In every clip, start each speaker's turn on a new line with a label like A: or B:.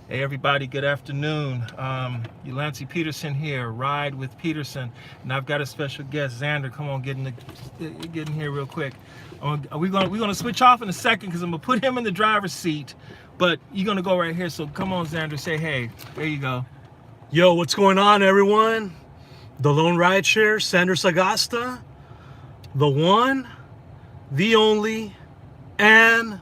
A: Hey everybody, good afternoon. Ulancey Peterson here, Ride with Peterson, and I've got a special guest, Xander. Come on, get in here real quick. We're gonna switch off in a second because I'm gonna put him in the driver's seat, but you're gonna go right here. So come on, Xander, say hey. There you go.
B: Yo, what's going on, everyone? The Lone Rideshare, Xander Sagasta, the one, the only, and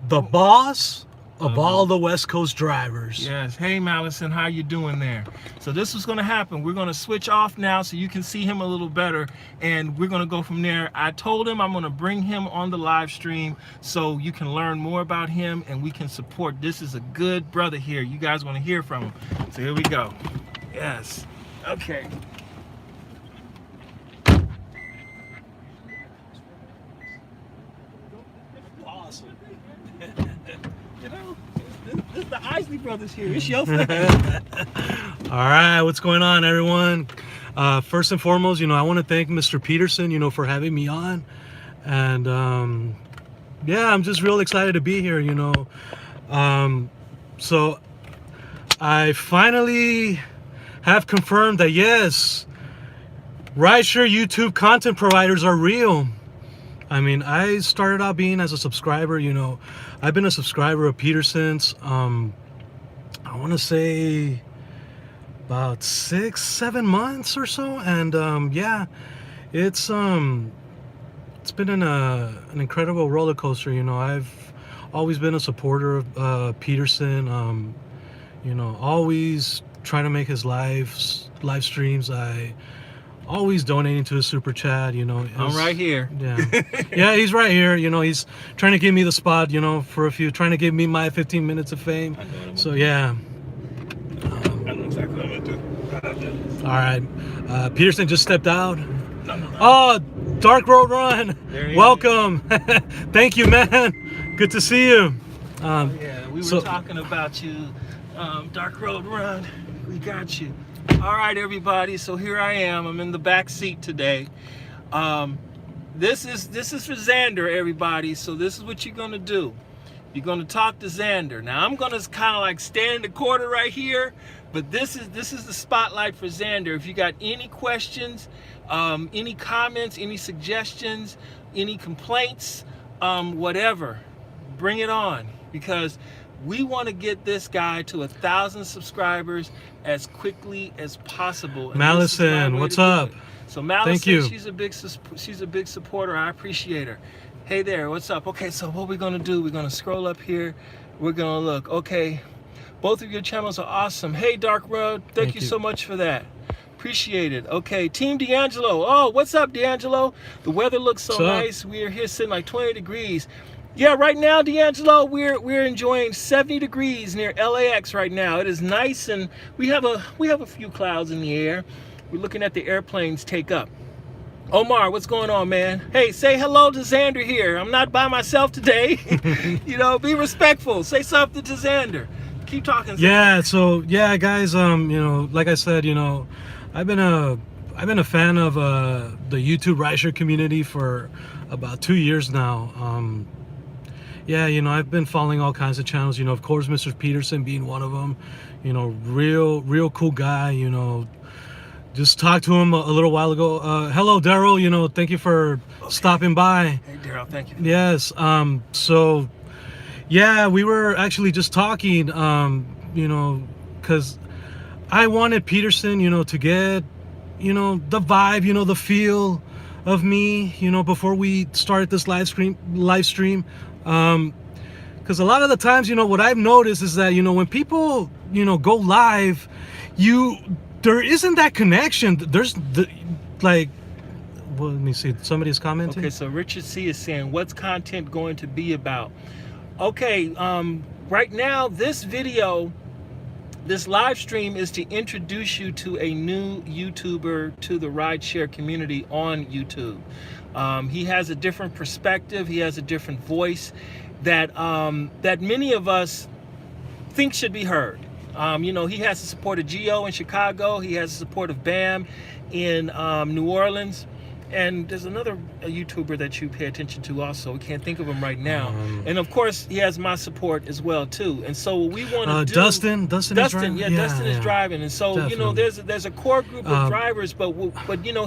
B: the boss of all the West Coast drivers.
A: Yes. Hey, Malison, how you doing there? So this is going to happen. We're going to switch off now so you can see him a little better, and we're going to go from there. I told him I'm going to bring him on the live stream so you can learn more about him and we can support. This is a good brother here. You guys want to hear from him. So here we go. Yes. Okay.
B: Awesome.
A: You know, this is the Isley brothers here. It's your thing.
B: All right, what's going on, everyone? First and foremost, I want to thank Mr. Peterson, for having me on. And yeah, I'm just real excited to be here, So I finally have confirmed that, yes, rideshare YouTube content providers are real. I mean, I started out being as a subscriber, I've been a subscriber of Peterson's, I want to say about 6-7 months or so. And yeah, it's been an incredible roller coaster. I've always been a supporter of Peterson, always trying to make his live streams. I always donating to his super chat.
A: I'm right here.
B: Yeah, he's right here. He's trying to give me the spot, for a few, trying to give me my 15 minutes of fame. So yeah.
A: I know exactly what I'm gonna do.
B: All right, Peterson just stepped out.
A: No.
B: Oh, Dark Road Run.
A: There
B: Welcome. Thank you, man. Good to see you.
A: Yeah, we were talking about you, Dark Road Run. We got you. All right, everybody. So here I am. I'm in the back seat today. This is for Xander, everybody. So this is what you're gonna do. You're gonna talk to Xander. Now I'm gonna kind of like stand in the corner right here, but this is the spotlight for Xander. If you got any questions, any comments, any suggestions, any complaints, whatever, bring it on, because we want to get this guy to 1,000 subscribers as quickly as possible. And
B: Malison, what's up?
A: So Malison,
B: thank you.
A: She's a big supporter. I appreciate her. Hey there, what's up? Okay, so what we're gonna do? We're gonna scroll up here. We're gonna look. Okay, both of your channels are awesome. Hey, Dark Road, thank you so much for that. Appreciate it. Okay, Team D'Angelo. Oh, what's up, D'Angelo? The weather looks so nice. We're here sitting like 20 degrees. Yeah, right now, D'Angelo, we're enjoying 70 degrees near LAX right now. It is nice, and we have a few clouds in the air. We're looking at the airplanes take up. Omar, what's going on, man? Hey, say hello to Xander here. I'm not by myself today. Be respectful. Say something to Xander. Keep talking, Xander.
B: Yeah, so yeah, guys, like I said, I've been a fan of the YouTube rideshare community for about 2 years now. Yeah, I've been following all kinds of channels, of course, Mr. Peterson being one of them, real cool guy, just talked to him a little while ago. Hello, Daryl, thank you for stopping by.
A: Hey, Daryl, thank you.
B: Yes, so, yeah, we were actually just talking, because I wanted Peterson, to get, the vibe, the feel of me, before we started this live stream. Because a lot of the times, what I've noticed is that, when people, go live, there isn't that connection. There's well, let me see. Somebody's commenting.
A: Okay, so Richard C is saying, what's content going to be about? Okay, right now, this video, this live stream is to introduce you to a new YouTuber to the rideshare community on YouTube. He has a different perspective. He has a different voice that many of us think should be heard. He has the support of Geo in Chicago. He has the support of Bam in New Orleans. and there's another YouTuber that you pay attention to also. We can't think of him right now. And of course, he has my support as well too. And so what we want to do,
B: Dustin is driving.
A: yeah, Dustin is driving. And so
B: Definitely.
A: there's a core group of drivers, but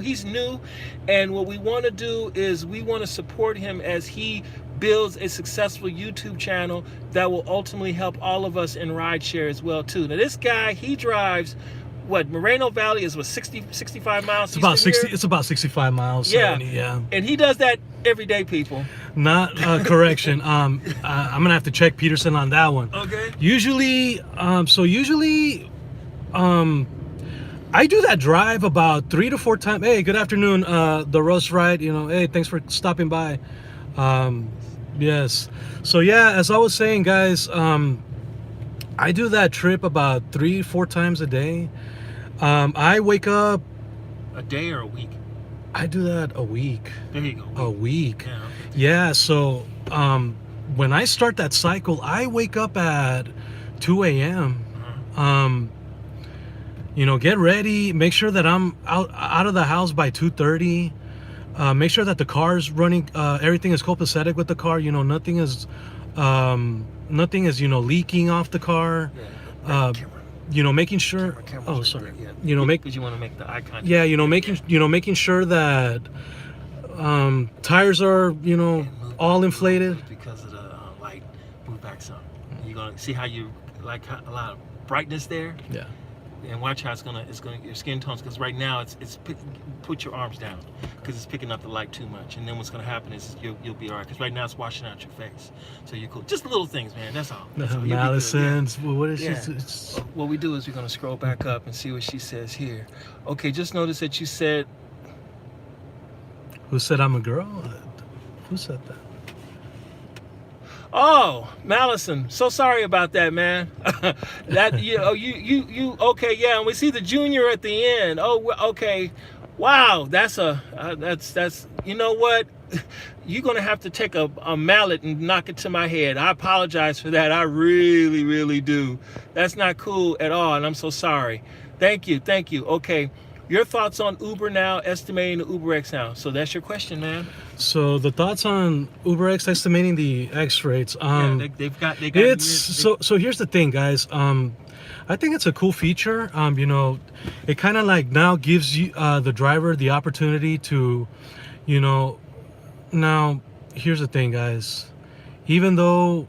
A: he's new, and what we want to do is we want to support him as he builds a successful YouTube channel that will ultimately help all of us in rideshare as well too. Now this guy, he drives. What, Moreno Valley is 65 miles?
B: It's about 60. It's about 65 miles.
A: Yeah,
B: 70, yeah.
A: And he does that every day, people.
B: Not correction. I'm gonna have to check Peterson on that one.
A: Okay.
B: Usually, I do that drive about 3 to 4 times. Hey, good afternoon. The Russ Ride. Hey, thanks for stopping by. Yes. So yeah, as I was saying, guys, I do that trip about 3-4 times a day. I wake up.
A: A day or a week?
B: I do that a week.
A: There you go.
B: A week.
A: Yeah.
B: Yeah. So when I start that cycle, I wake up at 2 a.m. Get ready. Make sure that I'm out of the house by 2:30. Make sure that the car's running. Everything is copacetic with the car. Nothing is leaking off the car. Making sure. Oh, sorry.
A: Because you want to make the eye contact.
B: Yeah, making sure that tires are all inflated.
A: Because of the light, move back some. You're gonna see how you like a lot of brightness there.
B: Yeah.
A: And watch how it's gonna your skin tones, because right now put your arms down because it's picking up the light too much, and then what's gonna happen is you'll be alright, because right now it's washing out your face, so you're cool. Just little things, man. That's all.
B: Madison's. Yeah. What is
A: she? What we do is we're gonna scroll back up and see what she says here. Okay, just notice that you said.
B: Who said I'm a girl? Who said that?
A: Oh, Malison, so sorry about that, man. That you okay? Yeah, and we see the junior at the end. Oh, okay. Wow, that's you know what? You're gonna have to take a mallet and knock it to my head. I apologize for that. I really, really do. That's not cool at all, and I'm so sorry. Thank you. Okay. Your thoughts on Uber now, estimating the UberX now. So that's your question, man.
B: So the thoughts on UberX estimating the X rates.
A: They got.
B: So here's the thing, guys. I think it's a cool feature. It kind of like now gives you the driver the opportunity to, Now here's the thing, guys. Even though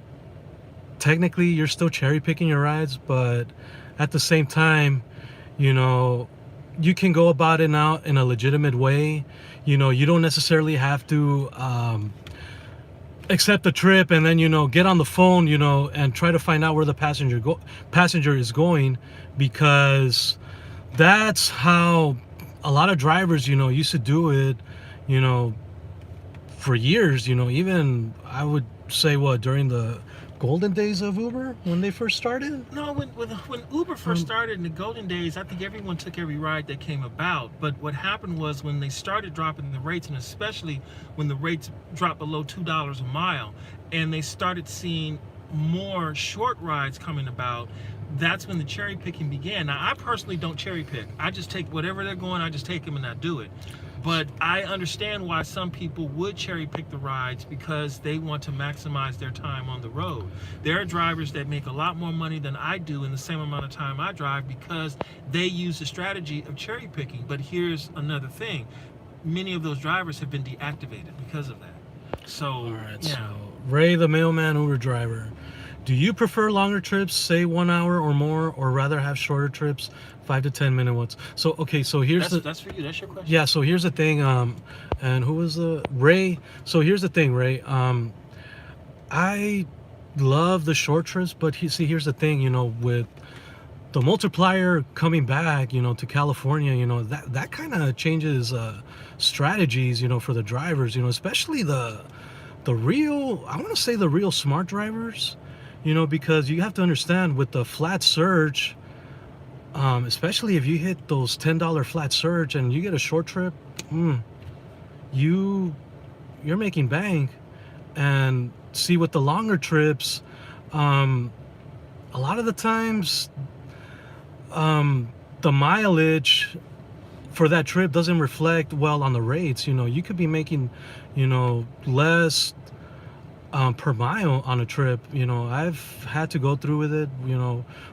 B: technically you're still cherry picking your rides, but at the same time, you can go about it now in a legitimate way. You don't necessarily have to accept the trip and then get on the phone and try to find out where the passenger is going, because that's how a lot of drivers used to do it for years. Even I would say during the golden days of Uber, when they first started?
A: No, when Uber first started in the golden days, I think everyone took every ride that came about. But what happened was when they started dropping the rates, and especially when the rates dropped below $2 a mile, and they started seeing more short rides coming about, that's when the cherry picking began. Now, I personally don't cherry pick. I just take whatever they're going, I just take them and I do it. But I understand why some people would cherry pick the rides, because they want to maximize their time on the road. There are drivers that make a lot more money than I do in the same amount of time I drive, because they use the strategy of cherry picking. But here's another thing. Many of those drivers have been deactivated because of that. So,
B: all right, so Ray, the mailman Uber driver, do you prefer longer trips, say 1 hour or more, or rather have shorter trips, 5 to 10 minute ones? So okay, so that's for you. That's your question. Yeah. So here's the thing. And who was Ray? So here's the thing, Ray. I love the short trips, but here's the thing. With the multiplier coming back, to California, that kind of changes strategies, for the drivers, especially the real, I want to say the real smart drivers, because you have to understand with the flat surge, especially if you hit those $10 flat surge and you get a short trip, you're making bank. And see, with the longer trips, a lot of the times, the mileage for that trip doesn't reflect well on the rates. You could be making, less per mile on a trip. I've had to go through with it,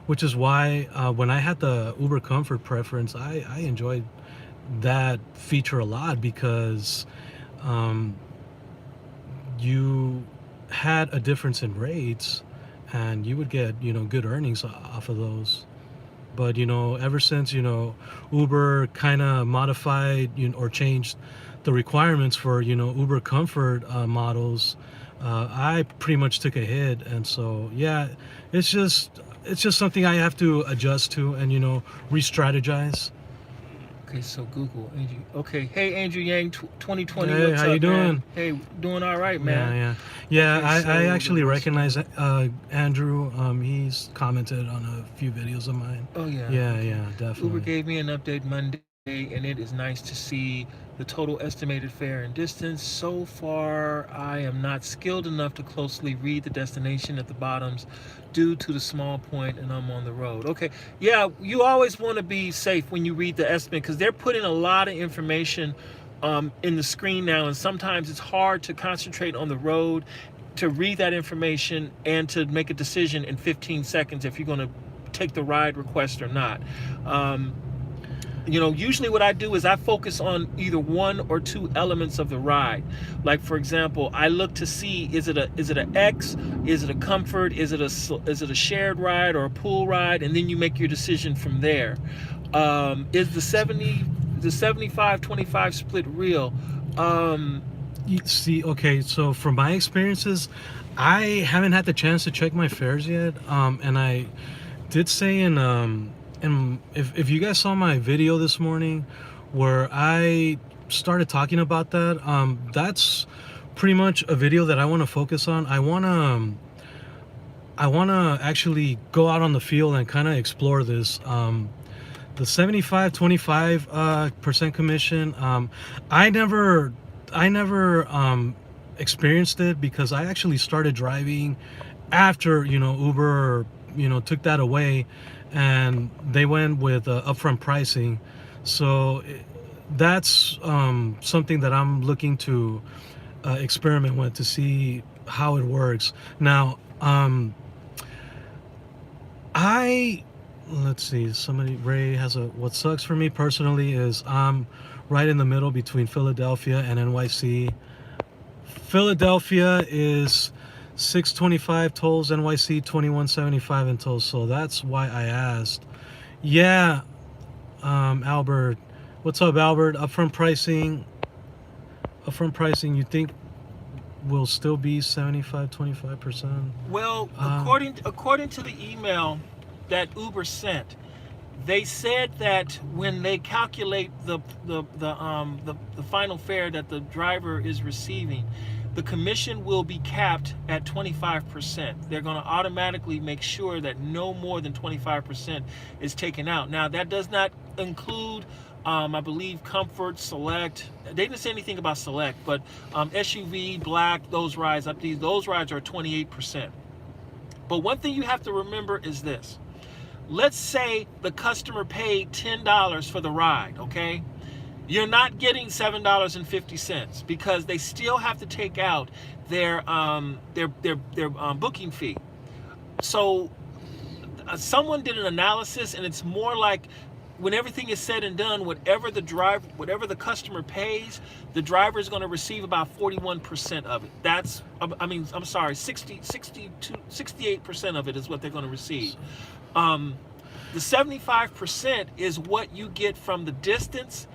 B: which is why when I had the Uber Comfort preference, I enjoyed that feature a lot, because you had a difference in rates and you would get, good earnings off of those. But ever since Uber kind of modified, or changed the requirements for Uber Comfort models, I pretty much took a hit. And so yeah, it's just something I have to adjust to and re-strategize.
A: Okay, so Google Andrew. Okay, hey Andrew Yang, 2020.
B: Hey,
A: what's
B: how
A: up,
B: you doing?
A: man? Hey, doing all right, man.
B: Yeah.
A: Okay,
B: I
A: so
B: actually
A: the-
B: recognize Andrew. He's commented on a few videos of mine.
A: Oh yeah.
B: Yeah, definitely.
A: Uber gave me an update Monday, and it is nice to see the total estimated fare and distance. So far, I am not skilled enough to closely read the destination at the bottoms due to the small point, and I'm on the road. Okay, yeah, you always want to be safe when you read the estimate, because they're putting a lot of information in the screen now, and sometimes it's hard to concentrate on the road to read that information and to make a decision in 15 seconds if you're going to take the ride request or not. Usually what I do is I focus on either one or two elements of the ride. Like, for example, I look to see, is it an X, is it a comfort, is it a shared ride or a pool ride, and then you make your decision from there. Is the 75-25 split real?
B: You see, okay, so from my experiences, I haven't had the chance to check my fares yet. And I did say and if you guys saw my video this morning where I started talking about that, that's pretty much a video that I want to focus on. I want to actually go out on the field and kind of explore this. The 75-25% commission, I never experienced it, because I actually started driving after Uber took that away, and they went with upfront pricing. So that's something that I'm looking to experiment with to see how it works. Now, let's see, Ray has what sucks for me personally is I'm right in the middle between Philadelphia and NYC. Philadelphia is $6.25 tolls, NYC $21.75 in tolls, so that's why I asked. Yeah, Albert, what's up, Albert? Upfront pricing, you think will still be 75-25%?
A: Well, according to the email that Uber sent, they said that when they calculate the final fare that the driver is receiving, the commission will be capped at 25%. They're going to automatically make sure that no more than 25% is taken out. Now, that does not include, I believe, Comfort, Select. They didn't say anything about Select, but SUV, Black, those rides are 28%. But one thing you have to remember is this. Let's say the customer paid $10 for the ride, okay? You're not getting $7.50 because they still have to take out their booking fee. So someone did an analysis, and it's more like, when everything is said and done, whatever the customer pays, the driver is going to receive about 41% of it. 68% of it is what they're going to receive. The 75% is what you get from the distance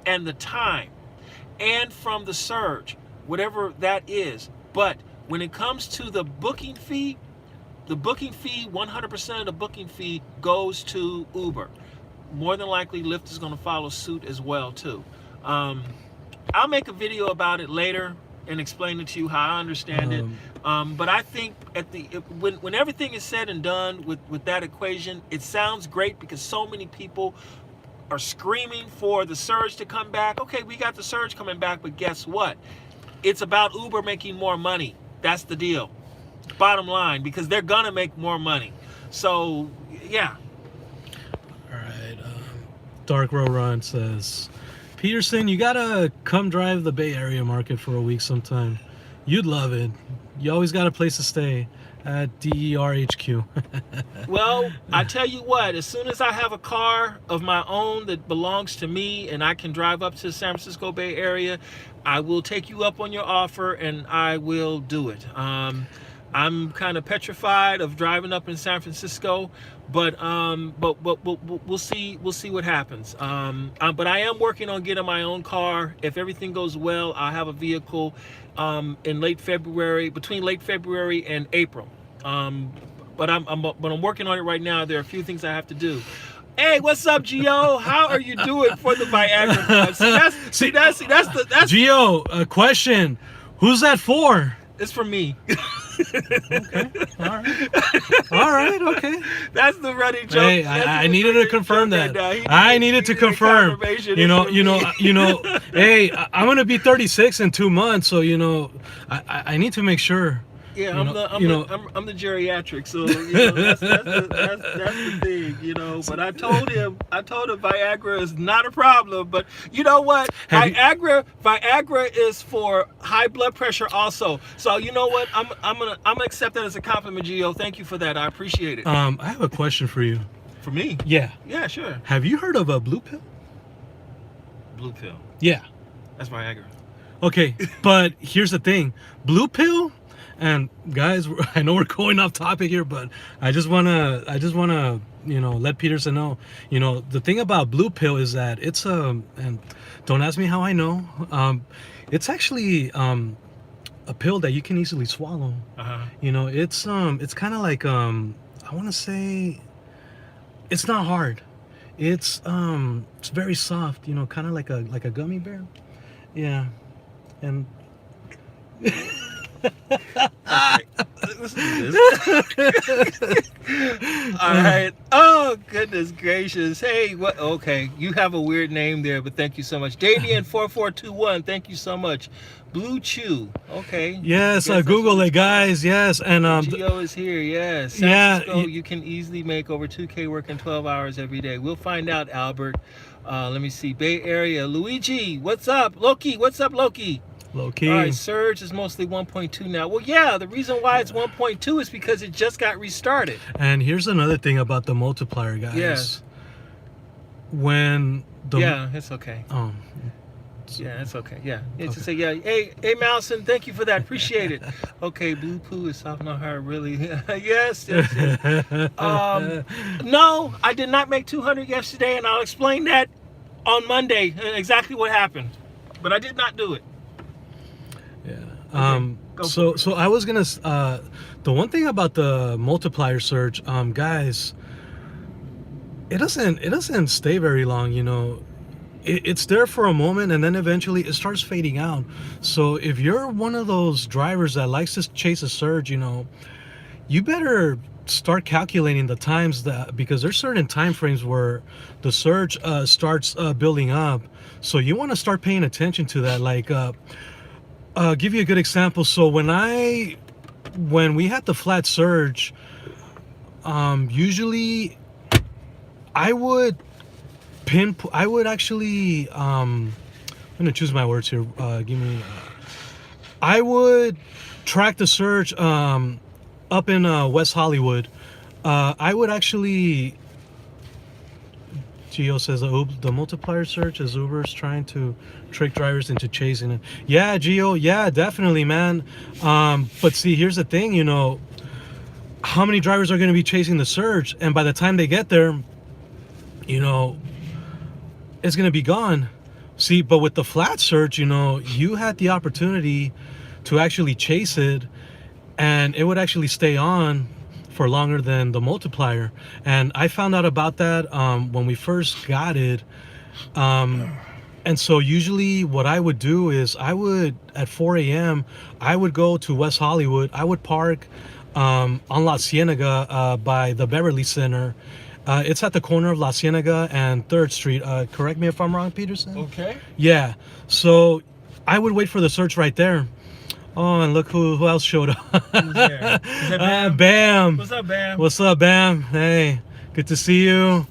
A: and the time, and from the surge, whatever that is. But when it comes to the booking fee, 100% of the booking fee goes to Uber. More than likely, Lyft is going to follow suit as well too. I'll make a video about it later and explain it to you how I understand it. But I think when everything is said and done with that equation, it sounds great, because so many people are screaming for the surge to come back. Okay, we got the surge coming back, but guess what? It's about Uber making more money. That's the deal. Bottom line, because they're gonna make more money. So yeah.
B: All right. Dark Row Run says, Peterson, you gotta come drive the Bay Area market for a week sometime. You'd love it. You always got a place to stay at DERHQ.
A: Well, I tell you what, as soon as I have a car of my own that belongs to me and I can drive up to the San Francisco Bay Area, I will take you up on your offer and I will do it. I'm kind of petrified of driving up in San Francisco, but we'll see what happens. But I am working on getting my own car. If everything goes well, I'll have a vehicle in late February, between late February and April. But I'm working on it right now. There are a few things I have to do. Hey, what's up, Gio? How are you doing for the Viagra Club? That's
B: Gio, a question. Who's that for?
A: It's for me.
B: Okay. All right. Okay.
A: That's the running joke.
B: Hey, I needed to confirm that. I needed to confirm. You know. Hey, I'm gonna be 36 in 2 months, so I need to make sure.
A: Yeah, I'm the geriatric, so that's the thing, But I told him Viagra is not a problem. But you know what? Viagra is for high blood pressure also. So you know what? I'm gonna accept that as a compliment, Gio. Thank you for that. I appreciate it.
B: I have a question for you.
A: For me?
B: Yeah.
A: Yeah, sure.
B: Have you heard of a blue pill?
A: Blue pill.
B: Yeah.
A: That's Viagra.
B: Okay, but here's the thing. Blue pill. And guys, I know we're going off topic here, but I just wanna let Peterson know. The thing about blue pill is that it's and don't ask me how I know. It's actually a pill that you can easily swallow. It's kind of like I want to say it's not hard. It's very soft. Kind of like a gummy bear. Yeah, and. Listen to this.
A: All right. Oh, goodness gracious. Hey, what? Okay, you have a weird name there, but thank you so much. Davian4421, thank you so much. Blue Chew. Okay.
B: Yes, Google it, guys. Yes, and
A: Gio is here. Yes. San Francisco, you can easily make over 2K working 12 hours every day. We'll find out, Albert. Let me see. Bay Area. Luigi, what's up? Loki, what's up, Loki?
B: Low key.
A: All right, surge is mostly 1.2 now. Well, yeah, the reason why it's 1.2 is because it just got restarted.
B: And here's another thing about the multiplier, guys.
A: Yes.
B: Yeah,
A: it's okay.
B: Oh.
A: Yeah, it's okay. Yeah. It's just say, yeah. Hey, Malson, thank you for that. Appreciate it. Okay, blue poo is soft on heart, really. yes. No, I did not make 200 yesterday, and I'll explain that on Monday, exactly what happened. But I did not do it.
B: Yeah. So I was gonna. The one thing about the multiplier surge, guys, it doesn't stay very long. It's there for a moment and then eventually it starts fading out. So if you're one of those drivers that likes to chase a surge, you better start calculating the times because there's certain time frames where the surge starts building up. So you want to start paying attention to that. Like, give you a good example. So when we had the flat surge, usually I would actually I'm gonna choose my words here. I would track the surge up in West Hollywood. I would actually. Gio says the multiplier surge is Uber's trying to trick drivers into chasing it. Yeah, Gio, yeah, definitely, man. But see, here's the thing, how many drivers are going to be chasing the surge, and by the time they get there, it's going to be gone. See, but with the flat surge, you had the opportunity to actually chase it, and it would actually stay on for longer than the multiplier. And I found out about that when we first got it. And so usually what I would do is at 4 a.m. I would go to West Hollywood. I would park on La Cienega by the Beverly Center. It's at the corner of La Cienega and 3rd Street. Correct me if I'm wrong, Peterson?
A: Okay.
B: Yeah. So I would wait for the search right there. Oh, and look who else showed up.
A: Who's there? Is that Bam?
B: Bam.
A: What's up, Bam?
B: What's up, Bam? Hey, good to see you.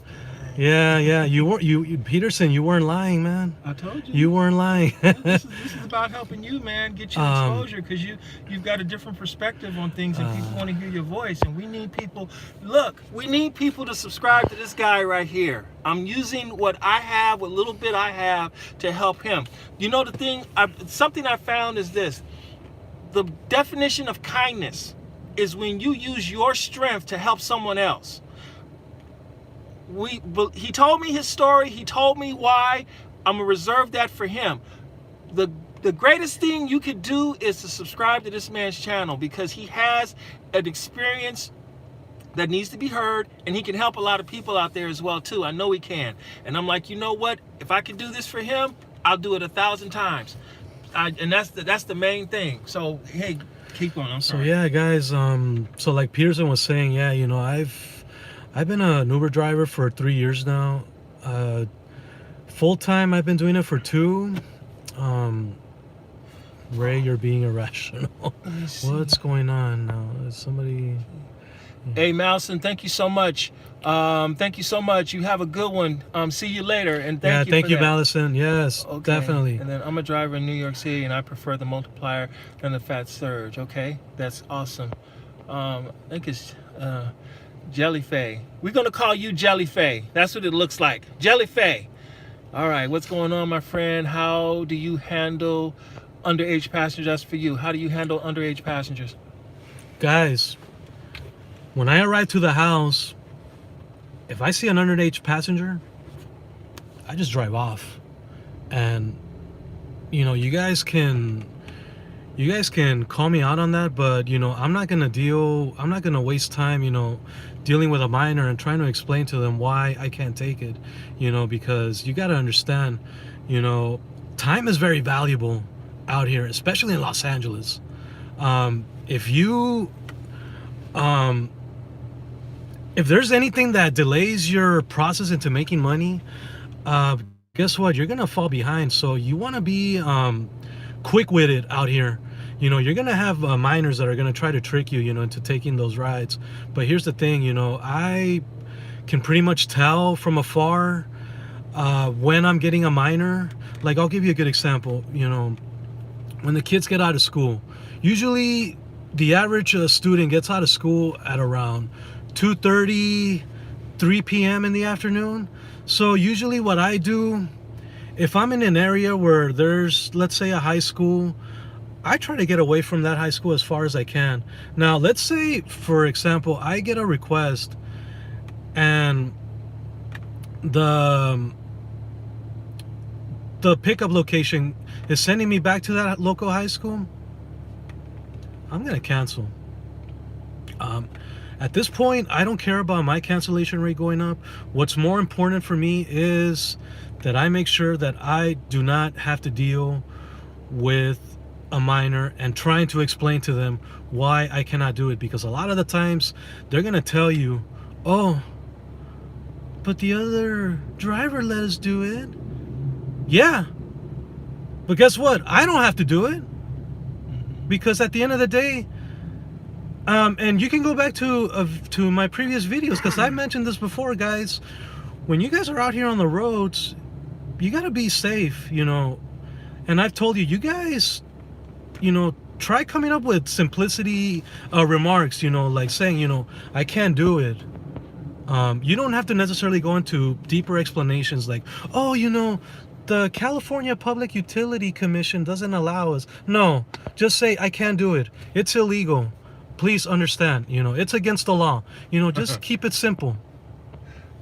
B: Yeah. You Peterson, you weren't lying, man.
A: I told you.
B: You weren't lying.
A: This is about helping you, man, get you
B: Um,
A: exposure, because you've got a different perspective on things, and people want to hear your voice. And we need people. Look, we need people to subscribe to this guy right here. I'm using what I have, what little bit I have, to help him. You know, the thing, something I found is this: the definition of kindness is when you use your strength to help someone else. He told me his story. He told me why. I'm gonna reserve that for him. The greatest thing you could do is to subscribe to this man's channel, because he has an experience that needs to be heard, and he can help a lot of people out there as well too. I know he can. And I'm like, you know what? If I can do this for him, I'll do it 1,000 times. And that's the main thing. So hey, keep going. I'm sorry.
B: So yeah, guys. So like Peterson was saying, yeah, you know, I've been an Uber driver for 3 years now. Full time, I've been doing it for 2. Ray, you're being irrational. What's going on now? Is somebody?
A: Hey, Malson, thank you so much. Thank you so much. You have a good one. See you later. And thank you.
B: Malison. Yes,
A: Okay.
B: definitely.
A: And then I'm a driver in New York City, and I prefer the multiplier than the fat surge. Okay, that's awesome. I think it's Jellyfay. We're gonna call you Jellyfay. That's what it looks like, Jellyfay. All right, what's going on, my friend? How do you handle underage passengers? That's for you. How do you handle underage passengers?
B: Guys, when I arrive to the house, if I see an underage passenger, I just drive off. And you know, you guys can call me out on that, but you know, I'm not gonna waste time, you know, dealing with a minor and trying to explain to them why I can't take it, you know, because you got to understand, you know, time is very valuable out here, especially in Los Angeles. If there's anything that delays your process into making money, guess what? You're gonna fall behind. So you want to be quick-witted out here. You know, you're gonna have minors that are gonna try to trick you, you know, into taking those rides. But here's the thing, you know, I can pretty much tell from afar when I'm getting a minor. Like, I'll give you a good example. You know, when the kids get out of school, usually the average student gets out of school at around 2:30, 3 p.m. in the afternoon. So usually what I do, if I'm in an area where there's, let's say, a high school, I try to get away from that high school as far as I can. Now, let's say, for example, I get a request and the pickup location is sending me back to that local high school. I'm gonna cancel. At this point, I don't care about my cancellation rate going up. What's more important for me is that I make sure that I do not have to deal with a minor and trying to explain to them why I cannot do it, because a lot of the times they're gonna tell you, oh, but the other driver let us do it. Yeah, but guess what? I don't have to do it, because at the end of the day, and you can go back to my previous videos, because I mentioned this before, guys. When you guys are out here on the roads, you gotta be safe, you know. And I've told you, you guys, you know, try coming up with simplicity remarks, you know, like saying, you know, I can't do it. You don't have to necessarily go into deeper explanations like, oh, you know, the California Public Utility Commission doesn't allow us. No, just say, I can't do it. It's illegal. Please understand, you know, it's against the law. You know, just keep it simple.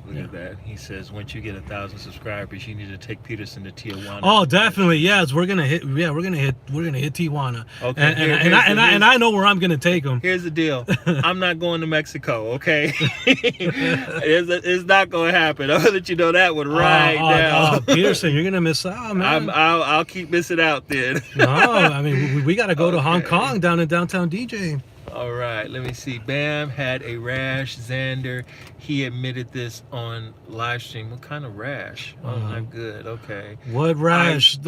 A: Look at that. He says, once you get 1,000 subscribers, you need to take Peterson to Tijuana.
B: Oh, definitely. Yes, we're gonna hit Tijuana.
A: Okay.
B: And I know where I'm gonna take them.
A: Here's the deal. I'm not going to Mexico. Okay. It's not gonna happen. I'll let you know that one right now.
B: Peterson, you're gonna miss out, man.
A: I'll keep missing out then.
B: No, I mean we gotta go to Hong Kong, down in downtown DJ.
A: All right, let me see. Bam had a rash. Xander, he admitted this on live stream. What kind of rash? Oh, not good. Okay.
B: What rash?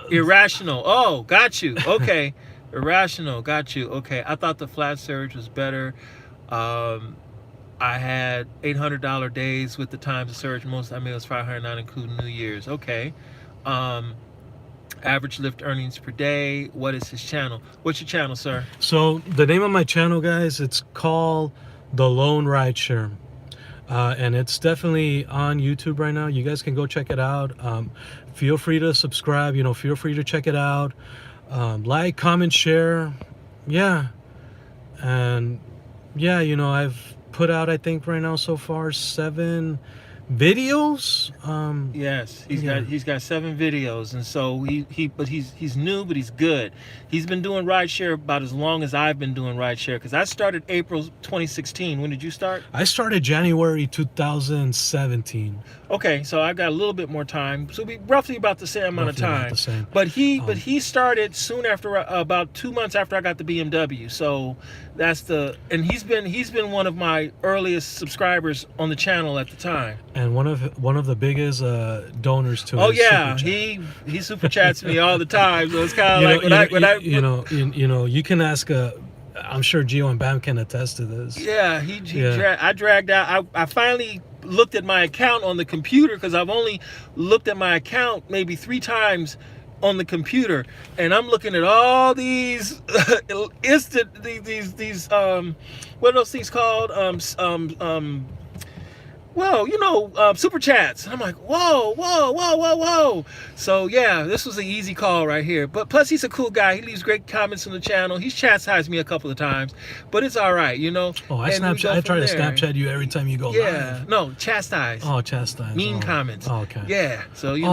A: Irrational. Oh, got you. Okay. Irrational. Got you. Okay. I thought the flat surge was better. I had $800 days with the times of surge. Most I made was 500, not including New Year's. Okay. Average Lyft earnings per day. What is his channel? What's your channel, sir?
B: So the name of my channel, guys, it's called The Lone Rideshare. And it's definitely on YouTube right now. You guys can go check it out. Feel free to subscribe, feel free to check it out. Like, comment, share. Yeah. And yeah, I've put out, I think right now so far 7 videos.
A: Yes, he's got 7 videos, and so he's new, but he's good. He's been doing rideshare about as long as I've been doing rideshare, because I started April 2016. When did you start?
B: I started January 2017.
A: Okay, so I've got a little bit more time, so we roughly about the same amount of time.
B: The same.
A: But he started soon after, about 2 months after I got the BMW. So and he's been one of my earliest subscribers on the channel at the time.
B: And one of the biggest donors to
A: Oh
B: his
A: yeah,
B: super chat.
A: he super chats me all the time. So it's kind of like
B: you can ask. I'm sure Gio and Bam can attest to this.
A: Yeah, I dragged out. I finally looked at my account on the computer, because I've only looked at my account maybe 3 times on the computer, and I'm looking at all these these what are those things called? Super chats. And I'm like, whoa. So yeah, this was an easy call right here. But plus, he's a cool guy. He leaves great comments on the channel. He's chastised me a couple of times, but it's all right,
B: Oh, I try to Snapchat you every time you go live.
A: No, chastise.
B: Oh, chastise.
A: Mean comments.
B: Oh, okay.
A: Yeah, so he's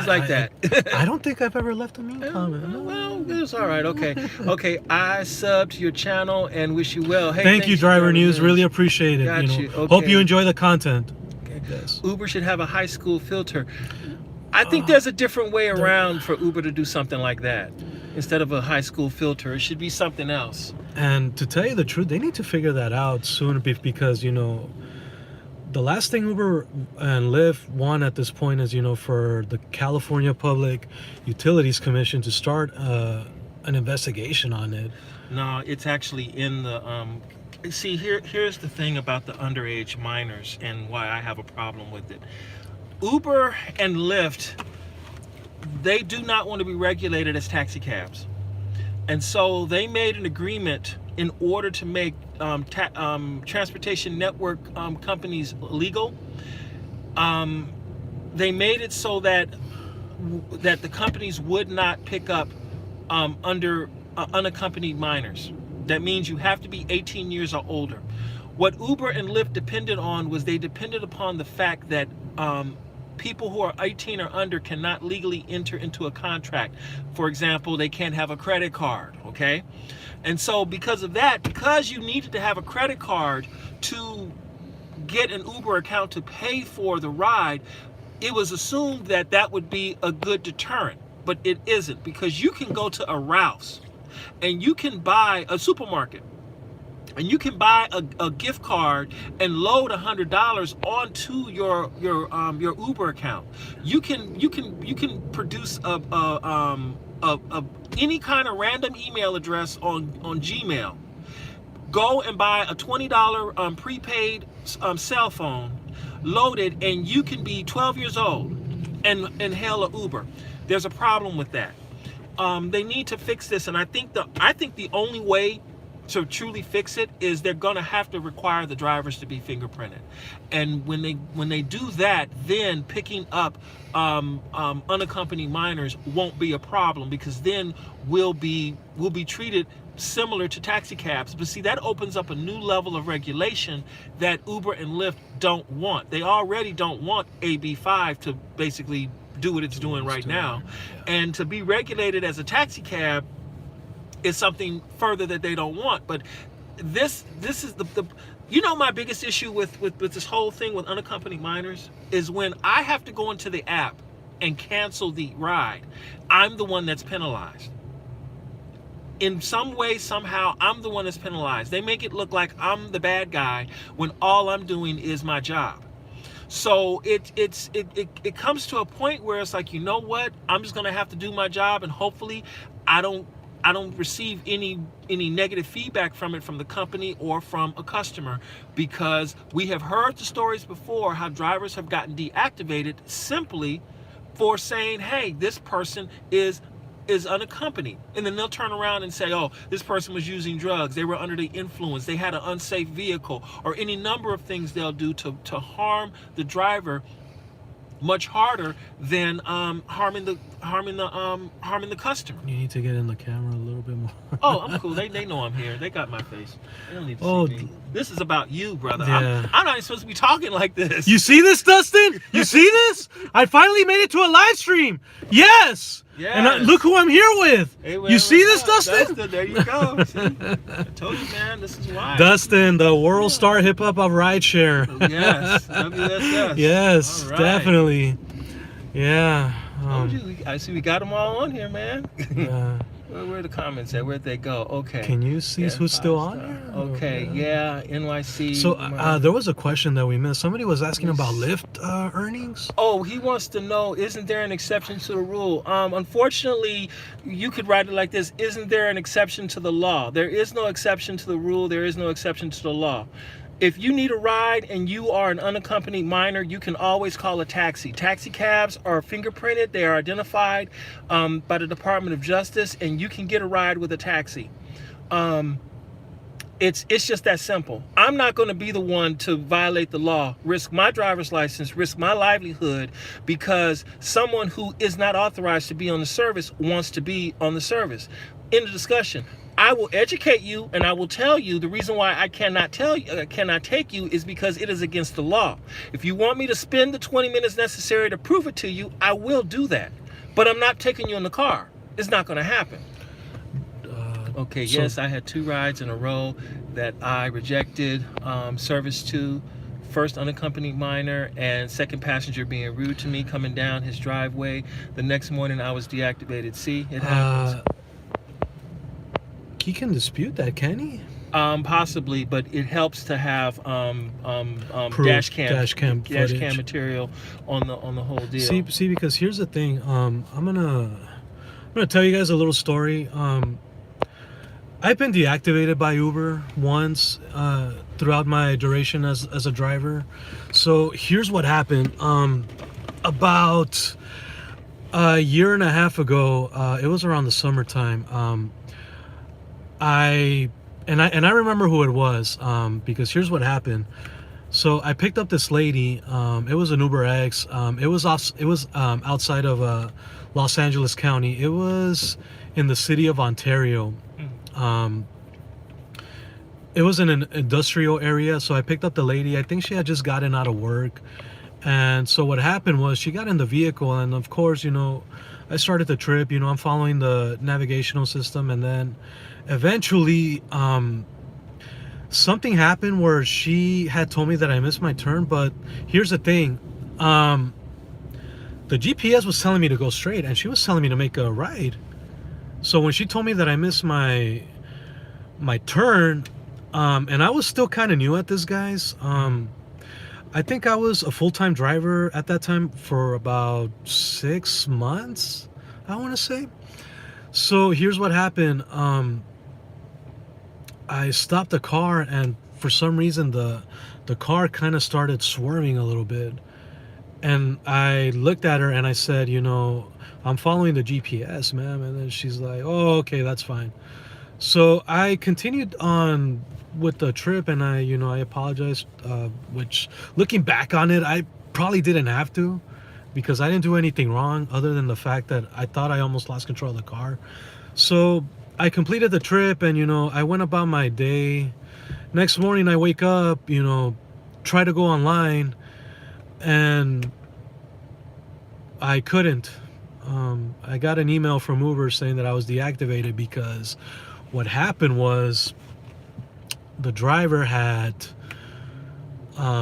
A: like that.
B: I don't think I've ever left a mean comment. No.
A: Well, it's all right. Okay. I subbed to your channel and wish you well. Hey,
B: thank you, Driver News. Really appreciate it.
A: Got you. Okay.
B: Hope you enjoy the content. Yes.
A: Uber should have a high school filter. I think there's a different way around for Uber to do something like that. Instead of a high school filter, it should be something else.
B: And to tell you the truth, they need to figure that out soon, because the last thing Uber and Lyft want at this point is for the California Public Utilities Commission to start an investigation on it.
A: No, it's actually in the see, here's the thing about the underage minors and why I have a problem with it. Uber and Lyft, they do not want to be regulated as taxi cabs. And so they made an agreement in order to make transportation network companies legal. They made it so that the companies would not pick up unaccompanied minors. That means you have to be 18 years or older. What Uber and Lyft depended on was they depended upon the fact that people who are 18 or under cannot legally enter into a contract. For example, they can't have a credit card, okay? And so because of that, because you needed to have a credit card to get an Uber account to pay for the ride, it was assumed that that would be a good deterrent, but it isn't, because you can go to a Ralph's and you can buy a supermarket and you can buy a gift card and load $100 onto your Uber account. You can produce any kind of random email address on Gmail. Go and buy a $20 prepaid cell phone, load it, and you can be 12 years old and hail a Uber. There's a problem with that. They need to fix this, and I think the only way to truly fix it is they're going to have to require the drivers to be fingerprinted. And when they do that, then picking up unaccompanied minors won't be a problem, because then we'll be treated similar to taxi cabs. But see, that opens up a new level of regulation that Uber and Lyft don't want. They already don't want AB5 to basically do what it's doing right now. And to be regulated as a taxi cab is something further that they don't want. But this is the my biggest issue with this whole thing with unaccompanied minors is when I have to go into the app and cancel the ride, I'm the one that's penalized. In some way, somehow, I'm the one that's penalized. They make it look like I'm the bad guy when all I'm doing is my job. So it comes to a point where it's like, you know what? I'm just gonna have to do my job, and hopefully I don't I don't receive any negative feedback from it from the company or from a customer, because we have heard the stories before how drivers have gotten deactivated simply for saying, hey, this person is unaccompanied, and then they'll turn around and say, oh, this person was using drugs, they were under the influence, they had an unsafe vehicle, or any number of things they'll do to harm the driver much harder than harming the customer.
B: You need to get in the camera a little bit more.
A: Oh, I'm cool. They know I'm here. They got my face. They don't need to see me. This is about you, brother.
B: Yeah.
A: I'm not even supposed to be talking like this.
B: You see this, Dustin? You see this? I finally made it to a live stream. Yes.
A: Yes.
B: And look who I'm here with.
A: Hey,
B: you see this, Dustin?
A: There you go. See? I told you, man. This is why.
B: Dustin, the world star hip hop of rideshare.
A: Yes. WSS.
B: Yes,
A: All right.
B: definitely. Yeah.
A: Told you. I see we got them all on here, man.
B: Yeah.
A: Where are the comments at? Where'd they go? Okay.
B: Can you see who's still on here?
A: Okay, yeah, NYC.
B: So there was a question that we missed. Somebody was asking about Lyft earnings.
A: Oh, he wants to know, isn't there an exception to the rule? Unfortunately, you could write it like this: isn't there an exception to the law? There is no exception to the rule. There is no exception to the law. If you need a ride and you are an unaccompanied minor, you can always call a taxi. Taxi cabs are fingerprinted. They are identified by the Department of Justice, and you can get a ride with a taxi. It's just that simple. I'm not going to be the one to violate the law, risk my driver's license, risk my livelihood, because someone who is not authorized to be on the service wants to be on the service. In the discussion, I will educate you, and I will tell you the reason why I cannot take you is because it is against the law. If you want me to spend the 20 minutes necessary to prove it to you, I will do that. But I'm not taking you in the car. It's not going to happen. Okay, so, yes, I had 2 rides in a row that I rejected service to. First, unaccompanied minor, and second, passenger being rude to me coming down his driveway. The next morning, I was deactivated. See, it happens.
B: He can dispute that, can he?
A: Possibly, but it helps to have dash cam material on the whole deal.
B: See, because here's the thing. I'm gonna tell you guys a little story. I've been deactivated by Uber once throughout my duration as a driver. So here's what happened. About a year and a half ago, it was around the summertime. I remember who it was, because here's what happened. So I picked up this lady. It was an Uber X. It was outside of Los Angeles County. It was in the city of Ontario. It was in an industrial area. So I picked up the lady. I think she had just gotten out of work. And so what happened was she got in the vehicle, and of course, I started the trip. I'm following the navigational system, and then eventually something happened where she had told me that I missed my turn. But here's the thing, the GPS was telling me to go straight, and she was telling me to make a right. So when she told me that I missed my turn, and I was still kind of new at this, guys. I think I was a full-time driver at that time for about 6 months, I want to say. So here's what happened. I stopped the car, and for some reason the car kind of started swerving a little bit. And I looked at her and I said, I'm following the GPS, ma'am. And then she's like, oh, okay, that's fine. So I continued on with the trip, and I apologized, which, looking back on it, I probably didn't have to, because I didn't do anything wrong other than the fact that I thought I almost lost control of the car. So I completed the trip, and I went about my day. Next morning I wake up, try to go online, and I couldn't. I got an email from Uber saying that I was deactivated, because what happened was the driver had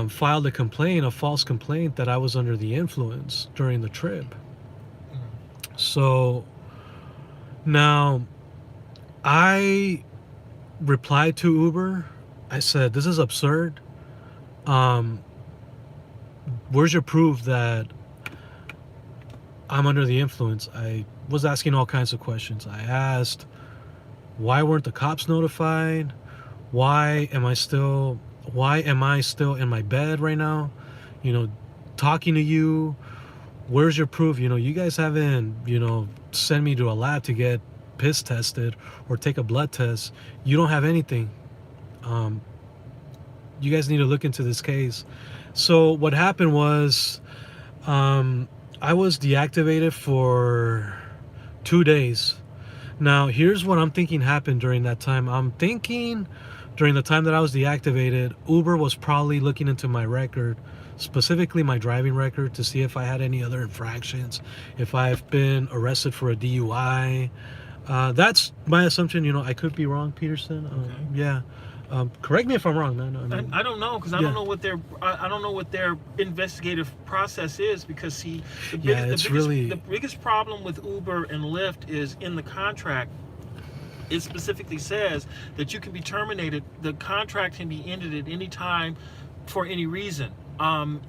B: filed a false complaint that I was under the influence during the trip. So now I replied to Uber. I said, this is absurd. Where's your proof that I'm under the influence? I was asking all kinds of questions. I asked, Why weren't the cops notified? Why am I still in my bed right now, talking to you? Where's your proof? You guys haven't, sent me to a lab to get piss tested or take a blood test. You don't have anything. You guys need to look into this case. So what happened was, I was deactivated for 2 days. Now, here's what I'm thinking happened during that time. I'm thinking during the time that I was deactivated, Uber was probably looking into my record, specifically my driving record, to see if I had any other infractions, if I've been arrested for a DUI. That's my assumption. I could be wrong, Peterson.
A: Okay.
B: Yeah. Correct me if I'm wrong, man.
A: I don't know, because I don't know what their investigative process is, because see, the biggest problem with Uber and Lyft is in the contract. It specifically says that you can be terminated. The contract can be ended at any time for any reason. And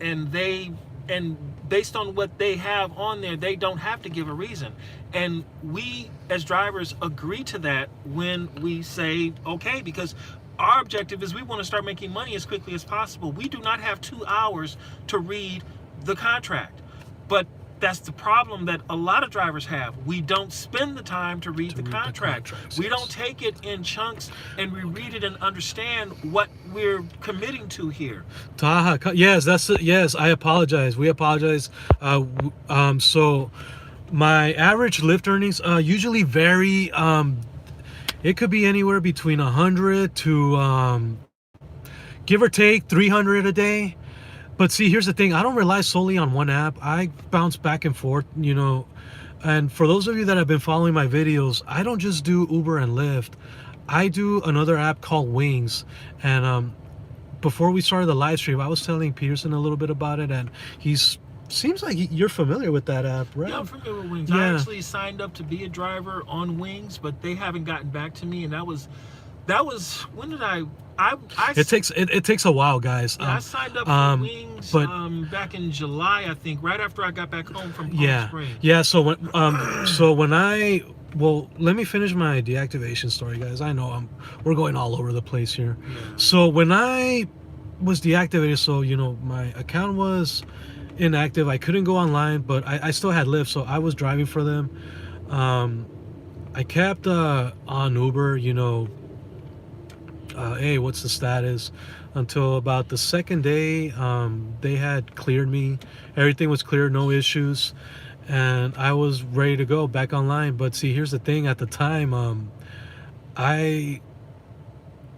A: based on what they have on there, they don't have to give a reason. And we as drivers agree to that when we say okay, because our objective is we want to start making money as quickly as possible. We do not have 2 hours to read the contract. But that's the problem that a lot of drivers have. We don't spend the time to read the contract. We don't take it in chunks and we read it and understand what we're committing to here.
B: Taha, yes, that's it. Yes, I apologize. We apologize. So my average Lyft earnings usually vary. It could be anywhere between 100 to give or take 300 a day. But see, here's the thing. I don't rely solely on one app. I bounce back and forth, And for those of you that have been following my videos, I don't just do Uber and Lyft. I do another app called Wings. And before we started the live stream, I was telling Peterson a little bit about it, and seems like you're familiar with that app, right?
A: Yeah, I'm familiar with Wings.
B: Yeah.
A: I actually signed up to be a driver on Wings, but they haven't gotten back to me, and that was when did I
B: it takes a while, guys.
A: Yeah, I signed up for Wings back in July, I think, right after I got back home from Palm Springs.
B: Yeah. So when let me finish my deactivation story, guys. I know we're going all over the place here.
A: Yeah.
B: So when I was deactivated, so my account was inactive. I couldn't go online, but I still had Lyft, so I was driving for them. I kept on Uber, hey, what's the status, until about the second day. They had cleared me. Everything was clear, no issues, and I was ready to go back online. But see, here's the thing. At the time, I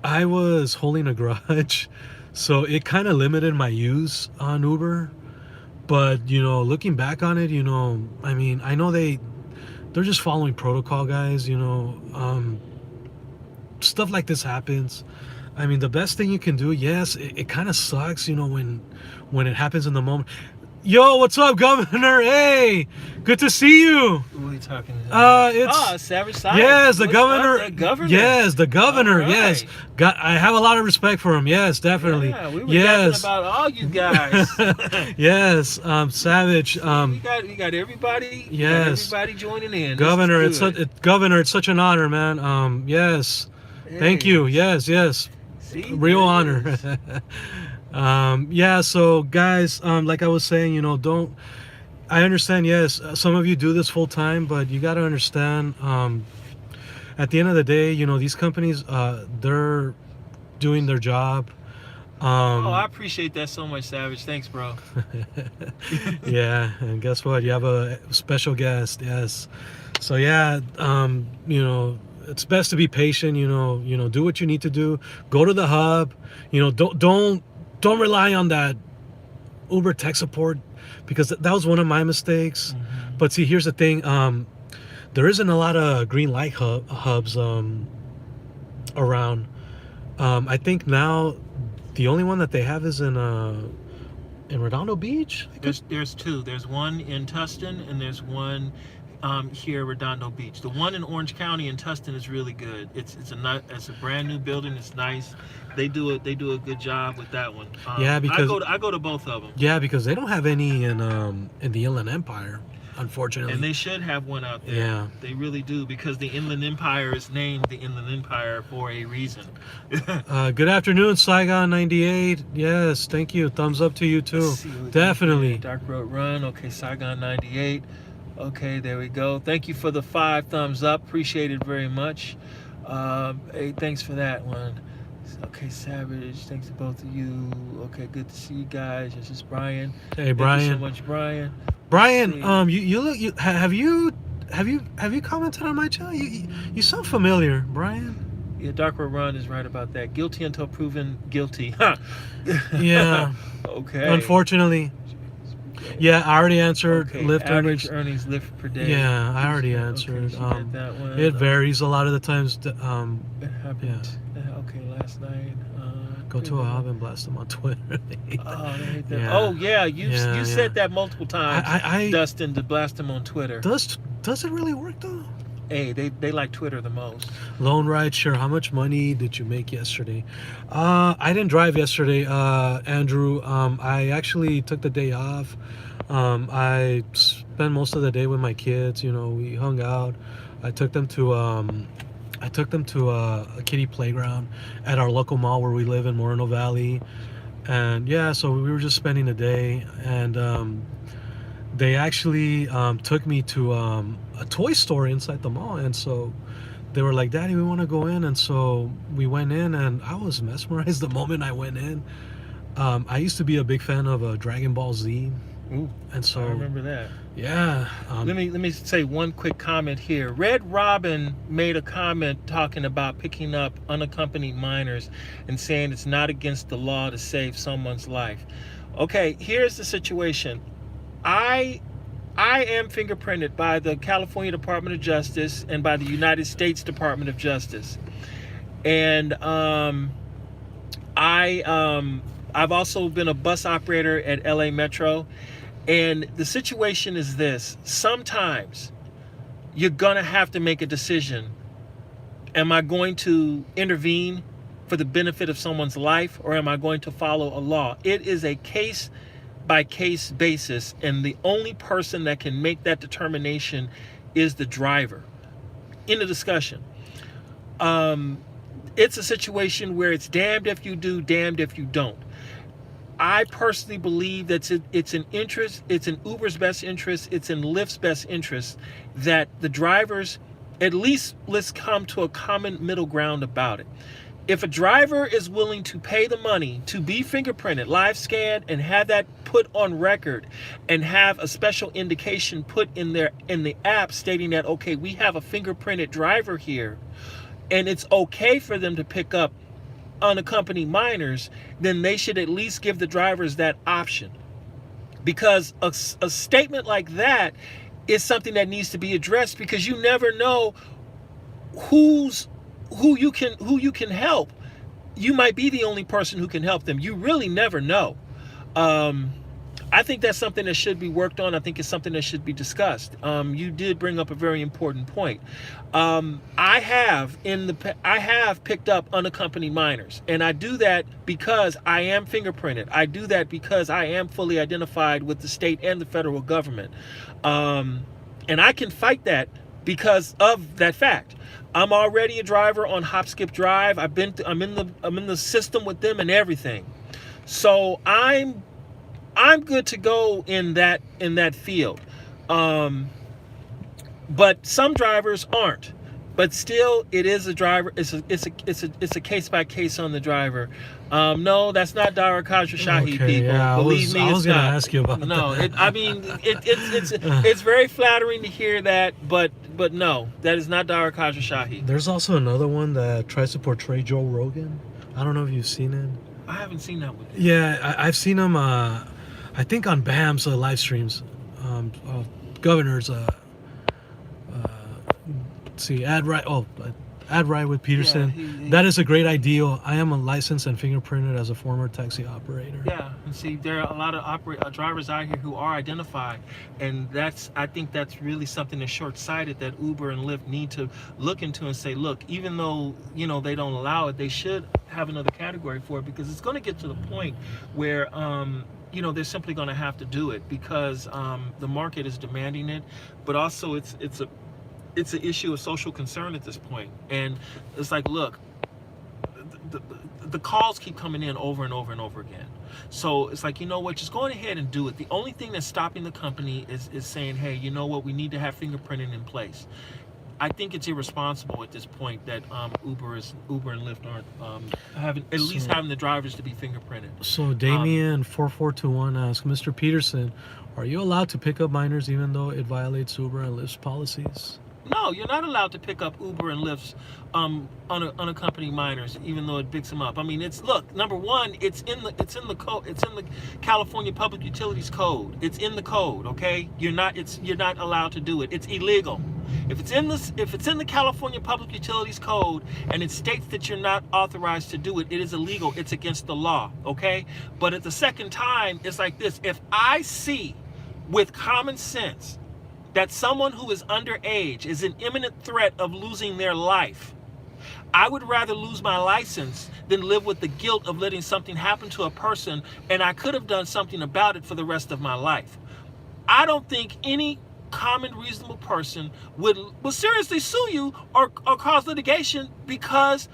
B: was holding a grudge, so it kind of limited my use on Uber. But looking back on it, I mean, I know they're just following protocol, guys. Stuff like this happens. I mean, the best thing you can do, yes, it kind of sucks, when it happens in the moment. Yo, what's up, Governor? Hey, good to see you.
A: Who are you talking to?
B: It's
A: Savage Side.
B: Yes, the
A: What's
B: governor.
A: up, the governor.
B: Yes, the governor.
A: Right.
B: Yes, I have a lot of respect for him. Yes, definitely.
A: Yeah, we were talking about all you guys.
B: Yes, Savage.
A: We got everybody.
B: Yes,
A: got everybody joining in.
B: Governor, it's such an honor, man. Yes, hey. Thank you. Yes.
A: See,
B: real honor. Yeah, so guys, like I was saying, I understand, yes, some of you do this full time, but you got to understand, at the end of the day, these companies, they're doing their job.
A: I appreciate that so much, Savage. Thanks, bro.
B: Yeah, and guess what? You have a special guest. Yes. So yeah, it's best to be patient. Do what you need to do. Go to the hub. Don't rely on that Uber tech support, because that was one of my mistakes. Mm-hmm. But see, here's the thing. There isn't a lot of green light hubs around. I think now the only one that they have is in Redondo Beach.
A: There's two. There's one in Tustin and there's one here at Redondo Beach. The one in Orange County in Tustin is really good. It's a brand new building. It's nice. They do a good job with that one.
B: Yeah, because
A: I go to both of them.
B: Yeah, because they don't have any in the Inland Empire. unfortunately.
A: And they should have one out there.
B: Yeah.
A: They really do, because the Inland Empire is named the Inland Empire for a reason.
B: Good afternoon, Saigon 98. Yes, thank you. Thumbs up to you too. Definitely.
A: Dark Road Run. Okay, Saigon 98. Okay, there we go. Thank you for the 5 thumbs up. Appreciate it very much. Hey, thanks for that one. Okay, Savage. Thanks to both of you. Okay, good to see you guys. This is Brian.
B: Hey, Brian.
A: Thank you so much, Brian.
B: Brian, have you commented on my channel? You sound familiar, Brian.
A: Yeah, Dark Road Run is right about that. Guilty until proven guilty.
B: Yeah.
A: Okay.
B: Unfortunately. Yeah, I already answered.
A: Okay,
B: Lyft
A: average earnings Lyft per day.
B: Yeah, I already answered.
A: Okay, that one.
B: It varies a lot of the times.
A: It happened. Okay, last night.
B: Go to a hub and blast them on Twitter.
A: Oh, they hate that.
B: Yeah.
A: Oh yeah, you said that multiple times,
B: I
A: Dustin, to blast them on Twitter.
B: Does it really work though?
A: Hey, they like Twitter the most.
B: Lone Rideshare, how much money did you make yesterday? I didn't drive yesterday, Andrew. I actually took the day off. I spent most of the day with my kids. You know, we hung out. I took them to a kiddie playground at our local mall where we live in Moreno Valley. And yeah, so we were just spending the day, and they actually took me to a toy store inside the mall. And so they were like, Daddy, we want to go in. And so we went in, and I was mesmerized the moment I went in. I used to be a big fan of Dragon Ball Z.
A: Ooh,
B: and so
A: I remember that.
B: Yeah.
A: Let me say one quick comment here. Red Robin made a comment talking about picking up unaccompanied minors and saying it's not against the law to save someone's life. Okay, here's the situation. I am fingerprinted by the California Department of Justice and by the United States Department of Justice. And I've also been a bus operator at LA Metro. And the situation is this: sometimes you're gonna have to make a decision. Am I going to intervene for the benefit of someone's life, or am I going to follow a law? It is a case by case basis, and the only person that can make that determination is the driver. In the discussion. It's a situation where it's damned if you do, damned if you don't. I personally believe that it's an Uber's best interest, it's in Lyft's best interest that the drivers, at least let's come to a common middle ground about it. If a driver is willing to pay the money to be fingerprinted, live scanned, and have that put on record, and have a special indication put in the app stating that, okay, we have a fingerprinted driver here, and it's okay for them to pick up unaccompanied minors, then they should at least give the drivers that option. Because a statement like that is something that needs to be addressed, because you never know who you can help. You might be the only person who can help them. You really never know. I think that's something that should be worked on. I think it's something that should be discussed. You did bring up a very important point. I have picked up unaccompanied minors, and I do that because I am fingerprinted. I do that because I am fully identified with the state and the federal government, and I can fight that because of that fact. I'm already a driver on Hop Skip Drive. I'm in the system with them and everything, so I'm good to go in that field. But some drivers aren't. But still, it is a driver. It's a case by case on the driver. No, that's not Dara Khadra Shahi,
B: okay,
A: people.
B: Yeah,
A: Believe me,
B: I was gonna
A: not.
B: ask you about
A: no,
B: that.
A: It's very flattering to hear that, but no, that is not Dara Khadra Shahi.
B: There's also another one that tries to portray Joe Rogan. I don't know if you've seen it.
A: I haven't seen that one.
B: Yeah, I've seen him. I think on BAM's live streams. Governor's. Ad Ride with Peterson.
A: Yeah,
B: that is a great ideal. I am a licensed and fingerprinted as a former taxi operator.
A: Yeah, and see, there are a lot of drivers out here who are identified, and I think that's really something that's short-sighted that Uber and Lyft need to look into and say, look, even though they don't allow it, they should have another category for it, because it's going to get to the point where they're simply going to have to do it because the market is demanding it, but also it's an issue of social concern at this point. And it's like, look, the calls keep coming in over and over and over again. So it's like, you know what, just go ahead and do it. The only thing that's stopping the company is saying, hey, you know what, we need to have fingerprinting in place. I think it's irresponsible at this point that Uber and Lyft aren't having the drivers to be fingerprinted.
B: So Damien 4421 asks, Mr. Peterson, are you allowed to pick up minors even though it violates Uber and Lyft's policies?
A: No, you're not allowed to pick up Uber and Lyft's unaccompanied minors, even though it picks them up. I mean, number one, it's in the code. It's in the California Public Utilities Code. It's in the code. Okay, you're not allowed to do it. It's illegal. If it's in the California Public Utilities Code and it states that you're not authorized to do it, it is illegal. It's against the law. Okay, but at the second time, it's like this: if I see with common sense that someone who is underage is in imminent threat of losing their life, I would rather lose my license than live with the guilt of letting something happen to a person, and I could have done something about it for the rest of my life. I don't think any common reasonable person would seriously sue you or cause litigation because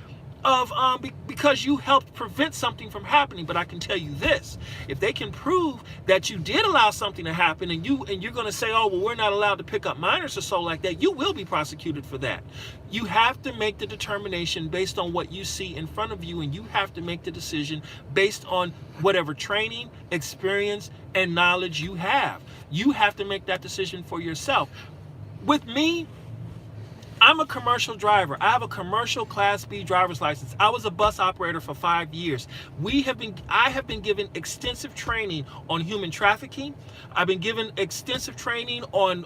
A: you helped prevent something from happening. But I can tell you this: if they can prove that you did allow something to happen, and you're going to say, oh, well, we're not allowed to pick up minors or so like that, you will be prosecuted for that. You have to make the determination based on what you see in front of you, and you have to make the decision based on whatever training, experience, and knowledge you have. You have to make that decision for yourself. With me, I'm a commercial driver. I have a commercial Class B driver's license. I was a bus operator for 5 years. I have been given extensive training on human trafficking. I've been given extensive training on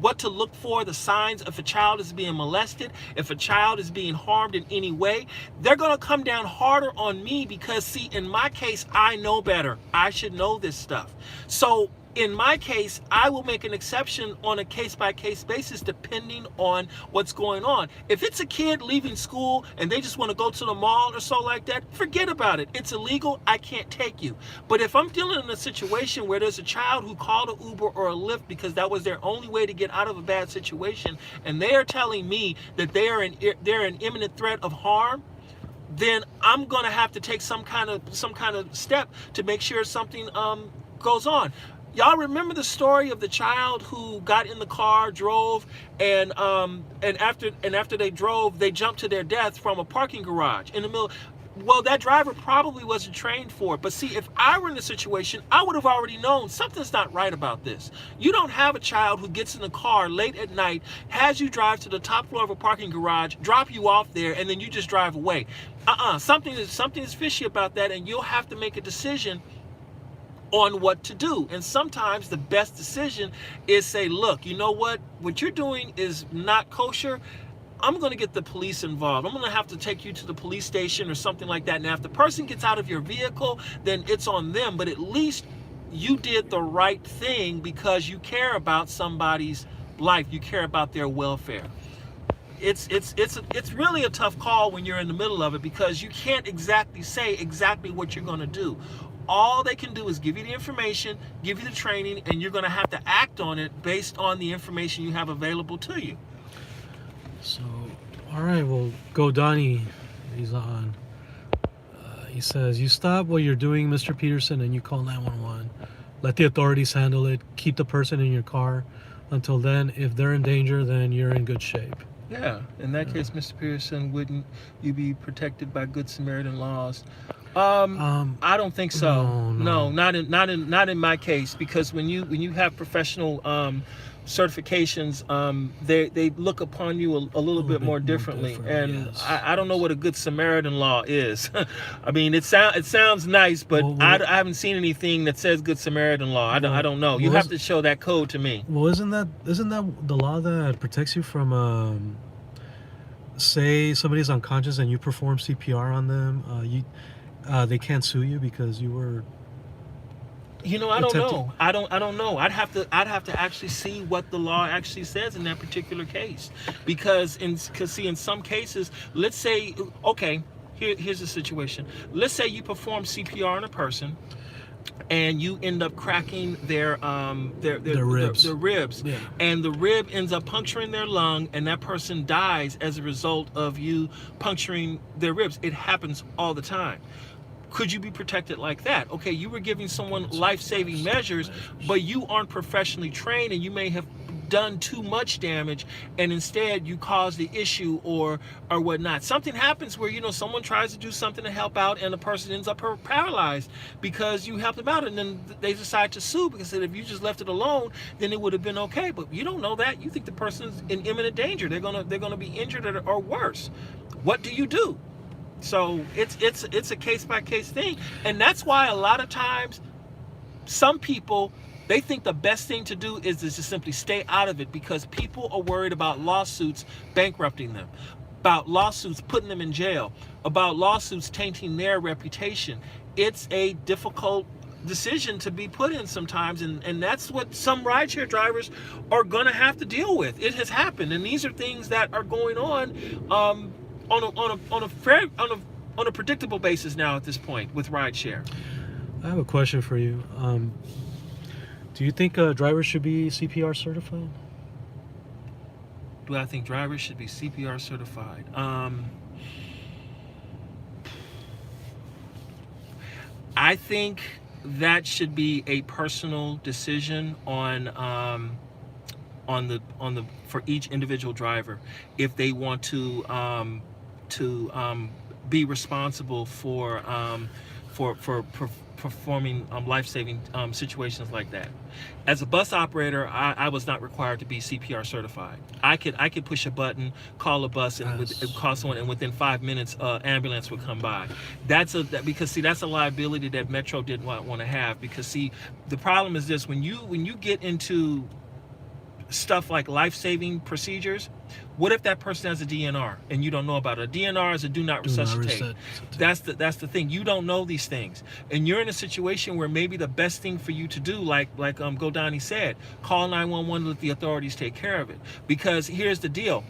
A: what to look for, the signs if a child is being molested, if a child is being harmed in any way. They're going to come down harder on me because, see, in my case, I know better. I should know this stuff. So in my case, I will make an exception on a case-by-case basis depending on what's going on. If it's a kid leaving school and they just want to go to the mall or so like that, forget about it. It's illegal. I can't take you. But if I'm dealing in a situation where there's a child who called an Uber or a Lyft because that was their only way to get out of a bad situation, and they are telling me that they're in imminent threat of harm, then I'm going to have to take some kind of step to make sure something goes on. Y'all remember the story of the child who got in the car, drove, and after they drove, they jumped to their death from a parking garage in the middle. Well, that driver probably wasn't trained for it. But see, if I were in the situation, I would have already known something's not right about this. You don't have a child who gets in the car late at night, has you drive to the top floor of a parking garage, drop you off there, and then you just drive away. Something is fishy about that, and you'll have to make a decision on what to do. And sometimes the best decision is say, look, you know what you're doing is not kosher. I'm going to get the police involved. I'm going to have to take you to the police station or something like that. Now, if the person gets out of your vehicle, then it's on them, but at least you did the right thing because you care about somebody's life. You care about their welfare. It's really a tough call when you're in the middle of it because you can't exactly say exactly what you're going to do. All they can do is give you the information, give you the training, and you're going to have to act on it based on the information you have available to you.
B: So, all right, well, go Donnie. He's on. He says, you stop what you're doing, Mr. Peterson, and you call 911. Let the authorities handle it. Keep the person in your car. Until then, if they're in danger, then you're in good shape.
A: Yeah, in that case, Mr. Peterson, wouldn't you be protected by Good Samaritan laws? I don't think so. No, not in my case, because when you have professional certifications, they look upon you a little bit more differently. And yes. I don't know what a Good Samaritan law is. I mean, it sounds nice, but I haven't seen anything that says Good Samaritan law. I don't know. You have to show that code to me.
B: Well, isn't that the law that protects you from say somebody's unconscious and you perform CPR on them? They can't sue you because you were.
A: I don't know. I don't know. I'd have to actually see what the law actually says in that particular case, because in some cases, let's say, okay, here's the situation. Let's say you perform CPR on a person, and you end up cracking their
B: ribs.
A: their ribs,
B: Yeah.
A: and the rib ends up puncturing their lung, and that person dies as a result of you puncturing their ribs. It happens all the time. Could you be protected like that? Okay, you were giving someone life-saving measures, but you aren't professionally trained, and you may have done too much damage, and instead you cause the issue or whatnot. Something happens where, you know, someone tries to do something to help out, and the person ends up paralyzed because you helped them out, and then they decide to sue because if you just left it alone, then it would have been okay. But you don't know that. You think the person's in imminent danger. They're gonna be injured or worse. What do you do? So it's a case-by-case thing, and that's why a lot of times some people, they think the best thing to do is to just simply stay out of it, because people are worried about lawsuits bankrupting them, about lawsuits putting them in jail, about lawsuits tainting their reputation. It's a difficult decision to be put in sometimes, and that's what some rideshare drivers are going to have to deal with. It has happened, and these are things that are going on a predictable basis now at this point with rideshare.
B: I have a question for you. Do you think drivers should be CPR certified?
A: Do I think drivers should be CPR certified? I think that should be a personal decision on the for each individual driver, if they want to be responsible for performing life-saving situations like that. As a bus operator, I was not required to be CPR certified. I could push a button, call a bus, and call someone, and within 5 minutes, ambulance would come by. That's a liability that Metro didn't want to have, because see, the problem is this: when you get into stuff like life-saving procedures, what if that person has a DNR and you don't know about it? A DNR is a do not resuscitate. That's the thing. You don't know these things, and you're in a situation where maybe the best thing for you to do, like Godani said, call 911, let the authorities take care of it. Because here's the deal: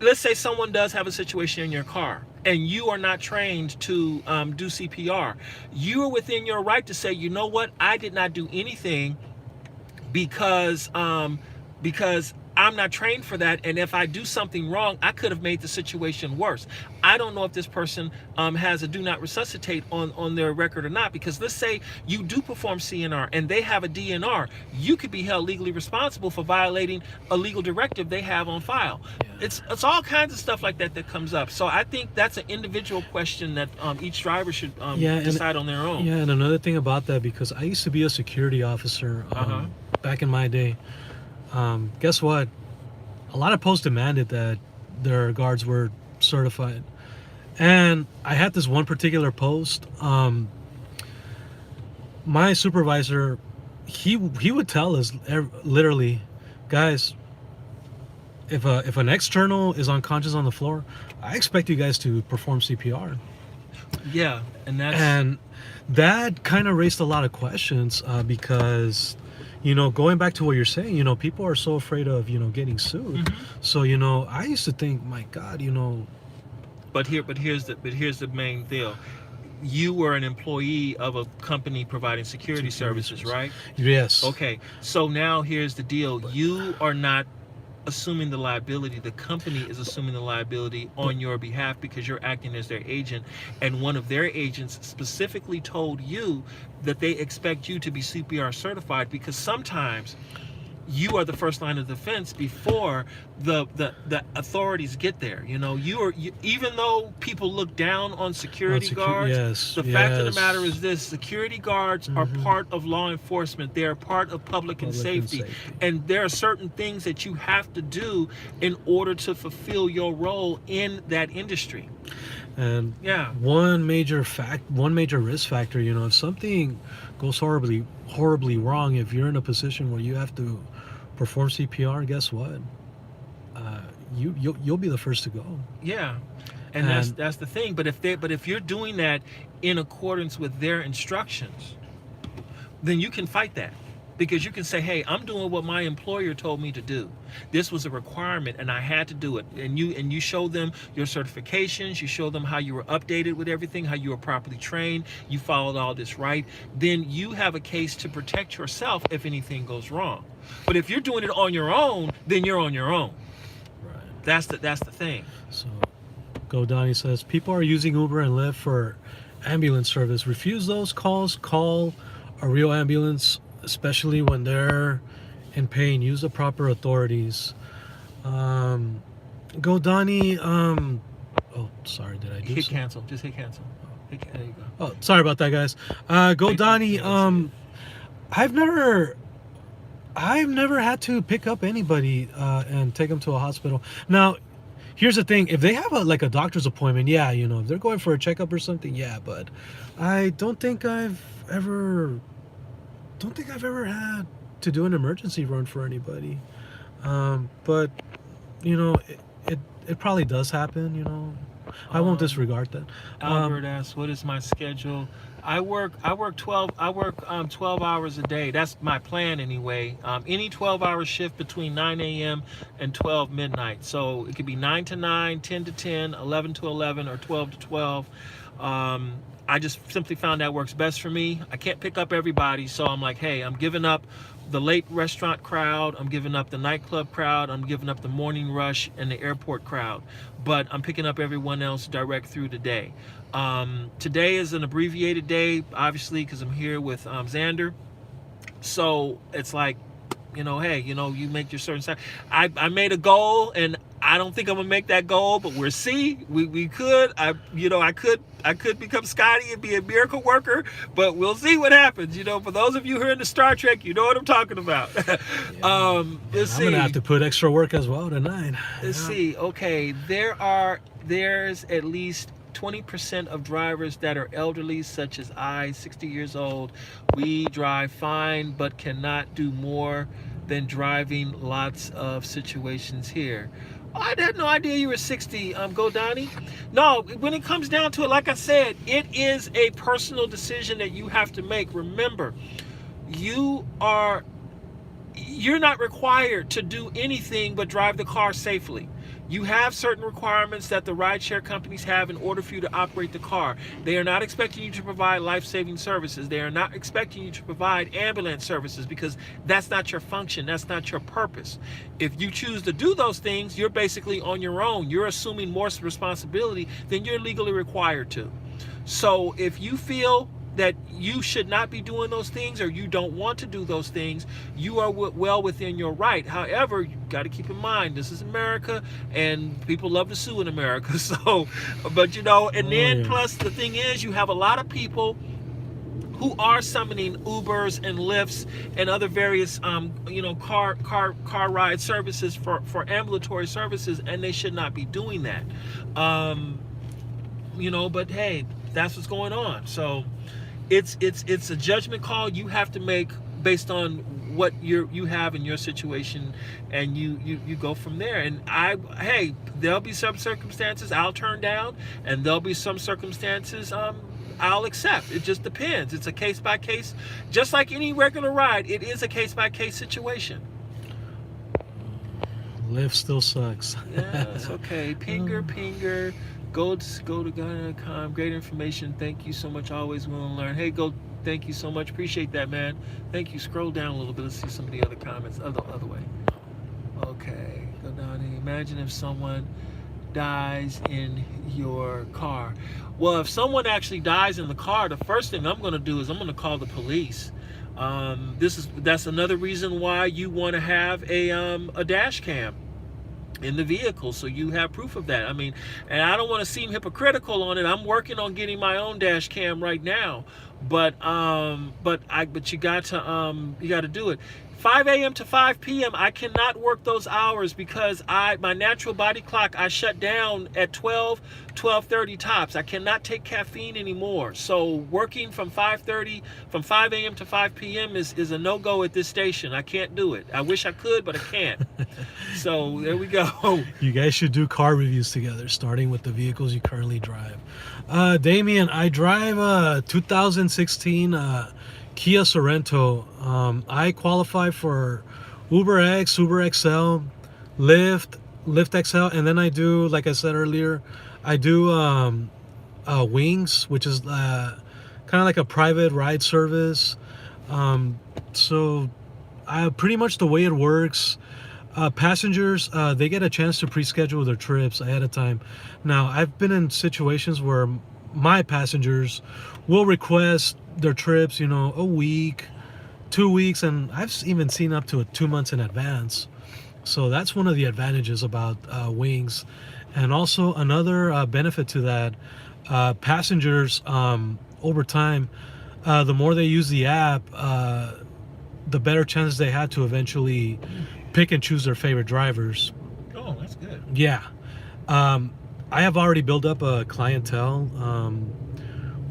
A: let's say someone does have a situation in your car, and you are not trained to do CPR. You are within your right to say, you know what, I did not do anything because I'm not trained for that, and if I do something wrong, I could have made the situation worse. I don't know if this person has a do not resuscitate on their record or not, because let's say you do perform CNR and they have a DNR, you could be held legally responsible for violating a legal directive they have on file. Yeah. It's all kinds of stuff like that comes up. So I think that's an individual question that each driver should decide on their own.
B: Yeah, and another thing about that, because I used to be a security officer back in my day. Guess what? A lot of posts demanded that their guards were certified, and I had this one particular post. My supervisor, he would tell us literally, guys, if an external is unconscious on the floor, I expect you guys to perform CPR.
A: Yeah,
B: and that kind of raised a lot of questions, because, you know, going back to what you're saying, you know, people are so afraid of, you know, getting sued. Mm-hmm. So, you know, I used to think, my God, you know.
A: But here's the main deal. You were an employee of a company providing security services, right?
B: Yes.
A: Okay. So now here's the deal. You are not assuming the liability. The company is assuming the liability on your behalf, because you're acting as their agent, and one of their agents specifically told you that they expect you to be CPR certified, because sometimes you are the first line of defense before the authorities get there. You know, you even though people look down on security guards, the fact of the matter is this: security guards are part of law enforcement. They are part of public and safety, and there are certain things that you have to do in order to fulfill your role in that industry.
B: And one major risk factor, you know, if something goes horribly wrong, if you're in a position where you have to perform CPR, guess what? You'll be the first to go.
A: Yeah, and that's the thing. But if you're doing that in accordance with their instructions, then you can fight that. Because you can say, hey, I'm doing what my employer told me to do. This was a requirement and I had to do it. And you show them your certifications, you show them how you were updated with everything, how you were properly trained, you followed all this right, then you have a case to protect yourself if anything goes wrong. But if you're doing it on your own, then you're on your own.
B: Right.
A: That's the thing.
B: So, Go Donnie says, people are using Uber and Lyft for ambulance service. Refuse those calls. Call a real ambulance, especially when they're in pain. Use the proper authorities. Go Donnie. Oh, sorry. Did I do
A: Hit
B: so?
A: cancel. Just hit cancel. There you go.
B: Oh, sorry about that, guys. Go Donnie. I've never had to pick up anybody and take them to a hospital. Now, here's the thing: if they have a doctor's appointment, yeah, if they're going for a checkup or something, yeah. But I don't think I've ever had to do an emergency run for anybody. But it probably does happen. I won't disregard that.
A: Albert asks, what is my schedule? I work 12 hours a day. That's my plan anyway. Any 12-hour shift between 9 a.m. and 12 midnight. So it could be 9 to 9, 10 to 10, 11 to 11, or 12 to 12. I just simply found that works best for me. I can't pick up everybody, so I'm like, hey, I'm giving up the late restaurant crowd, I'm giving up the nightclub crowd, I'm giving up the morning rush and the airport crowd, but I'm picking up everyone else direct through the day. Today is an abbreviated day, obviously, because I'm here with Xander. So it's like, hey, you make your certain side. I made a goal, and I don't think I'm gonna make that goal, but we'll see. We could. I could become Scotty and be a miracle worker, but we'll see what happens. For those of you who are into Star Trek, you know what I'm talking about. Let's see.
B: I'm gonna have to put extra work as well tonight.
A: Let's see. Okay, there's at least 20% of drivers that are elderly, such as I, 60 years old. We drive fine, but cannot do more than driving lots of situations here. I had no idea you were 60, Go Donnie. No, when it comes down to it, like I said, it is a personal decision that you have to make. Remember, you're not required to do anything but drive the car safely. You have certain requirements that the rideshare companies have in order for you to operate the car. They are not expecting you to provide life-saving services. They are not expecting you to provide ambulance services, because that's not your function. That's not your purpose. If you choose to do those things, you're basically on your own. You're assuming more responsibility than you're legally required to. So if you feel that you should not be doing those things, or you don't want to do those things, you are well within your right. However, you got to keep in mind, this is America, and people love to sue in America. So, but plus the thing is, you have a lot of people who are summoning Ubers and Lyfts and other various car ride services for ambulatory services, and they should not be doing that. But hey, that's what's going on. So it's a judgment call you have to make based on what you have in your situation, and you go from there. And there'll be some circumstances I'll turn down, and there'll be some circumstances I'll accept. It just depends. It's a case by case, just like any regular ride. It is a case by case situation.
B: Lyft still sucks.
A: Yeah, it's okay. Pinger. Go to Ghana.com. Great information. Thank you so much. Always willing to learn. Hey, thank you so much. Appreciate that, man. Thank you. Scroll down a little bit. Let's see some of the other comments. Other way. Okay. Go down here. Imagine if someone dies in your car. Well, if someone actually dies in the car, the first thing I'm going to do is I'm going to call the police. That's another reason why you want to have a dash cam in the vehicle, so you have proof of that. And I don't want to seem hypocritical on it. I'm working on getting my own dash cam right now, but you got to do it. 5 a.m. to 5 p.m. I cannot work those hours because my natural body clock, I shut down at 12:30 tops. I cannot take caffeine anymore. So working from 5 a.m. to 5 p.m. is a no-go at this station. I can't do it. I wish I could, but I can't. So there we go.
B: You guys should do car reviews together, starting with the vehicles you currently drive. Damien, I drive a 2016 Kia Sorento. I qualify for Uber X, Uber XL, Lyft, Lyft XL, and then I do, like I said earlier, I do Wings, which is kind of like a private ride service. So pretty much the way it works, passengers, they get a chance to pre-schedule their trips ahead of time. Now, I've been in situations where my passengers will request their trips, you know, a week, 2 weeks, and I've even seen up to 2 months in advance. So that's one of the advantages about Wings. And also another benefit to that, passengers, over time, the more they use the app, the better chances they had to eventually pick and choose their favorite drivers.
A: Oh, that's good.
B: Yeah. I have already built up a clientele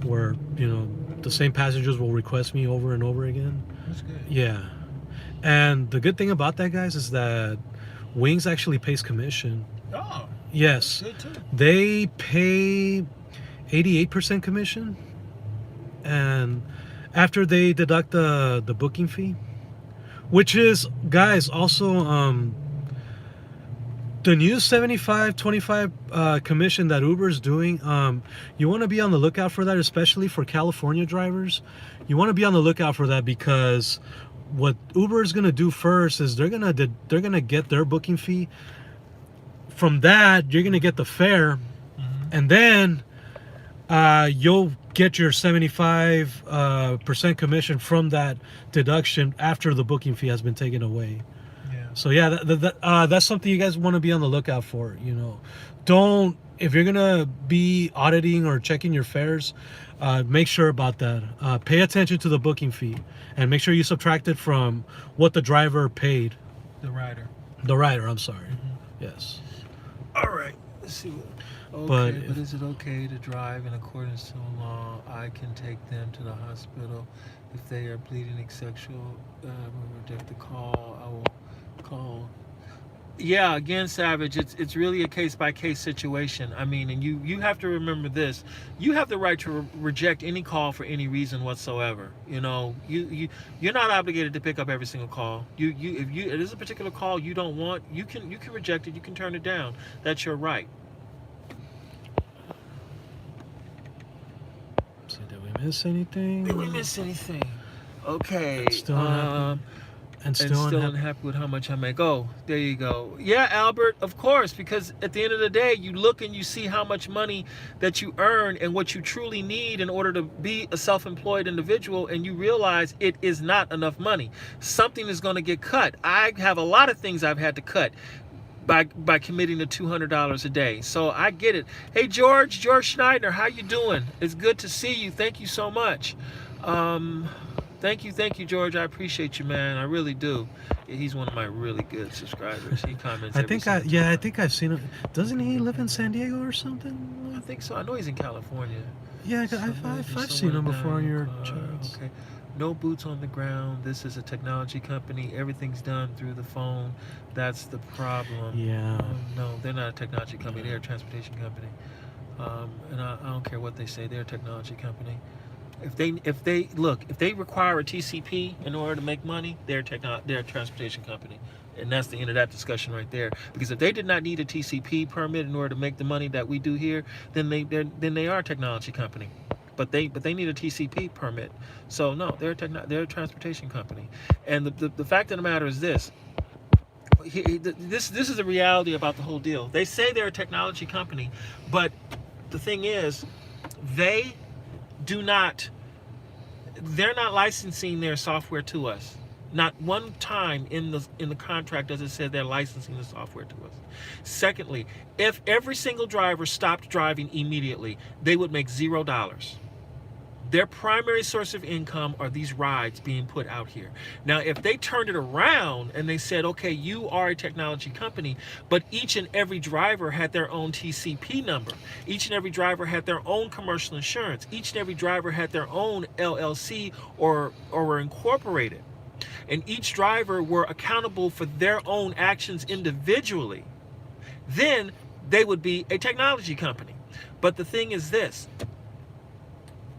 B: where, you know, the same passengers will request me over and over again.
A: That's good.
B: Yeah. And the good thing about that, guys, is that Wings actually pays commission.
A: Oh,
B: Yes.
A: good too.
B: They pay 88% commission. And after they deduct the booking fee, which is, guys, also the new 75-25 commission that Uber is doing. You want to be on the lookout for that, especially for California drivers. You want to be on the lookout for that, because what Uber is going to do first is they're going to get their booking fee. From that, you're going to get the fare, and then you'll get your 75% commission from that deduction after the booking fee has been taken away.
A: Yeah.
B: So yeah, that's something you guys want to be on the lookout for. You know, if you're gonna be auditing or checking your fares, make sure about that. Pay attention to the booking fee, and make sure you subtract it from what the driver paid.
A: The rider.
B: The rider, I'm sorry. Yes.
A: All right. Let's see. Okay,
B: But
A: but is it okay to drive in accordance to the law? I can take them to the hospital if they are bleeding sexual. Will reject the call. I will call. Yeah, again, Savage, it's really a case-by-case situation. I mean, and you have to remember this. You have the right to reject any call for any reason whatsoever. You know, you're not obligated to pick up every single call. If it is a particular call you don't want, you can reject it. You can turn it down. That's your right.
B: So did we miss anything?
A: Did we miss anything? Okay.
B: Still unhappy. And still
A: unhappy with how much I make. Oh, there you go. Yeah, Albert, of course, because at the end of the day, you look and you see how much money that you earn and what you truly need in order to be a self-employed individual, and you realize it is not enough money. Something is going to get cut. I have a lot of things I've had to cut by committing to $200 a day. So I get it. Hey, George Schneider, how you doing? It's good to see you. Thank you so much. Thank you, George. I appreciate you, man. I really do. He's one of my really good subscribers. He comments.
B: I think I've seen him. Doesn't he live in San Diego or something?
A: I think so. I know he's in California.
B: Yeah, I've seen him before on your charts.
A: Okay. No boots on the ground. This is a technology company. Everything's done through the phone. That's the problem.
B: Yeah.
A: No, they're not a technology company. They're a transportation company. And I don't care what they say. They're a technology company. If they require a TCP in order to make money, they're a transportation company, and that's the end of that discussion right there. Because if they did not need a TCP permit in order to make the money that we do here, then they are a technology company. But they need a TCP permit. So no, they're a transportation company. And the fact of the matter is this. This is the reality about the whole deal. They say they're a technology company, but the thing is, they're not licensing their software to us. Not one time in the contract does it say they're licensing the software to us. Secondly, if every single driver stopped driving immediately, they would make $0. Their primary source of income are these rides being put out here. Now, if they turned it around and they said, okay, you are a technology company, but each and every driver had their own TCP number. Each and every driver had their own commercial insurance. Each and every driver had their own LLC or were incorporated. And each driver were accountable for their own actions individually. Then they would be a technology company. But the thing is this.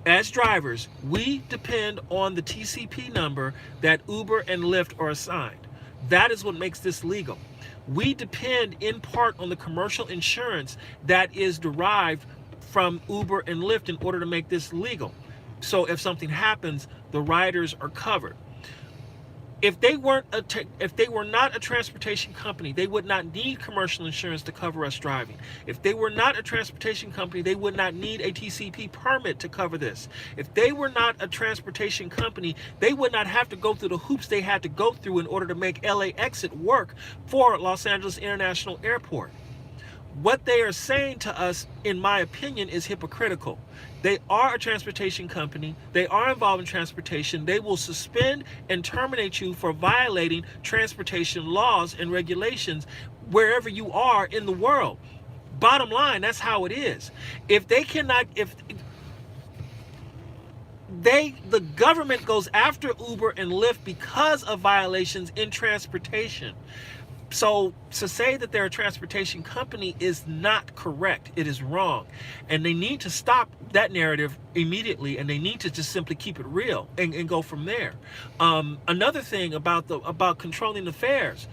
A: as drivers, we depend on the TCP number that Uber and Lyft are assigned. That is what makes this legal. We depend in part on the commercial insurance that is derived from Uber and Lyft in order to make this legal. So if something happens, the riders are covered. If they were not a transportation company, they would not need commercial insurance to cover us driving. If they were not a transportation company, they would not need a TCP permit to cover this. If they were not a transportation company, they would not have to go through the hoops they had to go through in order to make LA exit work for Los Angeles International Airport. What they are saying to us, in my opinion, is hypocritical. They are a transportation company. They are involved in transportation. They will suspend and terminate you for violating transportation laws and regulations wherever you are in the world. Bottom line, that's how it is. If they cannot, the government goes after Uber and Lyft because of violations in transportation. So to say that they're a transportation company is not correct. It is wrong. And they need to stop that narrative immediately, and they need to just simply keep it real and go from there. Another thing about controlling the fares,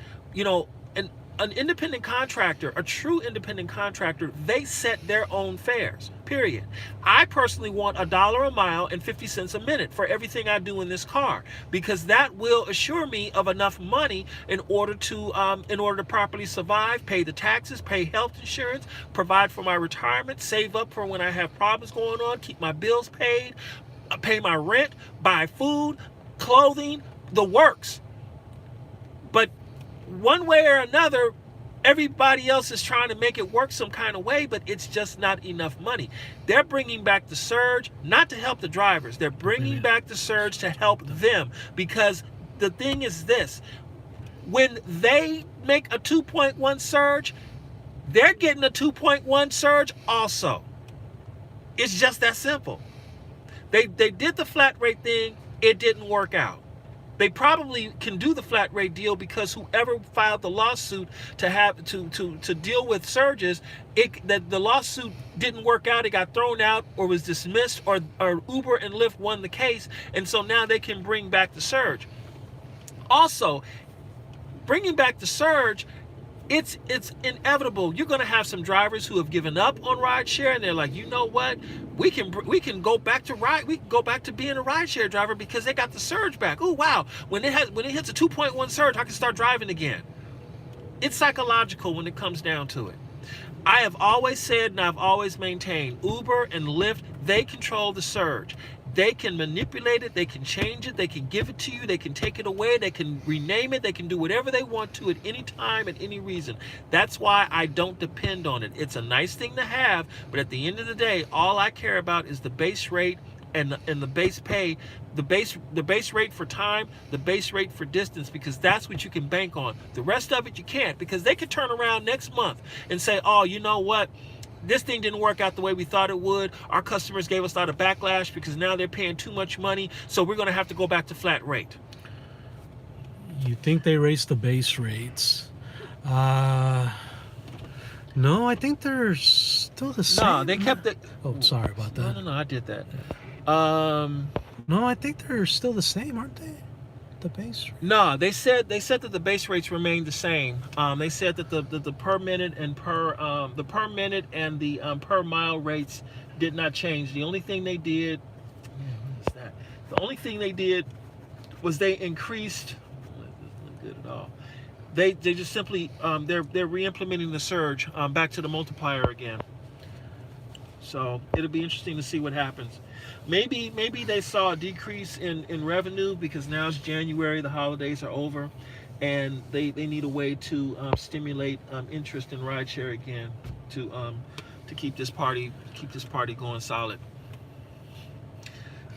A: an independent contractor, a true independent contractor, they set their own fares, period. I personally want $1 a mile and 50 cents a minute for everything I do in this car, because that will assure me of enough money in order to properly survive, pay the taxes, pay health insurance, provide for my retirement, save up for when I have problems going on, keep my bills paid, pay my rent, buy food, clothing, the works. But one way or another, everybody else is trying to make it work some kind of way, but it's just not enough money. They're bringing back the surge, not to help the drivers. They're bringing back the surge to help them, because the thing is this: when they make a 2.1 surge, they're getting a 2.1 surge also. It's just that simple. They did the flat rate thing. It didn't work out. They probably can do the flat rate deal because whoever filed the lawsuit to deal with surges, the lawsuit didn't work out. It got thrown out or was dismissed, or Uber and Lyft won the case, and so now they can bring back the surge. Also, bringing back the surge, it's inevitable. You're going to have some drivers who have given up on rideshare, and they're like, you know what? We can go back to being a rideshare driver because they got the surge back. Oh wow! When it hits a 2.1 surge, I can start driving again. It's psychological when it comes down to it. I have always said, and I've always maintained, Uber and Lyft, they control the surge. They can manipulate it, they can change it, they can give it to you, they can take it away, they can rename it, they can do whatever they want to at any time, at any reason. That's why I don't depend on it. It's a nice thing to have, but at the end of the day, all I care about is the base rate and the base pay, the base rate for time, the base rate for distance, because that's what you can bank on. The rest of it you can't, because they could turn around next month and say, oh, you know what? This thing didn't work out the way we thought it would. Our customers gave us a lot of backlash because now they're paying too much money, so we're going to have to go back to flat rate.
B: You think they raised the base rates? No, I think they're still the same.
A: No, they kept it.
B: Oh, sorry about that.
A: No, I did that.
B: No, I think they're still the same, aren't they? The base rate?
A: No, they said that the base rates remained the same. They said that the per minute and the per mile rates did not change. The only thing they did, was they increased. Not good at all. They just simply they're re-implementing the surge back to the multiplier again. So it'll be interesting to see what happens. Maybe they saw a decrease in revenue because now it's January, the holidays are over, and they need a way to stimulate interest in rideshare again to keep this party going solid.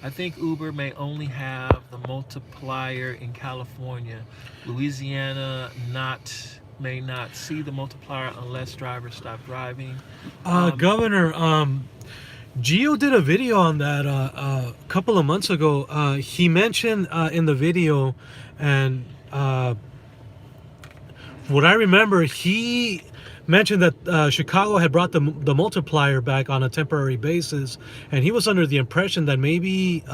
A: I think Uber may only have the multiplier in California. Louisiana may not see the multiplier unless drivers stop driving.
B: Governor, Gio did a video on that a couple of months ago. He mentioned in the video, and what I remember, he mentioned that Chicago had brought the multiplier back on a temporary basis, and he was under the impression that maybe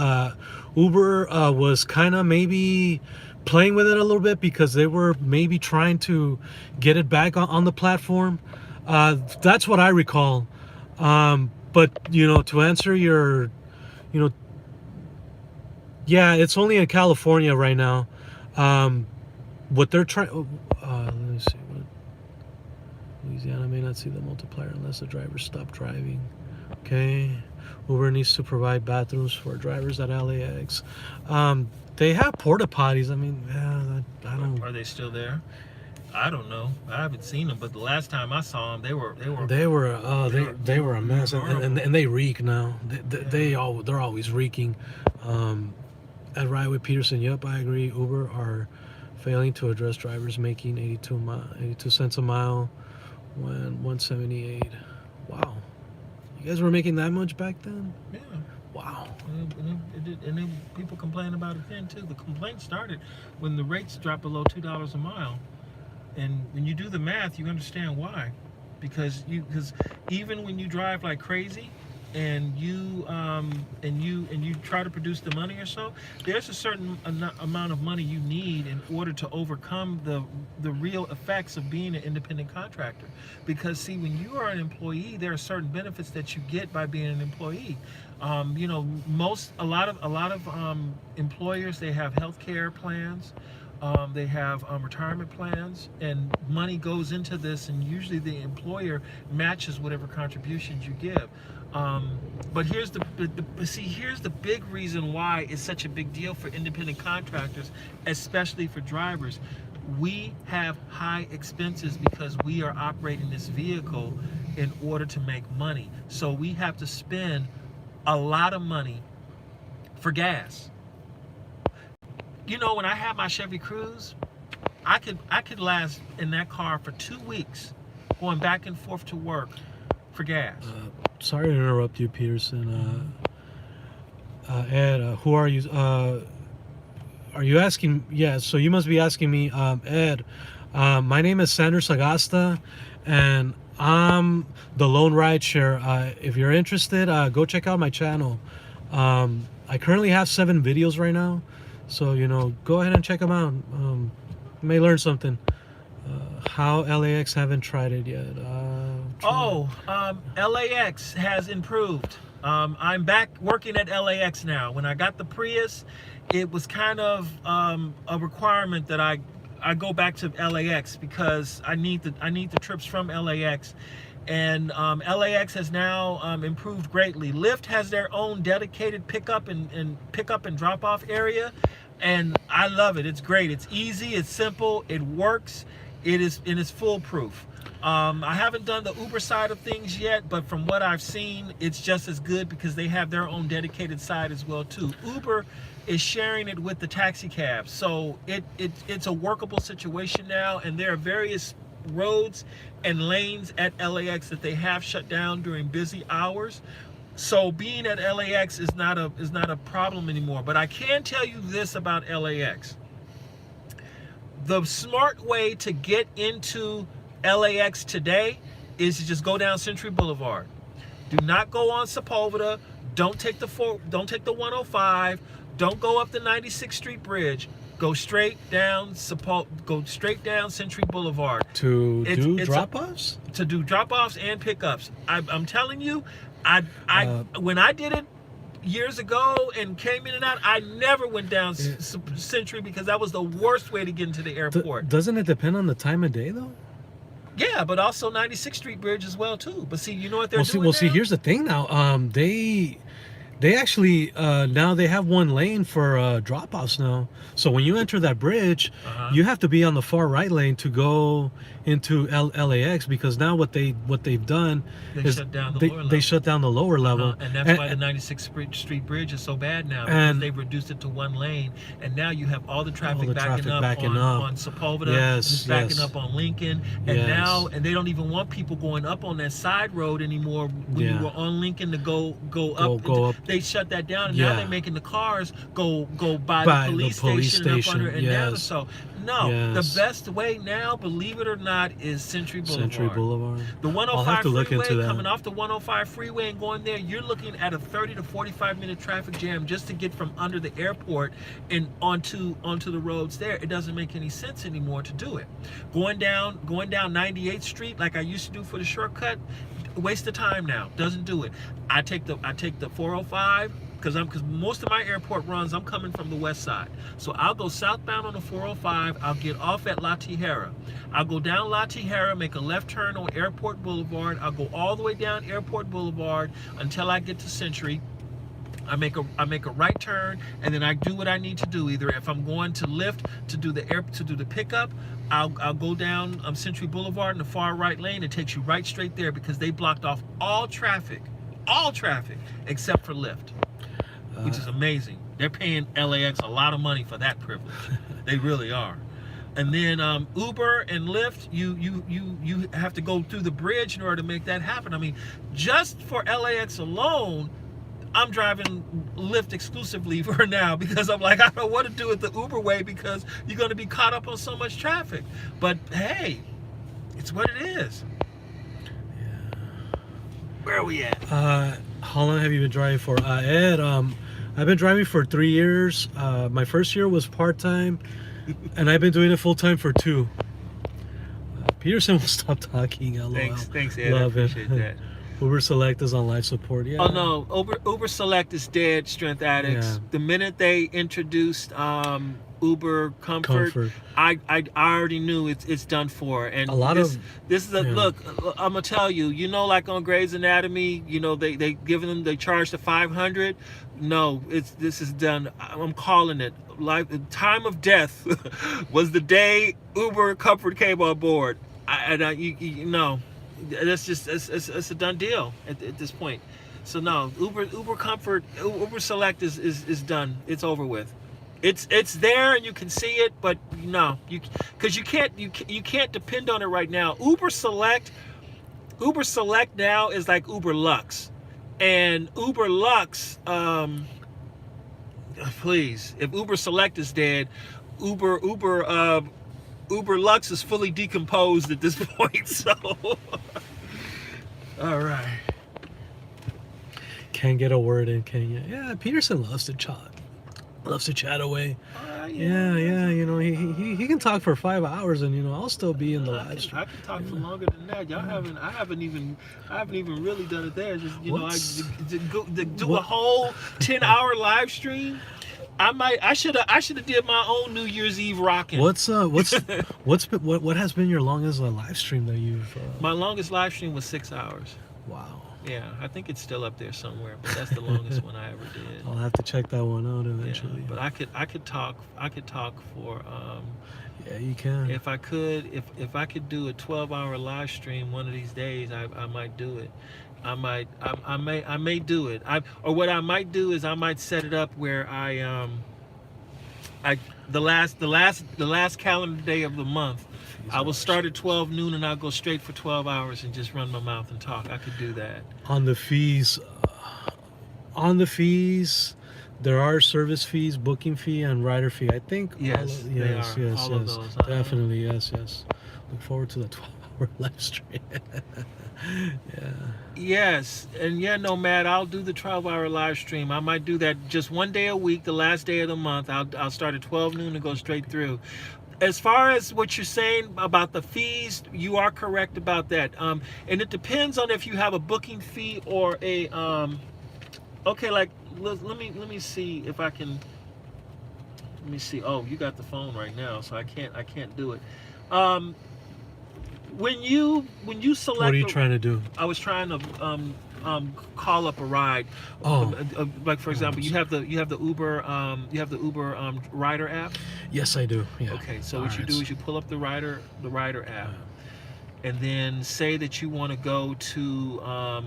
B: Uber was kind of maybe playing with it a little bit because they were maybe trying to get it back on the platform. That's what I recall. But to answer your, yeah, it's only in California right now. What they're trying. Let me see. Louisiana may not see the multiplier unless the drivers stop driving. Okay. Uber needs to provide bathrooms for drivers at LAX. They have porta potties. I mean, yeah, I don't.
A: Are they still there? I don't know. I haven't seen them, but the last time I saw them, they were
B: a mess, and they reek now. They're always reeking. At Ride with Peterson, yep, I agree. Uber are failing to address drivers making 82 cents a mile when 178. Wow, you guys were making that much back then?
A: Yeah.
B: Wow.
A: And then people complain about it then too. The complaint started when the rates dropped below $2 a mile. And when you do the math, you understand why. Because even when you drive like crazy and you try to produce the money or so, there's a certain amount of money you need in order to overcome the real effects of being an independent contractor. Because see, when you are an employee, there are certain benefits that you get by being an employee. A lot of employers, they have health care plans. They have retirement plans, and money goes into this, and usually the employer matches whatever contributions you give. But here's the big reason why it's such a big deal for independent contractors, especially for drivers. We have high expenses because we are operating this vehicle in order to make money. So we have to spend a lot of money for gas. When I had my Chevy Cruze, I could last in that car for 2 weeks, going back and forth to work for gas.
B: Sorry to interrupt you, Peterson. Ed, who are you? Are you asking? Yeah, so you must be asking me, Ed. My name is Xander Sagasta, and I'm the Lone Rideshare. If you're interested, go check out my channel. I currently have 7 videos right now. So, go ahead and check them out. You may learn something. How LAX haven't tried it yet.
A: LAX has improved. I'm back working at LAX now. When I got the Prius, it was kind of a requirement that I go back to LAX because I need the trips from LAX. And LAX has now improved greatly. Lyft has their own dedicated pickup and drop off area, and I love it. It's great. It's easy. It's simple. It works. It is foolproof. I haven't done the Uber side of things yet, but from what I've seen, it's just as good because they have their own dedicated side as well too. Uber is sharing it with the taxi cabs, so it's a workable situation now, and there are various roads and lanes at LAX that they have shut down during busy hours. So being at LAX is not a problem anymore. But I can tell you this about LAX. The smart way to get into LAX today is to just go down Century Boulevard. Do not go on Sepulveda. Don't take the 105. Don't go up the 96th Street Bridge. Go straight down Century Boulevard.
B: To do drop-offs?
A: To do drop-offs and pickups. I'm telling you, when I did it years ago and came in and out, I never went down Century because that was the worst way to get into the airport.
B: Doesn't it depend on the time of day though?
A: Yeah, but also 96th Street Bridge as well too. But see, you know what they're doing now?
B: See, here's the thing now. They actually now they have one lane for drop-offs now. So when you enter that bridge, you have to be on the far right lane to go into LAX, because now what they've done is they shut down the lower level.
A: And that's why the 96th Street Bridge is so bad now, because they've reduced it to one lane, and now you have all the traffic backing up on Sepulveda, it's backing up on Lincoln, and now they don't even want people going up on that side road anymore when you were on Lincoln to go up. They shut that down, and now
B: Yeah.
A: they're making the cars go by
B: By
A: the
B: the
A: police
B: police
A: station and up under
B: station,
A: and down.
B: yes.
A: So no,
B: Yes.
A: the best way now, believe it or not, is Century Boulevard.
B: Century Boulevard.
A: The
B: I'll have
A: 105
B: to look
A: freeway,
B: into that.
A: coming off the 105 freeway and going there, you're looking at a 30 to 45 minute traffic jam just to get from under the airport and onto the roads there. It doesn't make any sense anymore to do it. Going down 98th Street like I used to do for the shortcut, waste of time now. Doesn't do it. I take the 405 because most of my airport runs, I'm coming from the west side. So I'll go southbound on the 405. I'll get off at La Tijera. I'll go down La Tijera, make a left turn on Airport Boulevard. I'll go all the way down Airport Boulevard until I get to Century. I make a right turn, and then I do what I need to do. Either if I'm going to Lyft to do the pickup, I'll go down Century Boulevard in the far right lane. It takes you right straight there because they blocked off all traffic except for Lyft, which is amazing. They're paying LAX a lot of money for that privilege. They really are. And then Uber and Lyft, you have to go through the bridge in order to make that happen. I mean, just for LAX alone, I'm driving Lyft exclusively for now because I'm like, I don't want to do it the Uber way because you're going to be caught up on so much traffic. But hey, it's what it is.
B: Yeah.
A: Where are we at?
B: How long have you been driving for? Ed, I've been driving for 3 years. My first year was part-time, and I've been doing it full-time for 2. Peterson will stop talking. LOL.
A: Thanks, Ed.
B: Love
A: I appreciate
B: it.
A: that.
B: Uber Select is on life support. Yeah.
A: Oh no, Uber Select is dead. Strength Addicts.
B: Yeah.
A: The minute they introduced Uber Comfort. I already knew it's done for. And
B: A lot
A: this
B: of
A: is a
B: yeah.
A: look. I'm gonna tell you. You know, like on Grey's Anatomy, you know they charge the 500. No, this is done. I'm calling it. Like the time of death was the day Uber Comfort came on board. You know. That's just it's a done deal at this point. So no, Uber Comfort, Uber Select is done. It's over with. It's there and you can see it, but no, because you can't depend on it right now. Uber Select now is like Uber Lux, and Uber Lux. Please, if Uber Select is dead, Uber Lux is fully decomposed at this point, so all right.
B: Can't get a word in, can you? Yeah, Peterson loves to chat away. Yeah, you know, he can talk for 5 hours, and you know, I'll still be in the live stream.
A: I can talk for longer than that. I haven't even really done it there. Just to do a whole 10-hour live stream. I should have did my own New Year's Eve rocking.
B: What has been your longest live stream that you've?
A: My longest live stream was 6 hours.
B: Wow.
A: Yeah, I think it's still up there somewhere, but that's the longest one I ever did.
B: I'll have to check that one out eventually.
A: Yeah, but I could talk for.
B: Yeah, you can.
A: If I could do a 12-hour live stream one of these days, I might do it. I may do it. Or what I might do is I might set it up where the last calendar day of the month, I will start at 12 noon and I'll go straight for 12 hours and just run my mouth and talk. I could do that.
B: On the fees, there are service fees, booking fee, and rider fee. I think.
A: Yes,
B: yes,
A: all of those.
B: Definitely, yes. Look forward to the 12-hour live stream. Yeah.
A: Yes, and yeah, Nomad, I'll do the 12-hour live stream. I might do that just one day a week, the last day of the month. I'll start at 12 noon and go straight through. As far as what you're saying about the fees, you are correct about that. And it depends on if you have a booking fee or a okay, like let me see if I can. Let me see. Oh, you got the phone right now, so I can't do it. When you select,
B: what are you trying to do?
A: I was trying to call up a ride. Like for example, you have the Uber rider app.
B: Yes, I do. Yeah.
A: Okay, so what you do is you pull up the rider app, and then say that you want to go to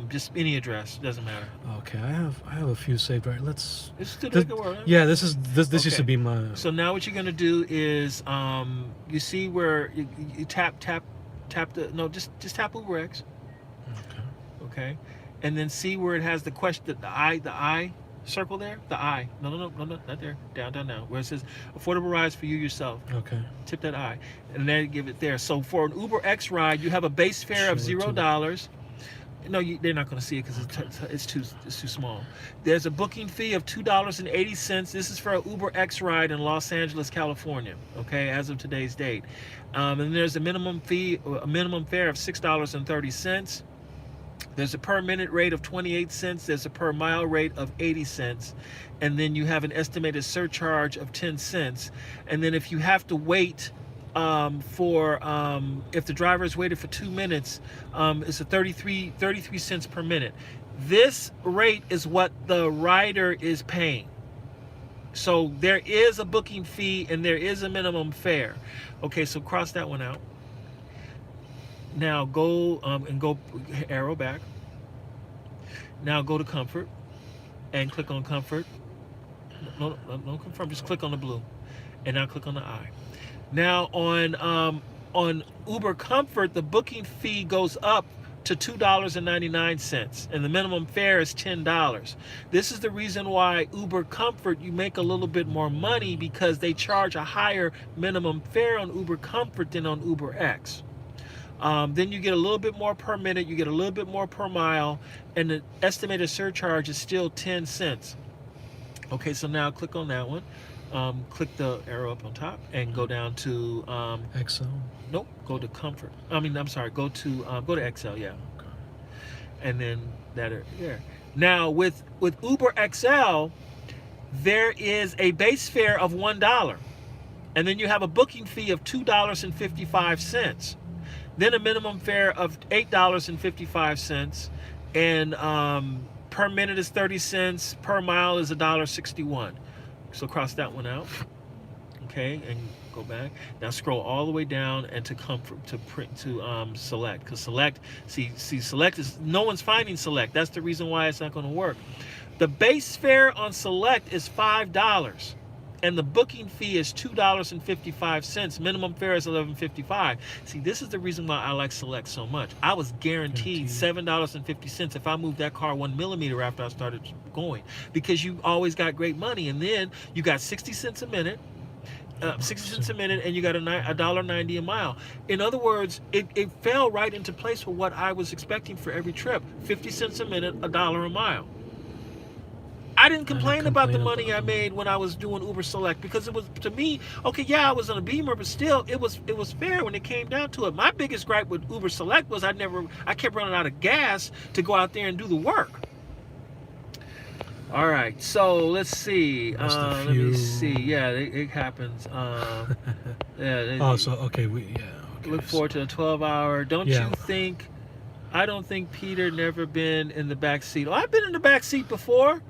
A: just any address. Doesn't matter.
B: Okay, I have a few saved. Right, let's.
A: It's still make it work. Right?
B: Yeah, this used to be my.
A: So now what you're gonna do is you see where you tap just tap UberX.
B: Okay.
A: Okay, and then see where it has the question, the I Circle there, the I. No, not there. Down, now. Where it says affordable rides for you yourself.
B: Okay.
A: Tip that I, and then give it there. So for an Uber X ride, you have a base fare of $0. No, they're not going to see it because it's too small. There's a booking fee of $2.80. This is for an Uber X ride in Los Angeles, California. Okay, as of today's date. And there's a minimum fare of $6.30. There's a per minute rate of 28 cents. There's a per mile rate of 80 cents. And then you have an estimated surcharge of 10 cents. And then if you have to wait if the driver has waited for 2 minutes, it's a 33 cents per minute. This rate is what the rider is paying. So there is a booking fee and there is a minimum fare. Okay, so cross that one out. Now go arrow back. Now go to comfort and click on comfort. No, confirm. Just click on the blue, and now click on the I. Now on Uber Comfort, the booking fee goes up to $2.99, and the minimum fare is $10. This is the reason why Uber Comfort, you make a little bit more money, because they charge a higher minimum fare on Uber Comfort than on Uber X. Then you get a little bit more per minute, you get a little bit more per mile, and the estimated surcharge is still 10 cents. Okay, so now click on that one. Click the arrow up on top and go down to
B: XL.
A: Nope, go to comfort. Go to XL, yeah.
B: Okay.
A: And then there. Now with Uber XL, there is a base fare of $1, and then you have a booking fee of $2.55. Then a minimum fare of $8.55, and per minute is 30 cents. Per mile is $1.61. So cross that one out. Okay, and go back. Now scroll all the way down and to comfort to select, because select. See, select is no one's finding select. That's the reason why it's not going to work. The base fare on select is $5. And the booking fee is $2.55. Minimum fare is $11.55. See, this is the reason why I like Select so much. I was guaranteed $7.50 if I moved that car 1 millimeter after I started going, because you always got great money. And then you got 60 cents a minute, and you got $1.90 a mile. In other words, it fell right into place for what I was expecting for every trip. 50 cents a minute, $1 a mile. I didn't complain about the money I made when I was doing Uber Select, because it was, to me, okay, yeah, I was on a Beamer, but still, it was fair when it came down to it. My biggest gripe with Uber Select was I kept running out of gas to go out there and do the work. All right, so let's see. Let me see. Yeah, it happens.
B: Okay.
A: Look forward to a 12-hour. I don't think Peter never been in the back seat. Oh, I've been in the back seat before.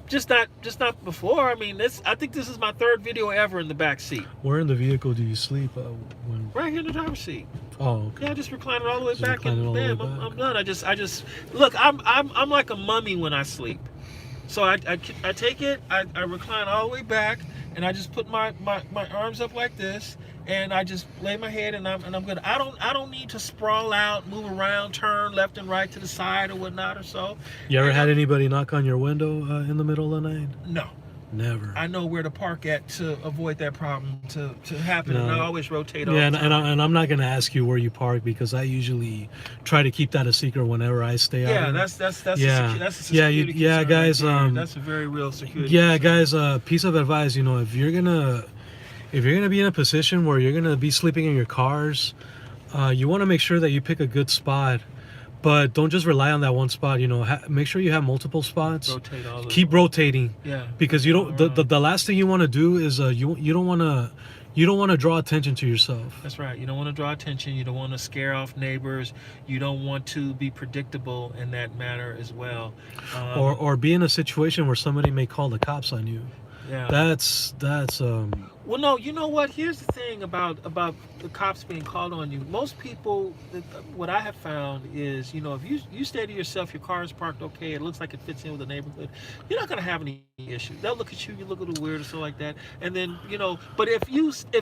A: Just not before. I mean, I think this is my third video ever in the back seat.
B: Where in the vehicle do you sleep? When?
A: Right here in the driver's seat.
B: Oh, okay.
A: Yeah, just recline it all the way back, and bam, I'm done. I just look. I'm like a mummy when I sleep. So I take it. I recline all the way back, and I just put my arms up like this, and I just lay my head, and I'm good. I don't need to sprawl out, move around, turn left and right to the side or whatnot or so.
B: You ever had anybody knock on your window in the middle of the night?
A: No.
B: Never.
A: I know where to park at to avoid that problem to happen, and I always rotate.
B: Yeah, and I'm not gonna ask you where you park, because I usually try to keep that a secret whenever I stay out.
A: Yeah, that's a security
B: yeah, guys.
A: Right, that's a very real security.
B: Yeah,
A: concern.
B: guys. Piece of advice. If you're gonna be in a position where you're gonna be sleeping in your cars, you want to make sure that you pick a good spot. But don't just rely on that one spot. Make sure you have multiple spots. Keep rotating.
A: Yeah.
B: Because you don't. The last thing you want to do is you don't want to draw attention to yourself.
A: That's right. You don't want to draw attention. You don't want to scare off neighbors. You don't want to be predictable in that manner as well.
B: Or be in a situation where somebody may call the cops on you.
A: Yeah.
B: That's
A: Well, no, you know what? Here's the thing about the cops being called on you. Most people, what I have found is, if you stay to yourself, your car is parked okay, it looks like it fits in with the neighborhood, you're not gonna have any issues. They'll look at you, you look a little weird or so like that, and then but if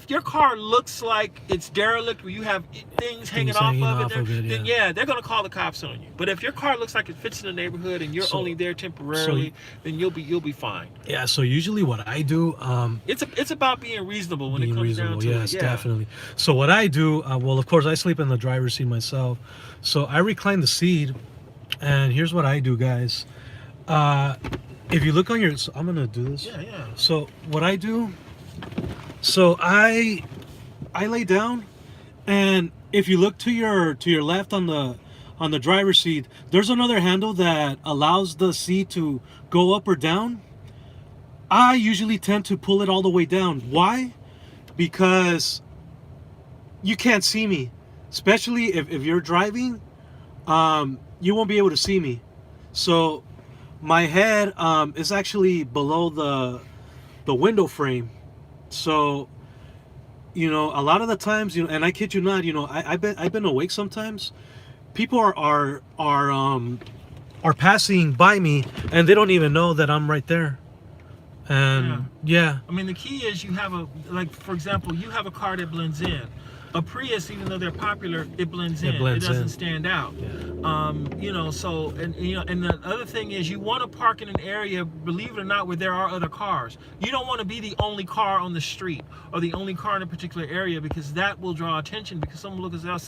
A: your car looks like it's derelict, where you have things hanging off of it, then yeah, they're gonna call the cops on you. But if your car looks like it fits in the neighborhood and you're only there temporarily, then you'll be fine.
B: Yeah. So usually what I do,
A: it's about being reasonable when it comes down to
B: yes,
A: it. Yeah.
B: Definitely. So what I do, well, of course, I sleep in the driver's seat myself. So I recline the seat, and here's what I do, guys. If you look on your, so I'm gonna do this.
A: Yeah, yeah.
B: So what I do, so I lay down, and if you look to your left on the driver's seat, there's another handle that allows the seat to go up or down. I usually tend to pull it all the way down. Why? Because you can't see me, especially if you're driving. You won't be able to see me. So my head is actually below the window frame. So a lot of the times, and I kid you not, I've been awake sometimes. People are passing by me, and they don't even know that I'm right there. And yeah.
A: I mean, the key is you have for example, you have a car that blends in. A Prius, even though they're popular, it blends in. It doesn't stand out. Yeah. So and the other thing is you want to park in an area, believe it or not, where there are other cars. You don't want to be the only car on the street or the only car in a particular area, because that will draw attention, because someone will look and say, oh,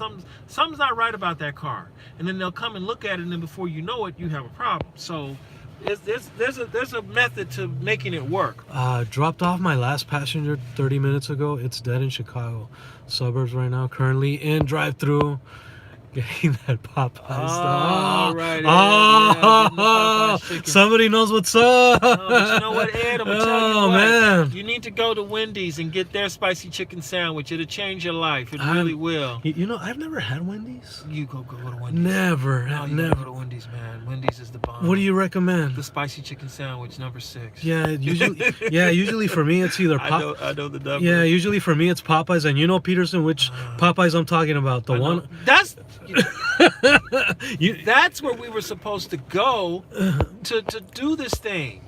A: something's not right about that car. And then they'll come and look at it, and then before you know it, you have a problem. So there's a method to making it work.
B: Dropped off my last passenger 30 minutes ago. It's dead in Chicago suburbs right now. Currently in drive-through, getting that Popeye stuff.
A: Right.
B: Somebody knows what's up.
A: But you know what, Ed? I'm gonna tell you what.
B: Man.
A: You need to go to Wendy's and get their spicy chicken sandwich. It'll change your life. It really will.
B: I've never had Wendy's.
A: You go to Wendy's.
B: Never.
A: Never go to Wendy's, man. Wendy's is the bomb.
B: What do you recommend?
A: The spicy chicken sandwich, number 6.
B: Yeah, usually for me it's either
A: I know the number.
B: Yeah, usually for me it's Popeyes, and Peterson, which Popeyes I'm talking about. The one
A: that's that's where we were supposed to go to do this thing.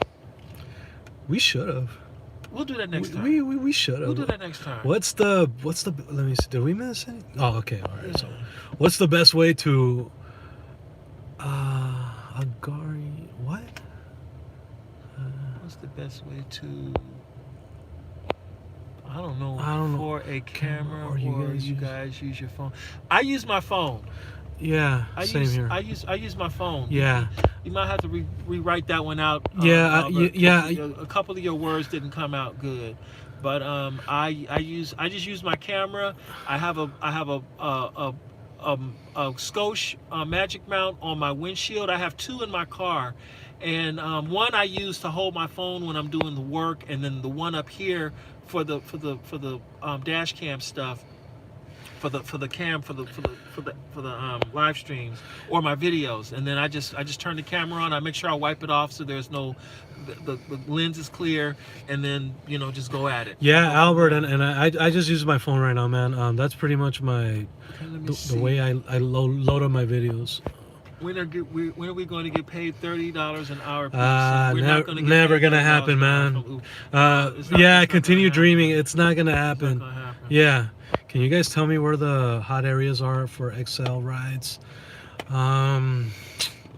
B: We should have.
A: We'll do that next time.
B: We should have.
A: We'll do that next time.
B: What's the let me see, did we miss any? Oh, okay, all right. Yeah. So what's the best way to Agari what?
A: What's the best way to I don't know. For a camera, or you guys use your phone. I use my phone.
B: Yeah, same here.
A: I use my phone.
B: Yeah.
A: You might have to rewrite that one out.
B: A
A: couple of your words didn't come out good, but I just use my camera. I have a Scotch magic mount on my windshield. I have 2 in my car, and one I use to hold my phone when I'm doing the work, and then the one up here for the dash cam stuff, for the live streams or my videos. And then I just turn the camera on. I make sure I wipe it off so there's no the lens is clear, and then just go at it.
B: Yeah, Albert, and I just use my phone right now, man. That's pretty much the way I load up my videos.
A: When are we going to get paid $30 an hour? We're
B: never gonna happen, man. Continue dreaming. It's not gonna happen.
A: It's not gonna happen.
B: Yeah. Can you guys tell me where the hot areas are for XL rides?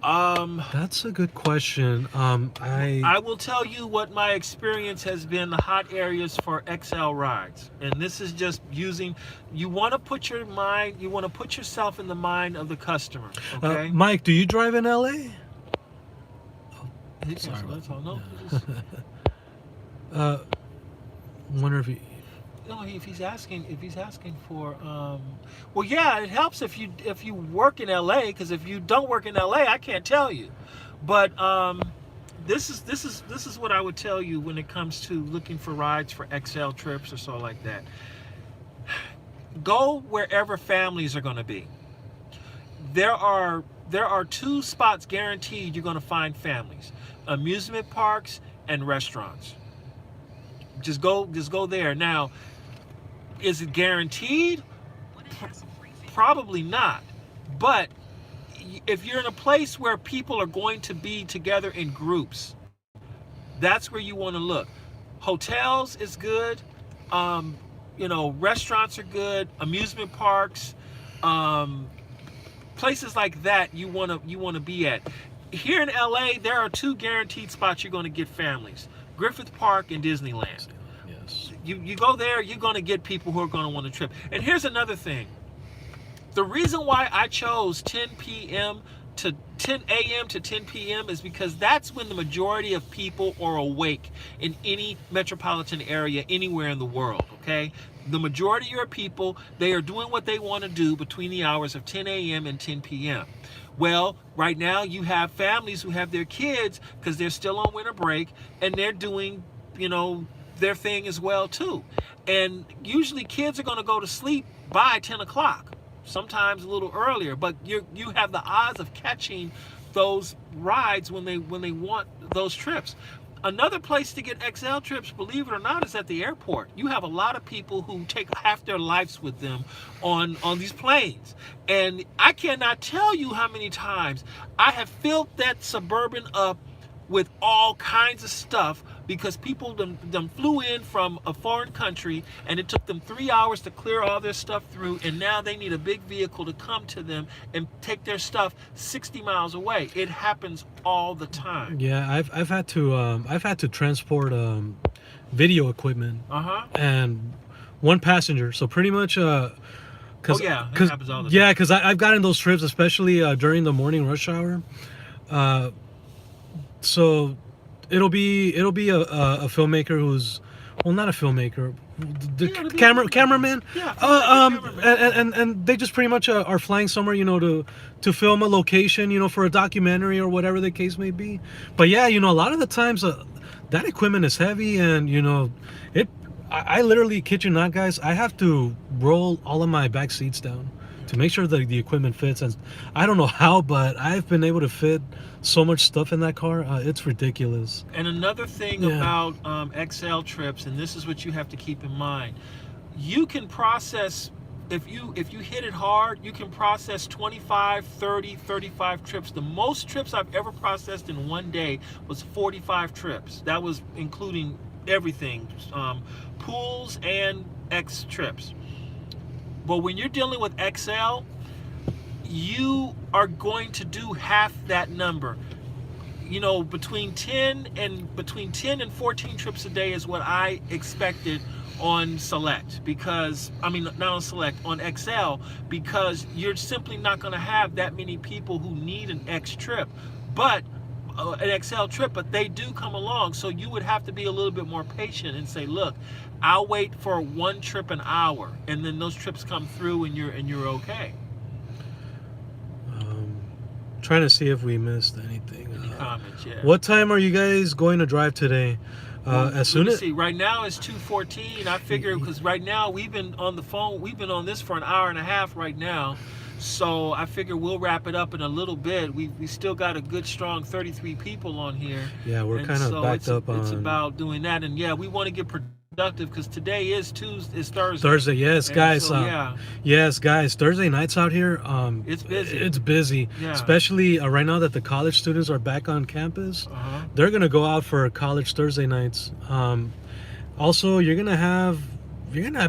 B: That's a good question.
A: I will tell you what my experience has been. The hot areas for XL rides, and this is just using. You want to put yourself in the mind of the customer. Okay.
B: Mike, do you drive in LA?
A: Sorry. That's all. No.
B: Wonder if you.
A: No, if he's asking for, well, yeah, it helps if you work in LA, because if you don't work in LA, I can't tell you. But this is what I would tell you when it comes to looking for rides for XL trips or so like that. Go wherever families are going to be. There are 2 spots guaranteed you're going to find families: amusement parks and restaurants. Just go there. Now, is it guaranteed? Probably not. But if you're in a place where people are going to be together in groups, that's where you want to look. Hotels is good. Restaurants are good. Amusement parks, places like that you want to be at. Here in LA, there are 2 guaranteed spots you're going to get families: Griffith Park and Disneyland.
B: Yes.
A: You go there, you're going to get people who are going to want to trip. And here's another thing. The reason why I chose 10 a.m. to 10 p.m. is because that's when the majority of people are awake in any metropolitan area anywhere in the world, okay? The majority of people, they are doing what they want to do between the hours of 10 a.m. and 10 p.m. Well, right now you have families who have their kids because they're still on winter break, and they're doing, their thing as well too. And usually kids are going to go to sleep by 10 o'clock. Sometimes a little earlier, but you have the odds of catching those rides when they want those trips. Another place to get XL trips, believe it or not, is at the airport. You have a lot of people who take half their lives with them on these planes. And I cannot tell you how many times I have filled that Suburban up with all kinds of stuff because people them flew in from a foreign country, and it took them 3 hours to clear all their stuff through, and now they need a big vehicle to come to them and take their stuff 60 miles away. It happens all the time.
B: Yeah, I've had to transport video equipment and one passenger. So pretty much that happens all the time. Yeah, because I've gotten those trips, especially during the morning rush hour. So it'll be a filmmaker who's, well, not a filmmaker, cameraman. Yeah, and they just pretty much are flying somewhere, to film a location, for a documentary or whatever the case may be. But yeah, a lot of the times that equipment is heavy, and I literally, kid you not, guys, I have to roll all of my back seats down to make sure that the equipment fits. And I don't know how, but I've been able to fit so much stuff in that car. It's ridiculous.
A: And another thing about XL trips, and this is what you have to keep in mind, you can process, if you hit it hard, you can process 25, 30, 35 trips. The most trips I've ever processed in one day was 45 trips. That was including everything, pools and X trips. But when you're dealing with XL, you are going to do half that number. Between 10 and 14 trips a day is what I expected on Select, because not on Select, on XL, because you're simply not going to have that many people who need an X trip, but an XL trip, but they do come along. So you would have to be a little bit more patient and say, look, I'll wait for one trip an hour, and then those trips come through, and you're okay.
B: Trying to see if we missed anything.
A: Any comments? Yeah.
B: What time are you guys going to drive today? As soon as,
A: see, right now it's 2:14. I figure because right now we've been on the phone, we've been on this for an hour and a half right now. So I figure we'll wrap it up in a little bit. We still got a good strong 33 people on here.
B: Yeah, we're kind of backed up on.
A: It's about doing that, and yeah, we want to get productive because today is Thursday.
B: Thursday, yes,
A: and
B: guys.
A: So,
B: yes, guys. Thursday nights out here.
A: It's busy.
B: It's busy, especially right now that the college students are back on campus. They're gonna go out for college Thursday nights. Also, you're gonna have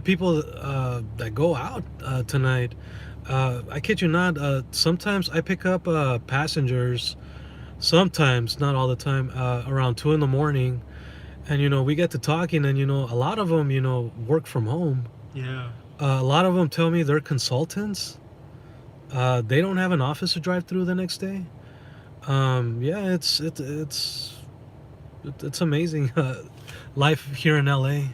B: people that go out tonight. I kid you not, sometimes I pick up passengers, sometimes, not all the time, around 2 in the morning, and we get to talking, and a lot of them work from home.
A: Yeah.
B: A lot of them tell me they're consultants. They don't have an office to drive through the next day. Yeah, it's amazing life here in LA.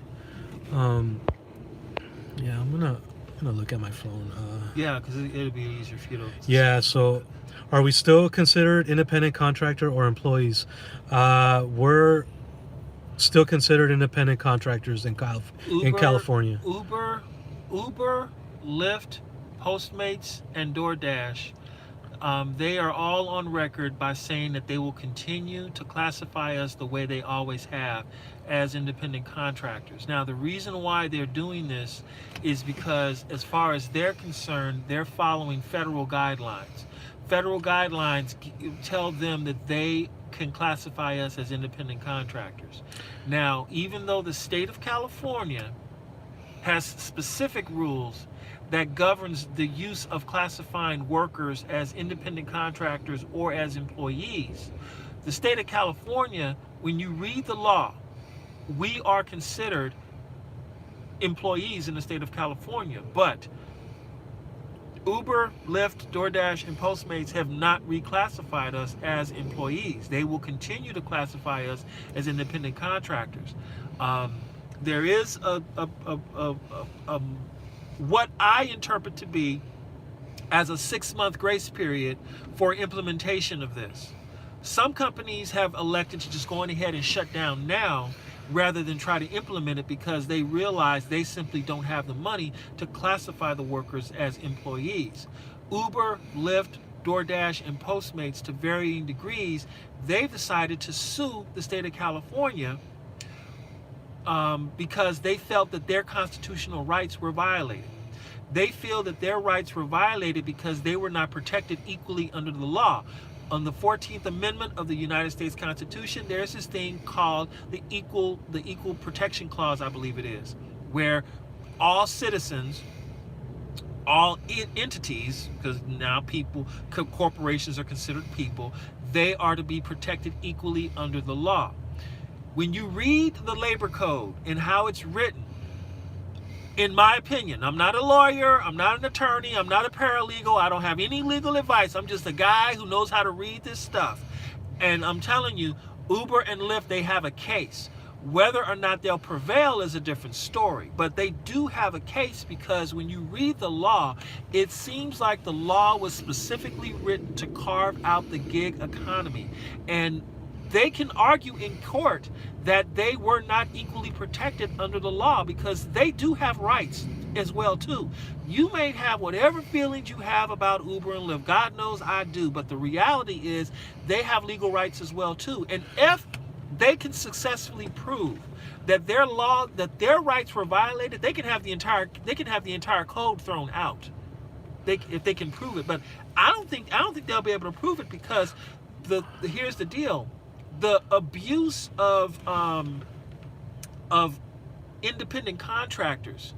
B: Yeah, I'm gonna look at my phone.
A: Yeah, because it'll be easier for you to.
B: Yeah. So, are we still considered independent contractor or employees? We're still considered independent contractors in California.
A: Uber, Lyft, Postmates, and DoorDash. they are all on record by saying that they will continue to classify us the way they always have, as independent contractors. Now, the reason why they're doing this is because, as far as they're concerned, they're following federal guidelines. Federal guidelines tell them that they can classify us as independent contractors. Now, even though the state of California has specific rules that governs the use of classifying workers as independent contractors or as employees, the state of California, when you read the law, we are considered employees in the state of California, but Uber, Lyft, DoorDash, and Postmates have not reclassified us as employees. They will continue to classify us as independent contractors. There is what I interpret to be as a 6-month grace period for implementation of this. Some companies have elected to just go on ahead and shut down now rather than try to implement it because they realize they simply don't have the money to classify the workers as employees. Uber, Lyft, DoorDash, and Postmates, to varying degrees, they've decided to sue the state of California because they felt that their constitutional rights were violated. They feel that their rights were violated because they were not protected equally under the law. On the 14th Amendment of the United States Constitution, there's this thing called the Equal Protection Clause, I believe it is, where all citizens, all entities, because now corporations are considered people, they are to be protected equally under the law. When you read the labor code and how it's written, in my opinion, I'm not a lawyer, I'm not an attorney, I'm not a paralegal, I don't have any legal advice. I'm just a guy who knows how to read this stuff. And I'm telling you, Uber and Lyft, they have a case. Whether or not they'll prevail is a different story. But they do have a case because when you read the law, it seems like the law was specifically written to carve out the gig economy. And they can argue in court that they were not equally protected under the law because they do have rights as well too. You may have whatever feelings you have about Uber and Lyft. God knows I do, but the reality is they have legal rights as well too. And if they can successfully prove that their rights were violated, they can have the entire code thrown out. If they can prove it, but I don't think they'll be able to prove it because here's the deal. The abuse of independent contractors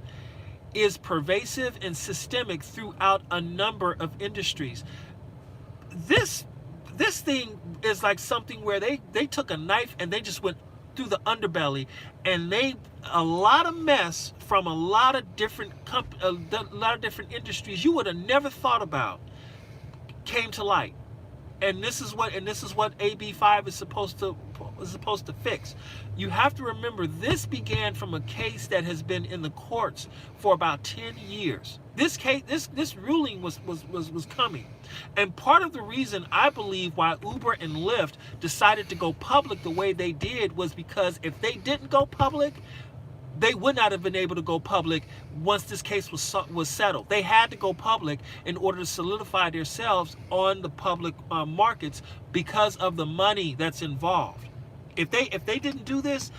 A: is pervasive and systemic throughout a number of industries. This thing is like something where they took a knife and they just went through the underbelly, and a lot of mess from a lot of different industries you would have never thought about came to light. And this is what AB 5 is supposed to fix. You have to remember, this began from a case that has been in the courts for about 10 years. This ruling was coming. And part of the reason I believe why Uber and Lyft decided to go public the way they did was because if they didn't go public, they would not have been able to go public once this case was settled. They had to go public in order to solidify themselves on the public markets because of the money that's involved. If they didn't do this,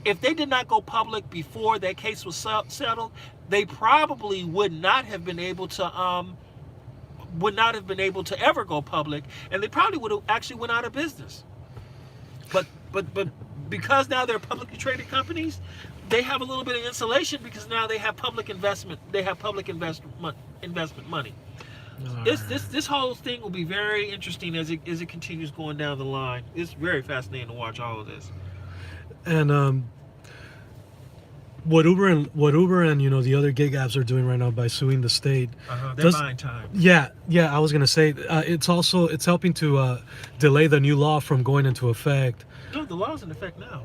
A: if they did not go public before that case was settled, they probably would not have been able to ever go public, and they probably would have actually went out of business. But because now they're publicly traded companies, they have a little bit of insulation because now they have public investment. They have public investment money. This whole thing will be very interesting as it continues going down the line. It's very fascinating to watch all of this.
B: And what Uber and the other gig apps are doing right now by suing the state,
A: they're buying time.
B: Yeah. I was gonna say it's helping to delay the new law from going into effect.
A: No, the law's in effect now.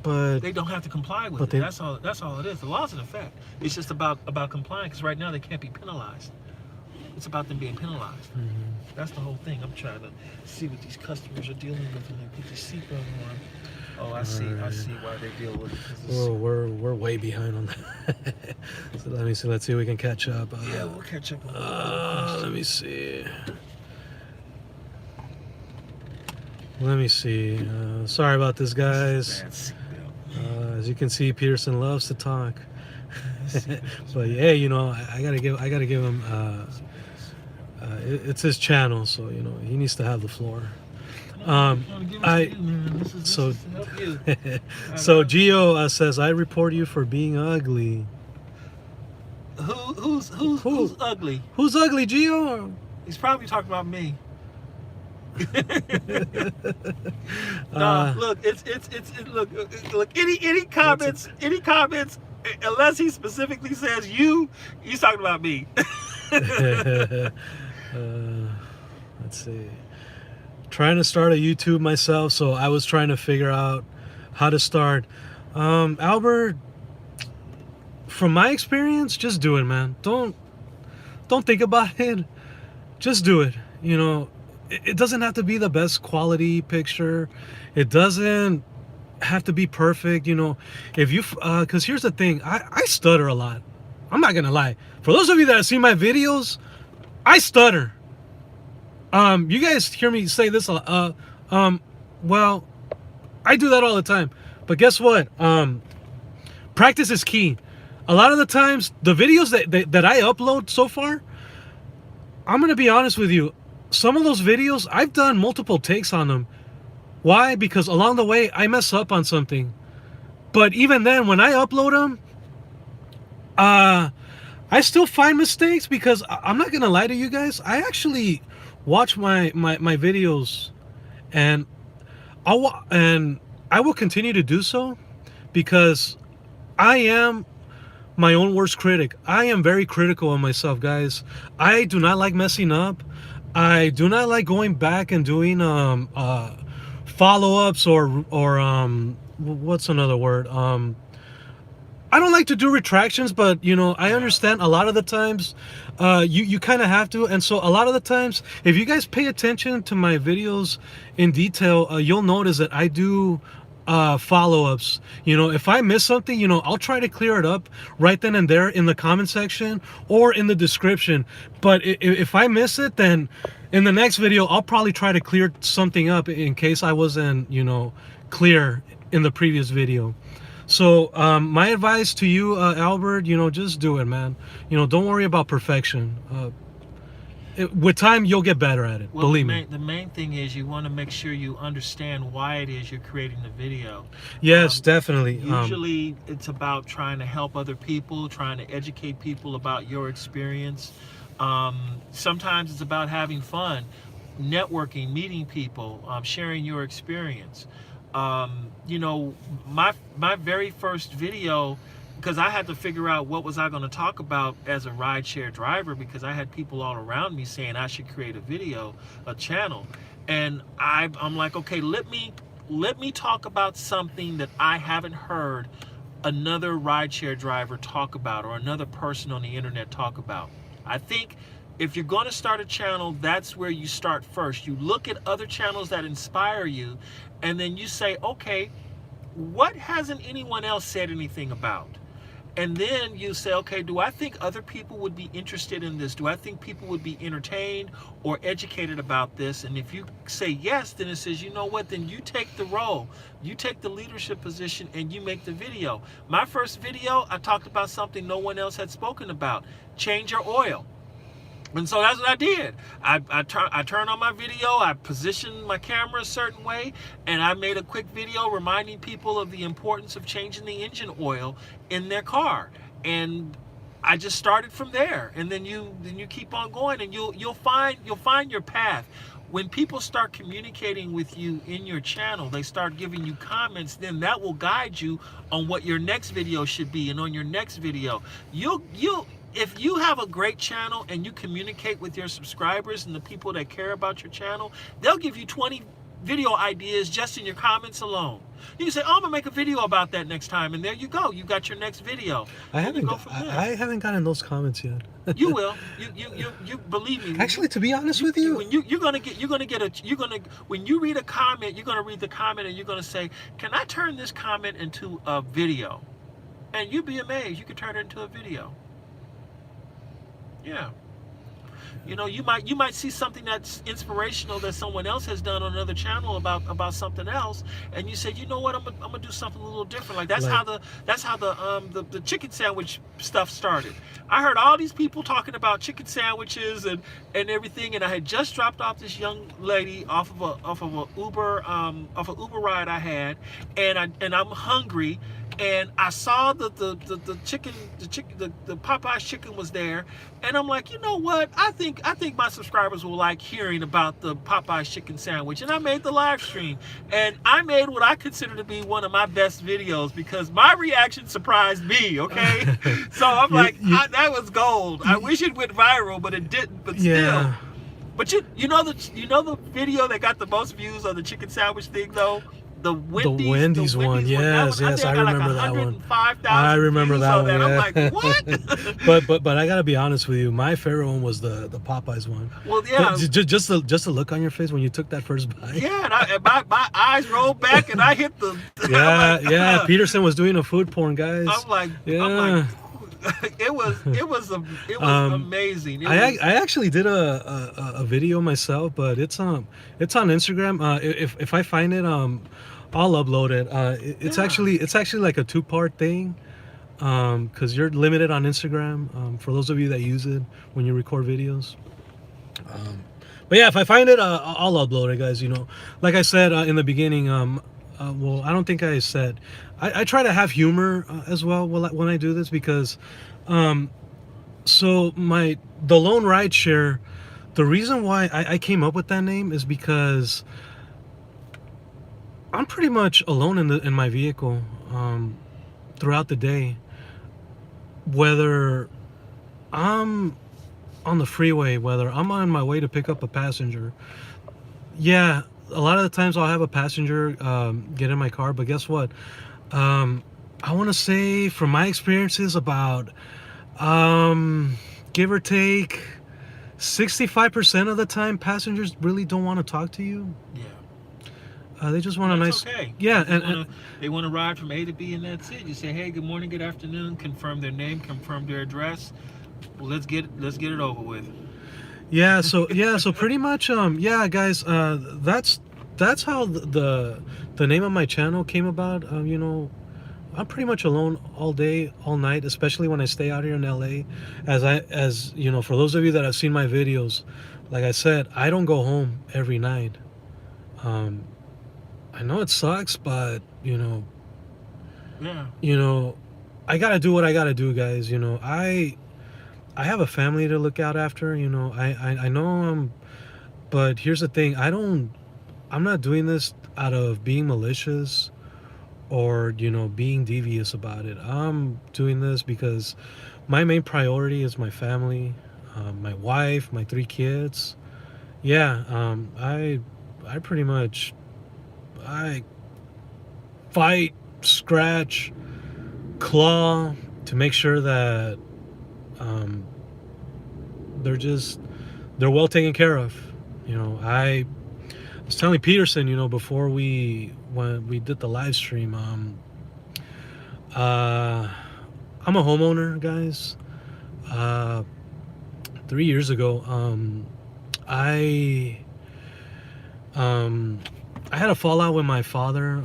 B: But
A: they don't have to comply with it. That's all it is. The law's in effect. It's just about complying, because right now they can't be penalized. It's about them being penalized. Mm-hmm. That's the whole thing. I'm trying to see what these customers are dealing with when they put the seatbelt on. Oh, I see why they deal with it.
B: We're way behind on that. So let me see. Let's see if we can catch up.
A: Yeah, we'll catch up.
B: Let me see. Let me see. Sorry about this, guys.
A: Bad seatbelt.
B: As you can see, Peterson loves to talk. But yeah, you know, I gotta give him. It's his channel, so you know he needs to have the floor. So so Gio says I report you for being ugly.
A: Who's ugly?
B: Who's ugly, Gio?
A: He's probably talking about me. No, look, it's look. Any comments, unless he specifically says he's talking about me.
B: Let's see. Trying to start a YouTube myself, so I was trying to figure out how to start. Albert, from my experience, just do it, man. Don't think about it. Just do it. You know, it doesn't have to be the best quality picture. It doesn't have to be perfect. You know, if you because here's the thing, I stutter a lot. I'm not gonna lie. For those of you that have seen my videos, I stutter. You guys hear me say this well, I do that all the time. But guess what? Practice is key. A lot of the times, the videos that I upload so far, I'm gonna be honest with you. Some of those videos, I've done multiple takes on them. Why? Because along the way, I mess up on something. But even then, when I upload them, I still find mistakes because I'm not gonna lie to you guys. I actually watch my videos, and I will continue to do so because I am my own worst critic. I am very critical of myself, guys. I do not like messing up. I do not like going back and doing follow-ups or what's another word? I don't like to do retractions, but you know, I understand a lot of the times you kind of have to. And so a lot of the times, if you guys pay attention to my videos in detail, you'll notice that I do follow-ups. You know, if I miss something, you know, I'll try to clear it up right then and there in the comment section or in the description. But if I miss it, then in the next video I'll probably try to clear something up in case I wasn't, you know, clear in the previous video. So my advice to you, Albert, you know, just do it, man. You know, don't worry about perfection. With time, you'll get better at it.
A: Well,
B: believe me.
A: The main thing is you want to make sure you understand why it is you're creating the video.
B: Yes, definitely.
A: Usually, it's about trying to help other people, trying to educate people about your experience. Sometimes it's about having fun, networking, meeting people, sharing your experience. You know, my very first video, because I had to figure out what was I going to talk about as a rideshare driver, because I had people all around me saying I should create a video, a channel, and I'm like, okay, let me talk about something that I haven't heard another rideshare driver talk about or another person on the internet talk about. I think if you're going to start a channel, that's where you start first. You look at other channels that inspire you, and then you say, okay, what hasn't anyone else said anything about? And then you say, okay, do I think other people would be interested in this? Do I think people would be entertained or educated about this? And if you say yes, then it says, you know what, then you take the role. You take the leadership position and you make the video. My first video, I talked about something no one else had spoken about. Change your oil. And so that's what I did. I turned on my video, I positioned my camera a certain way, and I made a quick video reminding people of the importance of changing the engine oil in their car. And I just started from there. And then you keep on going, and you'll find your path. When people start communicating with you in your channel, they start giving you comments, then that will guide you on what your next video should be. And on your next video, if you have a great channel and you communicate with your subscribers and the people that care about your channel, they'll give you 20 video ideas just in your comments alone. You can say, oh, I'm gonna make a video about that next time, and there you go. You got your next video.
B: I haven't gotten those comments yet.
A: You will. You believe me.
B: Actually, to be honest with you,
A: when when you read a comment, you're gonna read the comment and you're gonna say, can I turn this comment into a video? And you'd be amazed. You could turn it into a video. Yeah. You know, you might see something that's inspirational that someone else has done on another channel about something else, and you say, you know what, I'm gonna do something a little different. Like
B: Like,
A: that's how the chicken sandwich stuff started. I heard all these people talking about chicken sandwiches and everything, and I had just dropped off this young lady off of a Uber ride I had, and I'm hungry, and I saw the chicken the Popeye's chicken was there, and I'm like, you know what? I think my subscribers will like hearing about the Popeye's chicken sandwich, and I made the live stream, and I made what I consider to be one of my best videos because my reaction surprised me. Okay, so I'm like, that was gold. I wish it went viral, but it didn't. But
B: yeah.
A: still. But you know the video that got the most views on the chicken sandwich thing though? The Wendy's
B: one. Yes,
A: I
B: yes,
A: think
B: I
A: got
B: remember
A: like
B: that one.
A: 105,000
B: I remember
A: views
B: that
A: on
B: one.
A: that.
B: Yeah.
A: I'm like, what?
B: but I gotta be honest with you. My favorite one was the Popeyes one.
A: Well, yeah.
B: Just the look on your face when you took that first bite.
A: Yeah, and my eyes rolled back and I hit the.
B: Yeah,
A: like,
B: yeah. Peterson was doing a food porn, guys.
A: I'm like, it was amazing.
B: I actually did a video myself, but it's on Instagram. If I find it, I'll upload it. It's actually like a 2-part thing, because you're limited on Instagram. For those of you that use it when you record videos. But yeah, if I find it, I'll upload it, guys. You know, like I said in the beginning, well, I don't think I said. I try to have humor as well when I do this because, so the lone rideshare, the reason why I came up with that name is because I'm pretty much alone in my vehicle throughout the day, whether I'm on the freeway, whether I'm on my way to pick up a passenger. Yeah, a lot of the times I'll have a passenger get in my car, but guess what? I want to say from my experiences about give or take 65% of the time passengers really don't want to talk to you.
A: Yeah.
B: They just want a nice.
A: Okay.
B: Yeah,
A: they want to ride from A to B, and that's it. You say, hey, good morning, good afternoon, confirm their name, confirm their address. Well, let's get it over with.
B: Yeah, so pretty much yeah, guys, that's how the name of my channel came about. You know, I'm pretty much alone all day, all night, especially when I stay out here in LA. As you know, for those of you that have seen my videos, like I said, I don't go home every night. I know it sucks, but you know, I gotta do what I gotta do, guys. You know, I have a family to look out after. You know, I know but here's the thing. I'm not doing this out of being malicious or, you know, being devious about it. I'm doing this because my main priority is my family, my wife, my 3 kids. Yeah, I pretty much, I fight, scratch, claw to make sure that they're well taken care of. You know, I was telling Peterson, you know, before when we did the live stream, I'm a homeowner, guys. 3 years ago, I had a fallout with my father.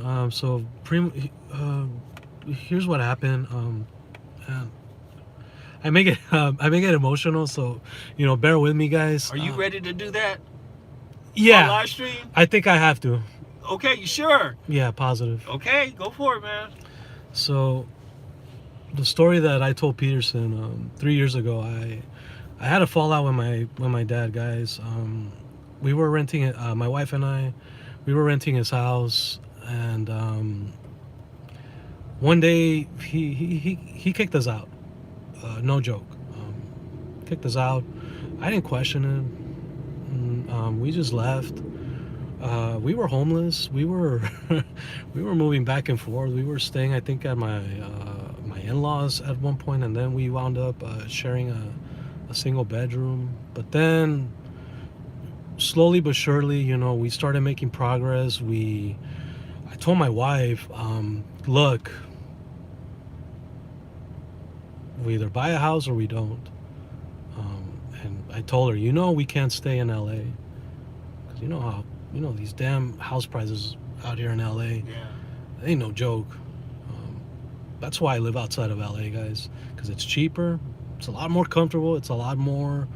B: Here's what happened. I make it emotional, so you know, bear with me, guys.
A: Are you ready to do that?
B: Yeah.
A: On live stream?
B: I think I have to.
A: Okay, you sure?
B: Yeah, positive.
A: Okay, go for it, man.
B: So, the story that I told Peterson 3 years ago, I had a fallout with my dad, guys. We were renting it. My wife and I, we were renting his house, and one day he kicked us out. No joke. Kicked us out. I didn't question it. We just left. We were homeless. We were we were moving back and forth. We were staying, I think, at my in-laws at one point, and then we wound up sharing a single bedroom. But then, slowly but surely, you know, we started making progress. I told my wife, look, we either buy a house or we don't. And I told her, we can't stay in LA. Because these damn house prices out here in LA.
A: Yeah.
B: It ain't no joke. That's why I live outside of LA, guys. Because it's cheaper. It's a lot more comfortable. It's a lot more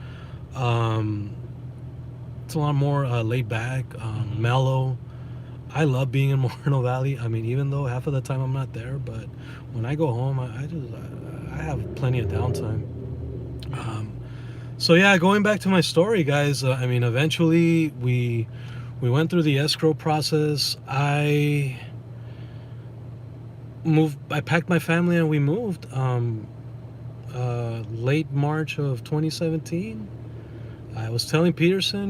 B: laid back, mellow. I love being in Moreno Valley. I mean, even though half of the time I'm not there, but when I go home, I have plenty of downtime. So yeah, going back to my story, guys. I mean, eventually we went through the escrow process. I packed my family and we moved. Late March of 2017. I was telling Peterson,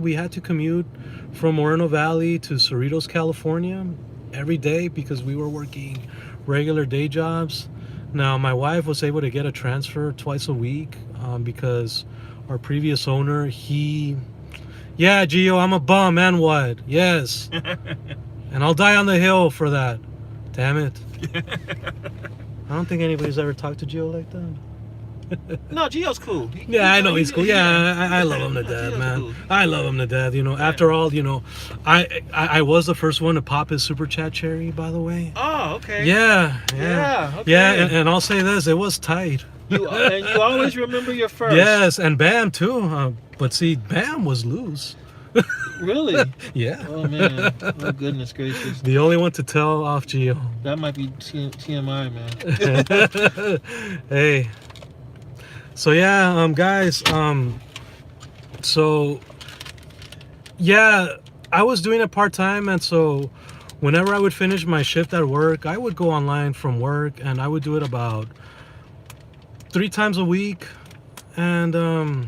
B: we had to commute from Moreno Valley to Cerritos, California every day because we were working regular day jobs. Now, my wife was able to get a transfer twice a week because our previous owner, yeah, Gio, I'm a bum, and what? Yes. And I'll die on the hill for that. Damn it. I don't think anybody's ever talked to Gio like that.
A: No, Gio's cool.
B: I know he's cool. Yeah, I love him to death, man. Cool. I love him to death. After all, I was the first one to pop his super chat cherry, by the way.
A: Oh, okay.
B: Yeah.
A: Okay.
B: Yeah, and I'll say this: it was tight.
A: You always remember your first.
B: Yes, and Bam too. But see, Bam was loose.
A: Really?
B: Yeah.
A: Oh man. Oh goodness gracious.
B: The only one to tell off Gio.
A: That might be TMI, man.
B: Hey. So yeah, guys, so yeah, I was doing it part-time, and so whenever I would finish my shift at work, I would go online from work, and I would do it about 3 times a week. And a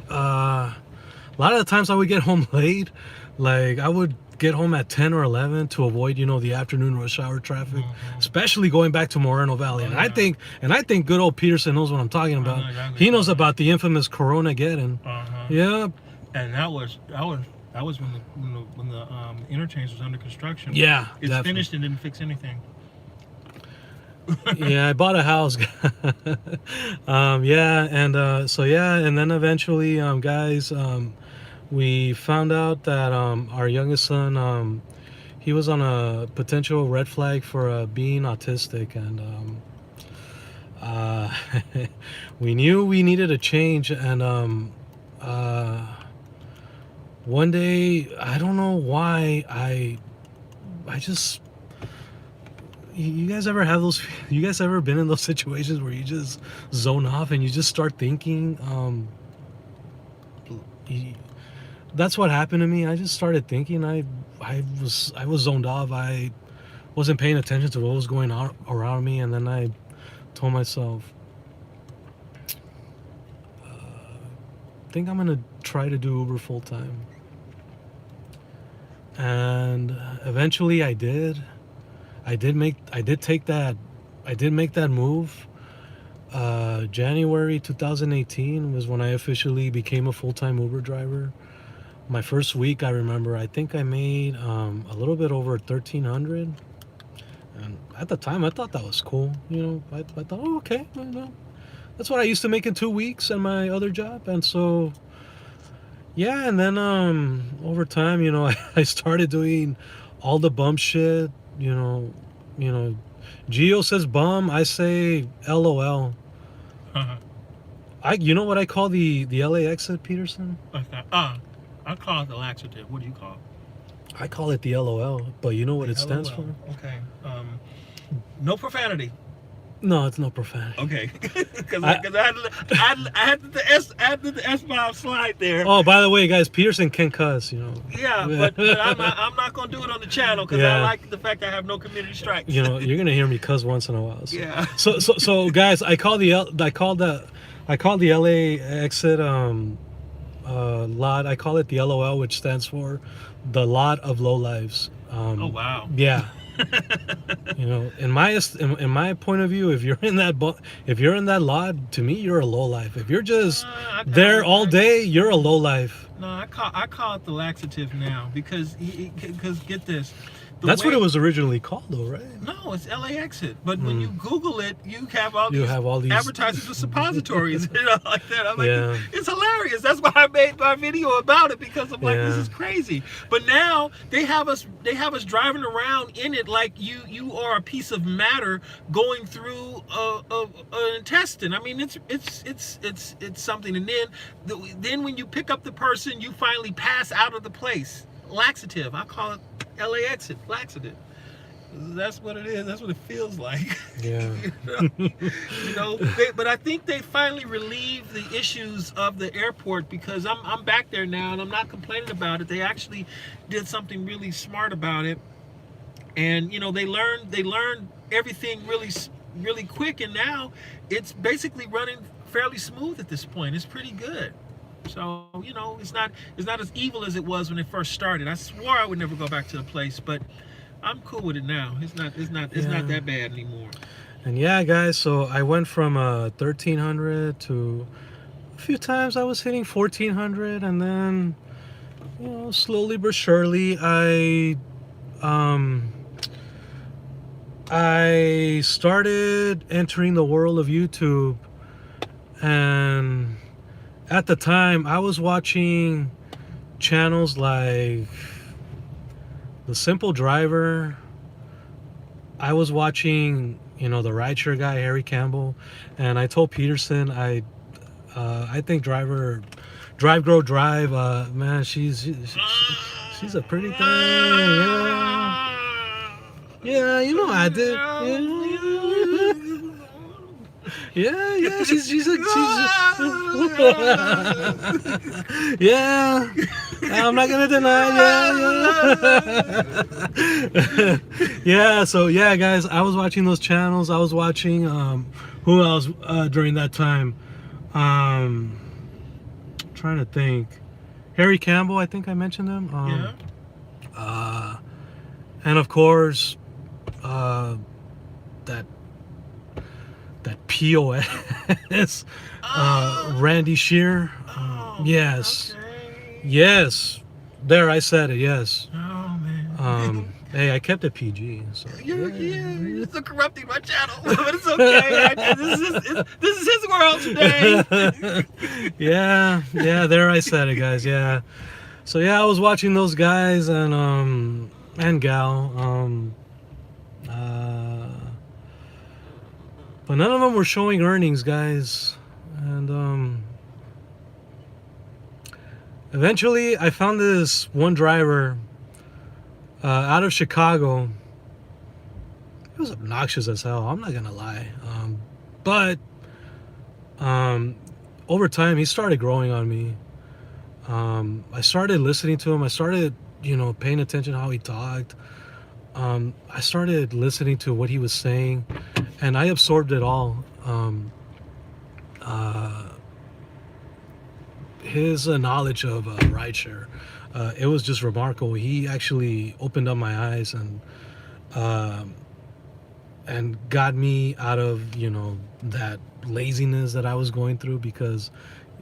B: lot of the times I would get home late. Like, I would get home at 10 or 11 to avoid, the afternoon rush hour traffic, especially going back to Moreno Valley. And I think good old Peterson knows what I'm talking about.
A: Exactly.
B: He knows about the infamous Corona getting. Yeah.
A: And that was when the interchange was under construction.
B: Yeah,
A: it's
B: definitely
A: finished and didn't fix anything.
B: Yeah, I bought a house. And then eventually, guys, we found out that our youngest son, he was on a potential red flag for being autistic, and we knew we needed a change. And one day, I don't know why, I just, you guys ever have those? You guys ever been in those situations where you just zone off and you just start thinking? That's what happened to me. I just started thinking. I was zoned off. I wasn't paying attention to what was going on around me, and then I told myself, I think I'm gonna try to do Uber full time. And eventually, I did. I did make that move. January 2018 was when I officially became a full-time Uber driver. My first week, I remember, I think I made a little bit over 1,300. And at the time, I thought that was cool. I thought, oh, okay, that's what I used to make in 2 weeks at my other job. And so, yeah, and then over time, I started doing all the bum shit. Gio says bum, I say LOL. You know what I call the LA exit, Peterson?
A: I call it the laxative. What do you call it?
B: I call it the LOL, but you know what it stands for?
A: Okay. No profanity.
B: No, it's no profanity.
A: Okay. Because I had the S-bomb slide there.
B: Oh, by the way, guys, Peterson can cuss,
A: Yeah, but I'm not going to do it on the channel because I like the fact I have no community strikes.
B: You're going to hear me cuss once in a while. So.
A: Yeah.
B: So guys, I call the LA exit lot. I call it the LOL, which stands for the lot of low lives.
A: Oh wow.
B: Yeah. In my point of view, if you're in that lot, to me, you're a low life. If you're just there all day, you're a low life.
A: No, I call it the laxative now because get this,
B: That's what it was originally called, though, right?
A: No, it's LA Exit. But when you Google it, you have all these advertisements of suppositories, like that. I'm like, it's hilarious. That's why I made my video about it, because I'm like, this is crazy. But now they have us driving around in it like you are a piece of matter going through an intestine. I mean, it's something. And then when you pick up the person, you finally pass out of the place. Laxative. I call it LA Exit, laxative. That's what it is. That's what it feels like.
B: Yeah.
A: But I think they finally relieved the issues of the airport, because I'm back there now and I'm not complaining about it. They actually did something really smart about it, and they learned everything really quick, and now it's basically running fairly smooth at this point. It's pretty good. So it's not as evil as it was when it first started. I swore I would never go back to the place, but I'm cool with it now. It's not that bad anymore.
B: And yeah, guys, so I went from 1,300 to a few times I was hitting 1,400, and then slowly but surely I started entering the world of YouTube. And at the time, I was watching channels like The Simple Driver. I was watching, the Rideshare guy, Harry Campbell. And I told Peterson, I think Drive Grow Drive, man, she's a pretty thing. Yeah, I did. Yeah, she's yeah. I'm not gonna deny. Yeah. So yeah, guys, I was watching those channels. I was watching who else during that time. Trying to think. Harry Campbell, I think I mentioned him. And of course, that POS, Randy Shear. Yes.
A: Okay.
B: Yes. There, I said it. Yes.
A: Oh man.
B: Hey, I kept it PG. So
A: You're still corrupting my channel, but it's okay. This is his world today.
B: yeah. There, I said it, guys. Yeah. So yeah, I was watching those guys and gal. But none of them were showing earnings, guys. And eventually, I found this one driver out of Chicago. It was obnoxious as hell, I'm not gonna lie. But over time, he started growing on me. I started listening to him. I started, paying attention to how he talked. I started listening to what he was saying, and I absorbed it all. His knowledge of rideshare, it was just remarkable. He actually opened up my eyes and got me out of that laziness that I was going through, because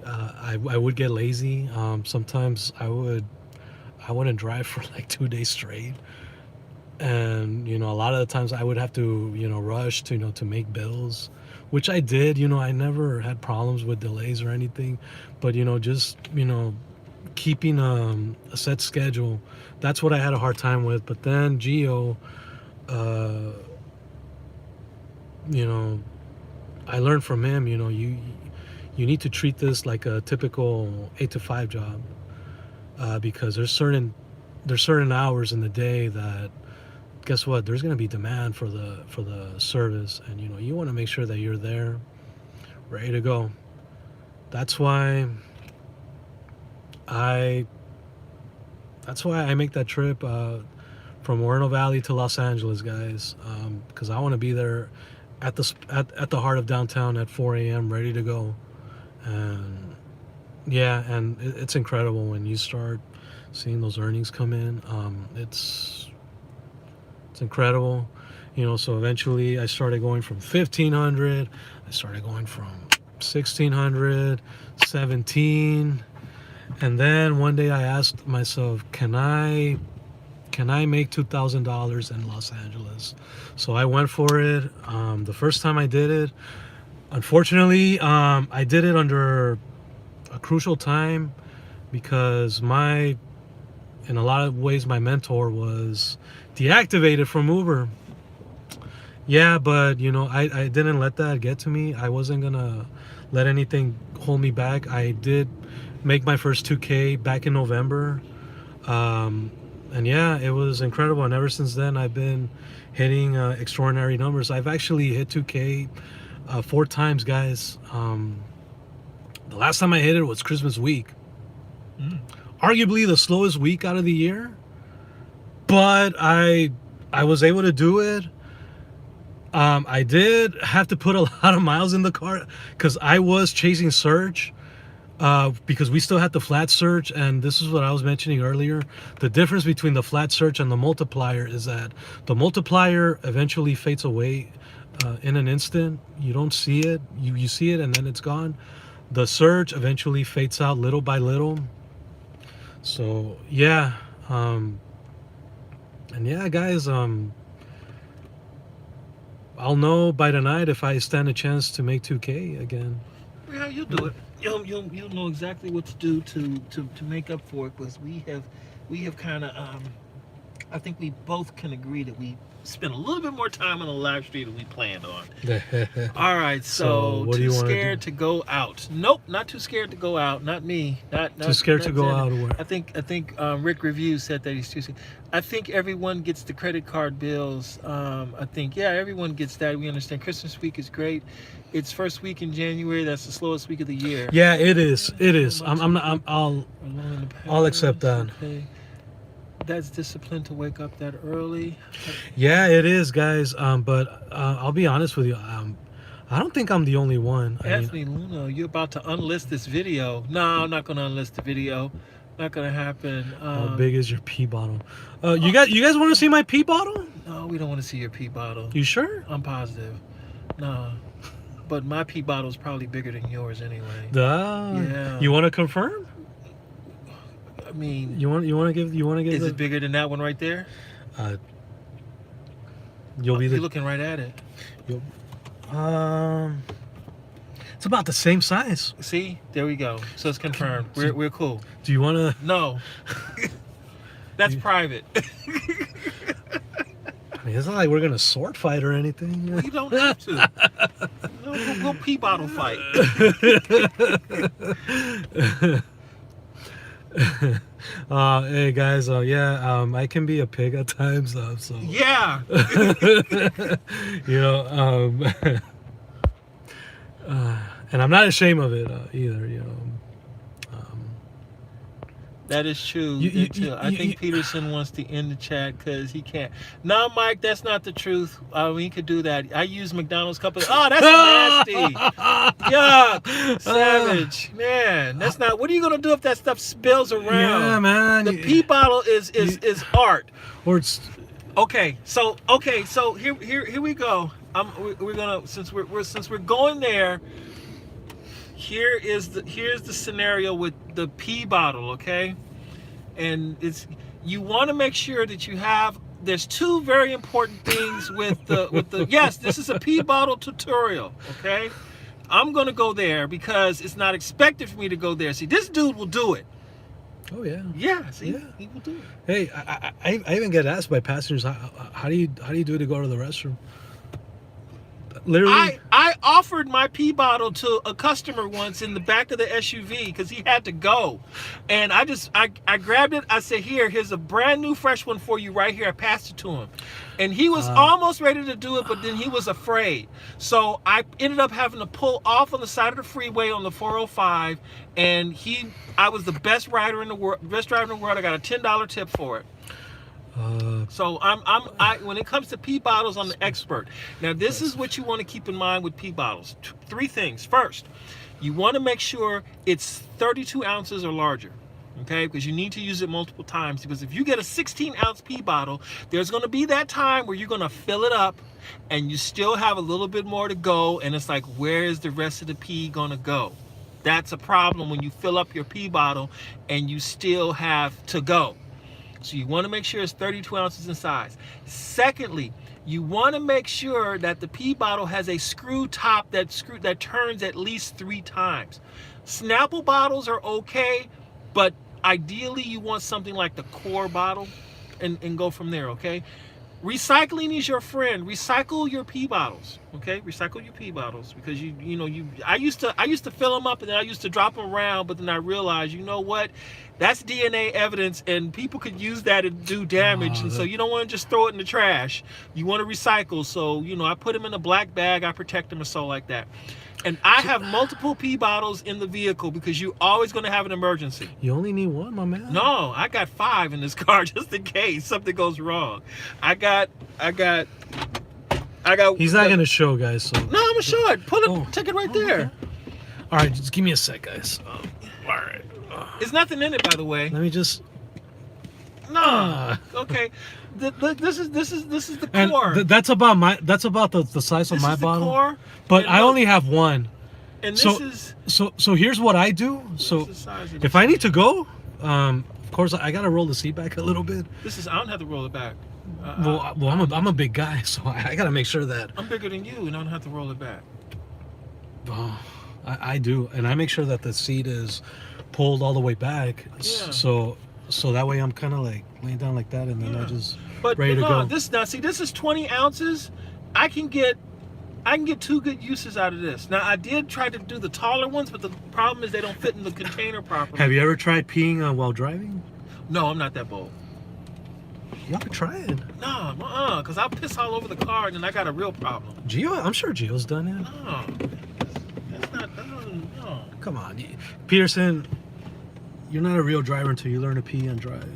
B: I would get lazy. Sometimes I wouldn't drive for like 2 days straight. And a lot of the times I would have to rush to make bills, which I did. I never had problems with delays or anything, but just keeping a set schedule, that's what I had a hard time with. But then Gio, I learned from him, you need to treat this like a typical 8 to 5 job, because there's certain hours in the day that, guess what, there's going to be demand for the service, and you want to make sure that you're there ready to go. That's why I make that trip from Moreno Valley to Los Angeles, guys, because I want to be there at the heart of downtown at 4 a.m. ready to go. And yeah, and it's incredible when you start seeing those earnings come in. It's incredible, so eventually I started going from 1,500, I started going from 1,600, 17, and then one day I asked myself, can I can I make $2,000 in Los Angeles? So I went for it. The first time I did it, unfortunately, I did it under a crucial time because in a lot of ways, my mentor was deactivated from Uber. Yeah, but I didn't let that get to me. I wasn't gonna let anything hold me back. I did make my first 2K back in November. And yeah, it was incredible. And ever since then, I've been hitting extraordinary numbers. I've actually hit 2K 4 times, guys. The last time I hit it was Christmas week. Arguably the slowest week out of the year. But I was able to do it. I did have to put a lot of miles in the car because I was chasing Surge. Because we still had the flat search, and this is what I was mentioning earlier. The difference between the flat search and the multiplier is that the multiplier eventually fades away in an instant. You don't see it. You see it and then it's gone. The surge eventually fades out little by little. So yeah, and yeah, guys, I'll know by tonight if I stand a chance to make 2K again.
A: Yeah, you'll do it. You'll know exactly what to do to make up for it, because we have kind of I think we both can agree that we spent a little bit more time on the live stream than we planned on. All right, so
B: what do you want to do?
A: Too scared to go out? Nope, not too scared to go out. Not me. Not
B: Too scared to go
A: Xander.
B: out or what?
A: I think Rick Review said that he's too scared. I think everyone gets the credit card bills. I think everyone gets that. We understand Christmas week is great. It's first week in January. That's the slowest week of the year.
B: Yeah, it is. It is. I'll accept that.
A: Okay. That's discipline to wake up that early.
B: Yeah, it is, guys. But I'll be honest with you. I don't think I'm the only one.
A: Anthony Luna, you're about to unlist this video. No, I'm not going to unlist the video. Not going to happen.
B: How big is your pee bottle? You guys want to see my pee bottle?
A: No, we don't want to see your pee bottle.
B: You sure?
A: I'm positive. No. But my pee bottle is probably bigger than yours anyway.
B: Yeah. You want to confirm?
A: I mean,
B: you want to give
A: Is it bigger than that one right there?
B: You're
A: looking right at it.
B: It's about the same size.
A: See, there we go. So it's confirmed. We're cool.
B: Do you want to?
A: No. That's private.
B: I mean, it's not like we're gonna sword fight or anything.
A: Well, you don't have to. We'll pee bottle fight.
B: Hey guys, I can be a pig at times, so
A: Yeah.
B: And I'm not ashamed of it either.
A: That is true. I think Peterson wants to end the chat because he can't. No, Mike, that's not the truth. We could do that. I use McDonald's cup of. Oh, that's nasty. Yuck. Savage. Man, that's not. What are you gonna do if that stuff spills around?
B: Yeah, man.
A: The pee bottle is art.
B: Or it's.
A: Okay, so here we go. We're gonna since we're going there. Here's the scenario with the pee bottle, okay? And you want to make sure that you have. There's two very important things with the. Yes, this is a pee bottle tutorial, okay? I'm gonna go there because it's not expected for me to go there. See, this dude will do it.
B: Oh yeah.
A: Yeah. See,
B: yeah.
A: He will do it.
B: Hey, I even get asked by passengers, how do you do it to go to the restroom? Literally,
A: I offered my pee bottle to a customer once in the back of the SUV because he had to go, and I grabbed it. I said, here's a brand new fresh one for you right here. I passed it to him, and he was almost ready to do it, but then he was afraid. So I ended up having to pull off on the side of the freeway on the 405, and I was the best driver in the world. I got a $10 tip for it. So when it comes to pee bottles, I'm the expert. Now this is what you want to keep in mind with pee bottles. 3 things. First, you want to make sure it's 32 ounces or larger, okay? Because you need to use it multiple times. Because if you get a 16-ounce pee bottle, there's going to be that time where you're going to fill it up, and you still have a little bit more to go, and it's like, where is the rest of the pee going to go? That's a problem when you fill up your pee bottle and you still have to go. So you want to make sure it's 32 ounces in size. Secondly, you want to make sure that the pea bottle has a screw top that turns at least 3 times. Snapple bottles are okay, but ideally you want something like the core bottle and go from there, okay? Recycling is your friend. Recycle your pea bottles, okay? Recycle your pea bottles, because I used to fill them up and then I used to drop them around, but then I realized, you know what? That's DNA evidence and people could use that and do damage. And so you don't want to just throw it in the trash. You want to recycle. So, I put them in a black bag, I protect them and so like that. And I have multiple pea bottles in the vehicle because you're always going to have an emergency.
B: You only need one, my man.
A: No, I got 5 in this car just in case something goes wrong. I got.
B: He's not gonna show, guys. So.
A: No, I'm gonna show it. Take it right there.
B: Okay. All right, just give me a sec, guys. All right.
A: There's nothing in it, by the way.
B: Let me just.
A: No. Okay. This is the core.
B: And that's about the size of my bottle. This is the core. But I only have one.
A: And this is.
B: So here's what I do. So if I need to go, of course I gotta roll the seat back a little bit.
A: I don't have to roll it back.
B: I'm a big guy, so I gotta make sure that
A: I'm bigger than you, and I don't have to roll it back.
B: Oh, I do, and I make sure that the seat is pulled all the way back, so that way I'm kind of like laying down like that, and then I just ready to go.
A: This is 20 ounces. I can get 2 good uses out of this. Now I did try to do the taller ones, but the problem is they don't fit in the container properly.
B: Have you ever tried peeing while driving?
A: No, I'm not that bold.
B: Y'all could try it.
A: No, because I'll piss all over the car and then I got a real problem.
B: I'm sure Gio's done it.
A: No, that's not, no.
B: Come on, Peterson, you're not a real driver until you learn to pee and drive.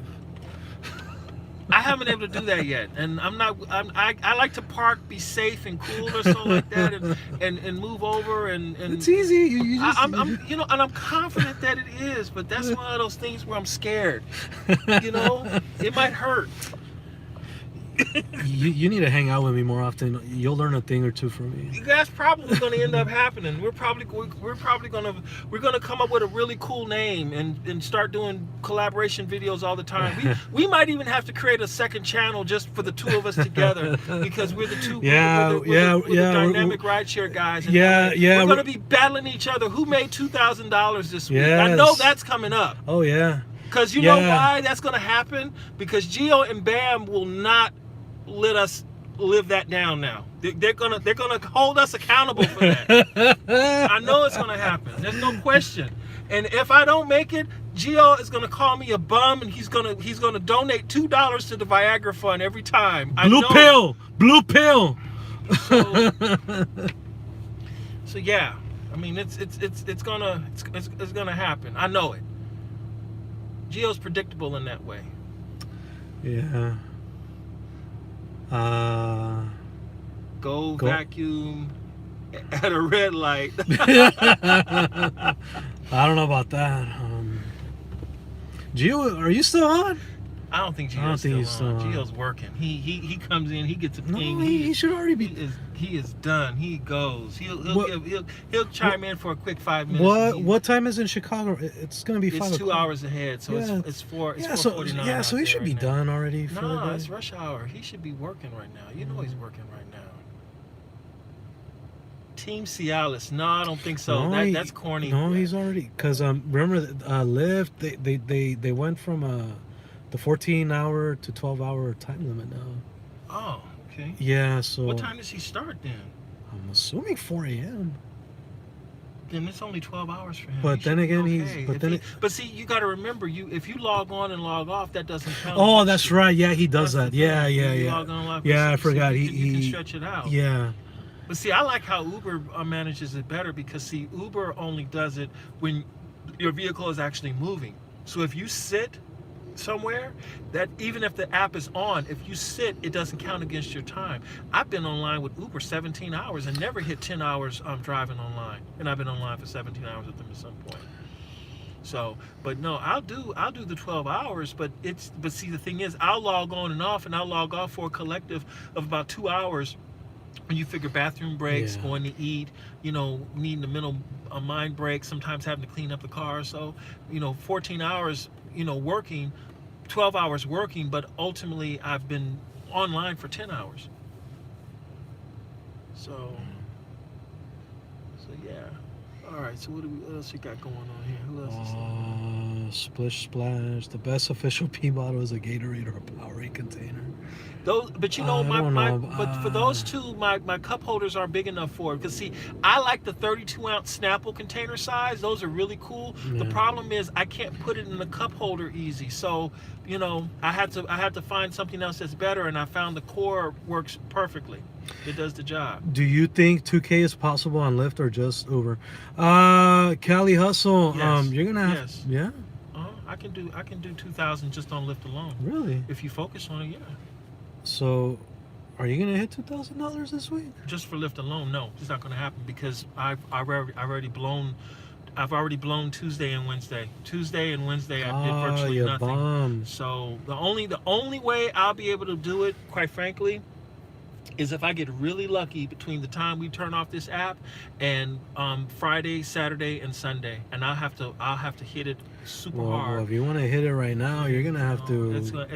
A: I haven't been able to do that yet, and I like to park, be safe and cool or so like that, and move over and
B: it's easy.
A: And I'm confident that it is, but that's one of those things where I'm scared. It might hurt.
B: You need to hang out with me more often. You'll learn a thing or two from me.
A: That's probably going to end up happening. We're going to come up with a really cool name and start doing collaboration videos all the time. We might even have to create a second channel just for the two of us together, because we're the two. We're the dynamic rideshare guys. And we're going to be battling each other. Who made $2,000 this week?
B: Yes.
A: I know that's coming up.
B: Oh yeah.
A: Because you know why that's going to happen? Because Gio and Bam will not let us live that down now. They're gonna hold us accountable for that. I know it's gonna happen. There's no question. And if I don't make it, Gio is gonna call me a bum, and he's gonna donate $2 to the Viagra fund every time.
B: Blue pill.
A: So yeah, I mean it's gonna happen. I know it. Gio's predictable in that way.
B: Yeah.
A: Go vacuum at a red light.
B: I don't know about that. Gio, are you still on?
A: I don't think Gio's still on. Gio's working. He comes in. He gets a ping.
B: No, he should already be.
A: He is done. He goes. He'll chime in for a quick 5 minutes.
B: What time is in Chicago? It's gonna be 5 o'clock.
A: It's 2 hours ahead, so it's 4:49.
B: Yeah, so he should be done already.
A: No, it's rush hour. He should be working right now. You know he's working right now. Team Cialis. No, I don't think so.
B: No,
A: that's corny.
B: No, he's already. Because remember, Lyft they went from the 14-hour to 12-hour time limit now.
A: Oh, okay.
B: Yeah, so.
A: What time does he start then?
B: I'm assuming 4 a.m.
A: Then it's only 12 hours for him.
B: But then again,
A: But see, you got to remember, if you log on and log off, that doesn't count.
B: Oh, that's right. Yeah, he does that. Yeah.
A: Log on, log
B: yeah,
A: off,
B: I forgot.
A: You can stretch it out.
B: Yeah.
A: But see, I like how Uber manages it better, because see, Uber only does it when your vehicle is actually moving. So if you sit somewhere, that even if the app is on, if you sit, it doesn't count against your time. I've been online with Uber 17 hours and never hit 10 hours driving online, and I've been online for 17 hours with them at some point. So, but no, I'll do the 12 hours, but see, the thing is, I'll log on and off, and I'll log off for a collective of about 2 hours. When you figure bathroom breaks, going to eat, needing a mental mind break, sometimes having to clean up the car. So, 14 hours, working, 12 hours working, but ultimately I've been online for 10 hours. So yeah. All right. So what else we got going on here? Who else is there?
B: Splish Splash. The best official Pea Bottle is a Gatorade or a Powerade container.
A: Those, but you know,
B: I don't know.
A: but for those two, my cup holders aren't big enough for it. Because see, I like the 32-ounce Snapple container size. Those are really cool.
B: Yeah.
A: The problem is I can't put it in the cup holder easy. So, you know, I had to find something else that's better, and I found the Core works perfectly. It does the job.
B: Do you think 2K is possible on Lyft or just Uber? Cali Hustle.
A: Yes.
B: You're gonna have.
A: Yes.
B: Yeah.
A: I can do 2,000 just on Lyft alone.
B: Really?
A: If you focus on it, yeah.
B: So, are you gonna hit $2,000 this week?
A: Just for Lyft alone, no, it's not going to happen because I've already blown Tuesday and Wednesday. Tuesday and Wednesday I did virtually
B: you
A: nothing.
B: bum.
A: So the only way I'll be able to do it, quite frankly, is if I get really lucky between the time we turn off this app and Friday, Saturday, and Sunday, and I'll have to hit it super hard.
B: Well, if you want to hit it right now, you're gonna have to.
A: It's gonna.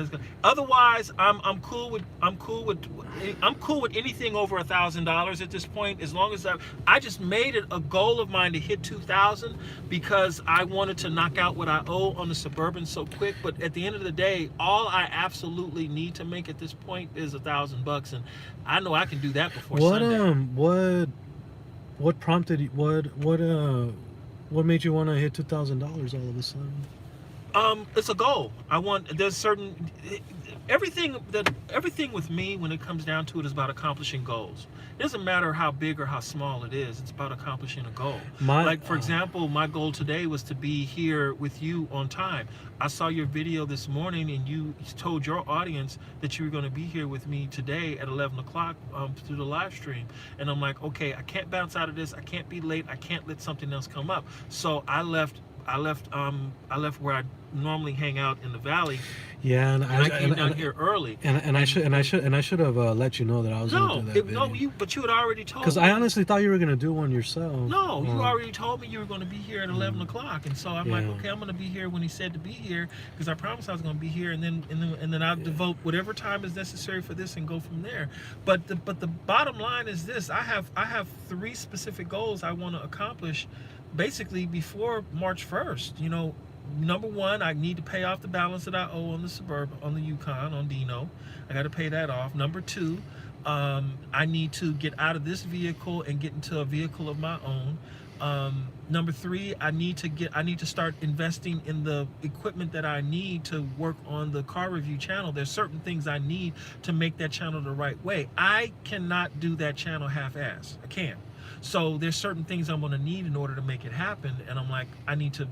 A: Otherwise, I'm cool with anything over $1,000 at this point. As long as I just made it a goal of mine to hit 2,000 because I wanted to knock out what I owe on the Suburban so quick. But at the end of the day, all I absolutely need to make at this point is $1,000, and I know I can do that before Sunday.
B: What prompted you? What made you want to hit $2,000 all of a sudden?
A: It's a goal. Everything with me, when it comes down to it, is about accomplishing goals. It doesn't matter how big or how small it is. It's about accomplishing a goal. For example, my goal today was to be here with you on time. I saw your video this morning, and you told your audience that you were going to be here with me today at 11 o'clock through the live stream. And I'm like, okay, I can't bounce out of this. I can't be late. I can't let something else come up. So I left where I normally hang out in the valley.
B: Yeah, and
A: I came down here early.
B: And I should have let you know that I was going to do that video.
A: But you had already told me.
B: Because I honestly thought you were going to do one yourself.
A: No, you already told me you were going to be here at 11 o'clock, and so I'm like, okay, I'm going to be here when he said to be here, because I promised I was going to be here, and then I'll devote whatever time is necessary for this and go from there. But the bottom line is this: I have 3 specific goals I want to accomplish, basically before March 1st. You know, number 1, I need to pay off the balance that I owe on the Suburban, on the Yukon, on Dino. I got to pay that off. Number 2, I need to get out of this vehicle and get into a vehicle of my own. Number 3, I need to start investing in the equipment that I need to work on the car review channel. There's certain things I need to make that channel the right way. I cannot do that channel half-ass. I can't. So there's certain things I'm going to need in order to make it happen, and I'm like, I need to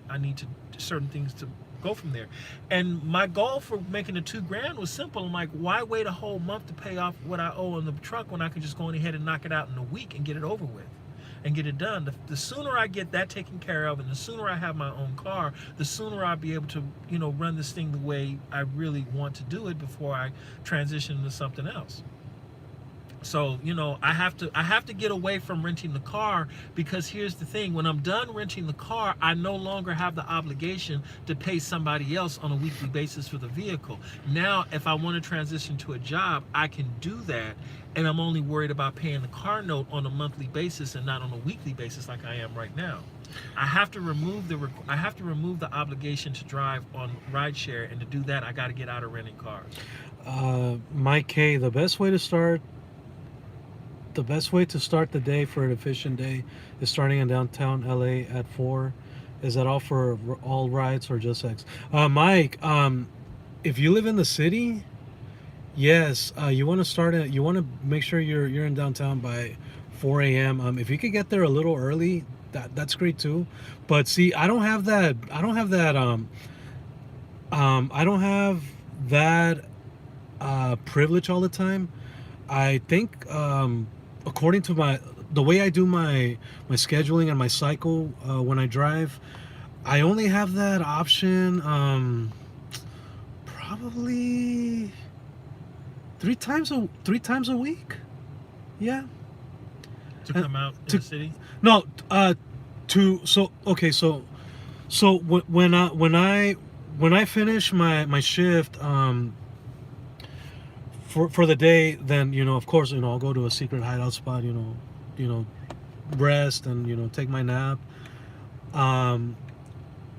A: certain things to go from there. And my goal for making the $2,000 was simple. I'm like, why wait a whole month to pay off what I owe on the truck when I can just go ahead and knock it out in a week and get it over with and get it done? The sooner I get that taken care of, and the sooner I have my own car, the sooner I'll be able to, you know, run this thing the way I really want to do it before I transition into something else. So, you know, I have to get away from renting the car, because here's the thing: when I'm done renting the car, I no longer have the obligation to pay somebody else on a weekly basis for the vehicle. Now, if I want to transition to a job, I can do that, and I'm only worried about paying the car note on a monthly basis and not on a weekly basis like I am right now. I have to remove the obligation to drive on Rideshare, and to do that, I got to get out of renting cars.
B: Mike K, the best way to start the day for an efficient day is starting in downtown LA at 4. Is that all for all rides or just X? Mike, if you live in the city, yes, you want to make sure you're in downtown by 4 a.m. If you could get there a little early, that's great too. But see, I don't have that privilege all the time. I think according to the way I do my scheduling and my cycle when I drive, I only have that option probably three times a week. Yeah.
A: To come out in the city?
B: No, when when I finish my shift for the day, then of course I'll go to a secret hideout spot, rest and take my nap. I'll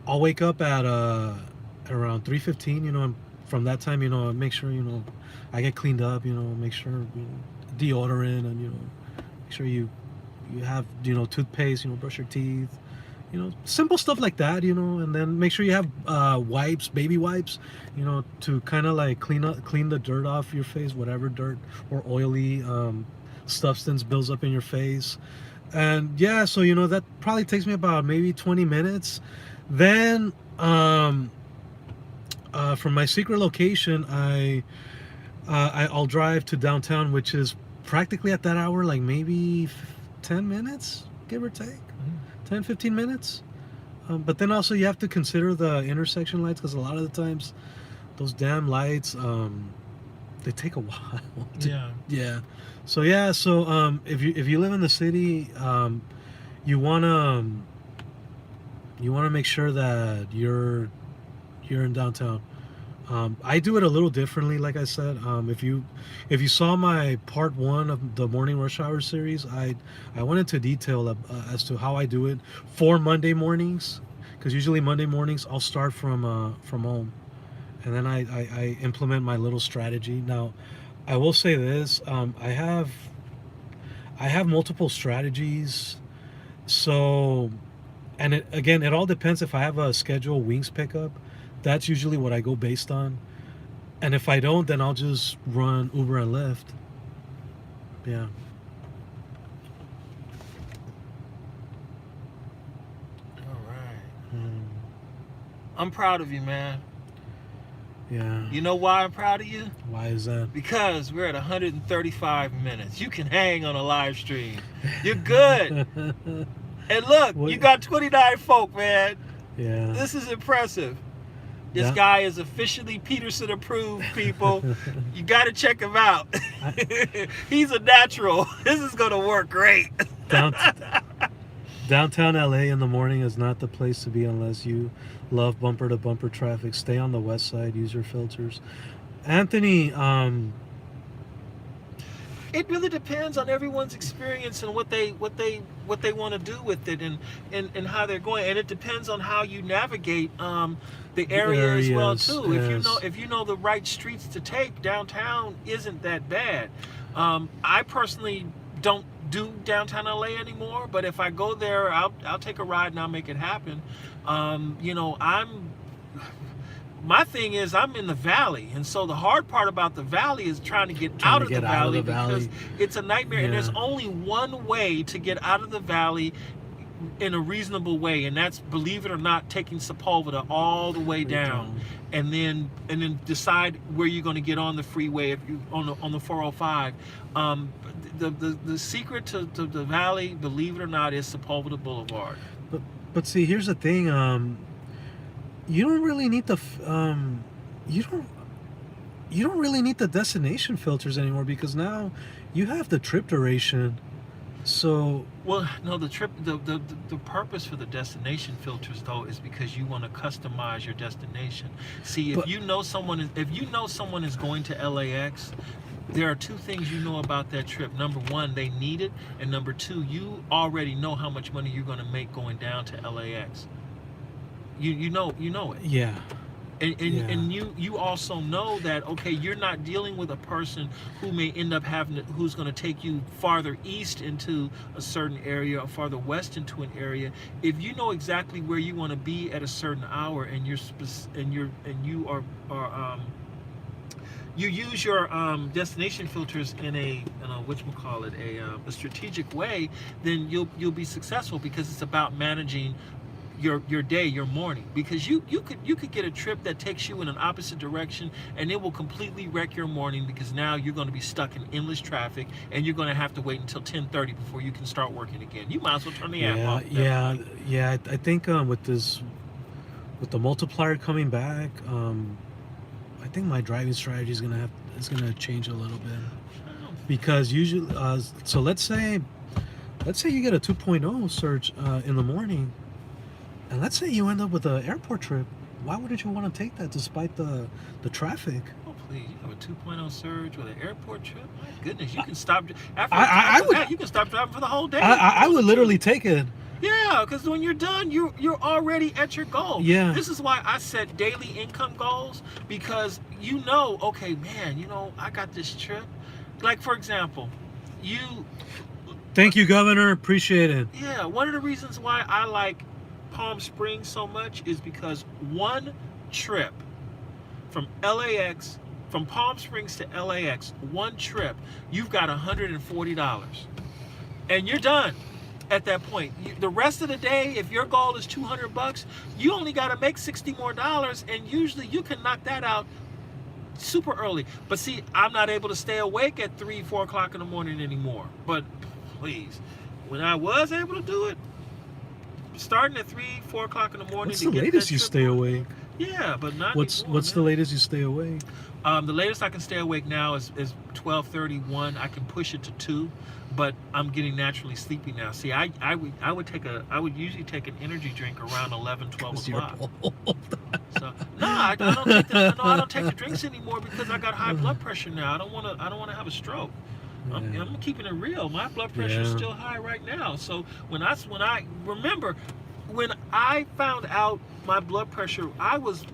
B: wake up at around 3:15, and from that time, make sure I get cleaned up, make sure deodorant, and make sure you have toothpaste, brush your teeth, simple stuff like that, and then make sure you have wipes, baby wipes, to kind of like clean the dirt off your face, whatever dirt or oily substance builds up in your face. And yeah, so that probably takes me about maybe 20 minutes. Then from my secret location, I'll drive to downtown, which is practically at that hour like maybe 10 minutes, give or take. 10-15 minutes. But then also you have to consider the intersection lights, because a lot of the times those damn lights they take a while yeah. So if you live in the city, you wanna make sure that you're in downtown. I do it a little differently, like I said. If you saw my part 1 of the morning rush hour series, I went into detail as to how I do it for Monday mornings, because usually Monday mornings I'll start from home, and then I implement my little strategy. Now, I will say this: I have multiple strategies, so, and it all depends. If I have a scheduled wings pickup, that's usually what I go based on. And if I don't, then I'll just run Uber and Lyft. Yeah.
A: All right. I'm proud of you, man.
B: Yeah.
A: You know why I'm proud of you?
B: Why is that?
A: Because we're at 135 minutes. You can hang on a live stream. You're good. And look, you got 29 folk, man.
B: Yeah.
A: This is impressive. This guy is officially Peterson approved, people. You got to check him out. He's a natural. This is going to work great.
B: Downtown LA in the morning is not the place to be unless you love bumper to bumper traffic. Stay on the west side, use your filters. Anthony,
A: it really depends on everyone's experience and what they want to do with it, and how they're going, and it depends on how you navigate the area as well too. Yes. If you know the right streets to take, downtown isn't that bad. I personally don't do downtown LA anymore, but if I go there, I'll take a ride and I'll make it happen. My thing is, I'm in the valley, and so the hard part about the valley is trying to get out of the valley, because it's a nightmare. Yeah. And there's only one way to get out of the valley in a reasonable way, and that's, believe it or not, taking Sepulveda all the way down, and then decide where you're going to get on the freeway if you on the 405. The secret to the valley, believe it or not, is Sepulveda Boulevard.
B: But see, here's the thing. You don't really need the you don't really need the destination filters anymore, because now you have the trip duration. So,
A: well, no, the purpose for the destination filters though is because you want to customize your destination. See, if you know someone is going to LAX, there are two things you know about that trip. Number one, they need it, and number two, you already know how much money you're going to make going down to LAX. You know it.
B: Yeah.
A: And you also know that, okay, you're not dealing with a person who may end up who's going to take you farther east into a certain area or farther west into an area. If you know exactly where you want to be at a certain hour, and you use your destination filters in a strategic way, then you'll be successful, because it's about managing your day, your morning, because you could get a trip that takes you in an opposite direction, and it will completely wreck your morning, because now you're going to be stuck in endless traffic, and you're going to have to wait until 10:30 before you can start working again. You might as well turn the app off.
B: Yeah. I think with the multiplier coming back, I think my driving strategy is gonna change a little bit, because usually, so let's say you get a 2.0 surge in the morning. And let's say you end up with an airport trip. why wouldn't you want to take that despite the traffic?
A: Oh please, you have a 2.0 surge with an airport trip. My goodness, you can stop after
B: I would.
A: that, you can stop driving for the whole day.
B: I would literally take it.
A: Yeah, because when you're done, you're already at your goal.
B: Yeah.
A: This is why I set daily income goals, because you know, okay, man, you know, I got this trip. Like for example,
B: Thank you, Governor. Appreciate it.
A: Yeah, one of the reasons why I like Palm Springs so much is because one trip from LAX, from Palm Springs to LAX, one trip, you've got $140, and you're done. At that point, the rest of the day, if your goal is $200, you only got to make $60 more, and usually you can knock that out super early. But see, I'm not able to stay awake at 3-4 o'clock in the morning anymore. But please, when I was able to do it, starting at 3-4 o'clock in the morning.
B: What's the latest you stay awake?
A: Yeah, but not
B: What's
A: anymore,
B: the latest you stay awake?
A: The latest I can stay awake now is 12:31. I can push it to 2, but I'm getting naturally sleepy now. See, I would usually take an energy drink around 11, 12 o'clock. So I don't take the drinks anymore because I got high blood pressure now. I don't want to have a stroke. Yeah. I'm keeping it real. My blood pressure is still high right now. So when I remember when I found out my blood pressure, I was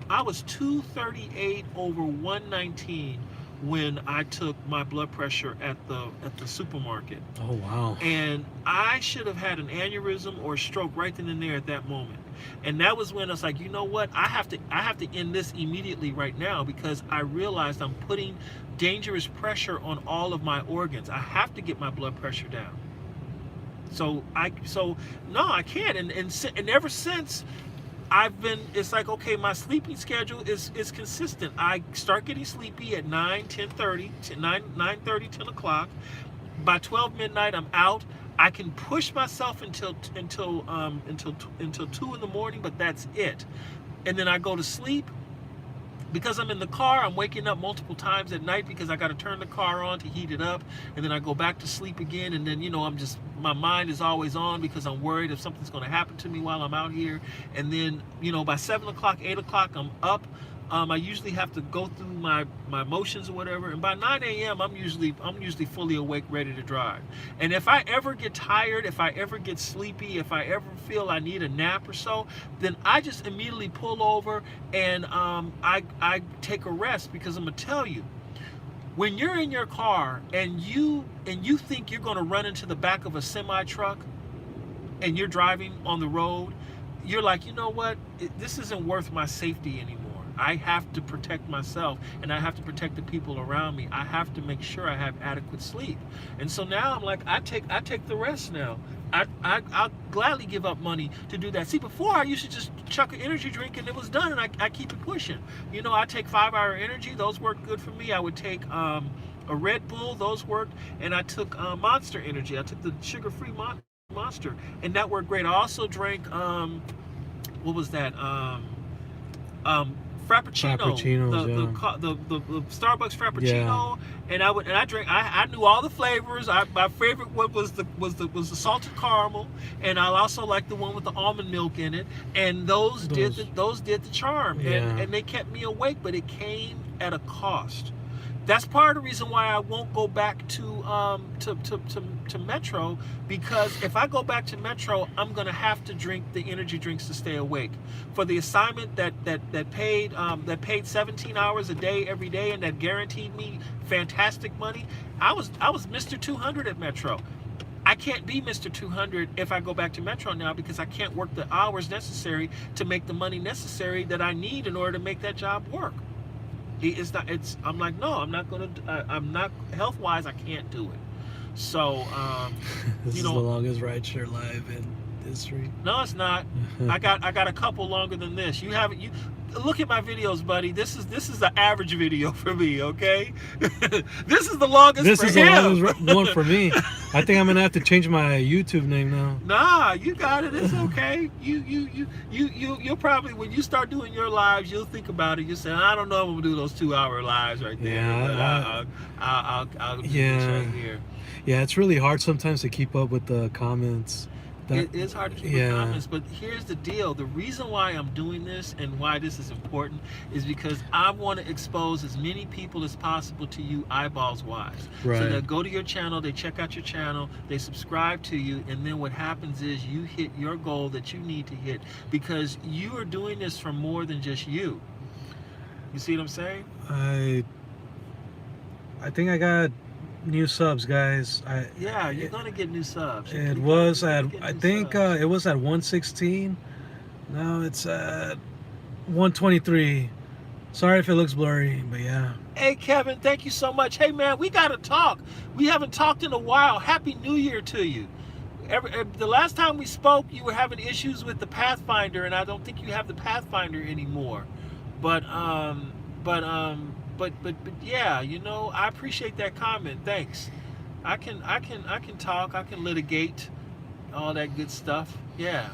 A: 238 over 119 when I took my blood pressure at the supermarket.
B: Oh wow.
A: And I should have had an aneurysm or a stroke right then and there at that moment. And that was when I was like, you know what? I have to end this immediately right now, because I realized I'm putting dangerous pressure on all of my organs. I have to get my blood pressure down. So I can't. And ever since it's like, okay, my sleeping schedule is consistent. I start getting sleepy at 9:30, 10 o'clock. By 12 midnight, I'm out. I can push myself until 2 in the morning, but that's it. And then I go to sleep. Because I'm in the car, I'm waking up multiple times at night because I got to turn the car on to heat it up, and then I go back to sleep again, and then, you know, my mind is always on because I'm worried if something's going to happen to me while I'm out here. And then, you know, by 7 o'clock, 8 o'clock, I'm up. I usually have to go through my motions or whatever, and by 9 a.m. I'm usually fully awake, ready to drive. And if I ever get tired, if I ever get sleepy, if I ever feel I need a nap or so, then I just immediately pull over and I take a rest, because I'm gonna tell you, when you're in your car and you think you're gonna run into the back of a semi truck and you're driving on the road, you're like, you know what? This isn't worth my safety anymore. I have to protect myself, and I have to protect the people around me. I have to make sure I have adequate sleep. And so now I'm like, I take the rest now. I'll gladly give up money to do that. See, before I used to just chuck an energy drink and it was done, and I keep it pushing. You know, I take 5-hour energy. Those work good for me. I would take a Red Bull. Those worked. And I took Monster Energy. I took the sugar-free Monster, and that worked great. I also drank, what was that? Frappuccino, the Starbucks Frappuccino, and I drank. I knew all the flavors. My favorite one was the salted caramel, and I also liked the one with the almond milk in it. And those did the charm, and they kept me awake, but it came at a cost. That's part of the reason why I won't go back to Metro, because if I go back to Metro, I'm gonna have to drink the energy drinks to stay awake. For the assignment that paid 17 hours a day every day, and that guaranteed me fantastic money, I was Mr. 200 at Metro. I can't be Mr. 200 if I go back to Metro now, because I can't work the hours necessary to make the money necessary that I need in order to make that job work. I'm like, no, I'm not health-wise, I can't do it. So,
B: this is the longest rideshare live in history.
A: No, it's not. I got a couple longer than this. You look at my videos, buddy. This is the average video for me, okay? This is the longest.
B: This
A: for
B: is
A: him.
B: The longest one for me. I think I'm gonna have to change my YouTube name now.
A: Nah, you got it. It's okay. You'll probably, when you start doing your lives, you'll think about it. You say, I don't know if I'm gonna do those 2-hour lives right there.
B: Yeah,
A: I'll do this right here.
B: Yeah, it's really hard sometimes to keep up with the comments. That,
A: it is hard to keep
B: yeah.
A: comments, but here's the deal. The reason why I'm doing this and why this is important is because I want to expose as many people as possible to you eyeballs wise.
B: Right.
A: So they go to your channel, they check out your channel, they subscribe to you, and then what happens is you hit your goal that you need to hit because you are doing this for more than just you. You see what I'm saying?
B: I think I got new subs, guys.
A: Yeah, you're gonna get new subs.
B: It was at, I think it was at 116. Now it's at 123. Sorry if it looks blurry, but yeah.
A: Hey Kevin, thank you so much. Hey man, we gotta talk. We haven't talked in a while. Happy New Year to you. The last time we spoke, you were having issues with the Pathfinder, and I don't think you have the Pathfinder anymore. But yeah, you know, I appreciate that comment. Thanks. I can talk. I can litigate, all that good stuff. Yeah.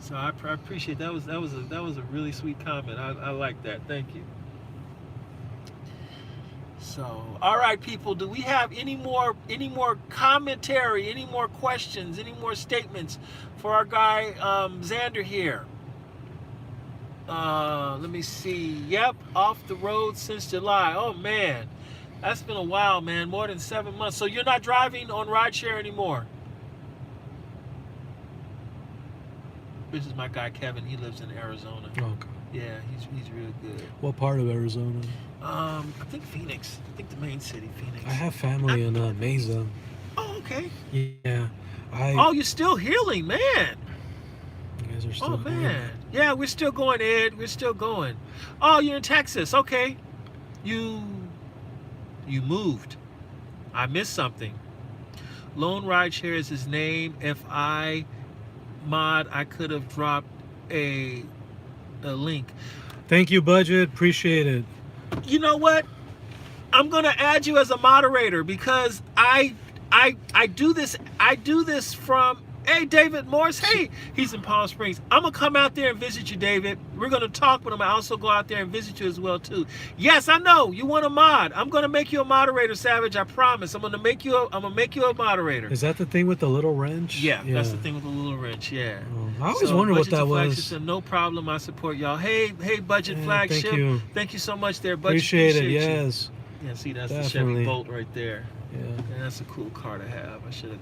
A: So I appreciate that. Was a really sweet comment. I like that. Thank you. So, all right, people. Do we have any more commentary? Any more questions? Any more statements for our guy Xander here? Let me see. Yep, off the road since July. Oh man, that's been a while, man. More than 7 months. So you're not driving on Rideshare anymore? This is my guy Kevin. He lives in Arizona.
B: Okay.
A: Yeah, he's really good.
B: What part of Arizona?
A: I think Phoenix. I think the main city, Phoenix.
B: I have family in Mesa.
A: Oh, okay.
B: Yeah.
A: Oh, you're still healing, man.
B: You guys are still
A: Oh man. Yeah, we're still going, Ed. We're still going. Oh, you're in Texas. Okay. You moved. I missed something. Lone Rideshare is his name. If I could have dropped a link.
B: Thank you, Budget. Appreciate it.
A: You know what? I'm gonna add you as a moderator because I do this from. Hey, David Morris. Hey, he's in Palm Springs. I'm going to come out there and visit you, David. We're going to talk, but I'm going to also go out there and visit you as well, too. Yes, I know. You want a mod. I'm going to make you a moderator, Savage. I promise. I'm going to make you a moderator.
B: Is that the thing with the little wrench?
A: Yeah, that's the thing with the little wrench, yeah.
B: I always wondered what that was.
A: Said, no problem. I support y'all. Hey, Budget Flagship.
B: Thank you.
A: Thank you so much there, Budget.
B: Appreciate it, yes.
A: Yeah, see, that's
B: Definitely.
A: the Chevy Bolt right there.
B: Yeah.
A: And that's a cool car to have. I should have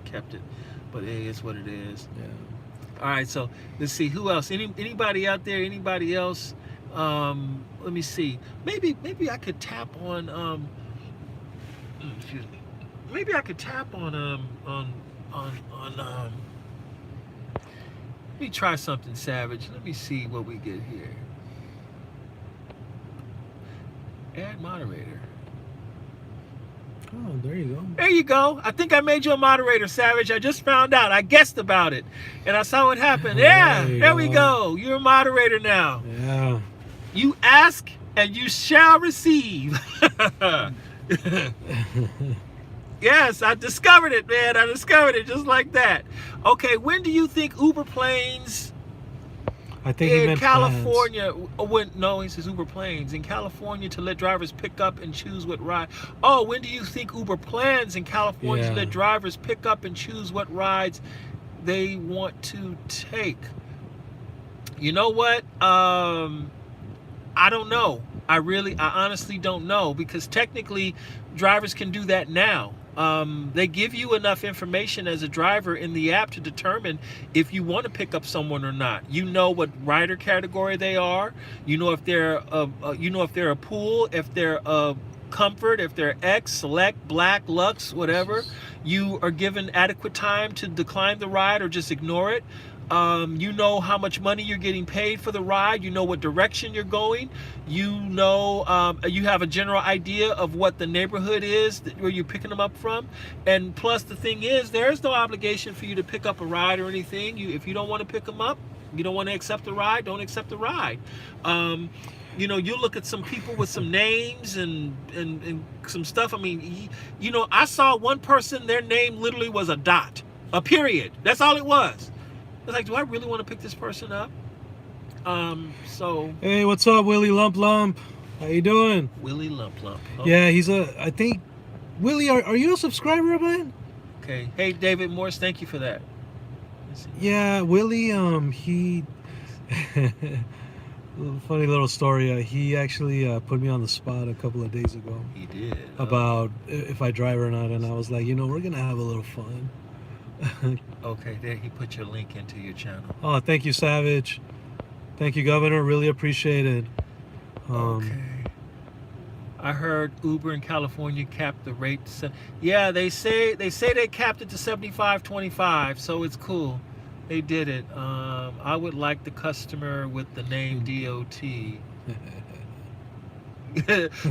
A: kept it. But it is what it is.
B: Yeah.
A: All right, so let's see who else. Anybody out there? Anybody else? Let me see. Maybe I could tap on. Excuse me. Maybe I could tap on. Let me try something, Savage. Let me see what we get here. Add moderator.
B: Oh, there you go.
A: There you go. I think I made you a moderator, Savage. I just found out. I guessed about it. And I saw what happened. Yeah, there we go. You're a moderator now.
B: Yeah.
A: You ask and you shall receive. Yes, I discovered it, man. I discovered it just like that. Okay, when do you think Uber planes
B: I think he
A: in
B: meant
A: California, no, he says Uber planes in California to let drivers pick up and choose what ride. Oh, when do you think Uber plans in California to let drivers pick up and choose what rides they want to take? You know what? I don't know. I honestly don't know because technically drivers can do that now. They give you enough information as a driver in the app to determine if you want to pick up someone or not. You know what rider category they are. You know if they're a pool, if they're a comfort, if they're X, select, black, Lux, whatever. You are given adequate time to decline the ride or just ignore it. You know how much money you're getting paid for the ride. You know what direction you're going. You know, you have a general idea of what the neighborhood is where you're picking them up from. And plus, the thing is, there's no obligation for you to pick up a ride or anything. If you don't want to pick them up, you don't want to accept the ride, don't accept the ride. You know, you look at some people with some names and some stuff. I mean, you know, I saw one person, their name literally was a dot, a period. That's all it was. I was like, do I really want to pick this person up? So.
B: Hey, what's up, Willie Lump Lump? How you doing?
A: Willie Lump Lump. Oh.
B: Yeah, I think, Willie, are you a subscriber of mine?
A: Okay. Hey, David Morris, thank you for that.
B: Yeah, Willie. He. Funny little story. He actually put me on the spot a couple of days ago.
A: He did.
B: About if I drive or not, and I was like, we're gonna have a little fun.
A: Okay, there he put your link into your channel.
B: Oh, thank you, Savage. Thank you, Governor. Really appreciate it.
A: Okay. I heard Uber in California capped the rate. Yeah, they say they capped it to 75.25, so it's cool. They did it. I would like the customer with the name DOT.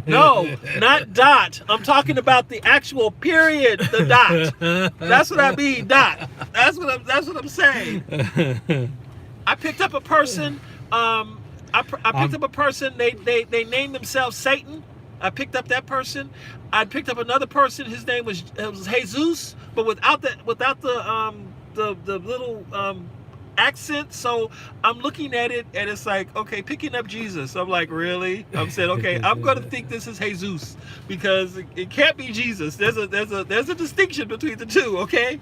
A: No, not dot. I'm talking about the actual period, the dot. That's what I mean, dot. That's what I'm saying. I picked up a person. I picked up a person. They named themselves Satan. I picked up that person. I picked up another person. His name was Jesus, but without the little accent. So I'm looking at it and it's like, okay, picking up Jesus. I'm like, really? I'm saying, okay, I'm gonna think this is Jesus because it can't be Jesus. There's a distinction between the two. Okay.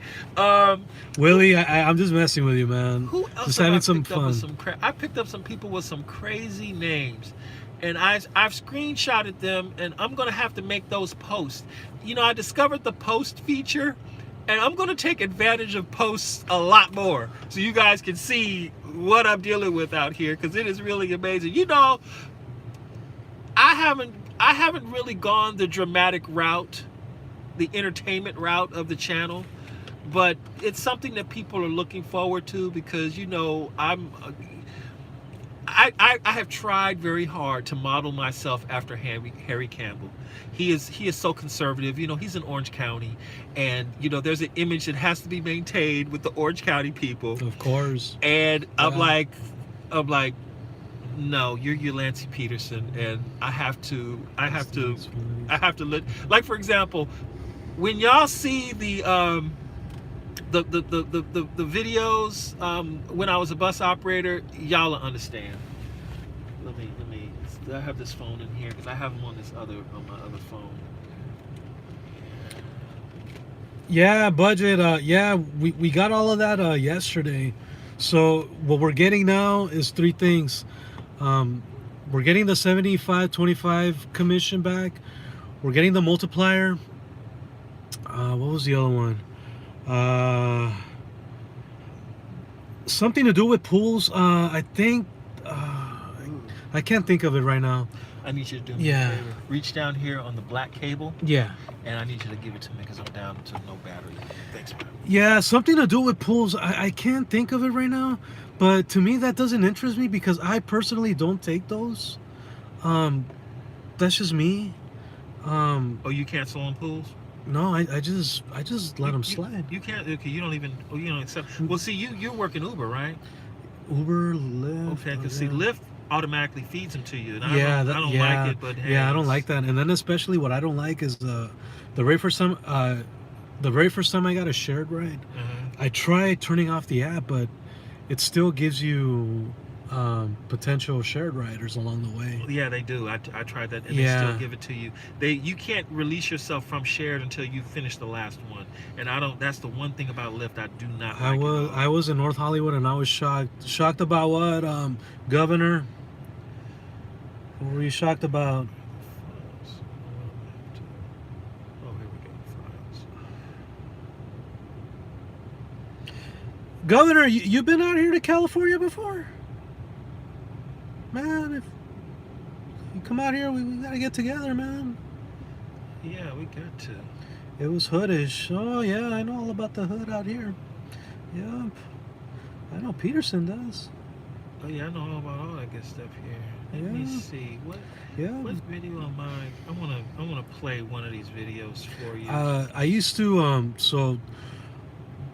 B: Willie, I'm just messing with you, man.
A: Who else
B: just having some
A: fun. I picked up some people with some crazy names. And I've screenshotted them, and I'm gonna have to make those posts. I discovered the post feature, and I'm gonna take advantage of posts a lot more, so you guys can see what I'm dealing with out here, because it is really amazing. I haven't really gone the dramatic route, the entertainment route of the channel, but it's something that people are looking forward to because I have tried very hard to model myself after Harry Campbell. He is so conservative. He's in Orange County, and there's an image that has to be maintained with the Orange County people.
B: Of course.
A: And I'm like, no, you're Lancey Peterson, and I have to let, like, for example, when y'all see the videos when I was a bus operator, y'all will understand. Let me. I have this phone in here because I have them on my other phone.
B: Yeah, budget. Yeah, we got all of that yesterday. So what we're getting now is three things. We're getting the 75-25 commission back. We're getting the multiplier. What was the other one? Something to do with pools. I think I can't think of it right now.
A: I need you to do me a favor. Reach down here on the black cable.
B: Yeah.
A: And I need you to give it to me because I'm down to no battery. Thanks, man.
B: Yeah, something to do with pools. I can't think of it right now, but to me that doesn't interest me because I personally don't take those. That's just me.
A: Oh, you cancel on pools?
B: No, I just let them slide.
A: You can't. Okay, you don't even. Oh, you don't accept. Well, see, you're working Uber, right?
B: Uber, Lyft.
A: Okay, because see, Lyft automatically feeds them to you. And
B: yeah,
A: I don't like it, but hey,
B: yeah, I don't like that. And then especially what I don't like is the very first time I got a shared ride, I tried turning off the app, but it still gives you potential shared riders along the way.
A: Yeah, they do. I tried that, and they still give it to you. You can't release yourself from shared until you finish the last one. And I don't. That's the one thing about Lyft I do not like.
B: I was in North Hollywood, and I was shocked about what, Governor. What were you shocked about?
A: Oh, here we go. Files.
B: Governor, you been out here to California before? Man, if you come out here, we gotta get together, man.
A: Yeah, we got to.
B: It was hoodish. Oh yeah, I know all about the hood out here. Yep. I know Peterson does.
A: Oh yeah, I know all about all that good stuff here. Let me see. What video am I wanna play one of these videos for you.
B: I used to so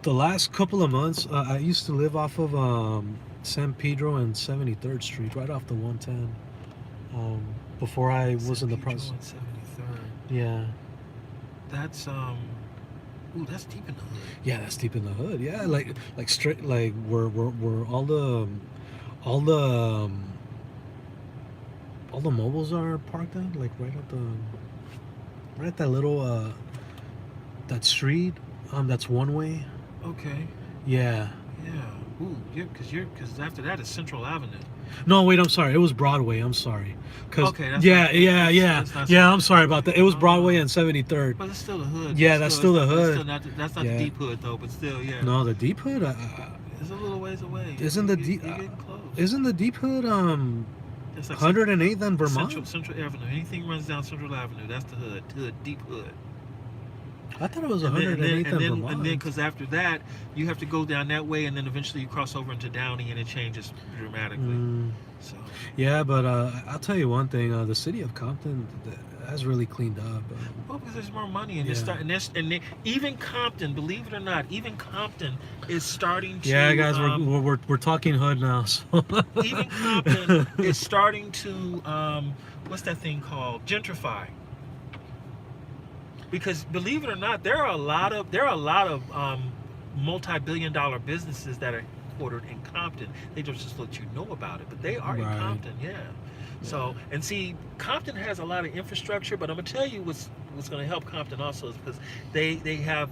B: the last couple of months I used to live off of San Pedro and 73rd Street, right off the 110. Before I was in the process.
A: 73rd.
B: Yeah.
A: That's that's deep in the hood.
B: Yeah, that's deep in the hood. Yeah, like straight, like where all the mobiles are parked at, like right at that little that street. That's one way.
A: Okay.
B: Yeah.
A: Yeah. Ooh, because after that is Central Avenue.
B: No, wait, I'm sorry. It was Broadway. I'm sorry.
A: Okay, that's
B: yeah,
A: not-
B: yeah,
A: that's not
B: yeah.
A: so-
B: I'm sorry about that. It was Broadway
A: Oh.
B: and 73rd.
A: But it's still the hood.
B: Yeah, that's still the
A: it's
B: hood.
A: Still not, that's not
B: Yeah.
A: the deep hood though, but still, yeah.
B: No, the deep hood.
A: It's a little ways away.
B: Isn't
A: You're
B: the deep?
A: You're getting close.
B: Isn't the deep hood
A: It's like
B: 108th and Vermont?
A: Central Avenue. Anything runs down Central Avenue, that's the hood. Deep hood.
B: I thought it was
A: And
B: 108th and Vermont.
A: and then, because after that, you have to go down that way, and then eventually you cross over into Downey, and it changes dramatically. So
B: Yeah, but I'll tell you one thing: the city of Compton has really cleaned up.
A: well, because there's more money, and
B: Yeah.
A: it's starting. Even Compton, believe it or not, even Compton is starting to.
B: Yeah, guys, we're talking hood now. So.
A: Even Compton is starting to what's that thing called? Gentrify. Because believe it or not, there are a lot of multi-billion-dollar businesses that are headquartered in Compton. They just let you know about it, but they are in
B: Right.
A: Compton, yeah. So, and see, Compton has a lot of infrastructure, but I'm gonna tell you what's gonna help Compton also is because they have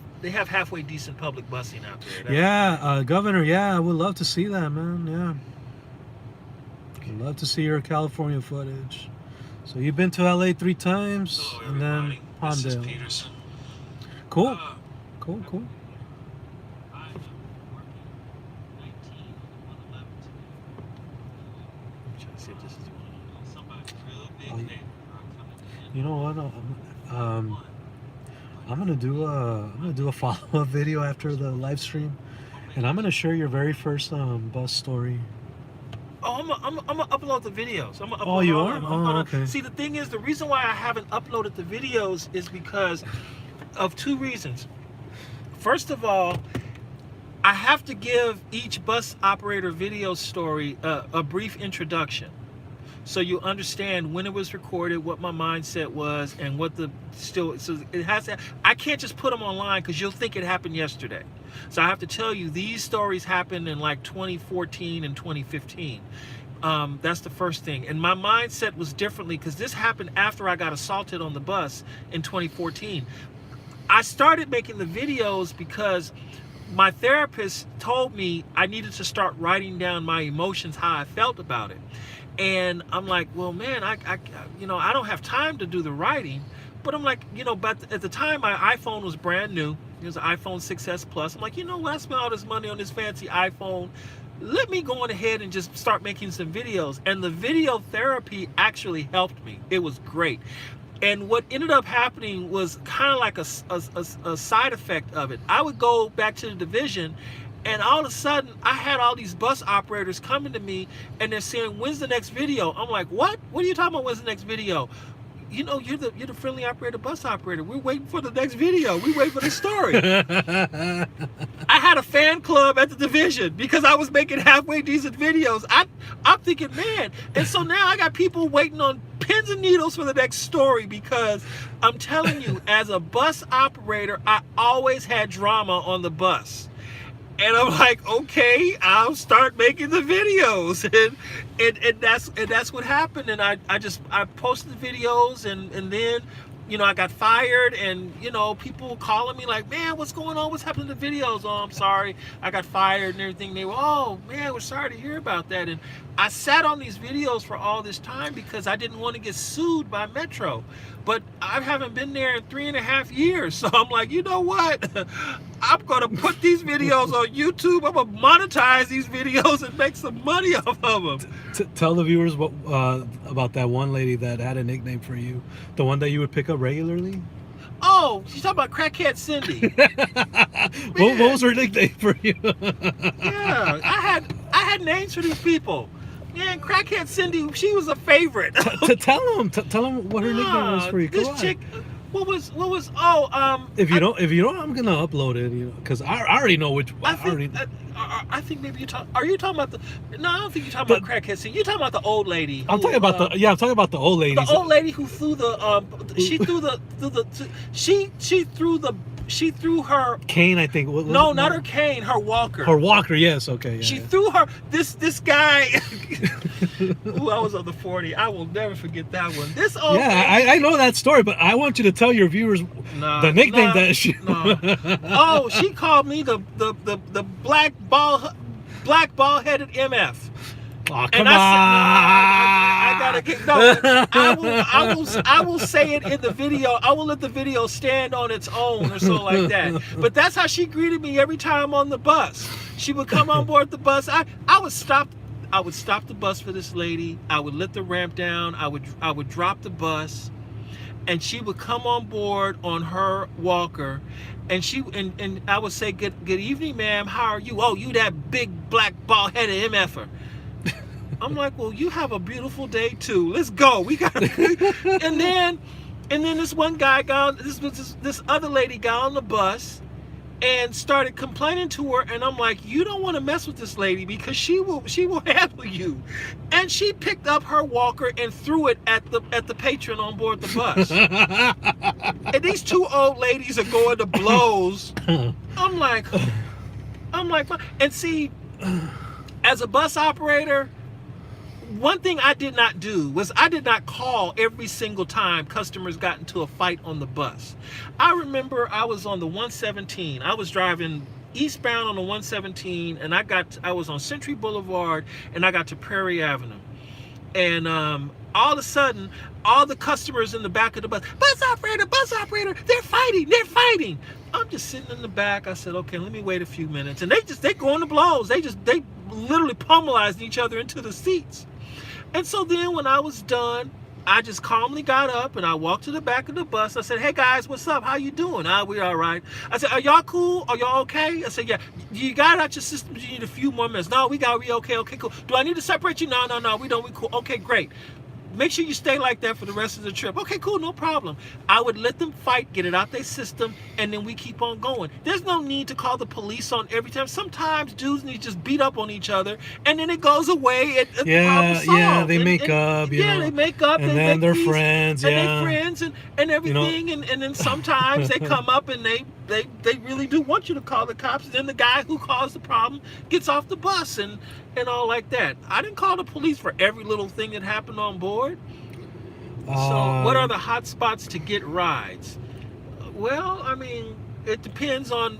A: halfway decent public busing out there.
B: Yeah, Governor. Yeah, I would love to see that, man. Yeah, I'd love to see your California footage. So you've been to LA 3 times,
A: Hello,
B: and then
A: everybody. This is
B: Palmdale.
A: Peterson.
B: Cool, cool.
A: I'm working 19 on 11 today. I'm trying to see if this is one. Somebody real big neighbor coming in.
B: You know what? I'm gonna do a follow-up video after the live stream, and I'm gonna share your very first bus story.
A: Oh, I'm gonna upload the videos. I'm gonna upload
B: Oh, you
A: all
B: are?
A: of them.
B: Oh, okay.
A: See, the thing is, the reason why I haven't uploaded the videos is because of 2 reasons. First of all, I have to give each bus operator video story a brief introduction, so you understand when it was recorded, what my mindset was, and what so it has to. I can't just put them online because you'll think it happened yesterday. So I have to tell you, these stories happened in like 2014 and 2015. That's the first thing. And my mindset was differently because this happened after I got assaulted on the bus in 2014. I started making the videos because my therapist told me I needed to start writing down my emotions, how I felt about it. And I'm like, well, man, I don't have time to do the writing. But I'm like, but at the time my iPhone was brand new. It was an iPhone 6S Plus. I'm like, you know what? I spent all this money on this fancy iPhone. Let me go on ahead and just start making some videos. And the video therapy actually helped me. It was great. And what ended up happening was kind of like a side effect of it. I would go back to the division, and all of a sudden, I had all these bus operators coming to me, and they're saying, "When's the next video?" I'm like, "What? What are you talking about? When's the next video?" You're the friendly operator, bus operator. We're waiting for the next video. We wait for the story. I had a fan club at the division because I was making halfway decent videos. I'm thinking, man. And so now I got people waiting on pins and needles for the next story because I'm telling you, as a bus operator, I always had drama on the bus. And I'm like, okay, I'll start making the videos, and that's what happened. And I posted the videos, and then I got fired, and people calling me like, man, what's going on? What's happening to the videos? Oh, I'm sorry, I got fired and everything. They were, oh man, we're sorry to hear about that. And I sat on these videos for all this time because I didn't want to get sued by Metro. But I haven't been there in 3.5 years. So I'm like, you know what? I'm going to put these videos on YouTube. I'm going to monetize these videos and make some money off of them.
B: Tell the viewers what about that one lady that had a nickname for you. The one that you would pick up regularly?
A: Oh, she's talking about Crackhead Cindy.
B: What was her nickname for you?
A: Yeah, I had names for these people. Yeah, Crackhead Cindy, she was a favorite.
B: Tell them what her nickname was for you.
A: This chick, what was?
B: If you don't, I'm gonna upload it. Because I already know which.
A: I think maybe are you talking about the? No, I don't think you're talking about Crackhead Cindy. You're talking about the old lady.
B: I'm talking about I'm talking about the old lady.
A: The old lady who threw the she threw her
B: cane, I think.
A: No, not her cane, her walker.
B: Her walker, yes, okay. Yeah,
A: she threw her this guy. Ooh, I was on the 40. I will never forget that one. This old lady,
B: I know that story, but I want you to tell your viewers the nickname that she.
A: Oh, she called me the black black bald-headed MF.
B: Oh,
A: And
B: come on.
A: I gotta get I will say it in the video. I will let the video stand on its own or so like that. But that's how she greeted me every time on the bus. She would come on board the bus. I would stop the bus for this lady. I would let the ramp down. I would drop the bus, and she would come on board on her walker, and and I would say, good evening, ma'am. How are you? Oh, you that big black bald-headed MFer. I'm like, well, you have a beautiful day too. Let's go. We got and then this one guy this other lady got on the bus and started complaining to her, and I'm like, you don't want to mess with this lady because she will handle you. And she picked up her walker and threw it at the patron on board the bus. And these two old ladies are going to blows. I'm like, and see, as a bus operator, one thing I did not do was I did not call every single time customers got into a fight on the bus. I remember I was on the 117. I was driving eastbound on the 117, and I was on Century Boulevard, and I got to Prairie Avenue. And all of a sudden, all the customers in the back of the bus operator, they're fighting. I'm just sitting in the back. I said, okay, let me wait a few minutes. And they go into blows. They literally pummelized each other into the seats. And so then when I was done, I just calmly got up and I walked to the back of the bus. I said, hey guys, what's up? How you doing? We all right. I said, are y'all cool? Are y'all okay? I said, yeah. You got it out your system. You need a few more minutes. No, we okay. Okay, cool. Do I need to separate you? No, we don't. We cool. Okay, great. Make sure you stay like that for the rest of the trip. Okay, cool, no problem. I would let them fight, get it out their system, and then we keep on going. There's no need to call the police on every time. Sometimes dudes need to just beat up on each other, and then it goes away.
B: Yeah, they make up.
A: They make up.
B: And then they're friends.
A: And they're friends and everything. And then sometimes they come up and they really do want you to call the cops. And then the guy who caused the problem gets off the bus and all like that. I didn't call the police for every little thing that happened on board. So what are the hot spots to get rides? Well, I mean, it depends on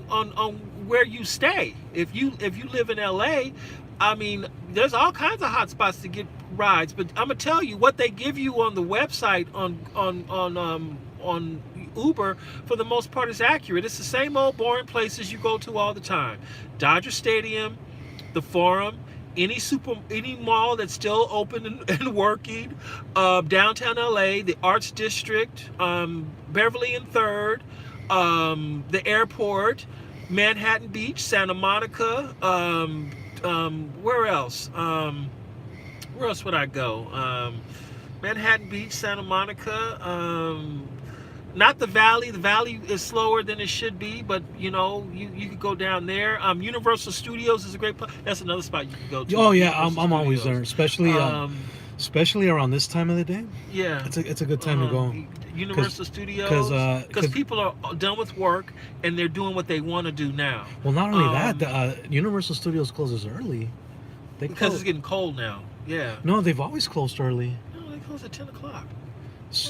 A: where you stay. If you live in LA, I mean, there's all kinds of hot spots to get rides. But I'm gonna tell you what they give you on the website on Uber, for the most part, is accurate. It's the same old boring places you go to all the time: Dodger Stadium, the Forum, any mall that's still open and working, downtown LA, the Arts District, Beverly and 3rd, the airport, Manhattan Beach, Santa Monica. Where else? Where else would I go? Manhattan Beach, Santa Monica. Not the Valley. The Valley is slower than it should be, but you could go down there. Universal Studios is a great place. That's another spot you could go to.
B: Oh yeah, I'm always there, especially around this time of the day.
A: Yeah,
B: it's a good time to go.
A: Universal Studios, because people are done with work and they're doing what they want to do now.
B: Well, not only that, Universal Studios closes early.
A: Because it's getting cold now. Yeah.
B: No, they've always closed early.
A: No, they close at 10 o'clock.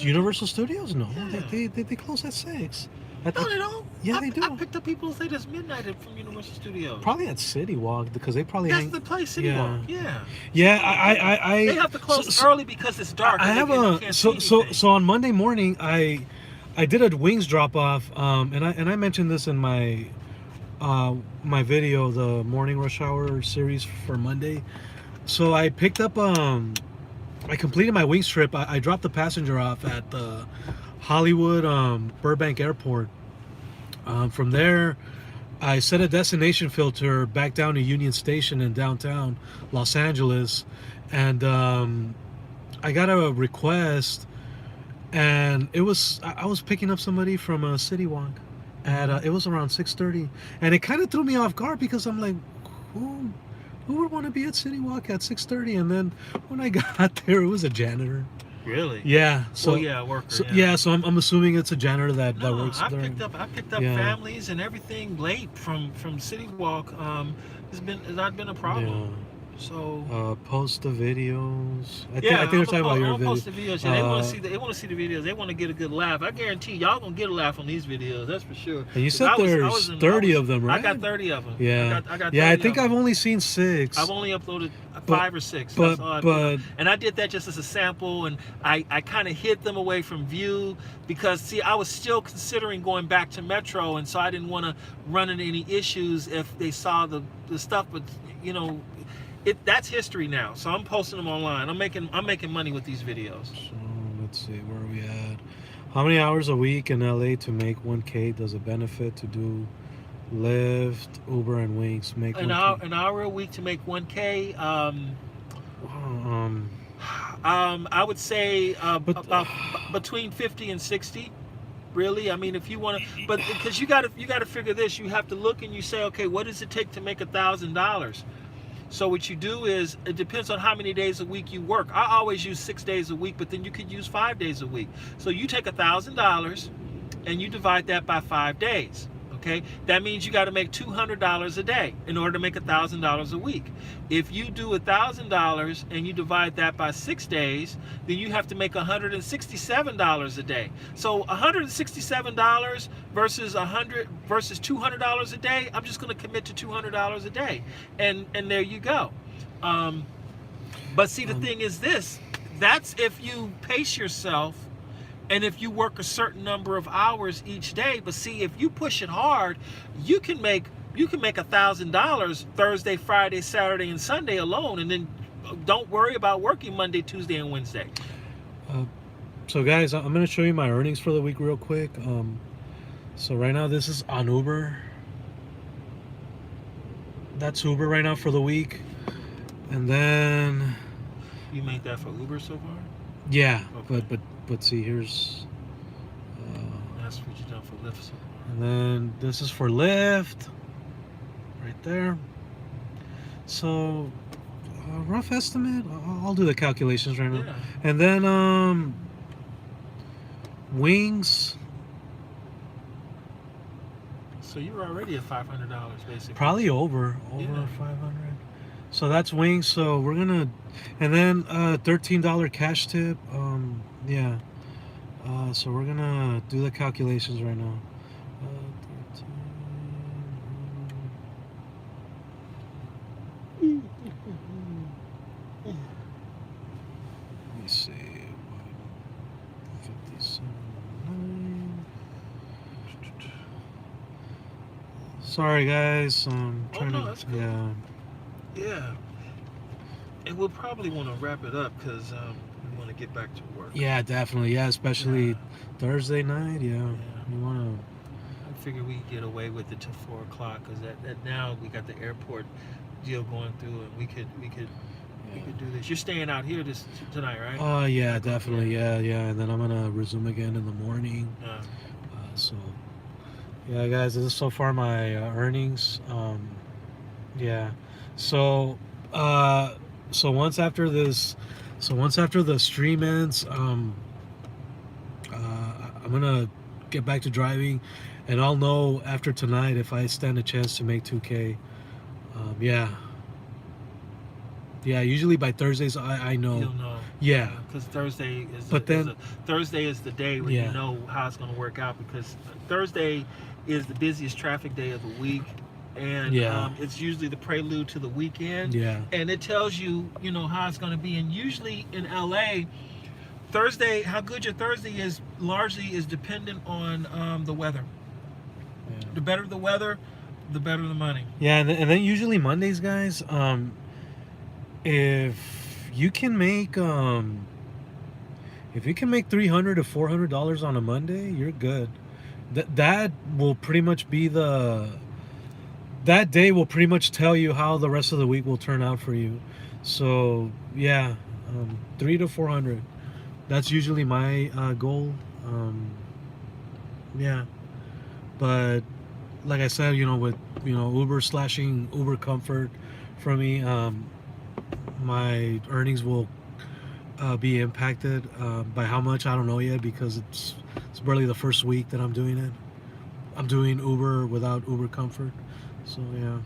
B: Universal Studios? No,
A: yeah.
B: they close at 6.
A: No, they don't.
B: Yeah, they do.
A: I picked up people who say it's midnight from Universal Studios.
B: Probably at City Walk, because they probably
A: That's the place, City Walk. Yeah.
B: Yeah, I
A: they have to close early because it's dark.
B: I have so on Monday morning I did a wings drop off, and I mentioned this in my my video, the morning rush hour series for Monday. So I picked up I completed my wings trip. I dropped the passenger off at the Hollywood Burbank Airport. From there, I set a destination filter back down to Union Station in downtown Los Angeles, and I got a request, and I was picking up somebody from a City Walk, and it was around 6:30, and it kind of threw me off guard because I'm like, who would want to be at City Walk at 6:30? And then when I got there, it was a janitor.
A: Really?
B: Yeah. So
A: a worker.
B: So, yeah. So I'm assuming it's a janitor that works there.
A: I picked up families and everything late from City Walk. It's not been a problem.
B: Yeah.
A: So
B: Post the videos. I
A: yeah,
B: think they're talking about your
A: I'm
B: video.
A: post the videos. Yeah, they want to see they want to see the videos. They want to get a good laugh. I guarantee y'all gonna get a laugh on these videos. That's for sure.
B: And you
A: 'Cause
B: said there's 30 of them, right?
A: I got 30 of them.
B: Yeah.
A: I got
B: yeah, I
A: 30
B: think
A: of
B: I've
A: them.
B: only seen 6.
A: I've only uploaded 5 or 6.
B: But
A: That's all I've done. And I did that just as a sample, and I kind of hid them away from view because, see, I was still considering going back to Metro, and so I didn't want to run into any issues if they saw the stuff. But you know, that's history now. So I'm posting them online. I'm making money with these videos.
B: So let's see, where are we at? How many hours a week in LA to make 1K? Does it benefit to do Lyft, Uber, and Wings? Make
A: an hour a week to make 1K. I would say about between 50 and 60. Really, I mean, if you want to, but because you got to figure this, you have to look and you say, okay, what does it take to make $1,000? So what you do is, it depends on how many days a week you work. I always use 6 days a week, but then you could use 5 days a week. So you take $1,000 and you divide that by 5 days. Okay, that means you got to make $200 a day in order to make $1,000 a week. If you do $1,000 and you divide that by 6 days, then you have to make $167 a day. So $167 versus $200 a day. I'm just going to commit to $200 a day, and there you go. But see, the thing is this: that's if you pace yourself. And if you work a certain number of hours each day, but see, if you push it hard, you can make $1,000 Thursday, Friday, Saturday, and Sunday alone, and then don't worry about working Monday, Tuesday, and Wednesday.
B: So guys, I'm gonna show you my earnings for the week real quick. So right now, this is on Uber. That's Uber right now for the week, and then
A: you made that for Uber so far?
B: Yeah,
A: okay.
B: But see, here's
A: that's what you done for Lyft so far.
B: And then this is for Lyft, right there. So rough estimate. I'll do the calculations right now.
A: Yeah.
B: And then Wings.
A: So you're already at $500 basically.
B: Probably over
A: yeah.
B: 500. So that's Wings. So we're gonna, and then $13 cash tip. Yeah. So we're gonna do the calculations right now. 13. Let me see. 57.9. Sorry guys. Trying
A: no, that's
B: to.
A: cool.
B: Yeah.
A: Yeah. And we'll probably want to wrap it up because we want to get back to work.
B: Yeah, definitely. Yeah, especially Thursday night. Yeah. We want to.
A: I figure we get away with it till 4 o'clock because that now we got the airport deal going through, and we could do this. You're staying out here tonight, right?
B: Yeah, definitely. Yeah. And then I'm gonna resume again in the morning. So, yeah, guys, this is so far my earnings. Yeah. So once after the stream ends, I'm gonna get back to driving, and I'll know after tonight if I stand a chance to make 2K. Yeah. Usually by Thursdays, I know.
A: You'll know.
B: Yeah.
A: Because Thursday is. Thursday is the day where you know how it's going to work out, because Thursday is the busiest traffic day of the week. And it's usually the prelude to the weekend.
B: Yeah.
A: And it tells you, how it's going to be. And usually in LA, Thursday, how good your Thursday is largely is dependent on the weather. Yeah. The better the weather, the better the money.
B: Yeah, and then usually Mondays, guys, if you can make $300 to $400 on a Monday, you're good. That will pretty much be that day will pretty much tell you how the rest of the week will turn out for you. So yeah, 300 to 400. That's usually my goal. Yeah, but like I said, with Uber slashing Uber Comfort for me, my earnings will be impacted. By how much, I don't know yet, because it's barely the first week that I'm doing it. I'm doing Uber without Uber Comfort. So yeah.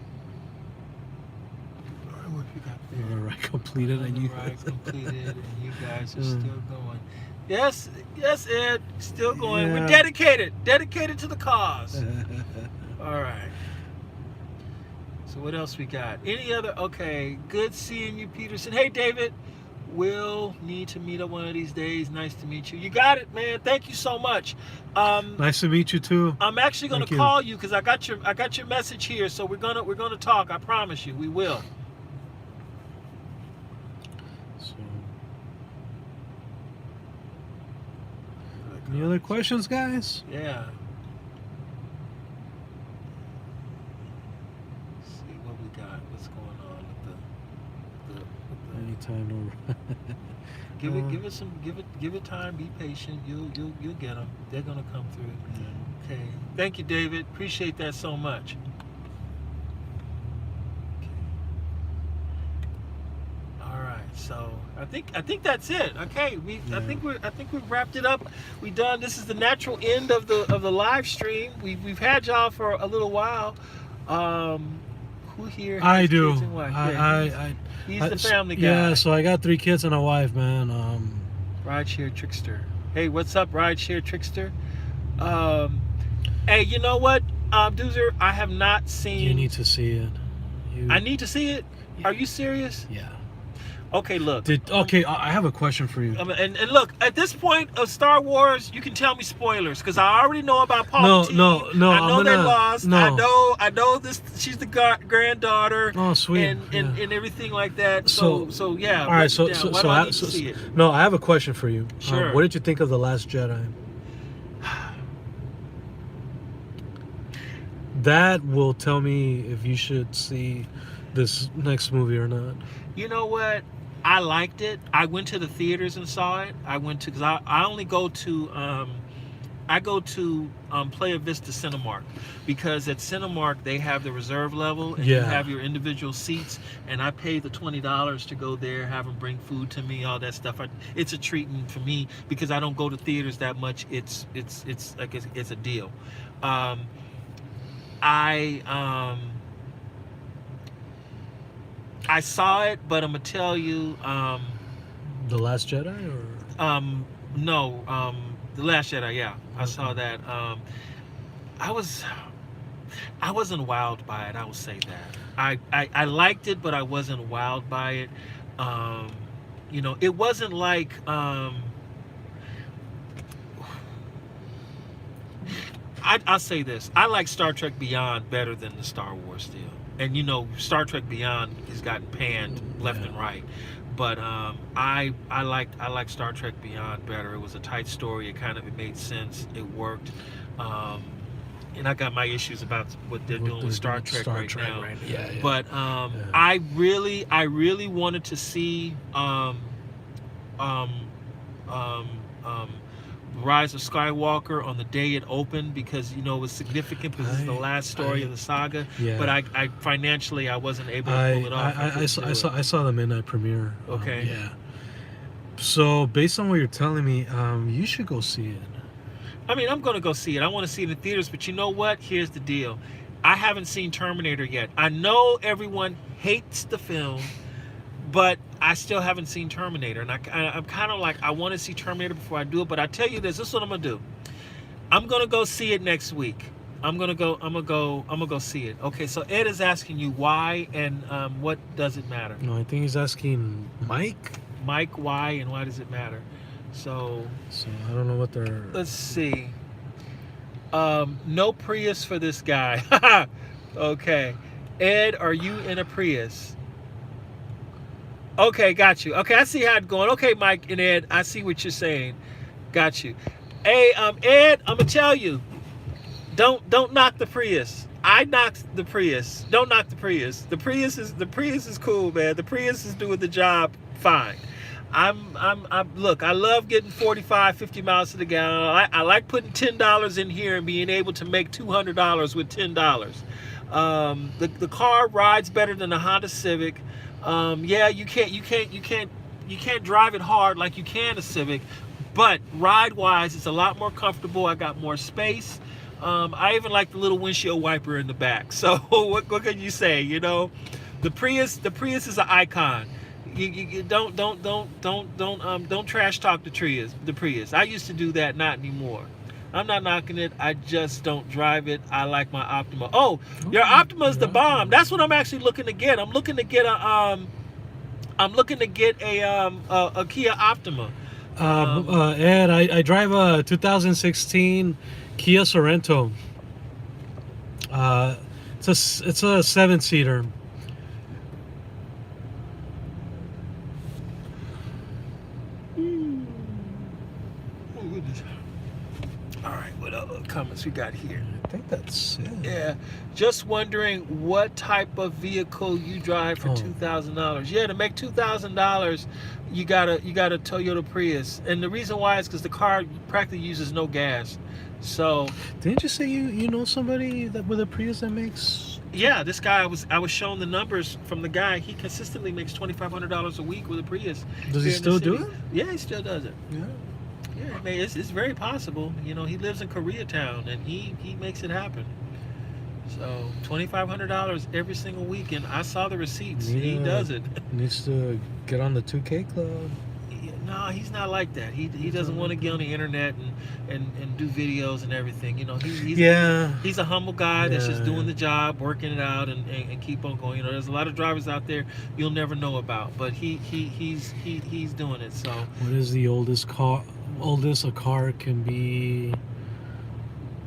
A: we got?
B: All right, completed, and you.
A: Right, completed, and you guys are still going. Yes, yes, Ed, still going. We're
B: Yeah.
A: dedicated to the cause. All right. So what else we got? Any other? Okay, good seeing you, Peterson. Hey, David, we'll need to meet up one of these days. Nice to meet you. You got it, man. Thank you so much.
B: Nice to meet you too.
A: I'm actually gonna
B: Thank you.
A: call you because I got your message here. So we're gonna talk. I promise you, we will.
B: So, any other questions, guys?
A: Yeah. Let's see what we got. What's going on with the
B: Anytime.
A: give it time. Be patient. You'll get them. They're gonna come through. Okay. Thank you, David. Appreciate that so much. Okay. All right. So I think that's it. Okay. I think we've wrapped it up. We done. This is the natural end of the live stream. We've had y'all for a little while. Who here?
B: I
A: has
B: do.
A: kids and wife? He's the family guy.
B: Yeah, so I got 3 kids and a wife, man.
A: Rideshare Trickster. Hey, what's up, Rideshare Trickster? Hey, you know what, Doozer? I have not seen.
B: You need to see it.
A: I need to see it?
B: Yeah.
A: Are you serious?
B: Yeah.
A: Okay, look.
B: I have a question for you.
A: And look, at this point of Star Wars, you can tell me spoilers because I already know about Palpatine.
B: No.
A: I know they lost.
B: No.
A: I know this. She's the granddaughter.
B: Oh, sweet.
A: And everything like that. So yeah.
B: All right. So
A: I need to see it?
B: no, I have a question for you.
A: Sure.
B: What did you think of The Last Jedi? That will tell me if you should see this next movie or not.
A: You know what? I liked it. I went to the theaters and saw it. Because I only go to Playa Vista Cinemark, because at Cinemark they have the reserve level and you have your individual seats, and I pay the $20 to go there, have them bring food to me, all that stuff. It's a treatment for me because I don't go to theaters that much. It's like it's a deal. I saw it, but I'm gonna tell you,
B: The Last Jedi, or
A: no, The Last Jedi. Yeah, I saw that. I wasn't wowed by it. I will say that. I liked it, but I wasn't wowed by it. You know, it wasn't like. I'll say this. I like Star Trek Beyond better than the Star Wars deal. And you know, Star Trek Beyond has gotten panned left and right. But I like Star Trek Beyond better. It was a tight story. It made sense. It worked. And I got my issues about what they're doing with Star Trek right now.
B: Right. Yeah.
A: But I really wanted to see Rise of Skywalker on the day it opened, because you know it was significant because it's the last story of the saga.
B: Yeah.
A: But I financially I wasn't able to pull it off.
B: I saw the midnight premiere.
A: Okay.
B: Yeah. So based on what you're telling me, you should go see it.
A: I mean, I'm gonna go see it. I want to see it in the theaters. But you know what? Here's the deal. I haven't seen Terminator yet. I know everyone hates the film, but I still haven't seen Terminator, and I'm kind of like, I want to see Terminator before I do it. But I tell you this is what I'm gonna do. I'm gonna go see it next week. I'm gonna go see it. Okay, so Ed is asking you why and what does it matter?
B: No, I think he's asking Mike.
A: Mike, why and why does it matter? So
B: I don't know what they're.
A: Let's see. No Prius for this guy. Okay, Ed, are you in a Prius? Okay, got you. Okay, I see how it's going. Okay, Mike and Ed, I see what you're saying. Got you. Hey, Ed, I'm gonna tell you. Don't knock the Prius. I knocked the Prius. Don't knock the Prius. The Prius is cool, man. The Prius is doing the job fine. Look, I love getting 45, 50 miles to the gallon. I like putting $10 in here and being able to make $200 with $10. The car rides better than the Honda Civic. Yeah, you can't drive it hard like you can a Civic, but ride-wise, it's a lot more comfortable. I got more space. I even like the little windshield wiper in the back. So what can you say, you know? The Prius is an icon. You don't trash talk the Prius. I used to do that, not anymore. I'm not knocking it. I just don't drive it. I like my Optima. Oh, your Optima is the bomb. That's what I'm actually looking to get. I'm looking to get a Kia Optima.
B: Ed, I drive a 2016 Kia Sorento. It's a 7-seater.
A: All right, what other comments we got here?
B: I think that's it.
A: Yeah, just wondering what type of vehicle you drive for $2,000. Yeah, to make $2,000, you got a Toyota Prius, and the reason why is because the car practically uses no gas. So
B: didn't you say you know somebody that with a Prius that makes?
A: Yeah, this guy I was shown the numbers from the guy. He consistently makes $2,500 a week with a Prius.
B: Does he still do it?
A: Yeah, he still does it.
B: Yeah.
A: Yeah, I mean, it's very possible. You know, he lives in Koreatown, and he makes it happen. So $2,500 every single week, and I saw the receipts. He does it.
B: Needs to get on the 2K club.
A: No, he's not like that. He doesn't want to get on the internet and do videos and everything. You know, he's a humble guy that's just doing the job, working it out, and keep on going. You know, there's a lot of drivers out there you'll never know about, but he's doing it. So
B: what is the oldest a car can be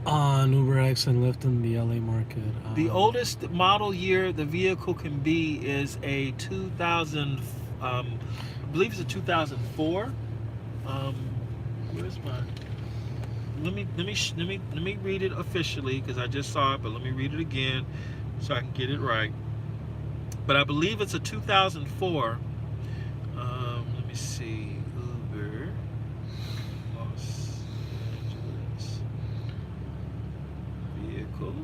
B: on UberX and Lyft in the LA market?
A: The oldest model year the vehicle can be is a 2000. I believe it's a 2004. Where's mine? Let me read it officially because I just saw it, but let me read it again so I can get it right. But I believe it's a 2004. Let me see. Uber Los Angeles vehicle.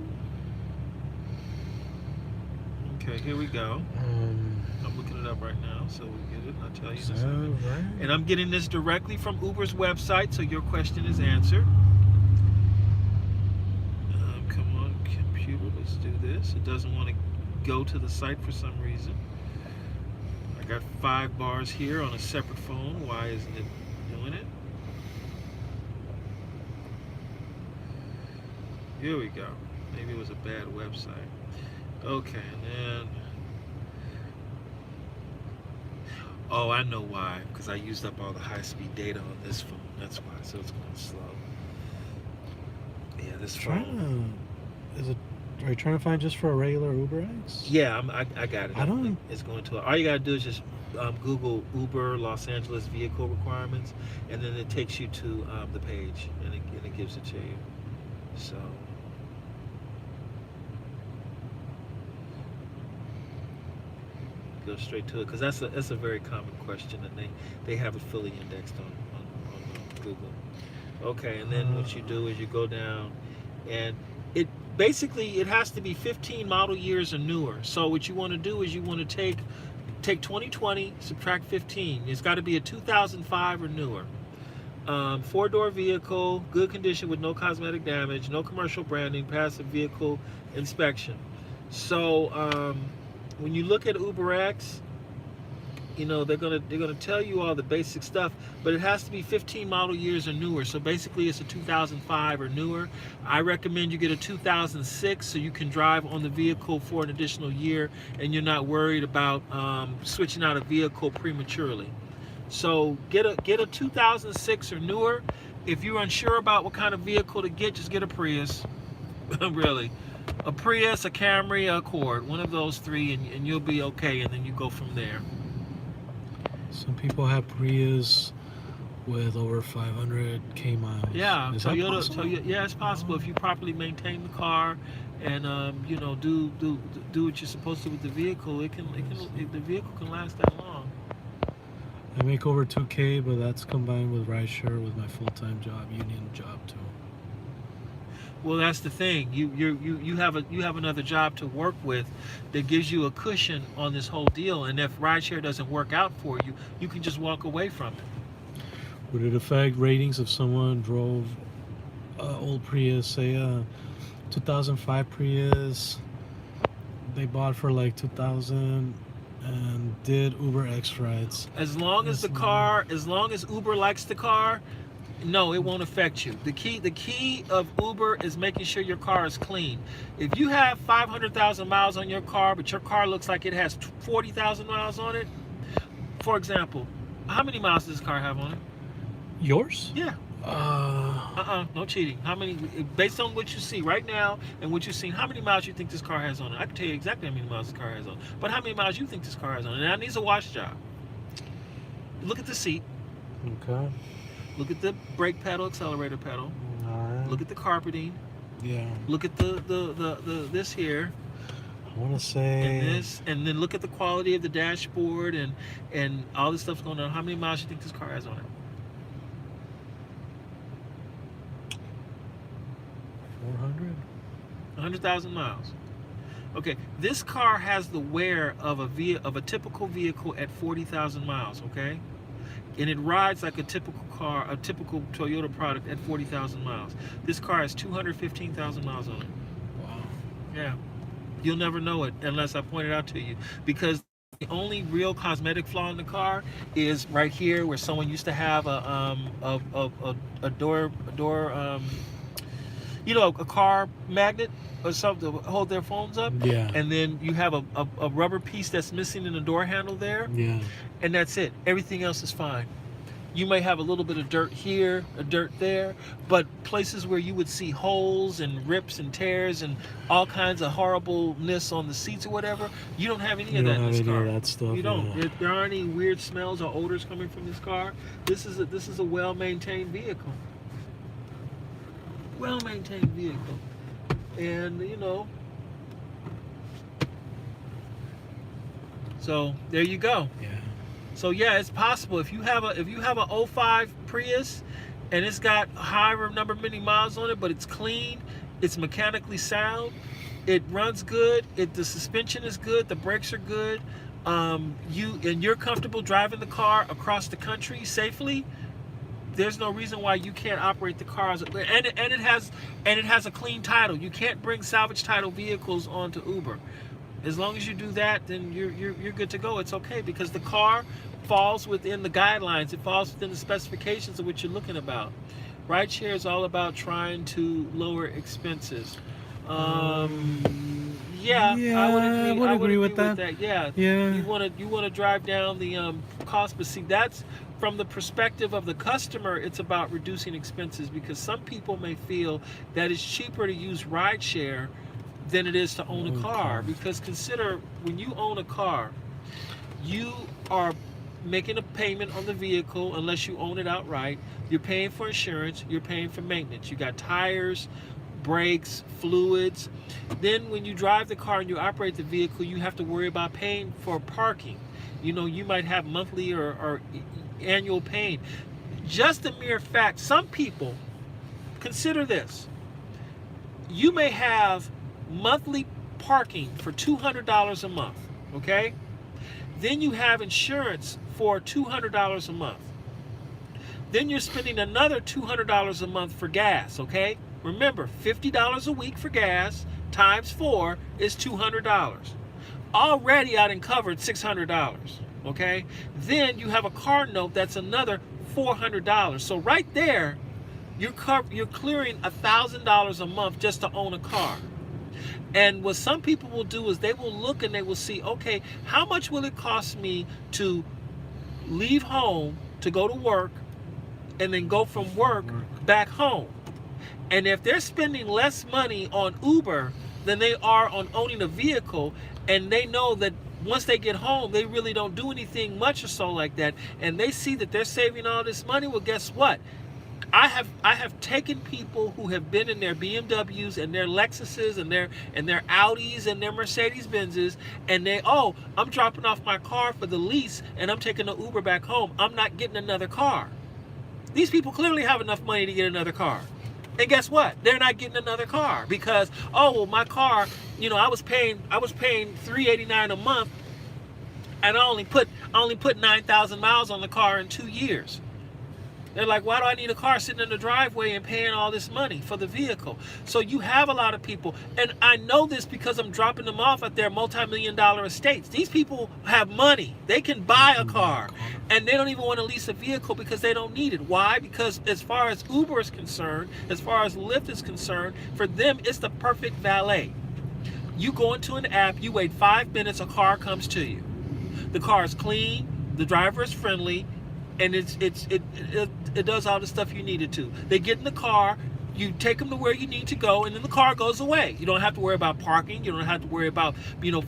A: Okay, here we go. I'm looking it up right now, so we get it. I'll tell you this.
B: Right?
A: And I'm getting this directly from Uber's website, so your question is answered. Come on, computer, let's do this. It doesn't want to go to the site for some reason. I got 5 bars here on a separate phone. Why isn't it doing it? Here we go. Maybe it was a bad website. Okay, and then... Oh, I know why. Because I used up all the high-speed data on this phone. That's why. So it's going slow. Yeah, this phone.
B: Are you trying to find just for a regular UberX?
A: Yeah, I got it.
B: I don't.
A: It's going to. All you gotta do is just Google Uber Los Angeles vehicle requirements, and then it takes you to the page, and it gives it to you. So. Go straight to it because that's a very common question, and they have it fully indexed on Google. Okay, and then what you do is you go down, and it has to be 15 model years or newer. So what you want to do is you want to take 2020, subtract 15. It's got to be a 2005 or newer. 4-door vehicle, good condition with no cosmetic damage, no commercial branding, passive vehicle inspection. So when you look at UberX, you know they're gonna tell you all the basic stuff, but it has to be 15 model years or newer. So basically, it's a 2005 or newer. I recommend you get a 2006 so you can drive on the vehicle for an additional year, and you're not worried about switching out a vehicle prematurely. So get a 2006 or newer. If you're unsure about what kind of vehicle to get, just get a Prius. Really. A Prius, a Camry, a Accord, one of those 3, and you'll be okay, and then you go from there.
B: Some people have Prius with over 500k miles.
A: Yeah,
B: Is
A: Toyota. Yeah, it's possible if you properly maintain the car and you know do what you're supposed to with the vehicle. The vehicle can last that long.
B: I make over 2k, but that's combined with Rideshare with my full-time job, union job too.
A: Well, that's the thing. You have another job to work with that gives you a cushion on this whole deal. And if rideshare doesn't work out for you, you can just walk away from it.
B: Would it affect ratings if someone drove old Prius, say a 2005 Prius, they bought for like 2,000 and did Uber X rides.
A: As long as Uber likes the car, no, it won't affect you. The key of Uber is making sure your car is clean. If you have 500,000 miles on your car, but your car looks like it has 40,000 miles on it, for example, how many miles does this car have on it?
B: Yours?
A: Yeah. No cheating. How many, based on what you see right now and what you've seen, how many miles you think this car has on it? I can tell you exactly how many miles this car has on it. But how many miles you think this car has on it? Now, it needs a wash job. Look at the seat.
B: Okay.
A: Look at the brake pedal, accelerator pedal.
B: Alright.
A: Look at the carpeting.
B: Yeah.
A: Look at the this here.
B: I want to say.
A: And this, and then look at the quality of the dashboard and all this stuff's going on. How many miles do you think this car has on it?
B: 400.
A: 100,000 miles. Okay, this car has the wear of a typical vehicle at 40,000 miles. Okay, and it rides like a typical car, a typical Toyota product at 40,000 miles. This car has 215,000 miles on it.
B: Wow.
A: Yeah, you'll never know it unless I point it out to you, because the only real cosmetic flaw in the car is right here where someone used to have a door a car magnet or something to hold their phones up.
B: Yeah.
A: And then you have a rubber piece that's missing in the door handle there.
B: Yeah.
A: And that's it. Everything else is fine. You may have a little bit of dirt here, a dirt there, but places where you would see holes and rips and tears and all kinds of horribleness on the seats or whatever, you don't have any of that in this car.
B: That stuff,
A: you don't.
B: Yeah.
A: There aren't any weird smells or odors coming from this car. This is a well-maintained vehicle. Well-maintained vehicle. And so there you go.
B: Yeah.
A: So yeah, it's possible if you have a 05 Prius and it's got however many miles on it, but it's clean, it's mechanically sound, it runs good, the suspension is good, the brakes are good, you're comfortable driving the car across the country safely, there's no reason why you can't operate the car and it has a clean title. You can't bring salvage title vehicles onto Uber. As long as you do that, then you're good to go. It's okay because the car falls within the guidelines. It falls within the specifications of what you're looking about. Rideshare is all about trying to lower expenses. Yeah, I would agree with that. Yeah. You want to drive down the cost, but see, that's from the perspective of the customer. It's about reducing expenses because some people may feel that it's cheaper to use rideshare than it is to own a car. Because consider, when you own a car, you are making a payment on the vehicle unless you own it outright. You're paying for insurance, you're paying for maintenance. You got tires, brakes, fluids. Then when you drive the car and you operate the vehicle, you have to worry about paying for parking. You might have monthly or annual paying. Just the mere fact, some people, consider this, you may have monthly parking for $200 a month, okay? Then you have insurance for $200 a month. Then you're spending another $200 a month for gas, okay? Remember, $50 a week for gas times 4 is $200. Already I done covered $600, okay? Then you have a car note that's another $400. So right there, you're clearing $1,000 a month just to own a car. And what some people will do is they will look and they will see, okay, how much will it cost me to leave home to go to work and then go from work back home? And if they're spending less money on Uber than they are on owning a vehicle, and they know that once they get home, they really don't do anything much or so like that, and they see that they're saving all this money, well, guess what? I have taken people who have been in their BMWs and their Lexuses and their Audis and their Mercedes Benzes, and I'm dropping off my car for the lease and I'm taking the Uber back home. I'm not getting another car. These people clearly have enough money to get another car. And guess what? They're not getting another car because, my car, I was paying $389 a month, and I only put 9,000 miles on the car in 2 years. They're like, why do I need a car sitting in the driveway and paying all this money for the vehicle? So you have a lot of people, and I know this because I'm dropping them off at their multi-million-dollar estates. These people have money. They can buy a car, and they don't even want to lease a vehicle because they don't need it. Why? Because as far as Uber is concerned, as far as Lyft is concerned, for them, it's the perfect valet. You go into an app, you wait 5 minutes, a car comes to you. The car is clean, the driver is friendly, and it does all the stuff you need it to. They get in the car, you take them to where you need to go, and then the car goes away. You don't have to worry about parking. You don't have to worry about,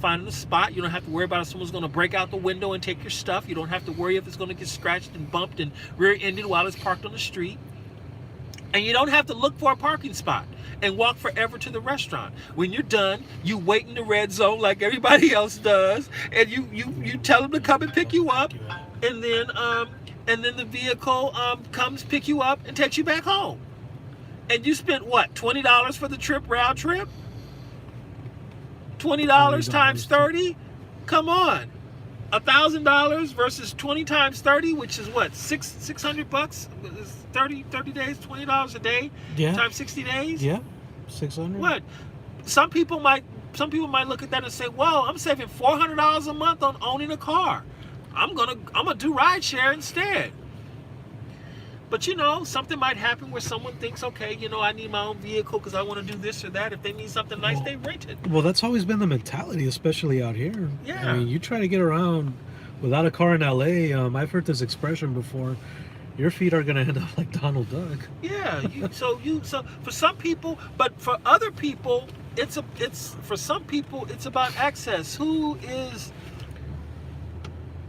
A: finding a spot. You don't have to worry about if someone's going to break out the window and take your stuff. You don't have to worry if it's going to get scratched and bumped and rear-ended while it's parked on the street. And you don't have to look for a parking spot and walk forever to the restaurant. When you're done, you wait in the red zone like everybody else does, and you tell them to come and pick you up, and then the vehicle comes pick you up and takes you back home. And you spent what, $20 for the trip, round trip? $20 times 30? Come on. $1,000 versus 20 times 30, which is what, $600? 30 days, $20 a day, times 60 days?
B: Yeah, 600.
A: What? Some people might look at that and say, "Whoa, I'm saving $400 a month on owning a car. I'm gonna do rideshare instead." But something might happen where someone thinks, okay, I need my own vehicle because I want to do this or that. If they need something nice, they rent it.
B: Well, that's always been the mentality, especially out here.
A: Yeah.
B: I mean, you try to get around without a car in LA. I've heard this expression before. Your feet are gonna end up like Donald Duck.
A: Yeah. So for some people, but for other people, it's about access. Who is?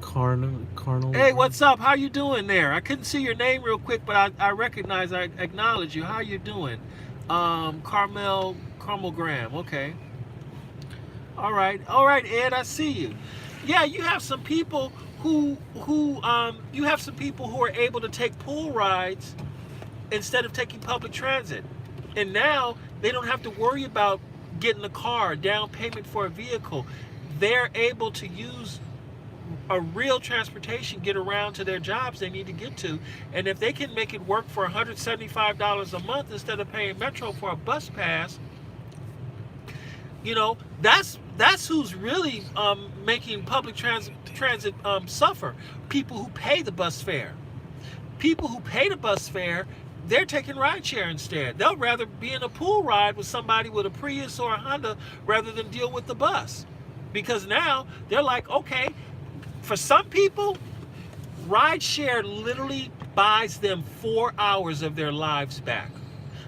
B: Carnal.
A: Hey, what's up? How you doing there? I couldn't see your name real quick, but I acknowledge you. How you doing? Carmel Graham. Okay. All right, Ed, I see you. Yeah, you have some people who are able to take pool rides instead of taking public transit. And now they don't have to worry about getting a car, down payment for a vehicle. They're able to use a real transportation, get around to their jobs they need to get to. And if they can make it work for $175 a month instead of paying Metro for a bus pass, that's who's really making public transit suffer. People who pay the bus fare. People who pay the bus fare, they're taking rideshare instead. They'll rather be in a pool ride with somebody with a Prius or a Honda rather than deal with the bus. Because now they're like, okay, for some people, rideshare literally buys them 4 hours of their lives back.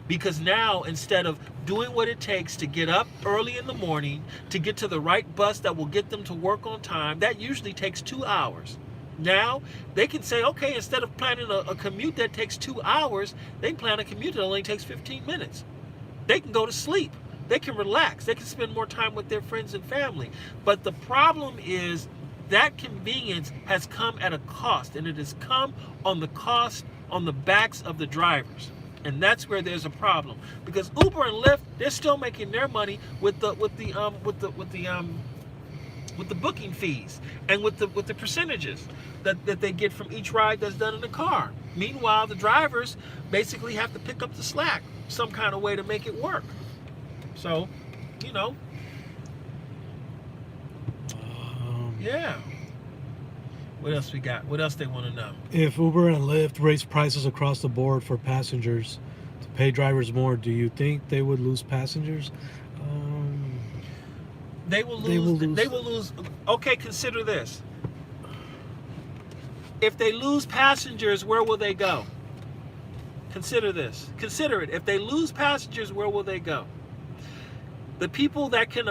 A: Because now, instead of doing what it takes to get up early in the morning, to get to the right bus that will get them to work on time, that usually takes 2 hours. Now, they can say, okay, instead of planning a commute that takes 2 hours, they plan a commute that only takes 15 minutes. They can go to sleep. They can relax. They can spend more time with their friends and family. But the problem is that convenience has come at a cost, and it has come on the backs of the drivers. And that's where there's a problem, because Uber and Lyft, they're still making their money with the booking fees and with the percentages that they get from each ride that's done in the car. Meanwhile, the drivers basically have to pick up the slack some kind of way to make it work. So, yeah. What else we got? What else they want to know?
B: If Uber and Lyft raise prices across the board for passengers to pay drivers more, do you think they would lose passengers?
A: They will lose. Okay, consider this. If they lose passengers, where will they go? Consider this. Consider it. If they lose passengers, where will they go? The people that can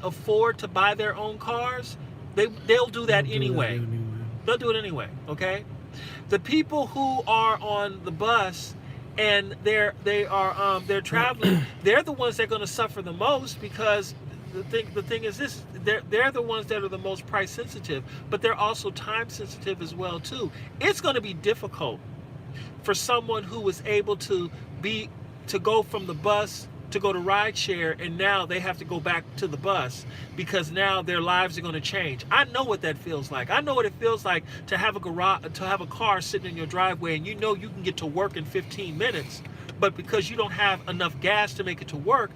A: afford to buy their own cars, they'll do that anyway. They'll do it anyway. Okay. The people who are on the bus and they're traveling, they're the ones that are going to suffer the most, because the thing is this: they're the ones that are the most price sensitive, but they're also time sensitive as well too. It's going to be difficult for someone who was able to go from the bus to go to rideshare, and now they have to go back to the bus because now their lives are going to change. I know what that feels like. I know what it feels like to have a car sitting in your driveway, and you know you can get to work in 15 minutes, but because you don't have enough gas to make it to work,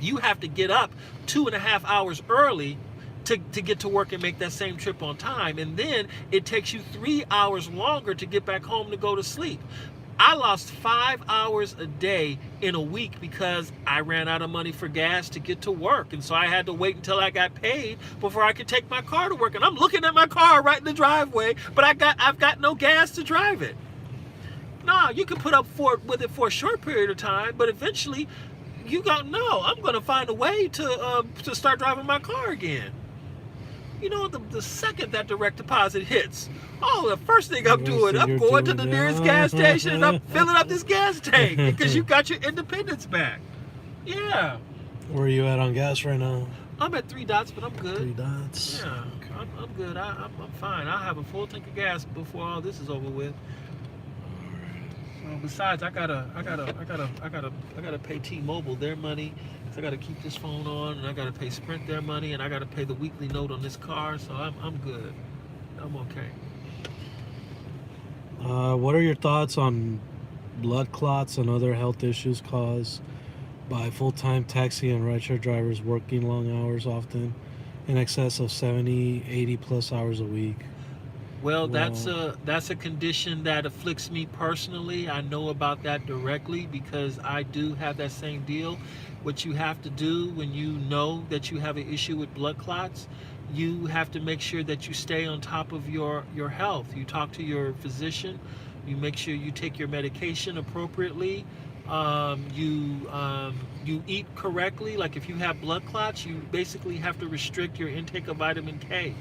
A: you have to get up 2.5 hours early to get to work and make that same trip on time. And then it takes you 3 hours longer to get back home to go to sleep. I lost 5 hours a day in a week because I ran out of money for gas to get to work. And so I had to wait until I got paid before I could take my car to work. And I'm looking at my car right in the driveway, but I've got no gas to drive it. No, you can put up with it for a short period of time, but eventually you go, no, I'm going to find a way to start driving my car again. You know, the second that direct deposit hits, the first thing I'm doing, I'm going to the nearest gas station and I'm filling up this gas tank because you got your independence back. Yeah.
B: Where are you at on gas right now?
A: I'm at 3 dots, but I'm good.
B: 3 dots.
A: Yeah, okay. I'm good. I'm fine. I'll have a full tank of gas before all this is over with. Besides, I gotta pay T-Mobile their money. So I gotta keep this phone on, and I gotta pay Sprint their money, and I gotta pay the weekly note on this car. So I'm good. I'm okay.
B: What are your thoughts on blood clots and other health issues caused by full-time taxi and rideshare drivers working long hours, often in excess of 70, 80 plus hours a week?
A: Well, that's a condition that afflicts me personally. I know about that directly because I do have that same deal. What you have to do when you know that you have an issue with blood clots, you have to make sure that you stay on top of your health. You talk to your physician. You make sure you take your medication appropriately. You eat correctly. Like if you have blood clots, you basically have to restrict your intake of vitamin K.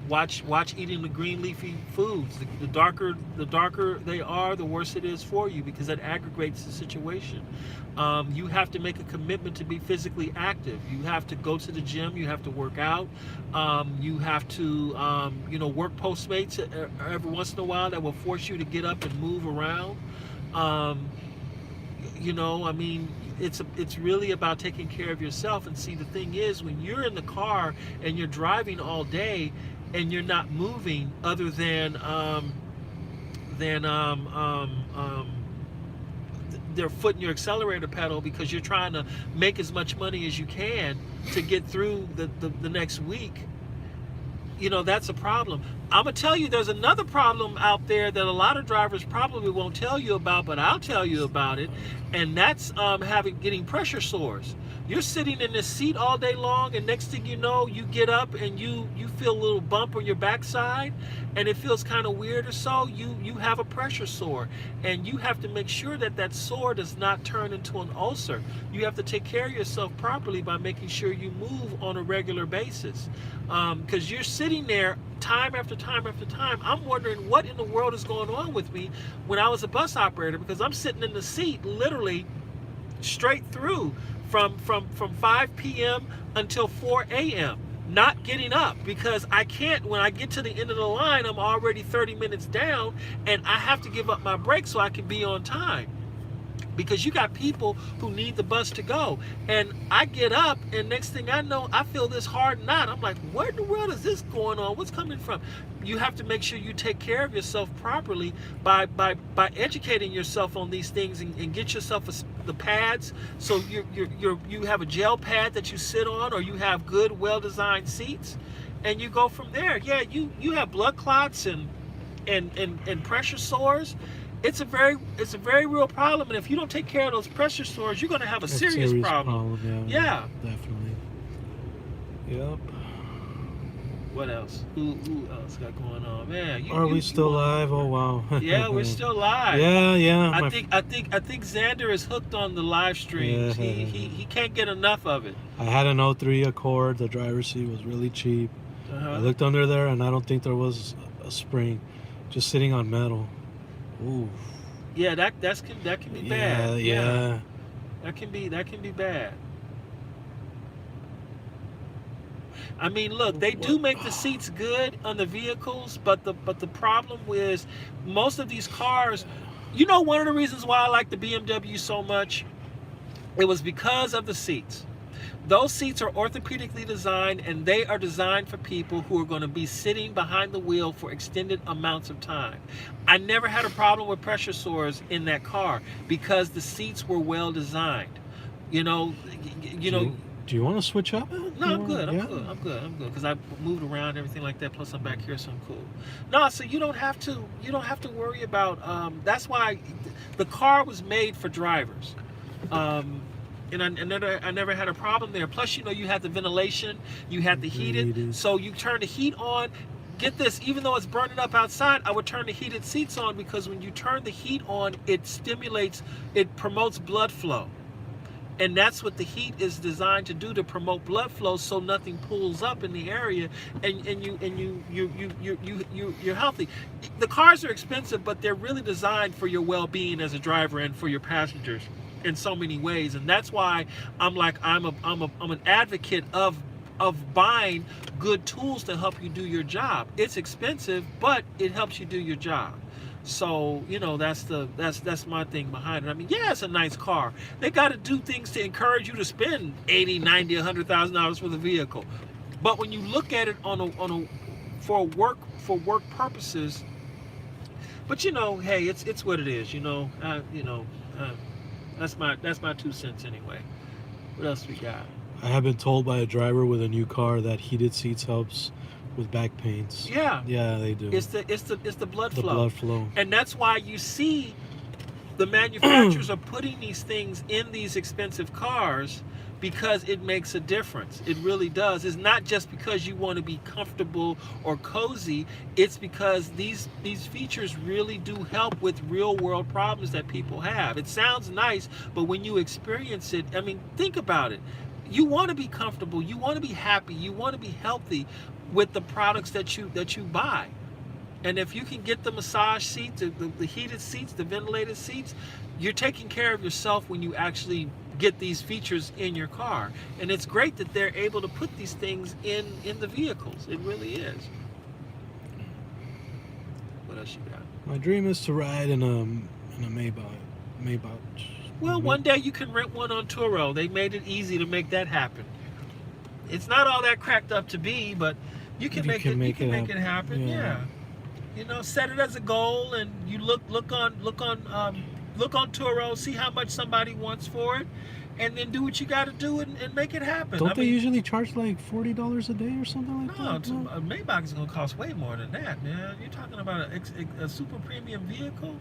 A: Watch eating the green leafy foods. The darker they are, the worse it is for you because that aggravates the situation. You have to make a commitment to be physically active. You have to go to the gym. You have to work out. You have to work Postmates every once in a while that will force you to get up and move around. It's really about taking care of yourself. And see, the thing is, when you're in the car and you're driving all day and you're not moving other than their foot in your accelerator pedal because you're trying to make as much money as you can to get through the next week, that's a problem. I'm going to tell you there's another problem out there that a lot of drivers probably won't tell you about, but I'll tell you about it, and that's getting pressure sores. You're sitting in this seat all day long, and next thing you know, you get up and you feel a little bump on your backside, and it feels kind of weird or so. You have a pressure sore, and you have to make sure that sore does not turn into an ulcer. You have to take care of yourself properly by making sure you move on a regular basis, because you're sitting there time after time after time. I'm wondering what in the world is going on with me when I was a bus operator, because I'm sitting in the seat literally straight through from 5 p.m. until 4 a.m. not getting up because I can't. When I get to the end of the line, I'm already 30 minutes down and I have to give up my break so I can be on time, because you got people who need the bus to go. And I get up and next thing I know, I feel this hard knot. I'm like, where in the world is this going on? What's coming from? You have to make sure you take care of yourself properly by educating yourself on these things and get yourself the pads. So you have a gel pad that you sit on, or you have good, well-designed seats, and you go from there. Yeah, you have blood clots and pressure sores. It's a very real problem, and if you don't take care of those pressure sores, you're going to have a serious problem. Yeah,
B: definitely. Yep.
A: What else? Who else got going on, man?
B: Are we still live? Oh wow.
A: Yeah, we're still live.
B: Yeah.
A: I think Xander is hooked on the live streams.
B: Yeah.
A: He can't get enough of it.
B: I had an 03 Accord. The driver's seat was really cheap. I looked under there, and I don't think there was a spring, just sitting on metal. Ooh.
A: Yeah, that can be bad.
B: Yeah.
A: That can be bad. I mean, look, they do make the seats good on the vehicles, but the problem is most of these cars. One of the reasons why I like the BMW so much It was because of the seats. Those seats are orthopedically designed, and they are designed for people who are going to be sitting behind the wheel for extended amounts of time. I never had a problem with pressure sores in that car because the seats were well designed. You know,
B: Do you want to switch up?
A: no, I'm good. I'm good. Because I moved around and everything like that. Plus, I'm back here, so I'm cool. No, so you don't have to worry about. That's why the car was made for drivers. And I never had a problem there. Plus, you had the ventilation, you had the heated, so you turn the heat on. Get this, even though it's burning up outside, I would turn the heated seats on because when you turn the heat on, it promotes blood flow. And that's what the heat is designed to do, to promote blood flow, so nothing pulls up in the area, and you're healthy. The cars are expensive, but they're really designed for your well-being as a driver and for your passengers in so many ways. And that's why I'm an advocate of buying good tools to help you do your job. It's expensive, but it helps you do your job. So, that's my thing behind it. I mean, yeah, it's a nice car. They got to do things to encourage you to spend $80, $90, $100,000 for the vehicle. But when you look at it for work purposes, but hey, it's what it is. That's my 2 cents anyway. What else we got?
B: I have been told by a driver with a new car that heated seats helps with back pains.
A: Yeah.
B: Yeah, they do.
A: It's the blood flow.
B: The blood flow.
A: And that's why you see the manufacturers are putting these things in these expensive cars, because it makes a difference. It really does. It's not just because you want to be comfortable or cozy. It's because these features really do help with real world problems that people have. It sounds nice, but when you experience it, I mean, think about it. You want to be comfortable. You want to be happy. You want to be healthy with the products that you buy. And if you can get the massage seats, the heated seats, the ventilated seats, you're taking care of yourself when you actually get these features in your car. And it's great that they're able to put these things in the vehicles. It really is. What else you got?
B: My dream is to ride in a Maybach.
A: Well, one day you can rent one on Turo. They made it easy to make that happen. It's not all that cracked up to be, but you can make it happen. Yeah. Set it as a goal, and you look on Turo, see how much somebody wants for it, and then do what you got to do and make it happen.
B: Don't they usually charge like $40 a day or something like that?
A: No, a Maybach is going to cost way more than that, man. You're talking about a super premium vehicle,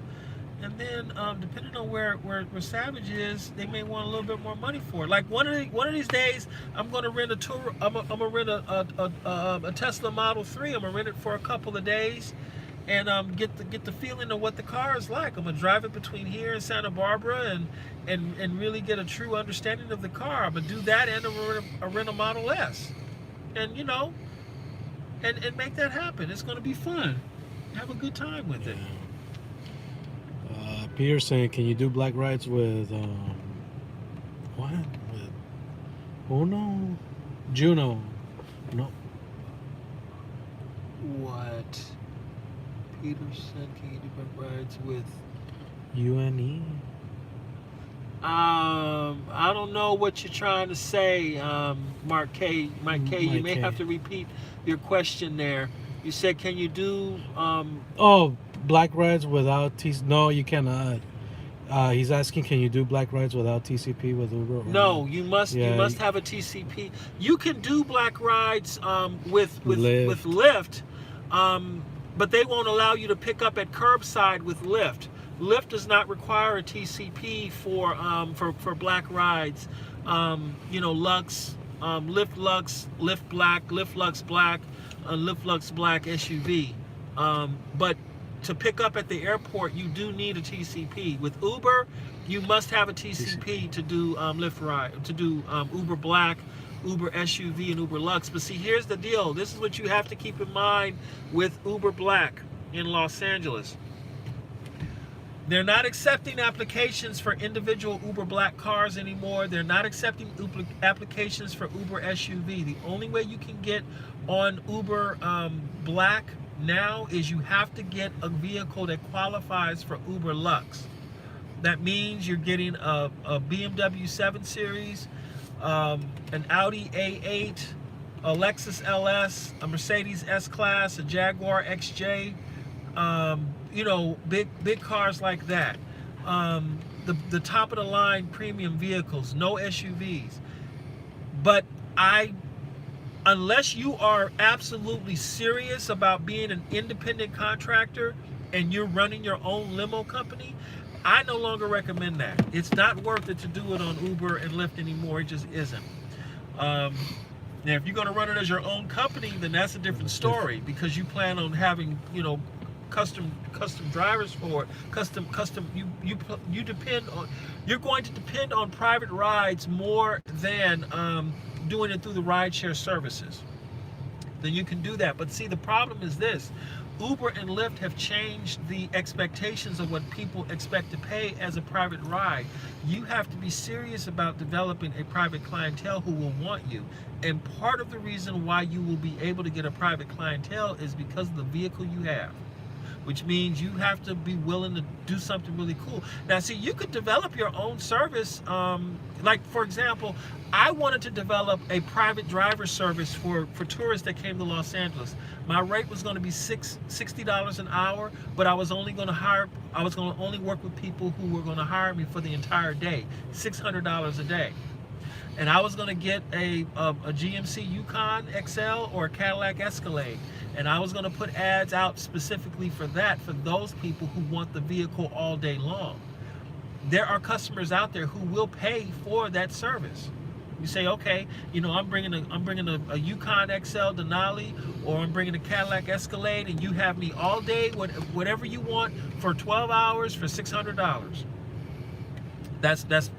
A: and then depending on where Savage is, they may want a little bit more money for it. Like one of these days, I'm going to rent a Turo. I'm gonna rent a Tesla Model 3. I'm gonna rent it for a couple of days, and get the feeling of what the car is like. I'm gonna drive it between here and Santa Barbara, and really get a true understanding of the car. I'm gonna do that, and I'm gonna rent a Model S, and and make that happen. It's gonna be fun. Have a good time with it.
B: Peter saying, can you do black rides with what? With Juno? No.
A: What? Peterson, can you do black rides with
B: UNE?
A: I don't know what you're trying to say, Mike K. You may have to repeat your question there. You said, can you do
B: black rides without TCP? No, you cannot. He's asking, can you do black rides without TCP with Uber?
A: No, you must have a TCP. You can do black rides with Lyft, but they won't allow you to pick up at curbside with Lyft. Lyft does not require a TCP for black rides. Lux, Lyft Lux, Lyft Black, Lyft Lux Black, Lyft Lux Black SUV. But to pick up at the airport, you do need a TCP. With Uber, you must have a TCP to do Lyft ride, to do Uber Black, Uber SUV, and Uber Lux. But see, here's the deal. This is what you have to keep in mind with Uber Black in Los Angeles. They're not accepting applications for individual Uber Black cars anymore. They're not accepting applications for Uber SUV. The only way you can get on Uber Black now is you have to get a vehicle that qualifies for Uber Lux. That means you're getting a BMW 7 Series, an Audi A8, a Lexus LS, a Mercedes S-Class, a Jaguar XJ, you know, big cars like that. The top of the line premium vehicles, no SUVs. But unless you are absolutely serious about being an independent contractor and you're running your own limo company, I no longer recommend that. It's not worth it to do it on Uber and Lyft anymore. It just isn't. Now, if you're going to run it as your own company, then that's a different story, because you plan on having, you know, custom drivers for it. You depend on, you're going to depend on private rides more than doing it through the rideshare services. Then you can do that. But see, the problem is this: Uber and Lyft have changed the expectations of what people expect to pay as a private ride. You have to be serious about developing a private clientele who will want you. And part of the reason why you will be able to get a private clientele is because of the vehicle you have, which means you have to be willing to do something really cool. Now, see, you could develop your own service. Like, for example, I wanted to develop a private driver service for tourists that came to Los Angeles. My rate was going to be $60 an hour, but I was only going to only work with people who were going to hire me for the entire day, $600 a day. And I was going to get a GMC Yukon XL or a Cadillac Escalade. And I was going to put ads out specifically for that, for those people who want the vehicle all day long. There are customers out there who will pay for that service. You say, okay, you know, I'm bringing a Yukon XL Denali, or I'm bringing a Cadillac Escalade, and you have me all day, whatever you want, for 12 hours for $600. That's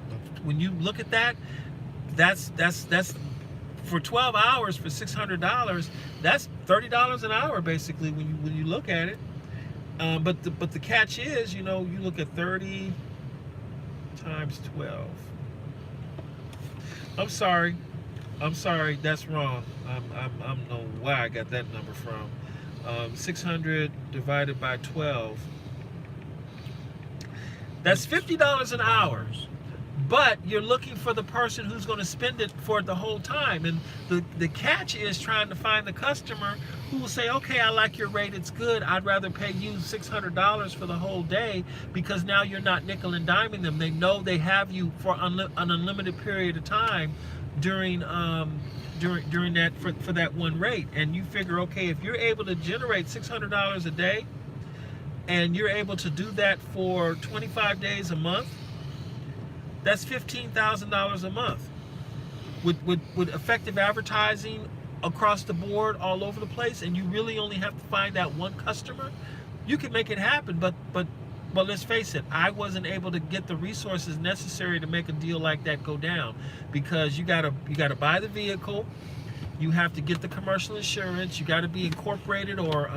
A: when you look at that, that's for 12 hours for $600. That's $30 an hour basically when you look at it. But the catch is, you know, you look at 30 times 12. I'm sorry, that's wrong. I don't know where I got that number from. 600 divided by 12. That's $50 an hour. But you're looking for the person who's going to spend it for the whole time. And the catch is trying to find the customer who will say, okay, I like your rate, it's good. I'd rather pay you $600 for the whole day, because now you're not nickel and diming them. They know they have you for an unlimited period of time during that for that one rate. And you figure, okay, if you're able to generate $600 a day and you're able to do that for 25 days a month, that's $15,000 a month. With effective advertising across the board all over the place, and you really only have to find that one customer, you can make it happen. But let's face it, I wasn't able to get the resources necessary to make a deal like that go down, because you gotta buy the vehicle, you have to get the commercial insurance, you gotta be incorporated or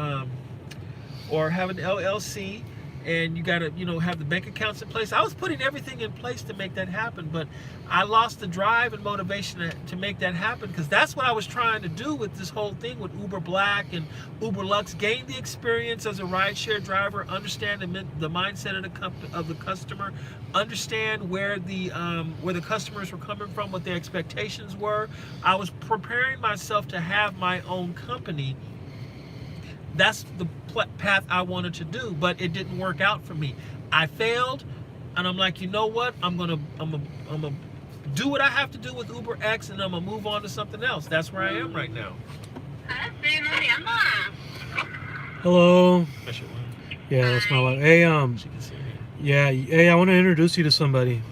A: have an LLC, and you gotta, you know, have the bank accounts in place. I was putting everything in place to make that happen, but I lost the drive and motivation to make that happen, because that's what I was trying to do with this whole thing with Uber Black and Uber Lux. Gain the experience as a rideshare driver, understand the mindset of the customer, understand where the customers were coming from, what their expectations were. I was preparing myself to have my own company. That's the path I wanted to do, but it didn't work out for me. I failed, and I'm like, you know what? I'm gonna do what I have to do with Uber X, and I'm gonna move on to something else. That's where I am right now.
B: Hello. Yeah, that's my wife. Hey,
A: She can see me.
B: yeah, hey, I want to introduce you to somebody.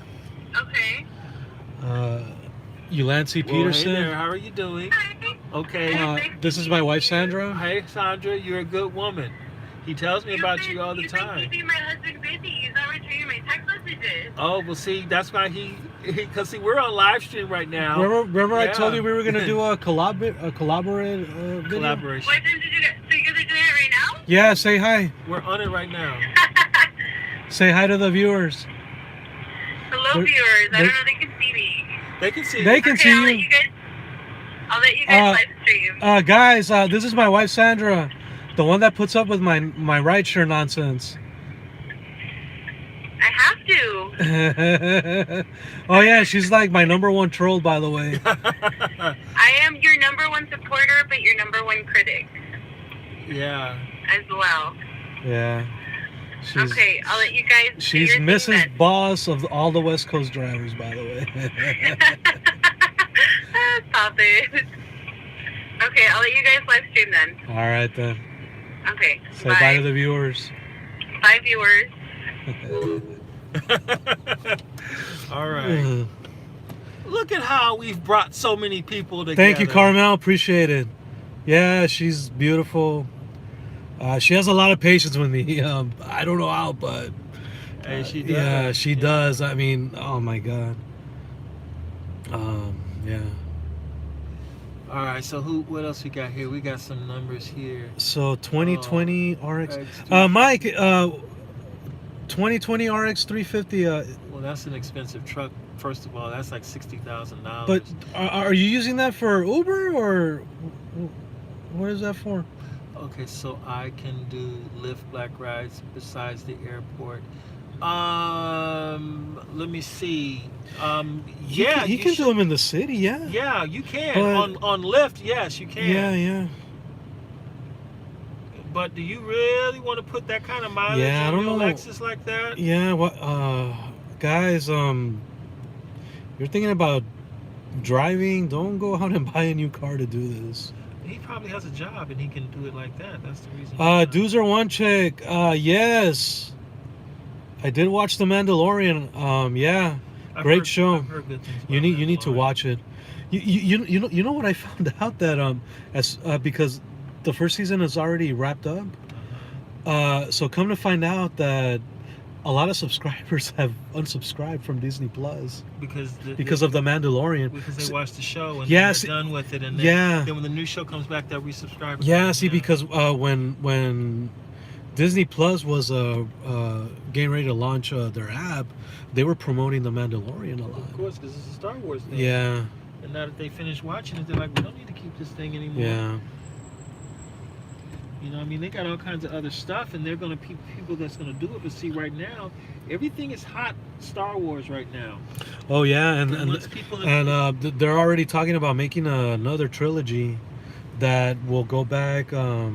C: Okay.
B: Ulancy
A: Well,
B: Peterson.
A: hey there, how are you doing? Okay.
B: This is my wife, Sandra.
A: Hey, Sandra, you're a good woman. He tells me about you all the
C: You've
A: time.
C: been keeping my husband busy. He's not returning my text messages.
A: Oh, well, see, that's why because see, we're on live stream right now.
B: Remember I
A: Yeah.
B: told you we were gonna do a collaborate video?
A: Collaboration.
C: What time did you get? So you guys are doing it right now?
B: Yeah, say hi.
A: We're on it right now.
B: Say hi to the viewers.
C: Hello,
B: They're-
C: viewers. I don't know if they can see me.
A: They can see.
B: They can
C: Okay,
B: see
C: I'll let
B: you.
C: you guys. I'll let you guys live stream.
B: Guys, this is my wife, Sandra, the one that puts up with my rideshare nonsense.
C: I have to.
B: Oh yeah, she's like my #1 troll, by the way.
C: I am your #1 supporter, but your #1 critic
A: Yeah.
C: as well.
B: Yeah.
C: Okay, I'll let you guys do
B: She's
C: your thing
B: Mrs.
C: then.
B: Boss of all the West Coast drivers, by the way.
C: Stop it. Okay, I'll let you guys live stream then.
B: All right then.
C: Okay,
B: Say bye to the viewers.
C: Bye, viewers.
A: All right. Look at how we've brought so many people together.
B: Thank you, Carmel. Appreciate it. Yeah, she's beautiful. She has a lot of patience with me. I don't know how, but
A: Hey, she does.
B: yeah, she does. I mean, oh my God. Yeah.
A: All right. So what else we got here? We got some numbers here.
B: So 2020 RX.
A: X350.
B: Mike. 2020 RX 350.
A: Well, that's an expensive truck. First of all, that's like $60,000.
B: But are you using that for Uber or what is that for?
A: Okay, so I can do Lyft black rides besides the airport. Let me see. Yeah,
B: you can do them in the city. Yeah.
A: Yeah, you can
B: But-
A: on Lyft. Yes, you can.
B: Yeah.
A: But do you really want to put that kind of mileage
B: Yeah, I
A: on
B: don't
A: your
B: know.
A: Lexus like that?
B: Yeah. What? Guys, you're thinking about driving? Don't go out and buy a new car to do this.
A: He probably has a job and he can do it like that. That's the reason.
B: Dozer One Chick. Yes. I did watch The Mandalorian. Yeah. Great show.
A: I've heard good things
B: You
A: about
B: need to
A: Mandalorian.
B: watch it. You know what I found out that because the first season is already wrapped up. So come to find out that a lot of subscribers have unsubscribed from Disney Plus because of The Mandalorian.
A: Because they watch the show and
B: Yeah,
A: they're
B: see-
A: done with it, and
B: yeah.
A: then when the new show comes back, they'll resubscribe.
B: Yeah, see, because when Disney Plus was getting ready to launch their app, they were promoting The Mandalorian a lot.
A: Of course, because it's a Star Wars thing.
B: Yeah,
A: And now that they finished watching it, they're like, we don't need to keep this thing anymore.
B: yeah.
A: You know, I mean, they got all kinds of other stuff, and they're going to people that's going to do it. But see, right now, everything is hot Star Wars right now.
B: Oh yeah, and
A: once people
B: they're already talking about making another trilogy that will go back like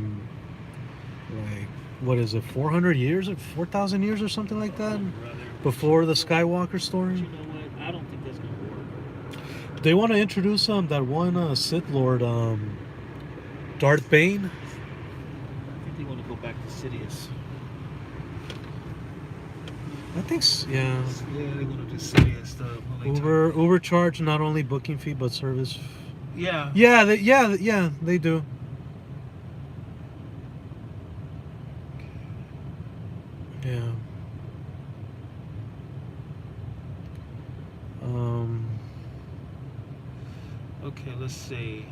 B: what is it, 400 years or 4,000 years or something like that, before the Skywalker story.
A: You know what? I don't think that's going to work.
B: They want to introduce that one Sith Lord, Darth Bane.
A: I think they want to go back to Sidious.
B: I think yeah.
A: Yeah, they want to do Sidious stuff.
B: Uber charge not only booking fee but service.
A: Yeah.
B: Yeah, they do. Yeah.
A: Okay, let's see.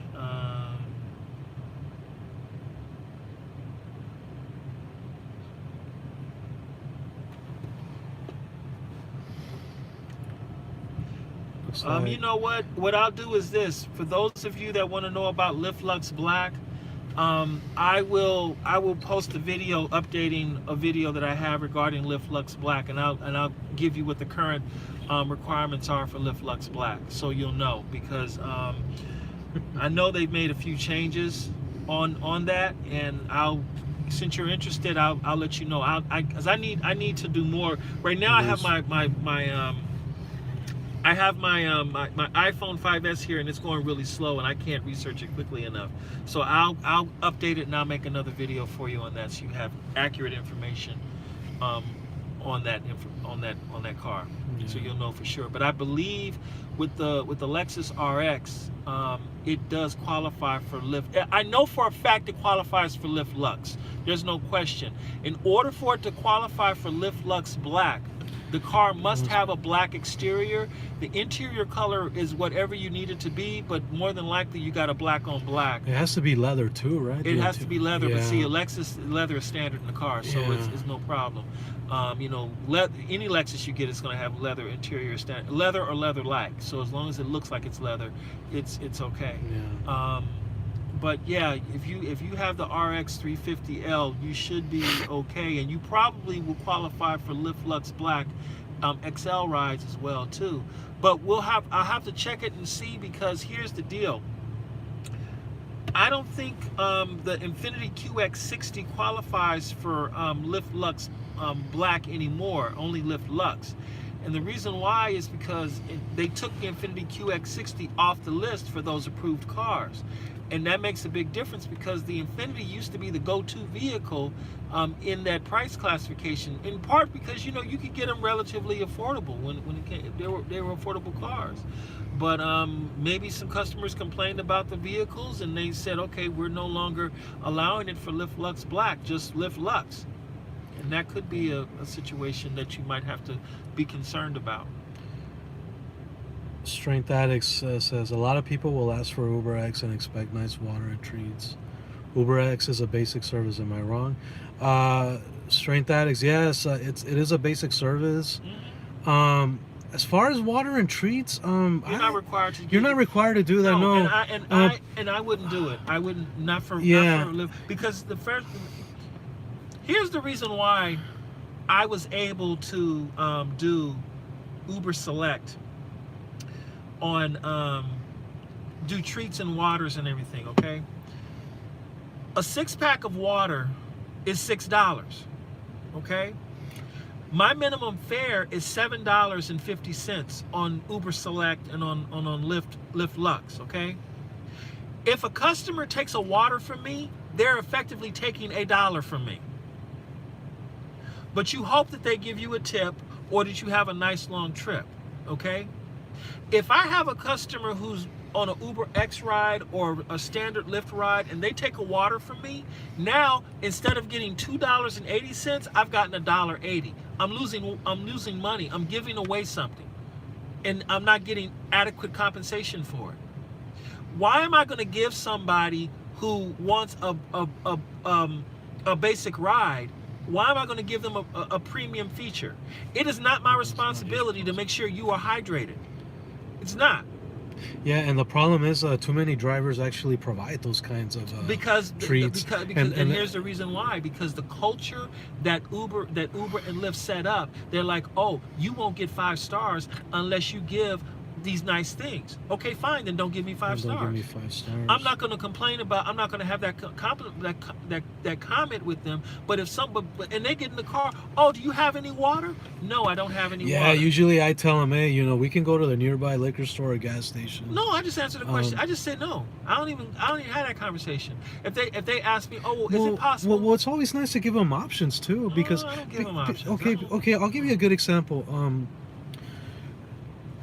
A: You know what? What I'll do is this. For those of you that want to know about Lyft Lux Black, I will post a video updating a video that I have regarding Lyft Lux Black, and I'll give you what the current requirements are for Lyft Lux Black, so you'll know, because I know they've made a few changes on that, and since you're interested, I'll let you know. Because I need to do more. Right now, I have my iPhone 5S here, and it's going really slow, and I can't research it quickly enough. So I'll update it, and I'll make another video for you on that, so you have accurate information on that car, so you'll know for sure. But I believe with the Lexus RX, it does qualify for Lyft. I know for a fact it qualifies for Lyft Lux. There's no question. In order for it to qualify for Lyft Lux Black, the car must have a black exterior. The interior color is whatever you need it to be, but more than likely you got a black on black.
B: It has to be leather too, right?
A: It has to be leather, but
B: Yeah.
A: see, a Lexus leather is standard in the car, so
B: Yeah.
A: it's no problem. You know, any Lexus you get is going to have leather interior, leather or leather-like. So as long as it looks like it's leather, it's okay.
B: Yeah.
A: But yeah, if you have the RX 350L, you should be okay, and you probably will qualify for Lyft Lux Black XL rides as well too. But I'll have to check it and see, because here's the deal. I don't think the Infiniti QX60 qualifies for Lyft Lux Black anymore, only Lyft Lux. And the reason why is because they took the Infiniti QX60 off the list for those approved cars. And that makes a big difference, because the Infiniti used to be the go-to vehicle in that price classification, in part because, you know, you could get them relatively affordable when it came, they were affordable cars. But maybe some customers complained about the vehicles, and they said, okay, we're no longer allowing it for Lyft Lux Black, just Lyft Lux. And that could be a situation that you might have to be concerned about.
B: Strength Addicts says a lot of people will ask for UberX and expect nice water and treats. UberX is a basic service, am I wrong? Strength Addicts, yes, it is a basic service.
A: Mm-hmm.
B: As far as water and treats,
A: you're not required to.
B: You're not required to do that. No,
A: and I wouldn't do it. I wouldn't, not for Lyft, because here's the reason why I was able to do Uber Select on do treats and waters and everything. Okay, a 6-pack of water is $6. Okay. My minimum fare is $7.50 on Uber Select and on Lyft Lux, okay? If a customer takes a water from me, they're effectively taking $1 from me. But you hope that they give you a tip, or that you have a nice long trip, okay? If I have a customer who's on an Uber X ride or a standard Lyft ride, and they take a water from me, now instead of getting $2.80, I've gotten $1.80. I'm losing money. I'm giving away something, and I'm not getting adequate compensation for it. Why am I going to give somebody who wants a basic ride? Why am I going to give them a premium feature? It is not my responsibility to make sure you are hydrated. It's not.
B: Yeah, and the problem is too many drivers actually provide those kinds of treats.
A: And here's the reason why. Because the culture that Uber and Lyft set up, they're like, oh, you won't get 5 stars unless you give these nice things. Okay, fine, then don't give me 5 stars.
B: Don't give me 5 stars.
A: I'm not going to complain about. I'm not going to have that comment with them. But if and they get in the car, oh, do you have any water? No, I don't have any water.
B: Yeah, usually I tell them, hey, we can go to the nearby liquor store or gas station.
A: No, I just answered the question. I just said no. I don't even have that conversation. If they ask me, oh, well, is it possible?
B: Well, it's always nice to give them options too, because
A: I don't give them options.
B: Okay, I'll give you a good example.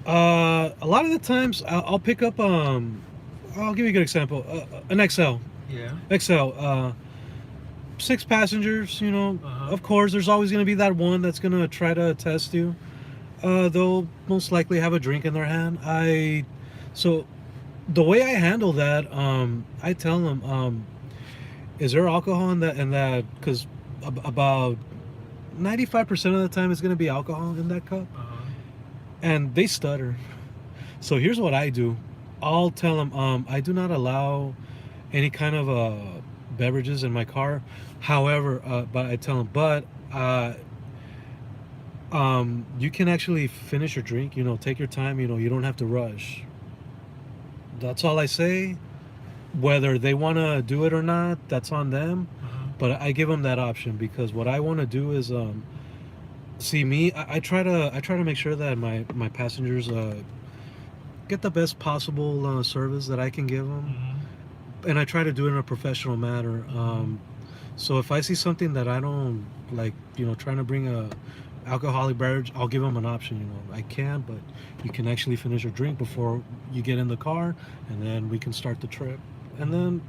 B: A lot of the times I'll pick up I'll give you a good example, an XL.
A: Yeah.
B: XL, 6 passengers, Of course there's always going to be that one that's going to try to test you. They'll most likely have a drink in their hand. So the way I handle that, I tell them, is there alcohol in that, because about 95% of the time it's going to be alcohol in that cup. And they stutter. So here's what I do. I'll tell them, I do not allow any kind of beverages in my car. However, but I tell them, you can actually finish your drink. Take your time. You don't have to rush. That's all I say. Whether they want to do it or not, that's on them. But I give them that option, because what I want to do is see me. I try to make sure that my passengers get the best possible service that I can give them, and I try to do it in a professional manner. So if I see something that I don't like, trying to bring a alcoholic beverage, I'll give them an option. I can, but you can actually finish your drink before you get in the car, and then we can start the trip. And then,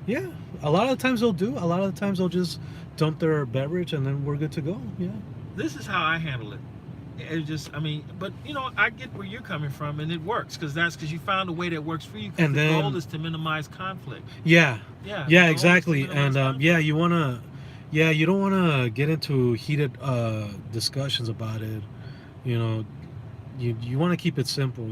B: yeah, a lot of the times they'll do. A lot of the times they'll just dump their beverage, and then we're good to go. Yeah.
A: This is how I handle it. It just, but I get where you're coming from, and it works because you found a way that works for you. And the goal is to minimize conflict.
B: Yeah, exactly. And you don't want to get into heated discussions about it. You want to keep it simple.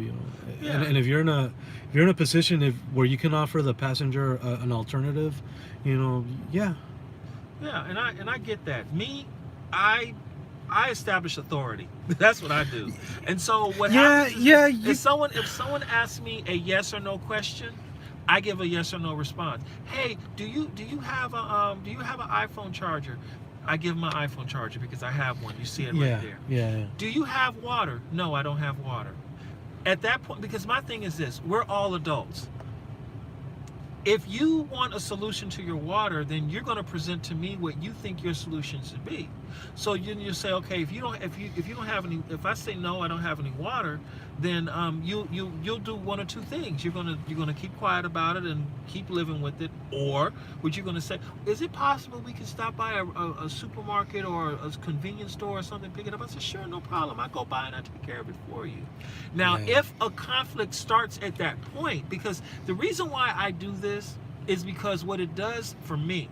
A: Yeah.
B: And if you're in a position where you can offer the passenger an alternative, yeah.
A: Yeah, and I get that. I establish authority. That's what I do. And so what
B: Yeah,
A: happens is,
B: yeah,
A: if someone asks me a yes or no question, I give a yes or no response. Hey, do you have an iPhone charger? I give my iPhone charger because I have one. You see it right there.
B: Yeah.
A: Do you have water? No, I don't have water. At that point, because my thing is this, we're all adults. If you want a solution to your water, then you're going to present to me what you think your solution should be. So you say, okay, if you don't have any, if I say no, I don't have any water, then you'll do one or two things. You're gonna keep quiet about it and keep living with it, or what you're gonna say, is it possible we can stop by a supermarket or a convenience store or something, pick it up? I said, sure, no problem. I go by and I take care of it for you. Now, if a conflict starts at that point, because the reason why I do this is because what it does for me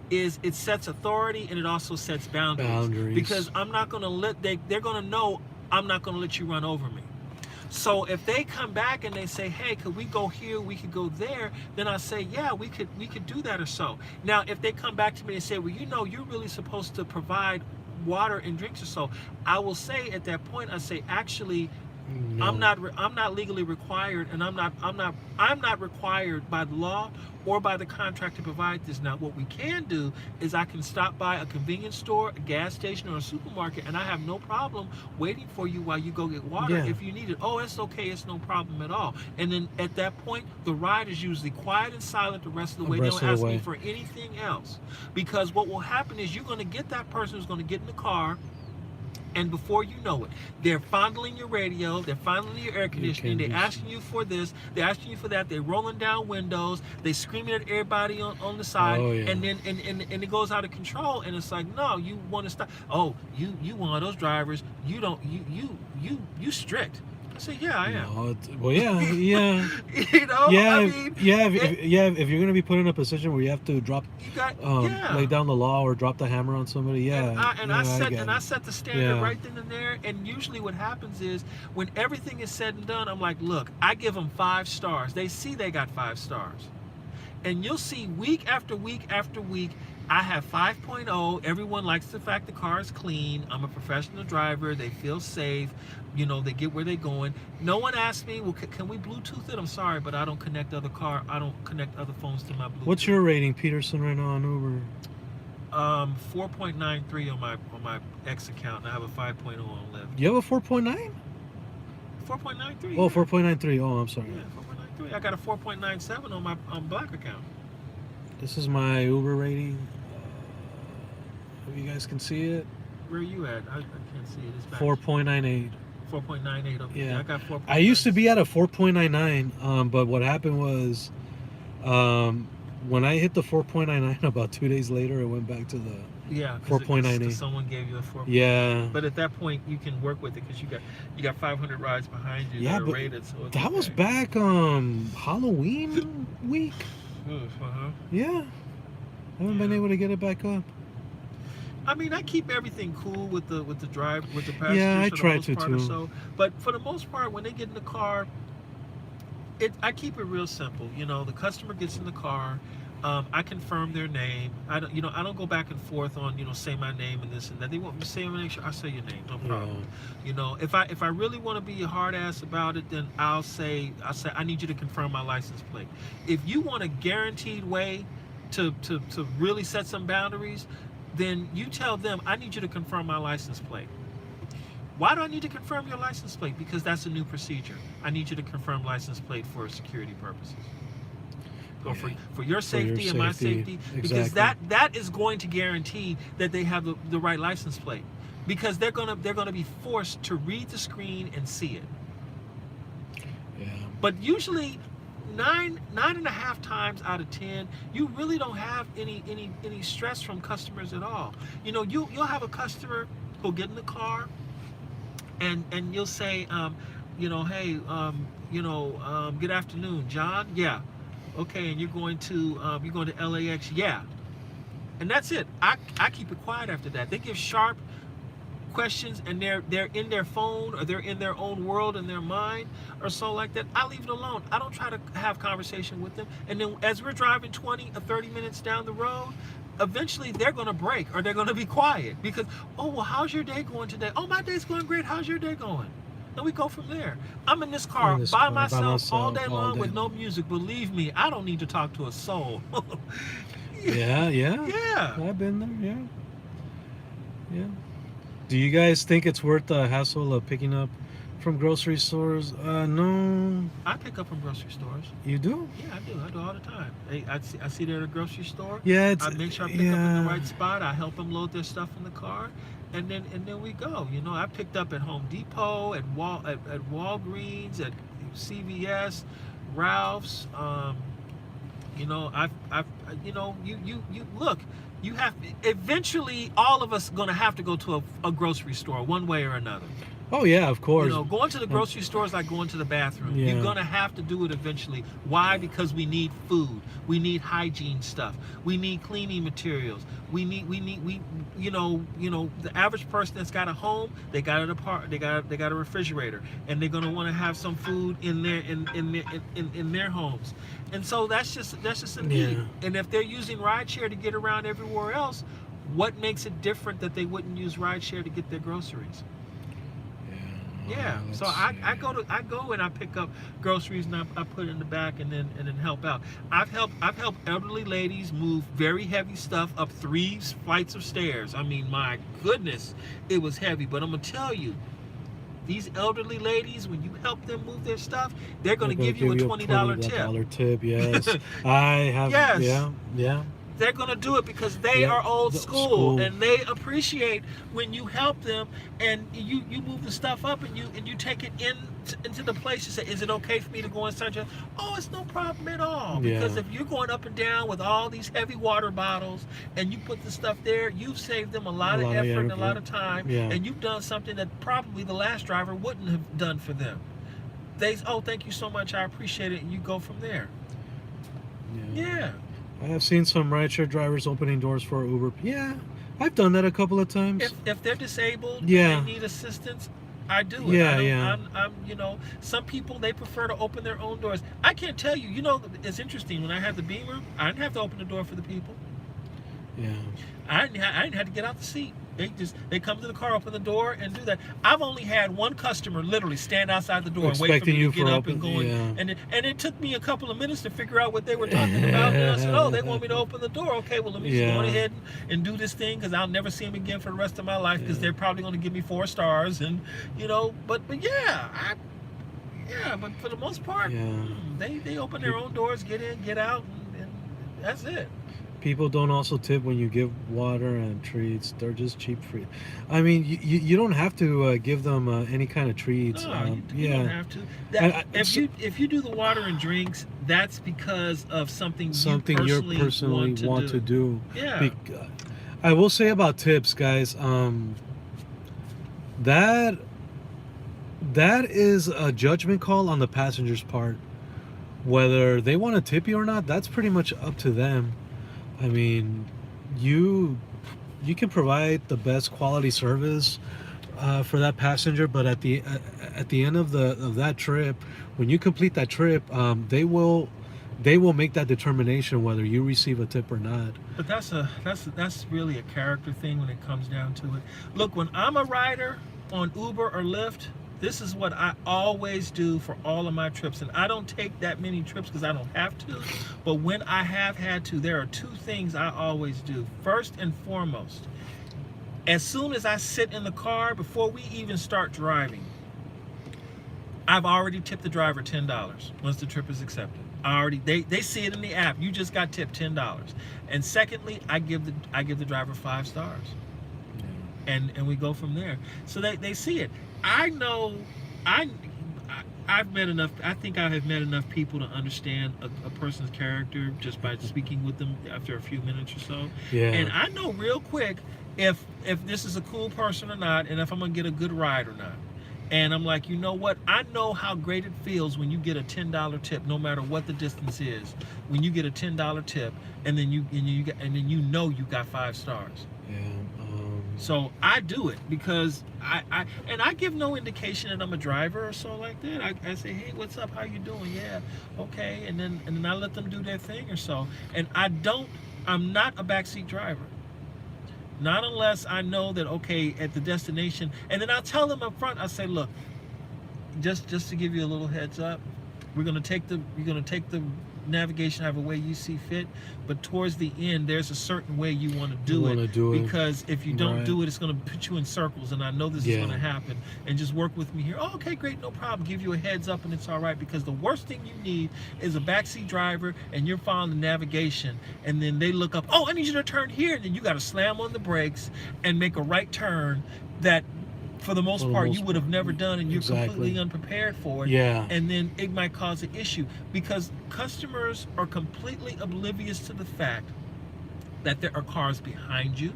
A: is it sets authority and it also sets boundaries. Because I'm not going to let, they're going to know I'm not going to let you run over me. So if they come back and they say, hey, could we go here, we could go there, then I say, yeah, we could do that or so. Now, if they come back to me and say, well, you're really supposed to provide water and drinks or so, I will say at that point, I say, actually, no. I'm not legally required, and I'm not required by the law or by the contract to provide this. Now, what we can do is I can stop by a convenience store, a gas station, or a supermarket, and I have no problem waiting for you while you go get water if you need it. Oh, it's okay, it's no problem at all. And then at that point, the ride is usually quiet and silent the rest of the way. They don't ask me for anything else, because what will happen is you're going to get that person who's going to get in the car, and before you know it, they're fondling your radio, they're fondling your air conditioning, they're asking you for this, they're asking you for that, they're rolling down windows, they're screaming at everybody on the side, and then and it goes out of control, and it's like, no, you want to stop. Oh, you one of those drivers, you strict. I say, yeah, I am.
B: No, well, yeah.
A: You know,
B: if you're gonna be put in a position where you have to drop, lay down the law or drop the hammer on somebody,
A: I set the standard right then and there. And usually, what happens is when everything is said and done, I'm like, look, I give them 5 stars. They see they got 5 stars, and you'll see week after week after week, I have 5.0. Everyone likes the fact the car is clean. I'm a professional driver. They feel safe. You know, they get where they're going. No one asked me, well, can we Bluetooth it? I'm sorry, but I don't connect other phones to my Bluetooth.
B: What's your rating, Peterson, right now on Uber?
A: 4.93 on my X account, and I have a 5.0 on Lyft.
B: You have a 4.9?
A: 4.93.
B: Oh, 4.93. Oh, I'm sorry.
A: Yeah, 4.93. I got a 4.97 on my Black account.
B: This is my Uber rating. Hope you guys can see it.
A: Where are you at? I can't see it. It's
B: 4.98.
A: 4.98. Okay.
B: Yeah.
A: I got 4.
B: I used to be at a 4.99. But what happened was, when I hit the 4.99, about 2 days later, it went back to the 4.98.
A: Someone gave you a 4.
B: Yeah.
A: But at that point, you can work with it because you got 500 rides behind you that are rated. So
B: that was back Halloween week. Yeah. I haven't been able to get it back up.
A: I mean, I keep everything cool with the passengers.
B: Yeah, I try to too.
A: So, but for the most part, when they get in the car, I keep it real simple. You know, the customer gets in the car. I confirm their name. I don't go back and forth on, say my name and this and that. They want me to say my name. I say your name, no problem. You know, if I really want to be a hard ass about it, then I'll say I need you to confirm my license plate. If you want a guaranteed way to really set some boundaries, then you tell them, I need you to confirm my license plate. Why do I need to confirm your license plate? Because that's a new procedure. I need you to confirm license plate for security purposes. Or for your safety and my safety.
B: Exactly.
A: Because that is going to guarantee that they have the right license plate. Because they're gonna be forced to read the screen and see it.
B: Yeah.
A: But usually 9.5 times out of 10, you really don't have any stress from customers at all. You know, you'll have a customer who'll get in the car and you'll say, hey, good afternoon, John. Yeah. Okay, and you're going to LAX. Yeah. And that's it. I keep it quiet after that. They give sharp questions and they're in their phone or they're in their own world in their mind or so like that. I leave it alone. I don't try to have conversation with them. And then as we're driving 20 or 30 minutes down the road, eventually they're going to break or they're going to be quiet because, oh, well, how's your day going today? Oh, my day's going great. How's your day going? And we go from there. I'm in this car by myself all day long with no music. Believe me, I don't need to talk to a soul.
B: Yeah.
A: Yeah.
B: I've been there. Yeah. Do you guys think it's worth the hassle of picking up from grocery stores? No.
A: I pick up from grocery stores.
B: You do?
A: Yeah, I do. I do all the time. I see they're at a grocery store.
B: Yeah,
A: I make sure I pick up in the right spot. I help them load their stuff in the car, and then we go. You know, I picked up at Home Depot, at Walgreens, at CVS, Ralph's. You know, you look. You have eventually all of us going to have to go to a grocery store one way or another.
B: Oh yeah, of course.
A: You know, going to the grocery store is like going to the bathroom.
B: Yeah.
A: You're gonna have to do it eventually. Why? Because we need food. We need hygiene stuff. We need cleaning materials. We you know the average person that's got a home, they got a refrigerator, and they're gonna want to have some food in their homes. And so that's just a need.
B: Yeah.
A: And if they're using rideshare to get around everywhere else, what makes it different that they wouldn't use rideshare to get their groceries? Yeah, so I go and I pick up groceries and I put it in the back and then help out. I've helped elderly ladies move very heavy stuff up 3 flights of stairs. I mean, my goodness, it was heavy. But I'm gonna tell you, these elderly ladies, when you help them move their stuff, they're gonna give you a $20 tip.
B: $20 tip, yes. I have.
A: Yes.
B: Yeah.
A: They're going to do it because they are old school and they appreciate when you help them and you move the stuff up and you take it into the place. You say, is it okay for me to go inside your? Oh, it's no problem at all. Because if you're going up and down with all these heavy water bottles and you put the stuff there, you've saved them a lot of effort and a lot of time, and you've done something that probably the last driver wouldn't have done for them. They, oh, thank you so much, I appreciate it, and you go from there. Yeah.
B: I have seen some rideshare drivers opening doors for Uber. Yeah, I've done that a couple of times.
A: If they're disabled and they need assistance, I do it. I'm you know, some people, they prefer to open their own doors. I can't tell you, you know, it's interesting. When I had the Beamer, I didn't have to open the door for the people.
B: Yeah.
A: I didn't have to get out the seat. They come to the car, open the door, and do that. I've only had one customer literally stand outside the door and wait for me to get up and go in. And it took me a couple of minutes to figure out what they were talking about. And I said, oh, they want me to open the door. Okay, well, let me just go ahead and do this thing because I'll never see them again for the rest of my life because they're probably going to give me 4 stars. And, you know, but yeah, but for the most part, they open their own doors, get in, get out, and that's it.
B: People don't also tip when you give water and treats. They're just cheap free. I mean, you don't have to give them any kind of treats.
A: No, you don't have to. If you do the water and drinks, that's because of something you personally want to do. Yeah.
B: I will say about tips, guys. That is a judgment call on the passenger's part. Whether they want to tip you or not, that's pretty much up to them. I mean, you can provide the best quality service for that passenger, but at the end of that trip, when you complete that trip, they will make that determination whether you receive a tip or not.
A: But that's really a character thing when it comes down to it. Look, when I'm a rider on Uber or Lyft, this is what I always do for all of my trips. And I don't take that many trips because I don't have to. But when I have had to, there are 2 things I always do. First and foremost, as soon as I sit in the car, before we even start driving, I've already tipped the driver $10 once the trip is accepted. They see it in the app. You just got tipped $10. And secondly, I give the driver 5 stars. And we go from there. So they see it. I know I've met enough. I think I have met enough people to understand a person's character just by speaking with them after a few minutes or so.
B: Yeah.
A: And I know real quick if this is a cool person or not, and if I'm gonna get a good ride or not. And I'm like, you know what? I know how great it feels when you get a $10 tip, no matter what the distance is. When you get a $10 tip, and then you got 5 stars.
B: Yeah.
A: So I do it because I give no indication that I'm a driver or so like that. I say, hey, what's up? How you doing? Yeah, okay. And then I let them do their thing or so. And I don't I'm not a backseat driver. Not unless I know that, okay, at the destination, and then I'll tell them up front, I say, look, just to give you a little heads up, you're gonna take the navigation however way you see fit, but towards the end there's a certain way you want to do it, because if you don't do it, it's going to put you in circles, and I know this is going to happen, and just work with me here. Oh, okay, great, no problem. Give you a heads up and it's all right, because the worst thing you need is a backseat driver and you're following the navigation, and then they look up, oh, I need you to turn here, and then you got to slam on the brakes and make a right turn that for the most part you would have never done, and you're completely unprepared for it. And then it might cause an issue, because customers are completely oblivious to the fact that there are cars behind you,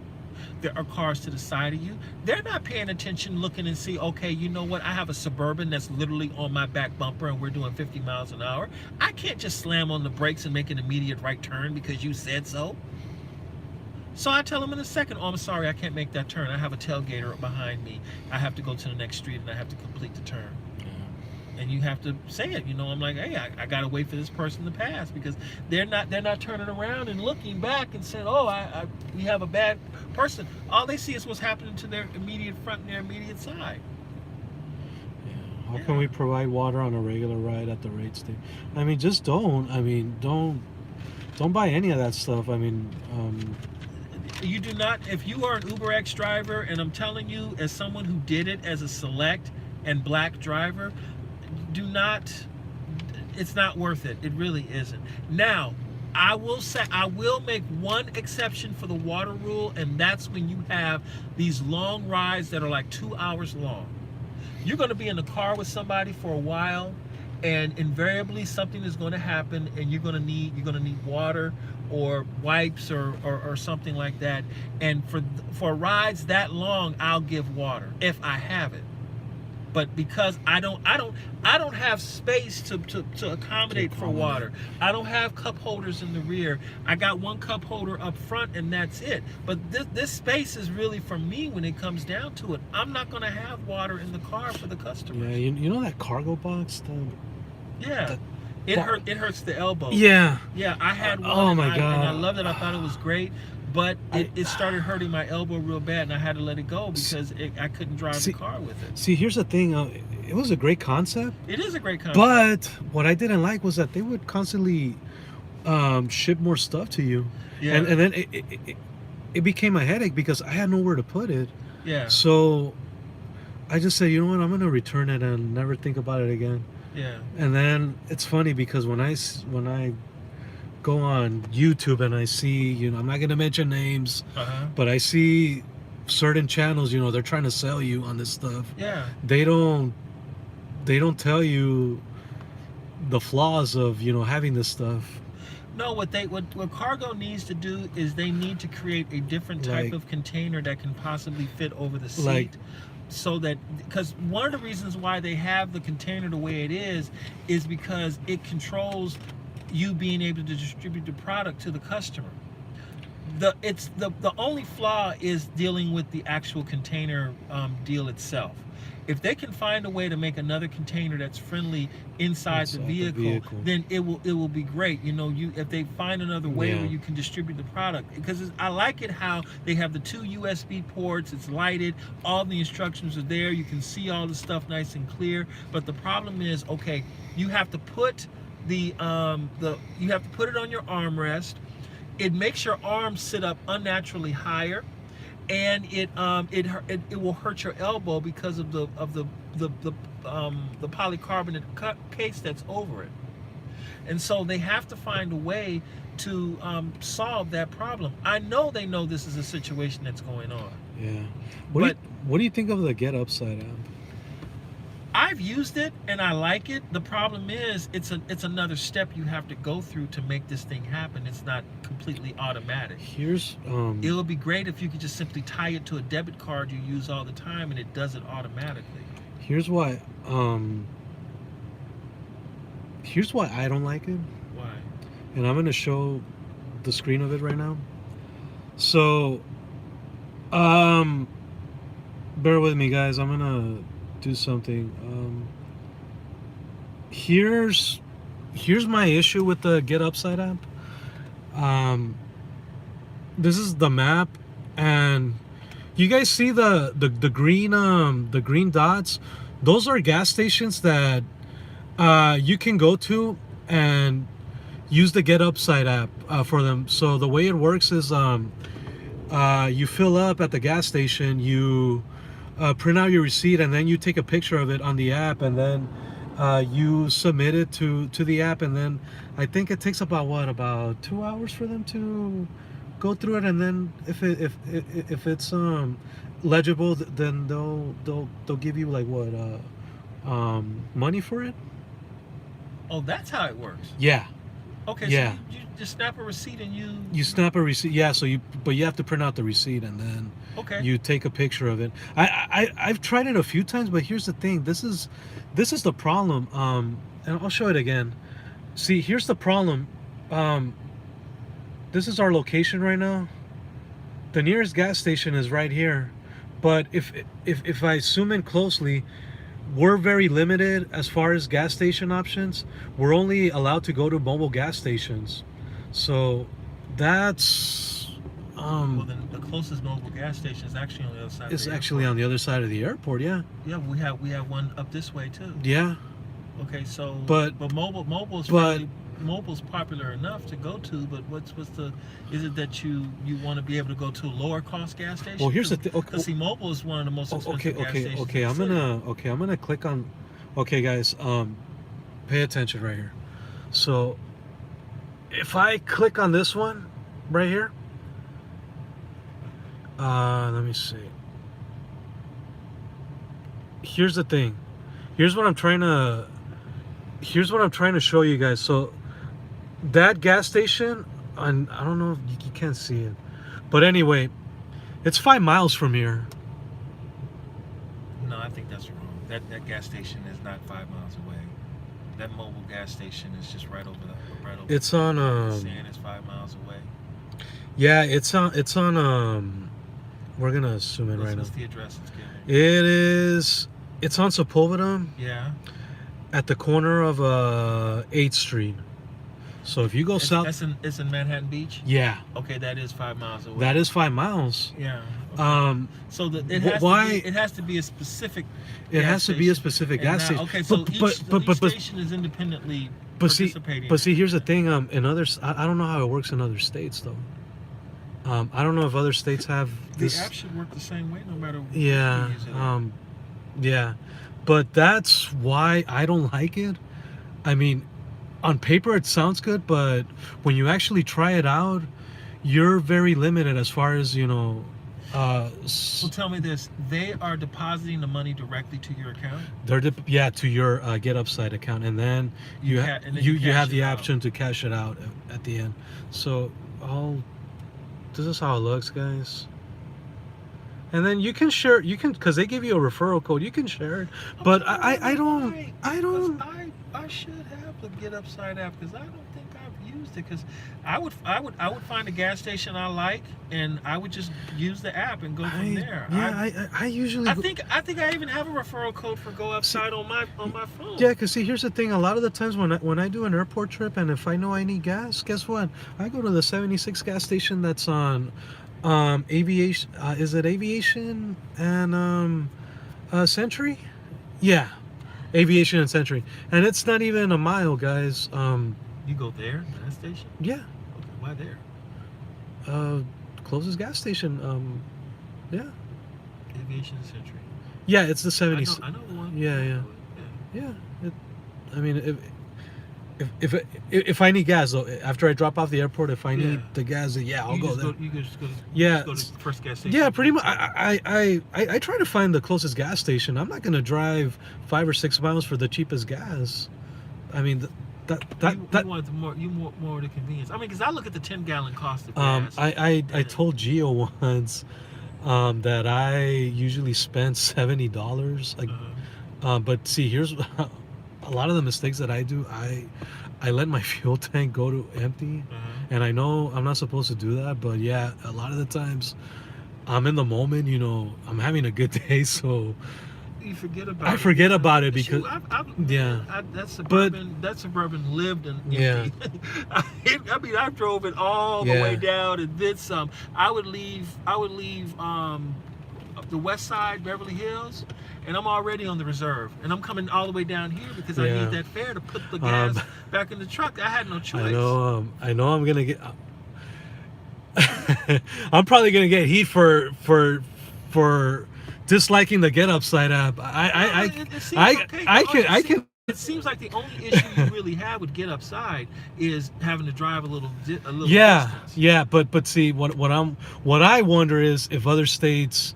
A: there are cars to the side of you. They're not paying attention, looking and see, okay, you know what, I have a Suburban that's literally on my back bumper and we're doing 50 miles an hour. I can't just slam on the brakes and make an immediate right turn because you said so. So I tell them in a second, oh, I'm sorry, I can't make that turn. I have a tailgater behind me. I have to go to the next street and I have to complete the turn. And you have to say it, you know. I'm like, hey, I gotta wait for this person to pass, because they're not turning around and looking back and saying, oh, we have a bad person. All they see is what's happening to their immediate front and their immediate side.
B: How can we provide water on a regular ride at the rate station? I mean, just don't. I mean, don't buy any of that stuff. I mean,
A: you do not, if you are an UberX driver, and I'm telling you, as someone who did it as a select and black driver, do not, it's not worth it. It really isn't. Now, I will say, I will make one exception for the water rule, and that's when you have these long rides that are like 2 hours long. You're going to be in the car with somebody for a while, and invariably something is going to happen, and you're going to need water or wipes or something like that. And for rides that long, I'll give water if I have it. But because I don't have space to accommodate for water. I don't have cup holders in the rear. I got one cup holder up front, and that's it. But this space is really for me when it comes down to it. I'm not going to have water in the car for the customers.
B: Yeah, you know that cargo box?
A: It hurts the elbow.
B: Yeah,
A: I had one.
B: Oh my God.
A: And I loved it. I thought it was great. But it started hurting my elbow real bad, and I had to let it go because I couldn't drive the car with it.
B: See, here's the thing. It was a great concept.
A: It is a great concept.
B: But what I didn't like was that they would constantly ship more stuff to you.
A: Yeah.
B: And then it became a headache because I had nowhere to put it.
A: Yeah.
B: So I just said, you know what, I'm going to return it and never think about it again.
A: Yeah.
B: And then it's funny because when I go on YouTube and I see, you know, I'm not going to mention names, but I see certain channels, you know, they're trying to sell you on this stuff.
A: Yeah.
B: They don't tell you the flaws of, you know, having this stuff.
A: No, what cargo needs to do is they need to create a different type of container that can possibly fit over the seat. So that, because one of the reasons why they have the container the way it is because it controls you being able to distribute the product to the customer. The only flaw is dealing with the actual container deal itself. If they can find a way to make another container that's friendly inside the vehicle, then it will be great. You know, if they find another way where you can distribute the product, because I like it how they have the 2 USB ports. It's lighted. All the instructions are there. You can see all the stuff nice and clear. But the problem is, okay, you have to put you have to put it on your armrest. It makes your arms sit up unnaturally higher, and it will hurt your elbow because of the polycarbonate case that's over it. And so they have to find a way to solve that problem. I know they know this is a situation that's going on.
B: Yeah. What do you think of the Get Upside app?
A: I've used it and I like it. The problem is it's another step you have to go through to make this thing happen. It's not completely automatic. It'll be great if you could just simply tie it to a debit card you use all the time and it does it automatically.
B: Here's why I don't like it.
A: Why?
B: And I'm gonna show the screen of it right now. So bear with me, guys. I'm gonna do something. Here's my issue with the Get Upside app. the map, and you guys see the green dots. Those are gas stations that you can go to and use the Get Upside app for them. So the way it works is you fill up at the gas station, you print out your receipt, and then you take a picture of it on the app, and then you submit it to the app, and then I think it takes about 2 hours for them to go through it, and then if it's legible, then they'll give you like what money for it.
A: Oh, that's how it works.
B: Yeah.
A: Okay.
B: Yeah.
A: So you just snap a receipt and
B: you snap a receipt. Yeah. So you have to print out the receipt, and then you take a picture of it. I've tried it a few times, but here's the thing. This is the problem. And I'll show it again. See, here's the problem. This is our location right now. The nearest gas station is right here, but if I zoom in closely, we're very limited as far as gas station options. We're only allowed to go to mobile gas stations, so that's
A: well, then the closest mobile gas station is actually on the other side.
B: It's actually on the other side of the airport. Yeah.
A: Yeah, we have one up this way too.
B: Yeah.
A: Okay, so
B: but
A: mobile's popular enough to go to, but what's the, is it that you want to be able to go to a lower cost gas station?
B: Well, here's the thing. Okay,
A: see, mobile is one of the most expensive gas stations.
B: Okay. I'm gonna click on. Okay, guys, pay attention right here. So, if I click on this one, right here. Let me see. Here's the thing. Here's what I'm trying to show you guys. So that gas station, I don't know if you can't see it, but anyway, it's 5 miles from here.
A: No, I think that's wrong. That gas station is not 5 miles away. That mobile gas station is just right over the.
B: It's on.
A: Saying it's 5 miles away.
B: Yeah, it's on. We're gonna assume it right now.
A: What's the address it's giving?
B: It is. It's on Sepulveda.
A: Yeah.
B: At the corner of 8th Street. So if you go south,
A: it's in Manhattan Beach.
B: Yeah.
A: Okay, that is 5 miles away.
B: That is 5 miles.
A: Yeah. Okay. So it has to be a specific.
B: It has to be a specific gas station.
A: Okay, so each station is independently participating.
B: But see, here's the thing. In others, I don't know how it works in other states though. I don't know if other states have this.
A: The app should work the same way no matter.
B: Yeah. Yeah. But that's why I don't like it. I mean, on paper it sounds good, but when you actually try it out, you're very limited as far as,
A: So tell me this: they are depositing the money directly to your account.
B: To your Get Upside account, and then you have the option to cash it out at the end. So this is how it looks, guys. And then you can share, because they give you a referral code, you can share it. But I don't.
A: I should have the Get Upside app, because I don't think I've used it. Because I would find a gas station I like, and I would just use the app and go from there.
B: Yeah, I usually.
A: I think I even have a referral code for Go Upside on my phone.
B: Yeah, because see, here's the thing. A lot of the times when I do an airport trip, and if I know I need gas, guess what? I go to the 76 gas station that's on. Aviation, is it Aviation and Century? Yeah, Aviation and Century, and it's not even a mile, guys.
A: You go there, that station?
B: Yeah.
A: Okay, why there?
B: Closest gas station. Yeah.
A: Aviation and Century.
B: Yeah, it's the 76.
A: I know the one.
B: Yeah. I mean, if I need gas though, after I drop off the airport, if I need the gas, I'll go there.
A: You just go to the first gas station.
B: Yeah, pretty much. I try to find the closest gas station. I'm not gonna drive 5 or 6 miles for the cheapest gas. I mean,
A: you want more of the convenience. I mean, because I look at the 10-gallon cost of gas.
B: I told Gio once that I usually spend $70. But see, here's a lot of the mistakes that I do. I let my fuel tank go to empty, and I know I'm not supposed to do that, but yeah, a lot of the times I'm in the moment, I'm having a good day, so
A: You forget about
B: I
A: it.
B: forget about it
A: But
B: because
A: that suburban lived in
B: Yeah.
A: empty. I mean, I drove it all the way down and then some. I would leave the west side, Beverly Hills, and I'm already on the reserve, and I'm coming all the way down here because I need that fare to put the gas back in the truck. I had no choice.
B: I know I'm gonna get. I'm probably gonna get heat for disliking the Get Upside app.
A: It seems like the only issue you really have with Get Upside is having to drive a little
B: yeah,
A: distance.
B: yeah, but see what I wonder is if other states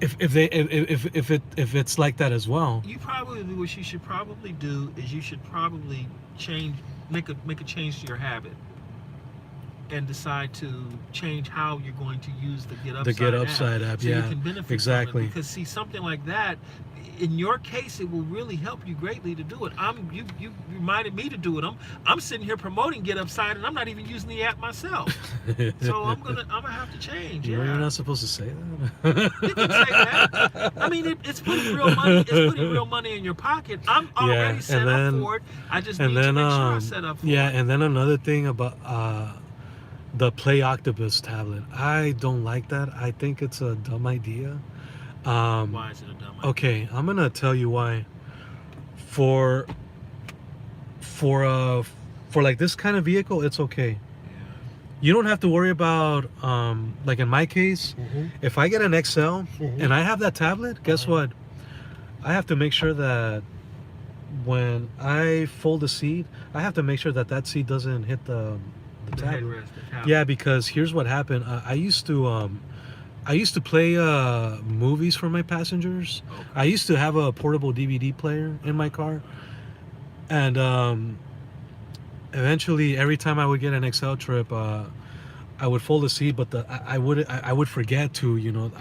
B: if it's like that as well.
A: What you should probably do is you should probably make a change to your habit and decide to change how you're going to use the Get Upside app, so you can benefit
B: exactly.
A: from it. Because see, something like that, in your case, it will really help you greatly to do it. You reminded me to do it. I'm sitting here promoting Get Upside, and I'm not even using the app myself. So I'm gonna have to change.
B: You're not supposed to say that.
A: You can say that. I mean, it's putting real money. It's putting real money in your pocket. I'm already set up for it. I just need to make sure I'm set up for it.
B: Yeah, and then another thing about the Play Octopus tablet. I don't like that. I think it's a dumb idea.
A: Why is it a dumb idea?
B: Okay, I'm gonna tell you why. For like this kind of vehicle, it's okay.
A: Yeah.
B: You don't have to worry about like in my case, if I get an XL and I have that tablet, guess what? I have to make sure that when I fold the seat, I have to make sure that seat doesn't hit the tablet.
A: Headrest, the tablet.
B: Yeah, because here's what happened. I used to play movies for my passengers.
A: Okay.
B: I used to have a portable DVD player in my car, and eventually, every time I would get an XL trip, I would fold the seat, but I would forget to,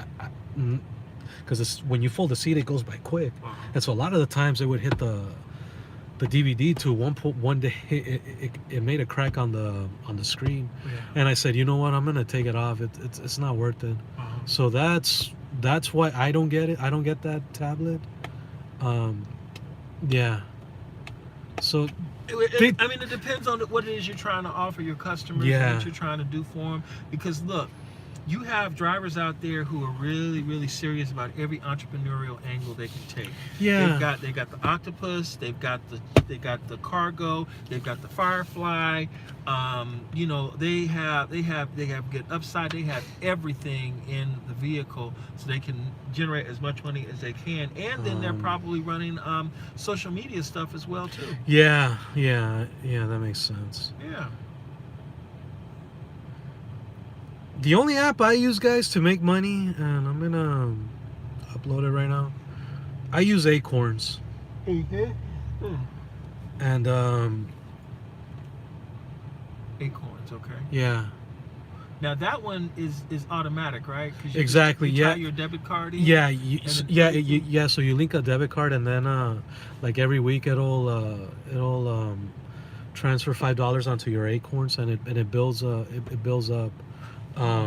B: because when you fold the seat, it goes by quick, and so a lot of the times it would hit the DVD to one day it made a crack on the screen, and I said, you know what, I'm gonna take it off. It's not worth it. So that's why I don't get it. I don't get that tablet. Yeah. So
A: it depends on what it is you're trying to offer your customers, and what you're trying to do for them. Because look, you have drivers out there who are really, really serious about every entrepreneurial angle they can take.
B: Yeah.
A: They've got the Octopus, they've got the Cargo, they've got the Firefly. They have Get Upside. They have everything in the vehicle, so they can generate as much money as they can. And then they're probably running social media stuff as well too.
B: Yeah, that makes sense.
A: Yeah.
B: The only app I use, guys, to make money, and I'm gonna upload it right now. I use Acorns. And
A: Acorns, okay.
B: Yeah.
A: Now that one is automatic, right?
B: Exactly.
A: You tie your debit card in.
B: Yeah. So you link a debit card, and then like every week it'll transfer $5 onto your Acorns, and it builds up.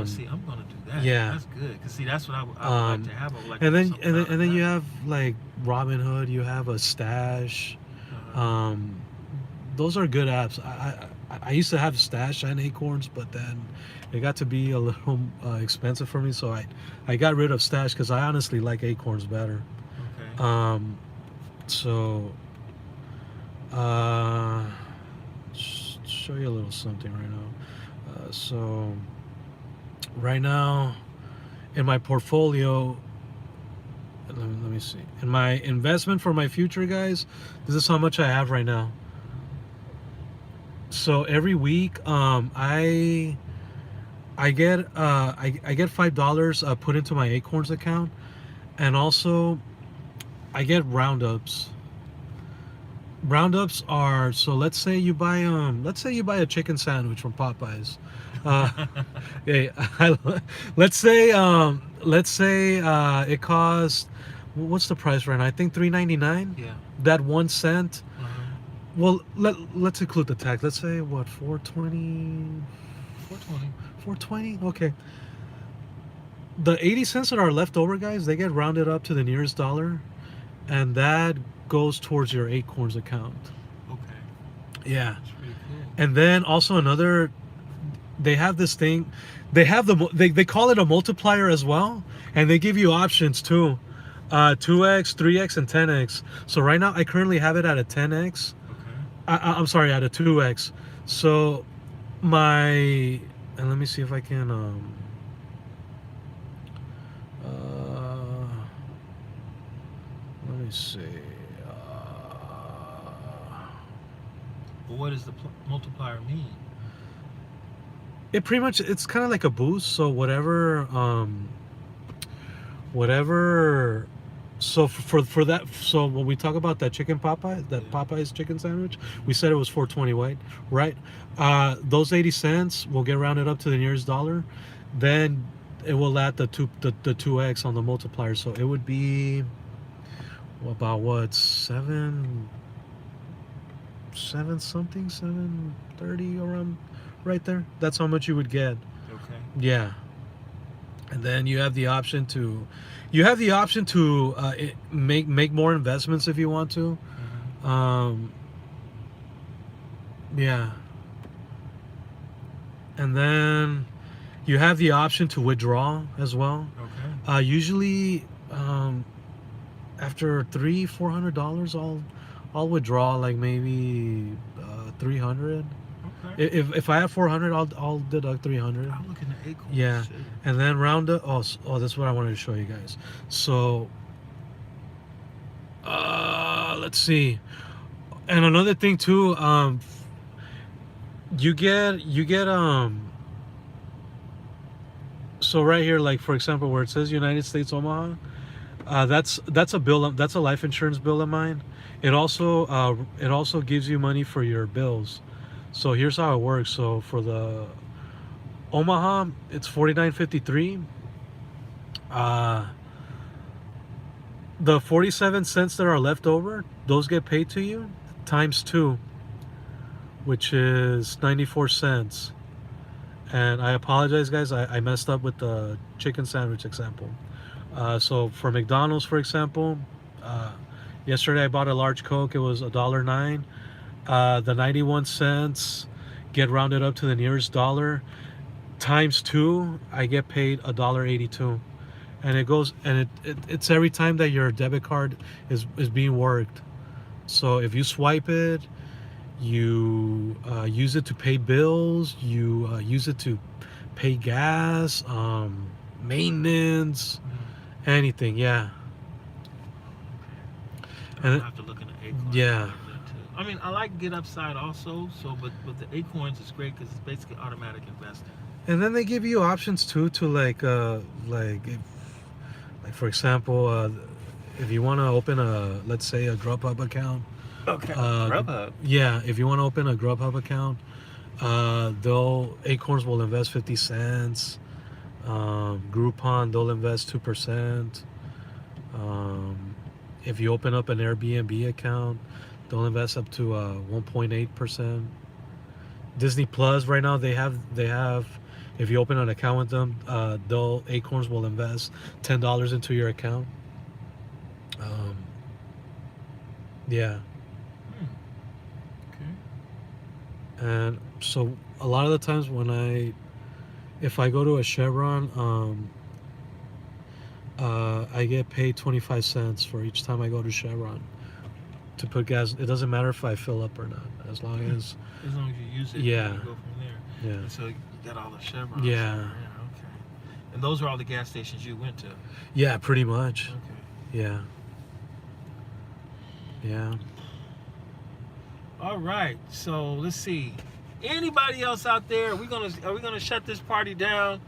A: See, I'm gonna do that.
B: Yeah.
A: That's good. Cause see, that's what I would like to have.
B: And then you have like Robinhood. You have a Stash. Those are good apps. I used to have Stash and Acorns, but then it got to be a little expensive for me, so I got rid of Stash because I honestly like Acorns better.
A: Okay.
B: So show you a little something right now. So right now in my portfolio, let me see, in my investment for my future, guys, this is how much I have right now. So every week I get $5 put into my Acorns account, and also I get roundups. Roundups are, so let's say you buy a chicken sandwich from Popeyes. Let's say it costs, what's the price right now? I think $3.99.
A: Yeah.
B: That 1 cent. Well, let's include the tax. Let's say what, $4.20. Okay. the 80 cents that are left over, guys, they get rounded up to the nearest dollar, and that goes towards your Acorns account.
A: Okay.
B: Yeah.
A: That's pretty cool.
B: And then also another, they have this thing, they have they call it a multiplier as well, and they give you options too, 2x, 3x, and 10x. So right now I currently have it at a 10x.
A: Okay.
B: I'm sorry, at a 2x. So and let me see if I can let me see.
A: But what does the multiplier mean?
B: It pretty much, it's kind of like a boost. So whatever so for that, so when we talk about that chicken Popeye, that Popeye's chicken sandwich, we said it was $4.20, right? Those 80 cents will get rounded up to the nearest dollar. Then it will add the 2x on the multiplier. So it would be about what, 730 around right there. That's how much you would get.
A: Okay.
B: Yeah. And then you have the option to make more investments if you want to.
A: Mm-hmm.
B: Yeah. And then you have the option to withdraw as well.
A: Okay.
B: Usually after $400 I'll withdraw like maybe 300.
A: Okay.
B: If I have 400, I'll deduct 300.
A: I'm looking at Acorns.
B: Yeah.
A: Shit.
B: And then round up. Oh, that's what I wanted to show you guys. So, let's see. And another thing too, you get so right here, like for example, where it says United States Omaha, that's a bill. That's a life insurance bill of mine. It also gives you money for your bills. So here's how it works. So for the Omaha, it's $49.53. The 47 cents that are left over, those get paid to you times 2, which is 94 cents. And I apologize, guys. I messed up with the chicken sandwich example. So for McDonald's, for example, yesterday I bought a large Coke. It was $1.09. The 91 cents get rounded up to the nearest dollar. Times 2, I get paid $1.82. And it goes, and it's every time that your debit card is being worked. So if you swipe it, you use it to pay bills, you use it to pay gas, maintenance, anything, yeah.
A: I'll have to look in the Acorns.
B: Yeah.
A: I mean, I like Get Upside also, but the Acorns is great because it's basically automatic investing.
B: And then they give you options too to like for example, if you want to open let's say a Grubhub account.
A: Okay. Grubhub.
B: Yeah, if you want to open a Grubhub account, Acorns will invest 50 cents. Groupon, they'll invest 2%. If you open up an Airbnb account, they'll invest up to 1.8%. Disney Plus right now they have if you open an account with them, Acorns will invest $10 into your account. Yeah.
A: Okay.
B: And so a lot of the times if I go to a Chevron, I get paid 25 cents for each time I go to Chevron to put gas. It doesn't matter if I fill up or not, as long as
A: you use it.
B: Yeah.
A: You go from there.
B: Yeah.
A: And so you got all the Chevrons.
B: Yeah.
A: Okay. And those are all the gas stations you went to.
B: Yeah, pretty much.
A: Okay.
B: Yeah. Yeah.
A: All right. So let's see. Anybody else out there? Are we gonna shut this party down?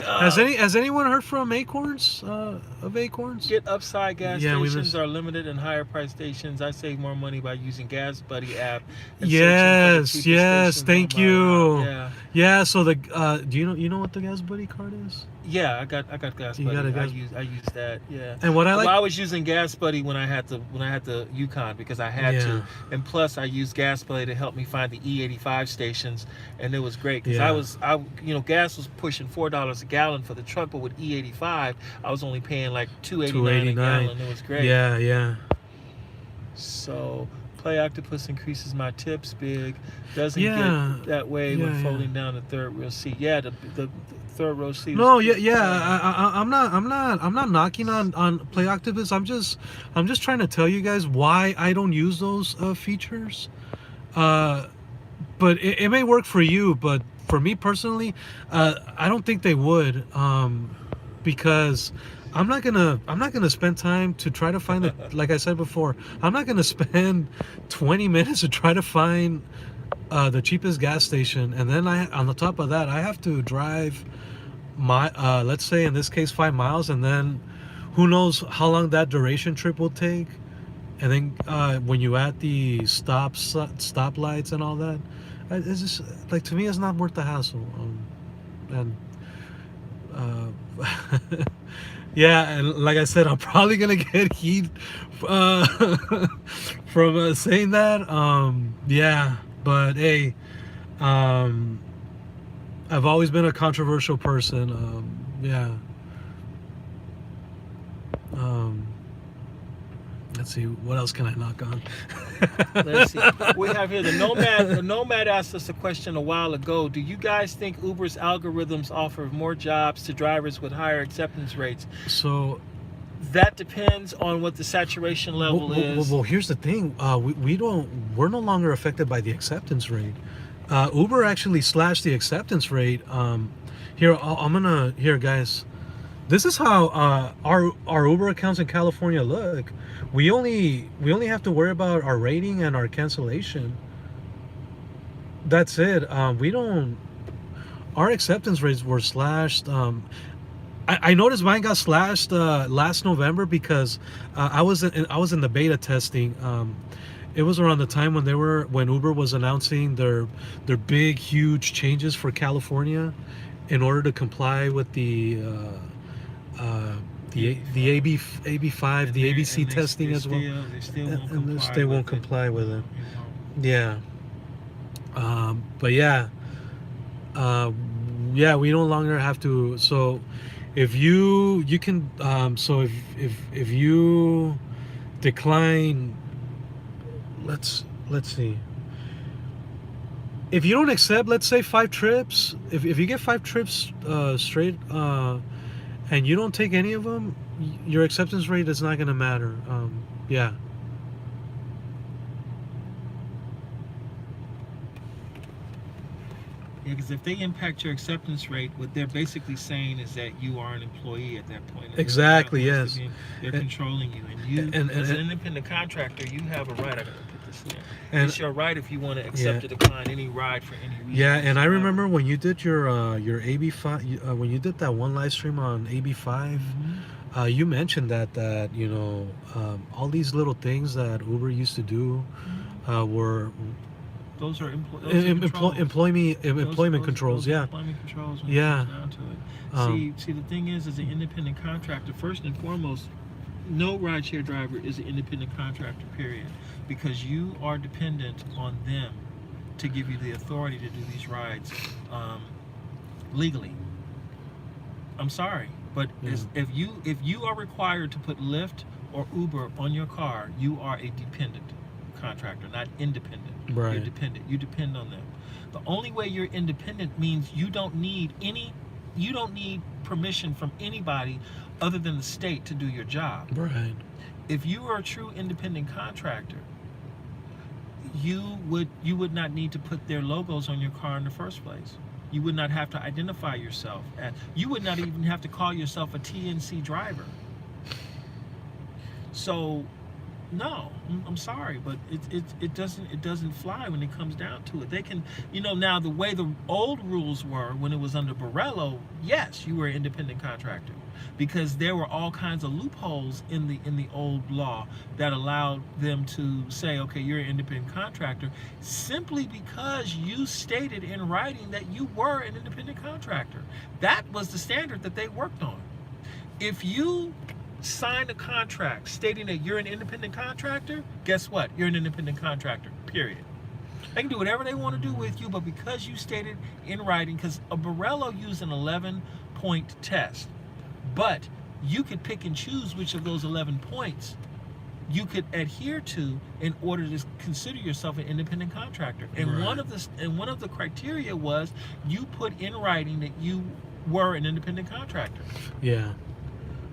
B: Has anyone heard from Acorns? Of Acorns?
A: Get Upside gas
B: Yeah,
A: stations are limited and higher price stations. I save more money by using Gas Buddy app. And
B: Yes,
A: searching for the cheapest stations
B: thank
A: on my
B: you.
A: route. Yeah.
B: Yeah. So do you know what the Gas Buddy card is?
A: Yeah, I got Gas
B: You
A: Buddy.
B: got a Gas-
A: I use that. Yeah.
B: And what I like,
A: Well, I was using Gas Buddy when I had the Yukon because I had
B: Yeah.
A: to, and plus I used Gas Buddy to help me find the E85 stations, and it was great because
B: Yeah.
A: gas was pushing $4 a gallon for the truck, but with E85 I was only paying like $2.89 a
B: $2.89.
A: gallon. It was great.
B: Yeah.
A: So Play Octopus increases my tips big. Doesn't
B: Yeah.
A: get that way when
B: Yeah.
A: folding down the third row seat. Yeah, the third row seat.
B: No,
A: is-
B: I'm not knocking on Play Octopus. I'm just trying to tell you guys why I don't use those features. But it may work for you, but for me personally, I don't think they would. Because I'm not gonna spend time to try to find the, like I said before, I'm not gonna spend 20 minutes to try to find the cheapest gas station, and then on the top of that I have to drive let's say in this case 5 miles, and then who knows how long that duration trip will take, and then when you add the stop lights and all that, it's just like, to me it's not worth the hassle. And yeah, and like I said, I'm probably gonna get heat from saying that. Yeah, but hey, I've always been a controversial person. Yeah. Let's see, what else can I knock on?
A: Let's see. We have here the Nomad. The Nomad asked us a question a while ago. Do you guys think Uber's algorithms offer more jobs to drivers with higher acceptance rates?
B: So
A: That depends on what the saturation level is.
B: well, here's the thing. We're no longer affected by the acceptance rate. Uber actually slashed the acceptance rate. Here, guys. This is how our Uber accounts in California look. We only have to worry about our rating and our cancellation. That's it. Our acceptance rates were slashed. I noticed mine got slashed last November because I was in the beta testing. It was around the time when Uber was announcing their big, huge changes for California in order to comply with the AB5, the ABC testing as well. They won't comply with it. Yeah. But yeah. Yeah, we no longer have to. So if you can, so if you decline, let's see. If you don't accept, let's say 5 trips, if you get 5 trips straight, and you don't take any of them, your acceptance rate is not going to matter. Yeah.
A: Yeah, because if they impact your acceptance rate, what they're basically saying is that you are an employee at that point.
B: Exactly, yes.
A: They're controlling you. And you, as an independent contractor, you have a right. I got to put this in. It's your right if you want to accept or decline any ride for any reason.
B: Yeah, and I remember when you did your AB5, when you did that one live stream on AB5, you mentioned that you know, all these little things that Uber used to do were...
A: Those are
B: employment controls. Yeah.
A: Employment controls.
B: Yeah.
A: Down to it. See, the thing is, as an independent contractor, first and foremost, no rideshare driver is an independent contractor. Period, because you are dependent on them to give you the authority to do these rides legally. I'm sorry, but if you are required to put Lyft or Uber on your car, you are a dependent contractor, not independent.
B: Right.
A: You're dependent. You depend on them. The only way you're independent means you don't need permission from anybody other than the state to do your job.
B: Right.
A: If you are a true independent contractor, you would not need to put their logos on your car in the first place. You would not have to identify yourself. You would not even have to call yourself a TNC driver. So No, I'm sorry, but it doesn't fly when it comes down to it. They can, now the way the old rules were when it was under Borello, yes, you were an independent contractor, because there were all kinds of loopholes in the old law that allowed them to say, okay, you're an independent contractor, simply because you stated in writing that you were an independent contractor. That was the standard that they worked on. If you sign a contract stating that you're an independent contractor, guess what? You're an independent contractor, period. They can do whatever they want to do with you, but because you stated in writing, because a Borello used an 11-point test, but you could pick and choose which of those 11 points you could adhere to in order to consider yourself an independent contractor. And
B: Right.
A: one of the criteria was you put in writing that you were an independent contractor.
B: Yeah.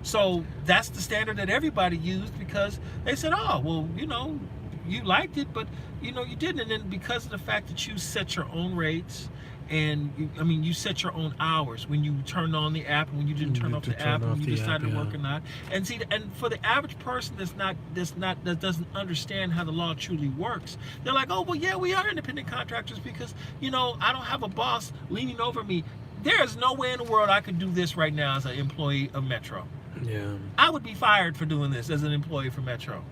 A: So that's the standard that everybody used, because they said, oh, well, you liked it, but, you didn't. And then because of the fact that you set your own rates and, you set your own hours when you turned on the app and when you didn't turn off the app, when you decided to work or not. And see, and for the average person that doesn't understand how the law truly works, they're like, oh, well, yeah, we are independent contractors because, I don't have a boss leaning over me. There is no way in the world I could do this right now as an employee of Metro.
B: Yeah.
A: I would be fired for doing this as an employee for Metro,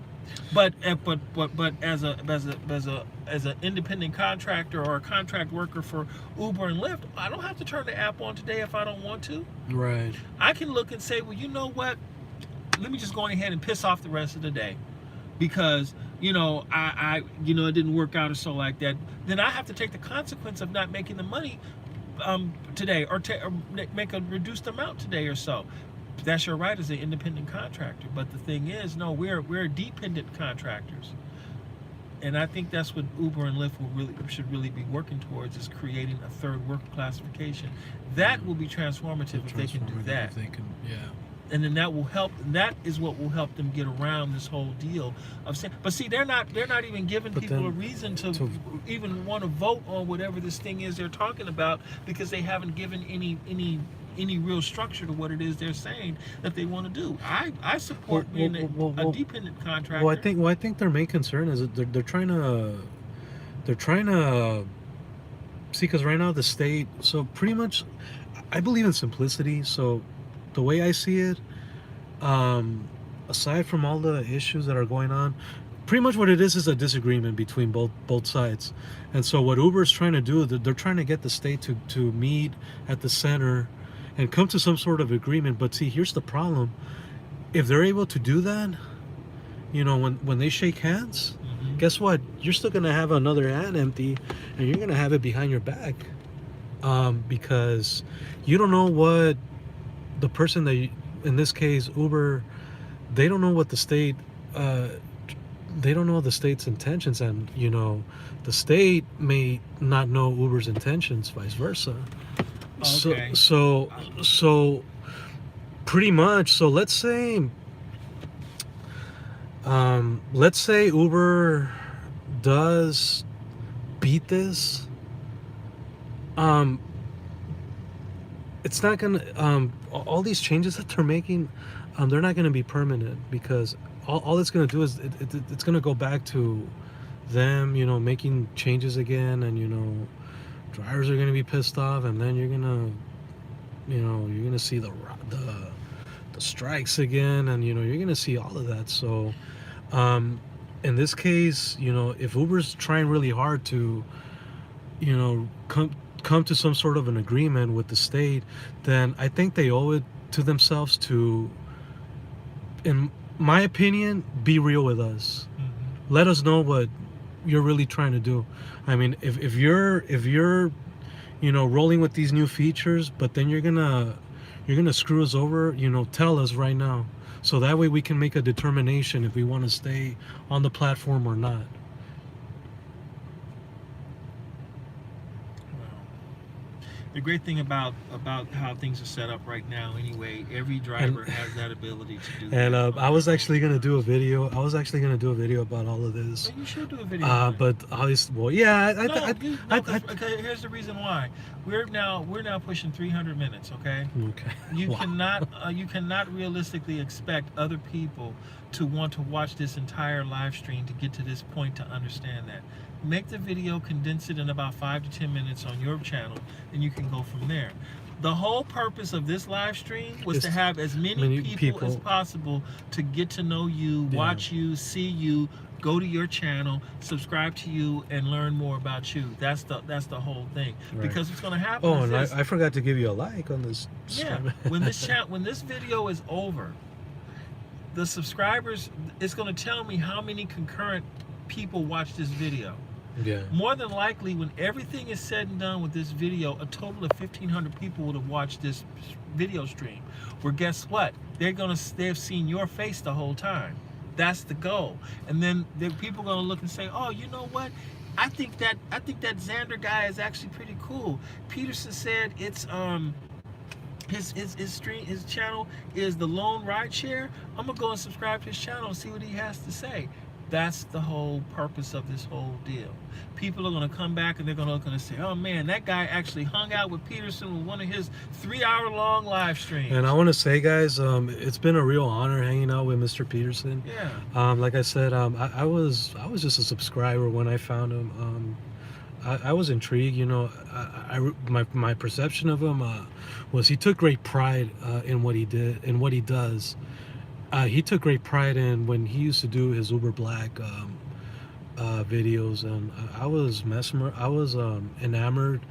A: but as an independent contractor or a contract worker for Uber and Lyft, I don't have to turn the app on today if I don't want to.
B: Right.
A: I can look and say, well, you know what? Let me just go ahead and piss off the rest of the day, because I it didn't work out or so like that. Then I have to take the consequence of not making the money today, or make a reduced amount today or so. That's your right as an independent contractor. But the thing is, no, we're dependent contractors, and I think that's what Uber and Lyft should really be working towards, is creating a third worker classification. That will be transformative if they can do that.
B: Yeah.
A: And then that will help. And that is what will help them get around this whole deal of saying. But see, they're not even giving people a reason to even want to vote on whatever this thing is they're talking about, because they haven't given any real structure to what it is they're saying that they want to do. I support being a dependent contractor.
B: Well, I think their main concern is that they're trying to see, because right now the state, so pretty much, I believe in simplicity. So the way I see it, aside from all the issues that are going on, pretty much what it is a disagreement between both sides. And so what Uber is trying to do, they're trying to get the state to meet at the center and come to some sort of agreement. But see, here's the problem. If they're able to do that, when they shake hands, guess what? You're still going to have another hand empty, and you're going to have it behind your back, because you don't know what the person that, in this case, Uber, they don't know what the state, they don't know the state's intentions, and, the state may not know Uber's intentions, vice versa.
A: Okay.
B: So pretty much, so let's say Uber does beat this. It's not gonna, all these changes that they're making, they're not gonna be permanent, because all it's gonna do is it's gonna go back to them, making changes again, and drivers are gonna be pissed off, and then you're gonna see the strikes again, and you're gonna see all of that. So in this case, if Uber's trying really hard to come to some sort of an agreement with the state, then I think they owe it to themselves to, in my opinion, be real with us. Let us know what you're really trying to do. I mean, if you're rolling with these new features, but then you're gonna screw us over, tell us right now, so that way we can make a determination if we want to stay on the platform or not.
A: The great thing about how things are set up right now, anyway, every driver has that ability to do.
B: And
A: that
B: I was actually gonna do a video. I was actually gonna do a video about all of this.
A: Well, you should do a video. on it.
B: But obviously, well, yeah.
A: Okay, here's the reason why. We're now pushing 300 minutes. Okay.
B: Okay.
A: You
B: Wow.
A: you cannot realistically expect other people to want to watch this entire live stream to get to this point to understand that. Make the video, condense it in about 5 to 10 minutes on your channel, and you can go from there. The whole purpose of this live stream was to have as many people as possible to get to know you, watch you, see you, go to your channel, subscribe to you, and learn more about you. That's the whole thing.
B: Right.
A: Because what's going to happen
B: Oh,
A: is
B: and
A: this.
B: I forgot to give you a like on this.
A: Yeah, when this video is over, the subscribers, it's going to tell me how many concurrent people watch this video.
B: Yeah.
A: More than likely, when everything is said and done with this video, a total of 1,500 people would have watched this video stream. Where guess what? They've seen your face the whole time. That's the goal. And then people are gonna look and say, oh, you know what? I think that Xander guy is actually pretty cool. Peterson said it's his channel is the Lone Rideshare. I'm gonna go and subscribe to his channel and see what he has to say. That's the whole purpose of this whole deal. People are going to come back and they're going to say, oh man, that guy actually hung out with Peterson with one of his 3-hour-long live streams.
B: And I want to say, guys, it's been a real honor hanging out with Mr. Peterson.
A: Yeah.
B: Like I said, I was just a subscriber when I found him. I was intrigued, you know. My perception of him was he took great pride in what he did and what he does. He took great pride in when he used to do his Uber Black videos, and I was enamored,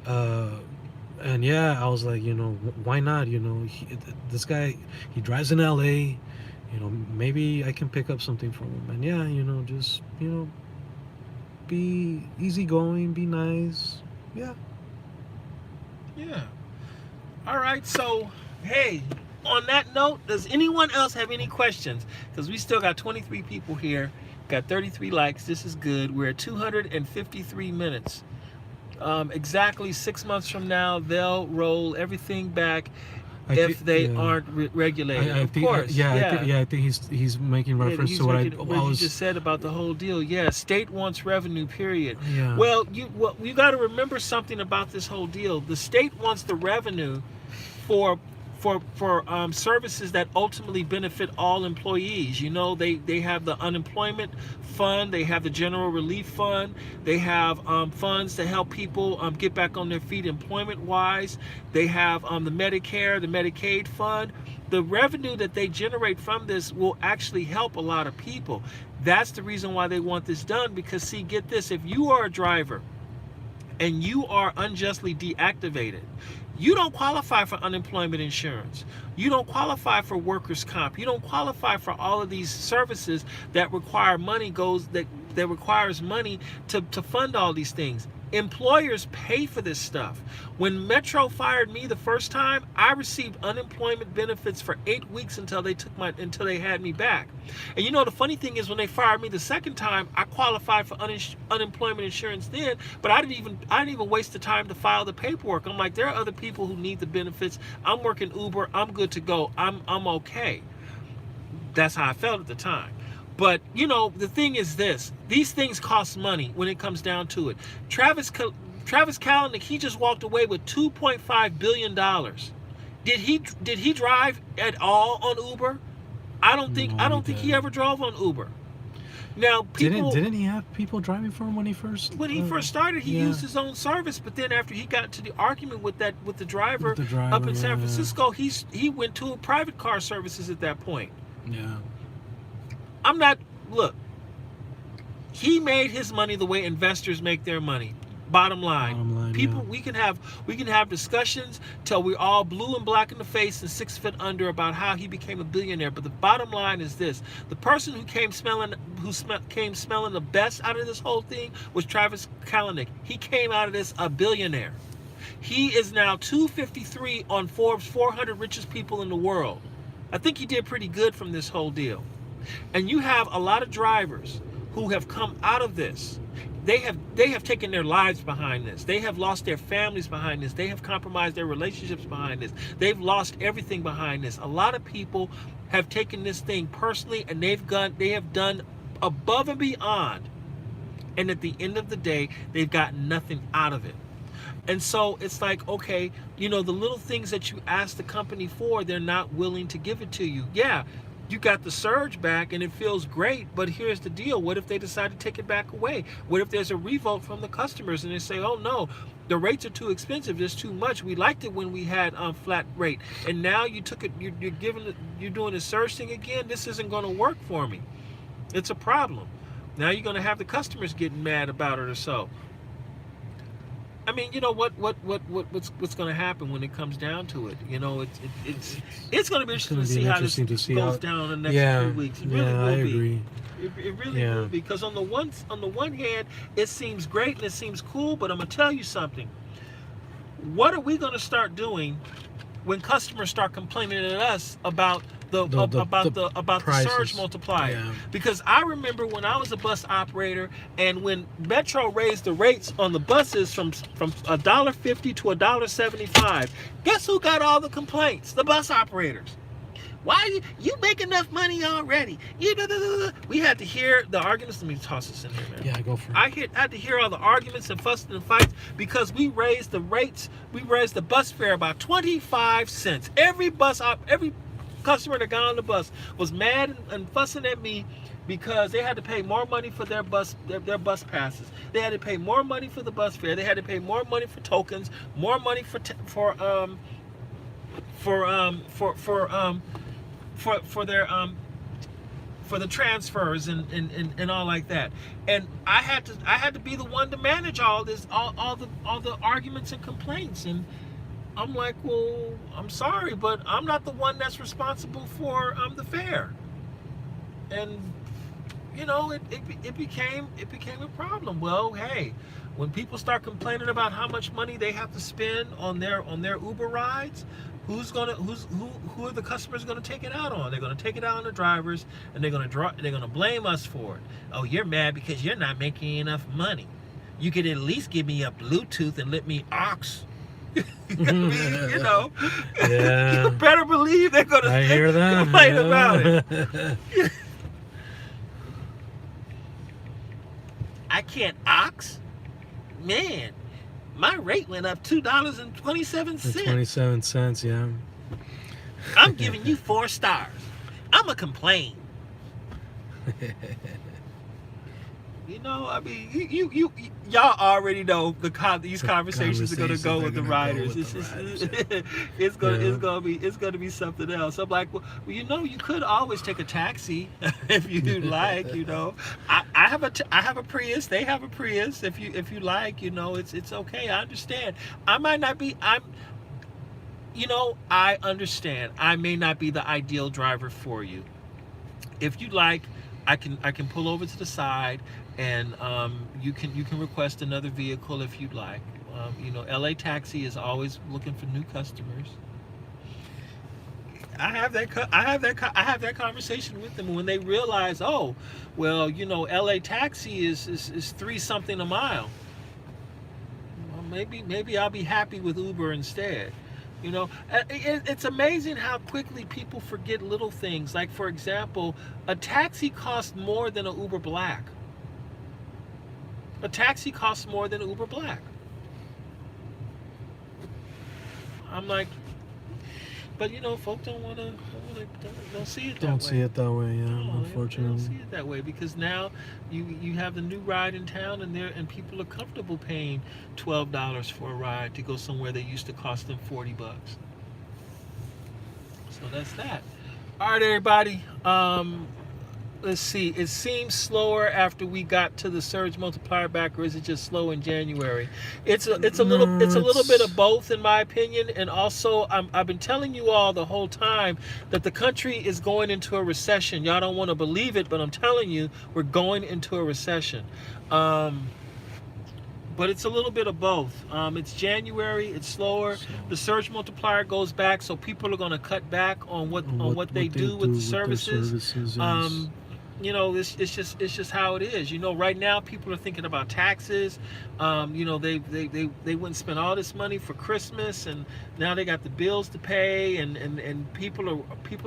B: and yeah, I was like, you know, why not? You know, this guy, he drives in LA, you know, maybe I can pick up something from him. And yeah, you know, just, you know, be easygoing, be nice. Yeah.
A: All right, so hey, on that note, does anyone else have any questions? Because we still got 23 people here, got 33 likes. This is good. We're at 253 minutes. Exactly 6 months from now, they'll roll everything back if they aren't regulated.
B: I think,
A: of course.
B: I think he's making reference to what
A: you just said about the whole deal. Yeah, state wants revenue, period.
B: Yeah.
A: Well, you got to remember something about this whole deal. The state wants the revenue for services that ultimately benefit all employees. You know, they have the unemployment fund, they have the general relief fund, they have funds to help people get back on their feet employment wise. They have the Medicare, the Medicaid fund. The revenue that they generate from this will actually help a lot of people. That's the reason why they want this done, because see, get this, if you are a driver and you are unjustly deactivated, you don't qualify for unemployment insurance. You don't qualify for workers' comp. You don't qualify for all of these services that require money that requires money to fund all these things. Employers pay for this stuff. When Metro fired me the first time, I received unemployment benefits for 8 weeks until they had me back. And you know, the funny thing is, when they fired me the second time, I qualified for unemployment insurance then, but I didn't even waste the time to file the paperwork. I'm like, there are other people who need the benefits. I'm working Uber. I'm good to go. I'm okay. That's how I felt at the time. But, you know, the thing is this. These things cost money when it comes down to it. Travis Kalanick, he just walked away with $2.5 billion. Did he drive at all on Uber? I don't think he ever drove on Uber. Now, people
B: didn't he have people driving for him when he first
A: started? He used his own service, but then after he got to the argument with the driver up in San Francisco, he went to private car services at that point.
B: Yeah.
A: Look, he made his money the way investors make their money. Bottom line, people, we can have discussions till we're all blue and black in the face and 6 foot under about how he became a billionaire. But the bottom line is this: the person who came smelling the best out of this whole thing was Travis Kalanick. He came out of this a billionaire. He is now 253 on Forbes 400 richest people in the world. I think he did pretty good from this whole deal. And you have a lot of drivers who have come out of this. They have taken their lives behind this. They have lost their families behind this. They have compromised their relationships behind this. They've lost everything behind this. A lot of people have taken this thing personally, and they have done above and beyond. And at the end of the day, they've gotten nothing out of it. And so it's like, okay, the little things that you ask the company for, they're not willing to give it to you. Yeah, you got the surge back and it feels great, but here's the deal. What if they decide to take it back away? What if there's a revolt from the customers and they say, oh no, the rates are too expensive, there's too much. We liked it when we had flat rate, and now you took it, you're doing the surge thing again. This isn't going to work for me. It's a problem. Now you're going to have the customers getting mad about it or so. I mean, what's going to happen when it comes down to it? It's going to be interesting to see how this goes down in the next few weeks. It really will
B: I
A: be.
B: agree.
A: It really will be, because on the one hand, it seems great and it seems cool, but I'm going to tell you something. What are we going to start doing when customers start complaining at us about the surge multiplier?
B: Yeah.
A: Because I remember when I was a bus operator, and when Metro raised the rates on the buses from $1.50 to $1.75, guess who got all the complaints? The bus operators. Why you make enough money already? We had to hear the arguments. Let me toss this in here, man.
B: Yeah, go for it.
A: I had to hear all the arguments and fussing and fights because we raised the rates. We raised the bus fare by 25 cents. Every customer that got on the bus was mad and fussing at me because they had to pay more money for their bus passes. They had to pay more money for the bus fare. They had to pay more money for tokens, more money for the transfers and all like that. And I had to be the one to manage all this, all the arguments and complaints. And I'm like, well, I'm sorry, but I'm not the one that's responsible for the fare. And it became a problem. Well, hey, when people start complaining about how much money they have to spend on their Uber rides, who are the customers going to take it out on? They're going to take it out on the drivers, and they're going to blame us for it. Oh, you're mad because you're not making enough money. You could at least give me a Bluetooth and let me aux.
B: Yeah.
A: You better believe they're going to complain about it. I can't aux? Man, my rate went up $2.27.
B: 27 cents, yeah.
A: I'm giving you 4 stars. I'm a complain. I mean, y'all already know these conversations are gonna go with the riders. It's gonna be something else. I'm like, well, you could always take a taxi if you like. I have a Prius. They have a Prius. If you like, it's okay. I understand. I might not be. I understand. I may not be the ideal driver for you. If you like, I can pull over to the side, and you can request another vehicle if you'd like. LA Taxi is always looking for new customers. I have that conversation with them when they realize, oh, well, LA Taxi is 3 something a mile. Well, maybe I'll be happy with Uber instead. It's amazing how quickly people forget little things. Like, for example, a taxi costs more than an Uber Black. A taxi costs more than Uber Black. I'm like, but folk don't see it that way.
B: Don't see it that way, yeah.
A: No,
B: Unfortunately,
A: they don't see it that way, because now you have the new ride in town, and people are comfortable paying $12 for a ride to go somewhere that used to cost them $40. So that's that. All right, everybody. Let's see. It seems slower after we got to the surge multiplier back, or is it just slow in January? It's a little bit of both, in my opinion. And also, I've been telling you all the whole time that the country is going into a recession. Y'all don't want to believe it, but I'm telling you, we're going into a recession. But it's a little bit of both. It's January. It's slower. The surge multiplier goes back, so people are going to cut back on what they do with the services. it's just how it is. Right now people are thinking about taxes. They went and spent all this money for Christmas, and now they got the bills to pay, and people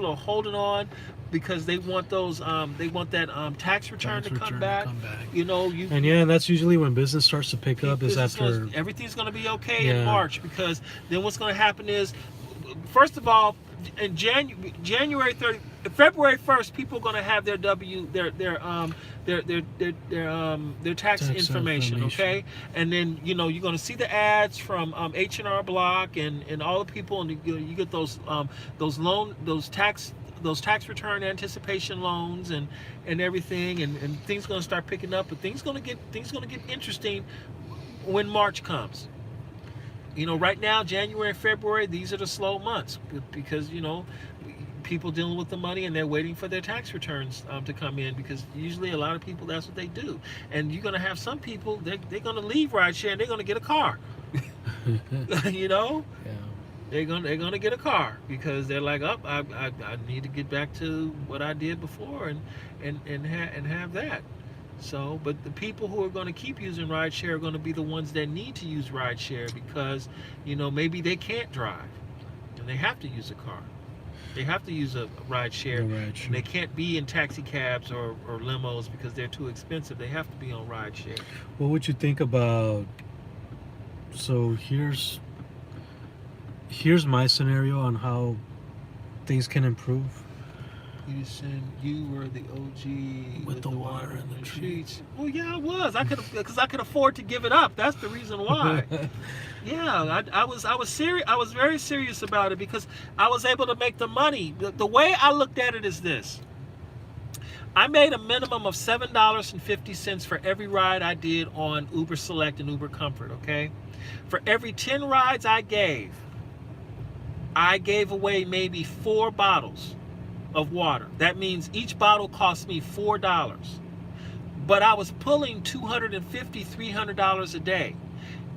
A: are holding on because they want that tax return to come back.
B: And that's usually when business starts to pick up, is after
A: everything's going to be okay in March, because then what's going to happen is, first of all, in January 30, February 1st, people are going to have their tax information, okay? And then you're going to see the ads from H&R Block and all the people, and you get those tax return anticipation loans and everything, and things going to start picking up, but things going to get interesting when March comes. Right now, January and February, these are the slow months because, people dealing with the money, and they're waiting for their tax returns to come in, because usually a lot of people, that's what they do. And you're going to have some people, they're going to leave rideshare and they're going to get a car.
B: Yeah.
A: They're gonna get a car because they're like, I need to get back to what I did before and have that. So, but the people who are going to keep using rideshare are going to be the ones that need to use rideshare because, maybe they can't drive and they have to use a car. They have to use a rideshare. And they can't be in taxi cabs or limos because they're too expensive. They have to be on rideshare.
B: What would you think about? So here's my scenario on how things can improve.
A: You were the OG
B: with the water and the treats.
A: Well, yeah, I was. Because I could afford to give it up. That's the reason why. Yeah, I was serious. I was very serious about it because I was able to make the money. The way I looked at it is this: I made a minimum of $7.50 for every ride I did on Uber Select and Uber Comfort. Okay, for every 10 rides I gave away maybe 4 bottles of water. That means each bottle cost me $4. But I was pulling $250, $300 a day.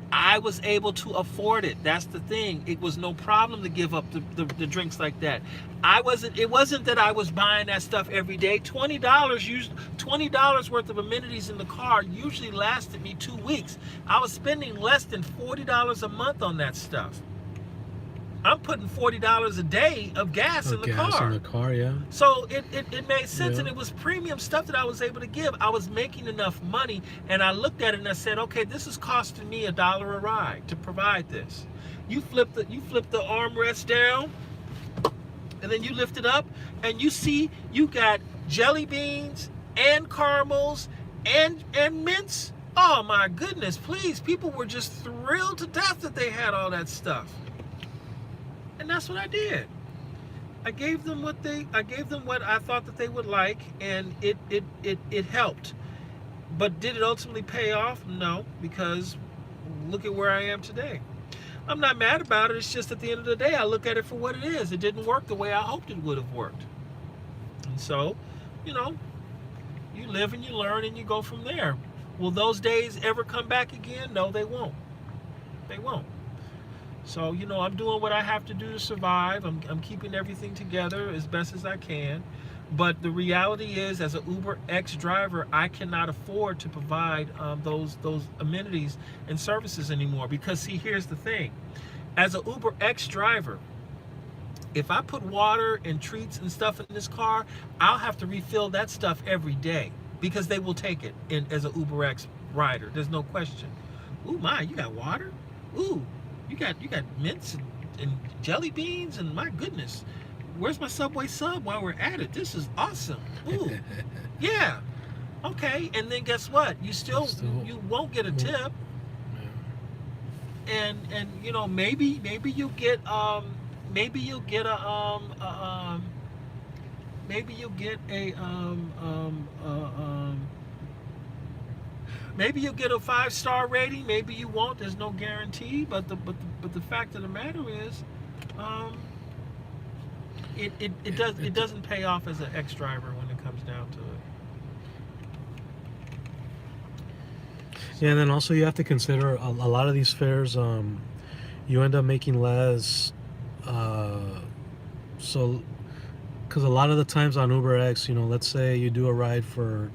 A: I was able to afford it. That's the thing. It was no problem to give up the drinks like that. It wasn't that I was buying that stuff every day. $20 worth of amenities in the car usually lasted me 2 weeks. I was spending less than $40 a month on that stuff. I'm putting $40 a day of gas in the car.
B: Yeah.
A: So it made sense, and it was premium stuff that I was able to give. I was making enough money, and I looked at it and I said, okay, this is costing me $1 a ride to provide this. You flip the armrest down, and then you lift it up, and you see you got jelly beans and caramels and mints. Oh my goodness, please. People were just thrilled to death that they had all that stuff. And that's what I did. I gave them what I thought that they would like, and it helped. But did it ultimately pay off? No, because look at where I am today. I'm not mad about it. It's just at the end of the day, I look at it for what it is. It didn't work the way I hoped it would have worked. And so, you live and you learn and you go from there. Will those days ever come back again? No, they won't. They won't. So, I'm doing what I have to do to survive. I'm keeping everything together as best as I can. But the reality is, as an Uber X driver, I cannot afford to provide those amenities and services anymore. Because, see, here's the thing. As an Uber X driver, if I put water and treats and stuff in this car, I'll have to refill that stuff every day. Because they will take it as an Uber X rider. There's no question. Ooh, my, you got water? Ooh. You got mints and jelly beans, and my goodness, where's my Subway sub while we're at it? This is awesome. Ooh, yeah, okay. And then guess what? You won't get a tip, and maybe you'll get maybe you'll get a 5-star rating. Maybe you won't. There's no guarantee. But the fact of the matter is, it doesn't pay off as an ex driver when it comes down to it.
B: Yeah, and then also you have to consider a lot of these fares. You end up making less. So because a lot of the times on UberX, you know, let's say you do a ride for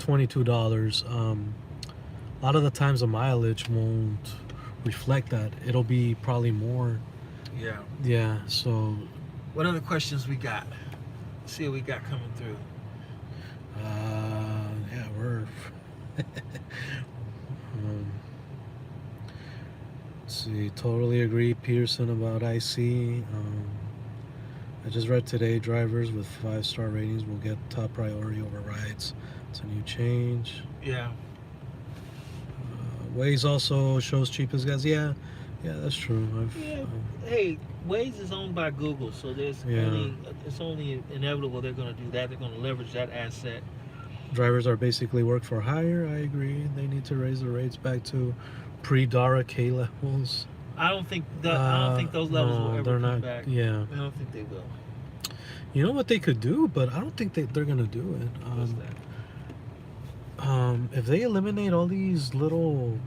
B: $22. A lot of the times the mileage won't reflect that. It'll be probably more.
A: Yeah.
B: Yeah. So.
A: What other questions we got? Let's see what we got coming through.
B: Yeah, we're. Let's see. Totally agree, Peterson, about IC. I just read today drivers with 5-star ratings will get top priority over rides. It's a new change.
A: Yeah.
B: Waze also shows cheapest gas. Yeah, that's true.
A: Hey, Waze is owned by Google, so there's it's only inevitable they're going to do that. They're going to leverage that asset.
B: Drivers are basically work for hire. I agree. They need to raise the rates back to pre-Dara K levels.
A: I don't think those levels will ever come back.
B: Yeah.
A: I don't think they will.
B: You know what they could do, but I don't think they're going to do it.
A: What's that?
B: If they eliminate all these little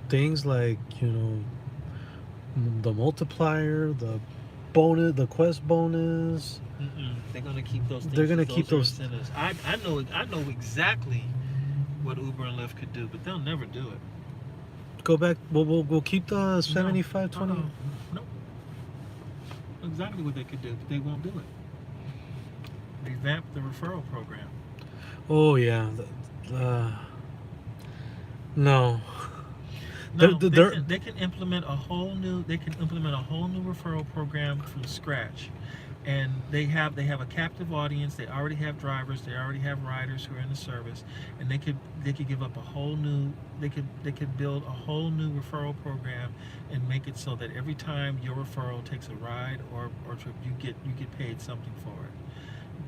B: things like, you know, the multiplier, the bonus, the quest bonus.
A: They're gonna keep those things.
B: They're gonna keep those
A: incentives. I know exactly what Uber and Lyft could do, but they'll never do it.
B: Go back. We'll keep the 75/20.
A: No. Exactly what they could do, but they won't do it. Revamp the referral program.
B: Oh yeah. No.
A: They can implement a whole new referral program from scratch, and they have a captive audience. They already have drivers. They already have riders who are in the service, and they could give up a whole new. They could build a whole new referral program and make it so that every time your referral takes a ride or trip, you get paid something for it.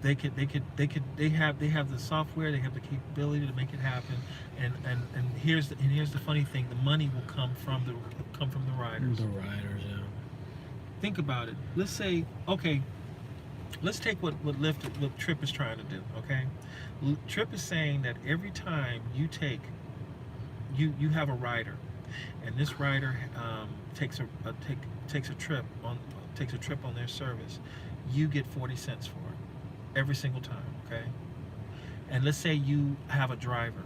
A: They have the software, they have the capability to make it happen, and here's the funny thing: the money will come from the riders.
B: The riders, yeah.
A: Think about it. Let's say, okay, let's take what Trip is trying to do. Okay, Trip is saying that every time you have a rider, and this rider takes a trip on their service, you get 40 cents for it. Every single time, okay? And let's say you have a driver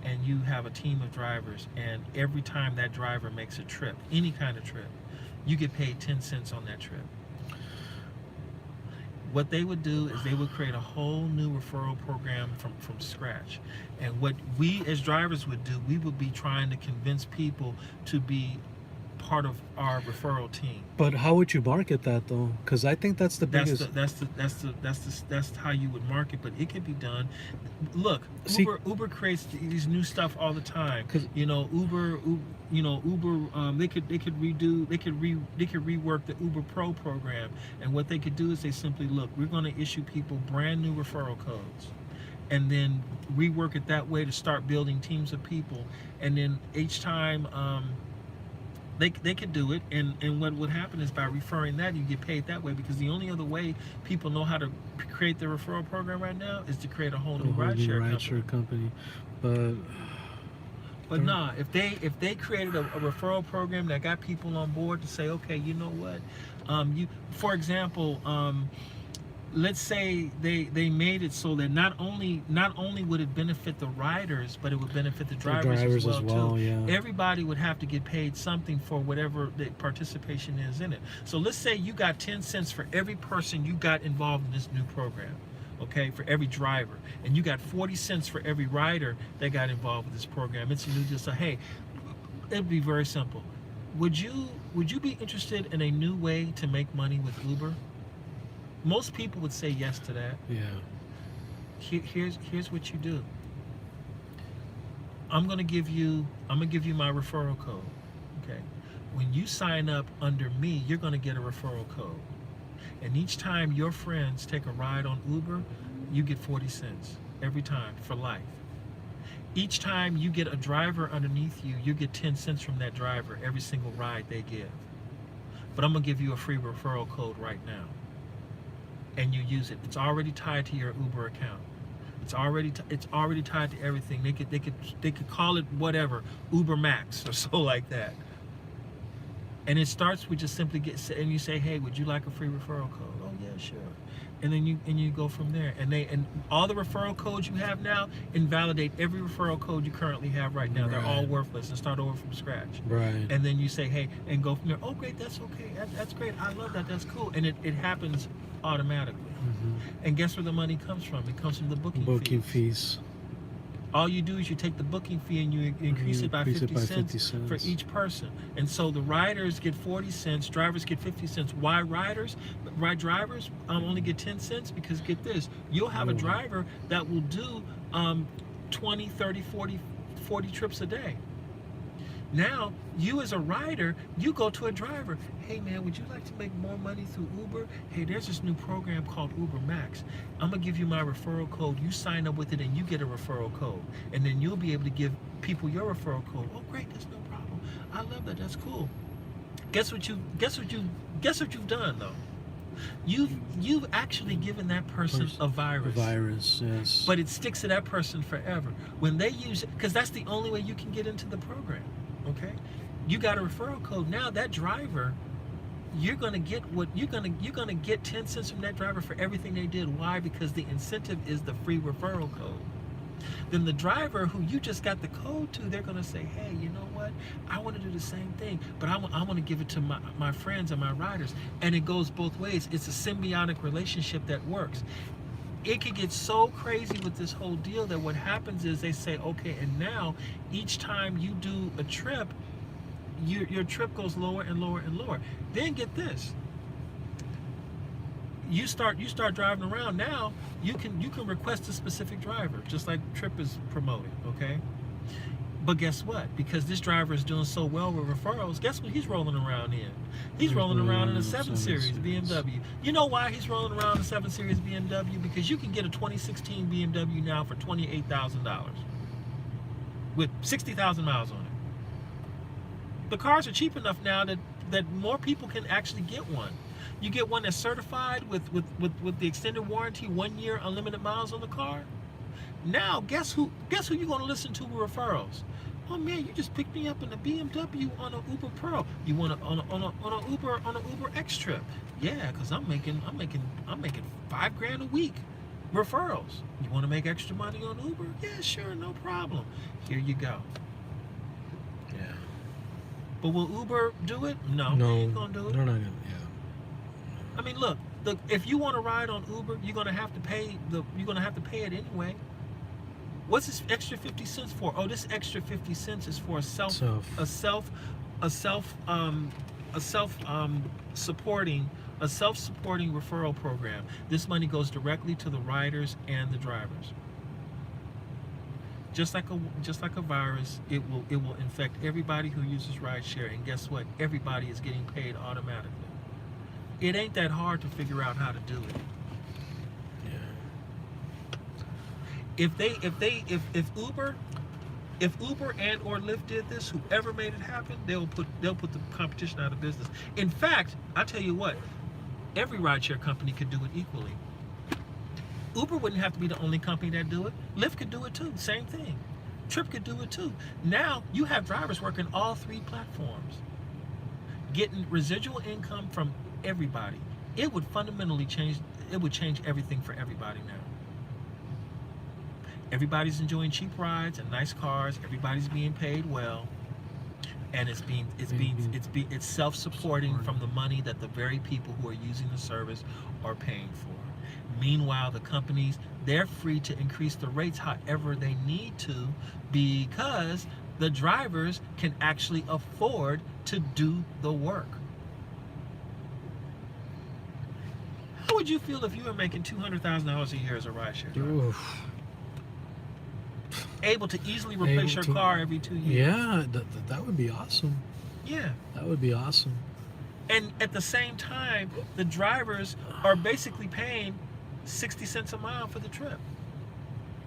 A: and you have a team of drivers, and every time that driver makes a trip, any kind of trip, you get paid 10 cents on that trip. What they would do is they would create a whole new referral program from scratch. And what we as drivers would do, we would be trying to convince people to be part of our referral team.
B: But how would you market that though? Because I think that's the biggest.
A: That's how you would market. But it could be done. Look, Uber creates these new stuff all the time. You know, Uber. They could rework the Uber Pro program. And what they could do is they simply look. We're going to issue people brand new referral codes, and then rework it that way to start building teams of people. And then each time. They could do it, and what would happen is by referring that, you get paid that way, because the only other way people know how to create their referral program right now is to create a whole new rideshare company. But nah, if they created a referral program that got people on board to say, okay, you know what, for example, let's say they made it so that not only would it benefit the riders, but it would benefit the drivers as well too.
B: Yeah.
A: Everybody would have to get paid something for whatever the participation is in it. So let's say you got 10 cents for every person you got involved in this new program, okay, for every driver, and you got 40 cents for every rider that got involved with this program. It's a new deal. So hey, it'd be very simple. Would you be interested in a new way to make money with Uber? Most people would say yes to that.
B: Yeah.
A: Here's what you do. I'm gonna give you my referral code. Okay. When you sign up under me, you're gonna get a referral code. And each time your friends take a ride on Uber, you get 40 cents every time for life. Each time you get a driver underneath you, you get 10 cents from that driver every single ride they give. But I'm gonna give you a free referral code right now. And you use it. It's already tied to your Uber account. It's already tied to everything. They could call it whatever, Uber Max or so like that. And it starts with just simply and you say, hey, would you like a free referral code? Oh yeah, sure. And then you go from there, and all the referral codes you have now invalidate every referral code you currently have right now. They're all worthless, and start over from scratch.
B: Right.
A: And then you say, hey, and go from there. Oh, great, that's okay. That's great. I love that. That's cool. And it happens automatically. And guess where the money comes from? It comes from the booking fees. All you do is you take the booking fee and you increase it by 50 cents for each person. And so the riders get 40 cents, drivers get 50 cents. Why riders? Drivers only get 10 cents because get this, you'll have a driver that will do 20, 30, 40 trips a day. Now, you as a rider, you go to a driver. Hey man, would you like to make more money through Uber? Hey, there's this new program called Uber Max. I'm gonna give you my referral code. You sign up with it and you get a referral code. And then you'll be able to give people your referral code. Oh great, that's no problem. I love that, that's cool. Guess what you've done though? You've actually given that person a virus.
B: A virus, yes.
A: But it sticks to that person forever. When they use it, because that's the only way you can get into the program. Okay, you got a referral code. Now that driver, you're gonna get 10 cents from that driver for everything they did. Why? Because the incentive is the free referral code. Then the driver who you just got the code to, they're gonna say, hey, you know what? I want to do the same thing, but I want to give it to my friends and my riders. And it goes both ways. It's a symbiotic relationship that works. It could get so crazy with this whole deal that what happens is they say, okay, and now each time you do a trip, your trip goes lower and lower and lower. Then get this. You start driving around. Now you can request a specific driver, just like Trip is promoting, okay? But guess what? Because this driver is doing so well with referrals, guess what he's rolling around in? He's rolling around in a 7 Series BMW. You know why he's rolling around in a 7 Series BMW? Because you can get a 2016 BMW now for $28,000 with 60,000 miles on it. The cars are cheap enough now that more people can actually get one. You get one that's certified with the extended warranty, 1 year, unlimited miles on the car. Now, guess who you're going to listen to with referrals? Oh man, you just picked me up in a BMW on an Uber Pro. You want on a Uber X trip? Yeah, because I'm making $5,000 a week. Referrals. You want to make extra money on Uber? Yeah, sure, no problem. Here you go.
B: Yeah.
A: But will Uber do it? No, they ain't gonna do it.
B: They're not gonna. Yeah.
A: I mean, look. If you want to ride on Uber, you're gonna have to pay it anyway. What's this extra 50 cents for? Oh, this extra 50 cents is for a self-supporting referral program. This money goes directly to the riders and the drivers. Just like a virus, it will infect everybody who uses rideshare, and guess what? Everybody is getting paid automatically. It ain't that hard to figure out how to do it. If Uber and or Lyft did this, whoever made it happen, they'll put the competition out of business. In fact, I tell you what, every rideshare company could do it equally. Uber wouldn't have to be the only company that do it. Lyft could do it too. Same thing. Trip could do it too. Now you have drivers working all 3 platforms, getting residual income from everybody. It would fundamentally change. It would change everything for everybody now. Everybody's enjoying cheap rides and nice cars. Everybody's being paid well, and it's self-supporting from the money that the very people who are using the service are paying for. Meanwhile, the companies, they're free to increase the rates however they need to, because the drivers can actually afford to do the work. How would you feel if you were making $200,000 a year as a rideshare driver?
B: Oof.
A: Able to easily replace your car every 2 years.
B: Yeah, that would be awesome.
A: Yeah.
B: That would be awesome.
A: And at the same time, the drivers are basically paying 60 cents a mile for the trip.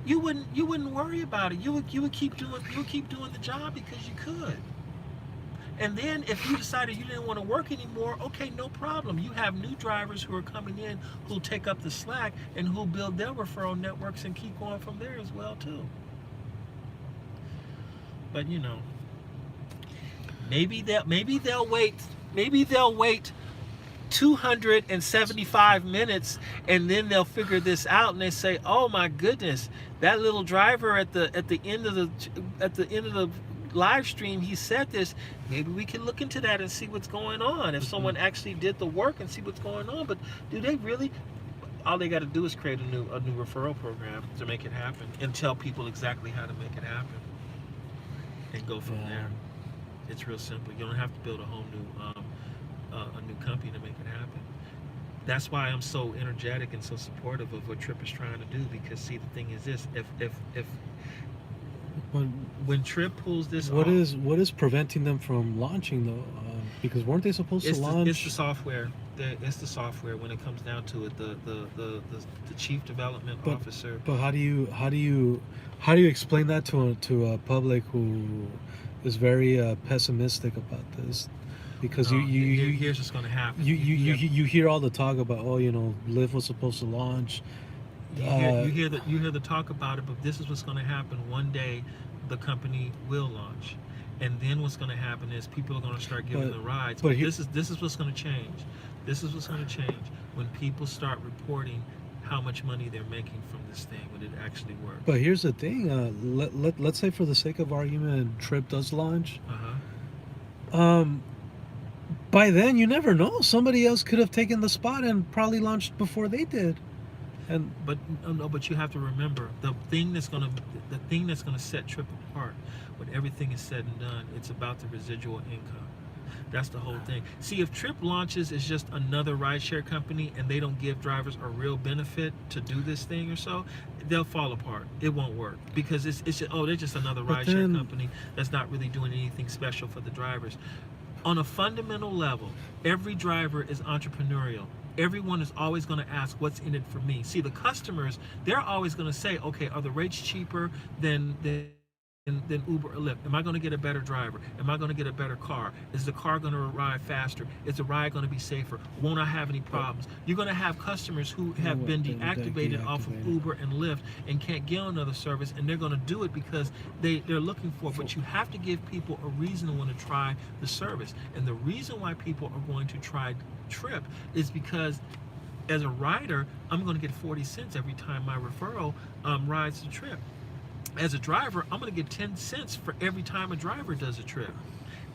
A: You wouldn't worry about it. You would keep doing the job because you could. And then if you decided you didn't want to work anymore, okay, no problem. You have new drivers who are coming in who'll take up the slack and who'll build their referral networks and keep going from there as well too. But you know, maybe they'll wait 275 minutes, and then they'll figure this out and they say, oh my goodness, that little driver at the end of the live stream, he said this. Maybe we can look into that and see what's going on, if someone actually did the work and see what's going on. But do they really? All they got to do is create a new referral program to make it happen, and tell people exactly how to make it happen, and go from there. It's real simple. You don't have to build a whole new company to make it happen. That's why I'm so energetic and so supportive of what Trip is trying to do. Because see, the thing is this: if when Trip pulls this
B: what
A: off,
B: what is preventing them from launching though? Because weren't they supposed to launch?
A: It's the software. It's the software. When it comes down to it, the chief development officer.
B: But how do you explain that to a public who is very pessimistic about this? Because
A: here's what's going to happen.
B: You hear all the talk about, oh, Lyft was supposed to launch.
A: You hear the talk about it, but this is what's going to happen. One day, the company will launch, and then what's going to happen is people are going to start giving the rides. But this is what's going to change. This is what's going to change when people start reporting how much money they're making from this thing when it actually works.
B: But here's the thing. Let's say for the sake of argument, Trip does launch. By then, you never know. Somebody else could have taken the spot and probably launched before they did.
A: But you have to remember, the thing that's gonna set Trip apart when everything is said and done, it's about the residual income. That's the whole thing. See, if Trip launches as just another rideshare company and they don't give drivers a real benefit to do this thing or so, they'll fall apart. It won't work because it's just, they're just another rideshare company that's not really doing anything special for the drivers. On a fundamental level, every driver is entrepreneurial. Everyone is always going to ask, what's in it for me? See, the customers, they're always going to say, okay, are the rates cheaper than Uber or Lyft? Am I going to get a better driver? Am I going to get a better car? Is the car going to arrive faster? Is the ride going to be safer? Won't I have any problems? You're going to have customers who have been deactivated off of Uber and Lyft and can't get on another service, and they're going to do it because they're looking for it. But you have to give people a reason to want to try the service. And the reason why people are going to try Trip is because as a rider, I'm going to get 40 cents every time my referral rides the trip. As a driver, I'm going to get 10 cents for every time a driver does a trip.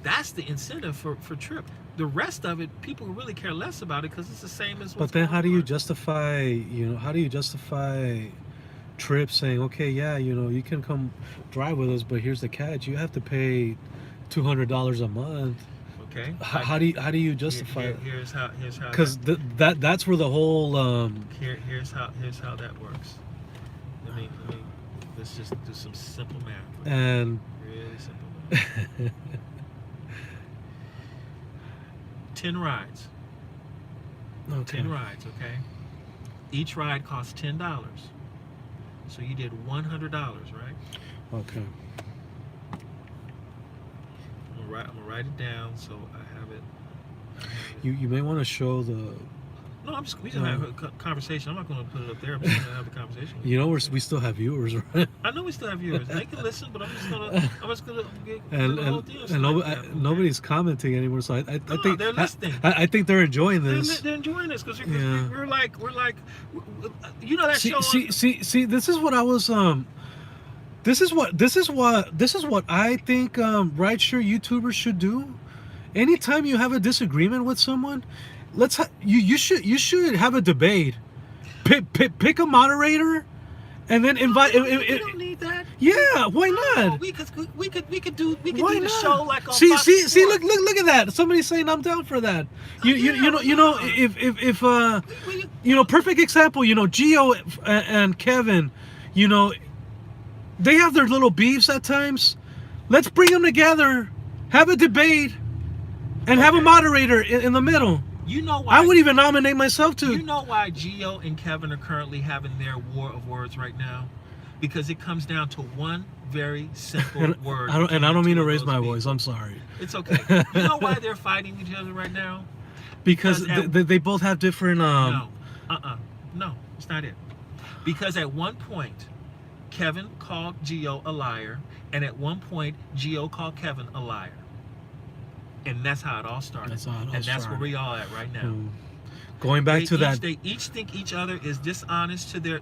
A: That's the incentive for Trip. The rest of it, people really care less about it because it's the same as what's
B: But then how do you
A: on.
B: justify, Trip saying, okay, yeah, you can come drive with us, but here's the catch. You have to pay $200 a month.
A: Okay.
B: How do you justify it?
A: Here's how.
B: Because that's where the whole
A: Here's how that works. Let's just do some simple math.
B: and
A: Really simple math. 10 rides.
B: okay.
A: 10 rides, okay? Each ride costs $10. So you did $100, right?
B: Okay.
A: I'm gonna write it down so I have it.
B: You may want to show the.
A: No, we just have a conversation. I'm not gonna put it up there. I'm just gonna have a conversation.
B: We still have viewers, right?
A: I know we still have viewers. They can listen, but I'm just gonna get the whole deal.
B: Nobody's commenting anymore. So I think
A: they're listening.
B: I think they're enjoying this.
A: They're enjoying this because we're like, that show.
B: See. This is what I was. This is what I think rideshare YouTubers should do. Anytime you have a disagreement with someone, you should have a debate. Pick a moderator, and then invite.
A: We don't need that.
B: Yeah, why not?
A: We could do
B: Why
A: the
B: not?
A: show like on
B: see,
A: Fox
B: see,
A: Sports.
B: look at that. Somebody's saying I'm down for that. If perfect example. Geo and Kevin, they have their little beefs at times. Let's bring them together, have a debate, and have a moderator in the middle.
A: You know why?
B: I would even nominate myself too.
A: You know why Geo and Kevin are currently having their war of words right now? Because it comes down to one very simple word.
B: I don't mean to raise my voice. I'm sorry.
A: It's okay. You know why they're fighting each other right now?
B: Because they both have different.
A: No, it's not it. Because at one point, Kevin called Geo a liar, and at one point, Geo called Kevin a liar. And that's how it all started.
B: That's how it all
A: and that's
B: started.
A: where we all at right now.
B: Going back to that,
A: they each think each other is dishonest to their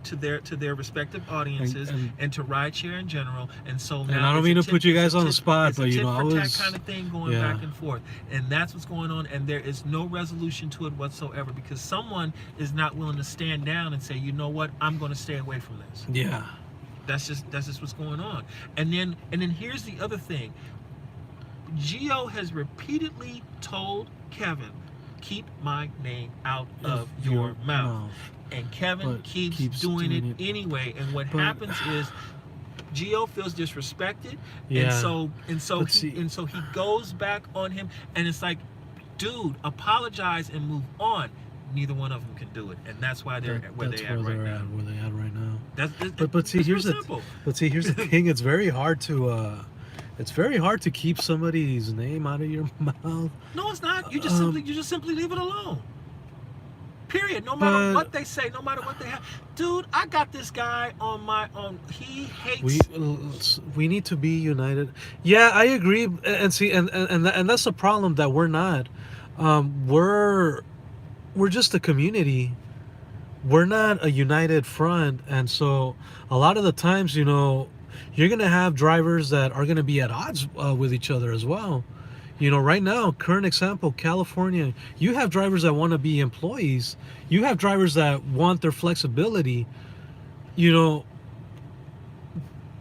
A: respective audiences and to rideshare in general. And so now
B: and I don't mean to put you guys on the spot, but you know, I was
A: kind of thing going back and forth, and that's what's going on. And there is no resolution to it whatsoever because someone is not willing to stand down and say, you know what, I'm going to stay away from this.
B: Yeah.
A: That's just what's going on. And then here's the other thing. Gio has repeatedly told Kevin, keep my name out of your mouth. And Kevin keeps doing it anyway. And what happens is Gio feels disrespected. And so he goes back on him, and it's like, dude, apologize and move on. Neither one of them can do it, and that's why they're where they at right now.
B: But see, here's the thing. It's very hard to keep somebody's name out of your mouth.
A: No, it's not. You just simply leave it alone. Period. No matter what they say, no matter what they have. Dude, I got this guy on. He hates.
B: We need to be united. Yeah, I agree. And see, and that's the problem that we're not. We're just a community. We're not a united front, and so a lot of the times, you know, you're gonna have drivers that are gonna be at odds with each other as well. You know, right now, current example, California, you have drivers that want to be employees. You have drivers that want their flexibility. You know,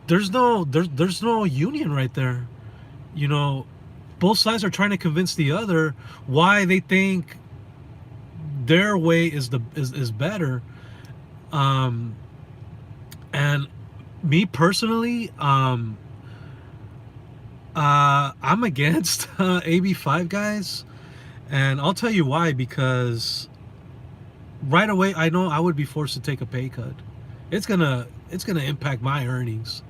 B: there's no union right there. You know, both sides are trying to convince the other why they think their way is better. And me personally, I'm against AB5 guys, and I'll tell you why. Because right away I know I would be forced to take a pay cut. It's gonna impact my earnings.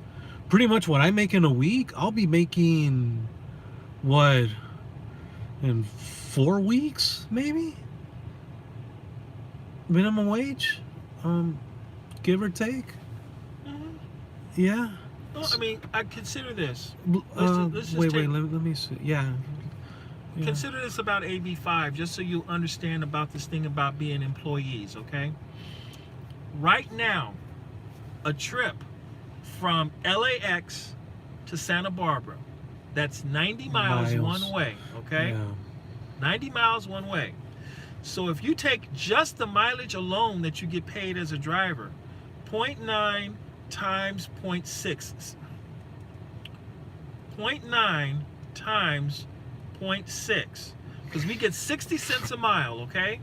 B: Pretty much what I make in a week, I'll be making what in 4 weeks, maybe minimum wage, give or take. Yeah.
A: No, I mean, I consider this.
B: Let me see. Yeah.
A: Consider this about AB5, just so you understand about this thing about being employees, okay? Right now, a trip from LAX to Santa Barbara, that's 90 miles one way, okay?
B: Yeah.
A: 90 miles one way. So if you take just the mileage alone that you get paid as a driver, 0.9 times 0.6. 0.9 times 0.6. Because we get 60 cents a mile, okay?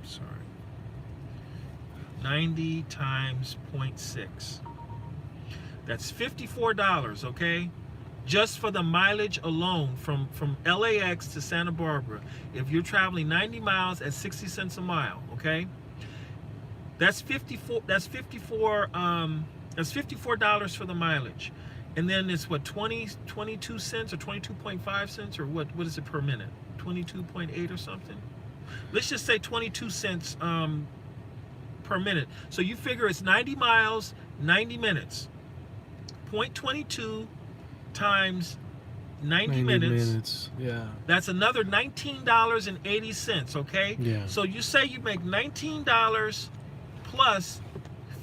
A: Sorry. 90 times 0.6. That's $54, okay? Just for the mileage alone from LAX to Santa Barbara. If you're traveling 90 miles at 60 cents a mile, okay? That's $54 for the mileage. And then it's what, 22 cents or 22.5 cents, or what is it per minute? 22.8 or something? Let's just say 22 cents per minute. So you figure it's 90 miles, 90 minutes. 0.22 times 90 minutes.
B: Yeah.
A: That's another $19.80, okay?
B: Yeah.
A: So you say you make $19 plus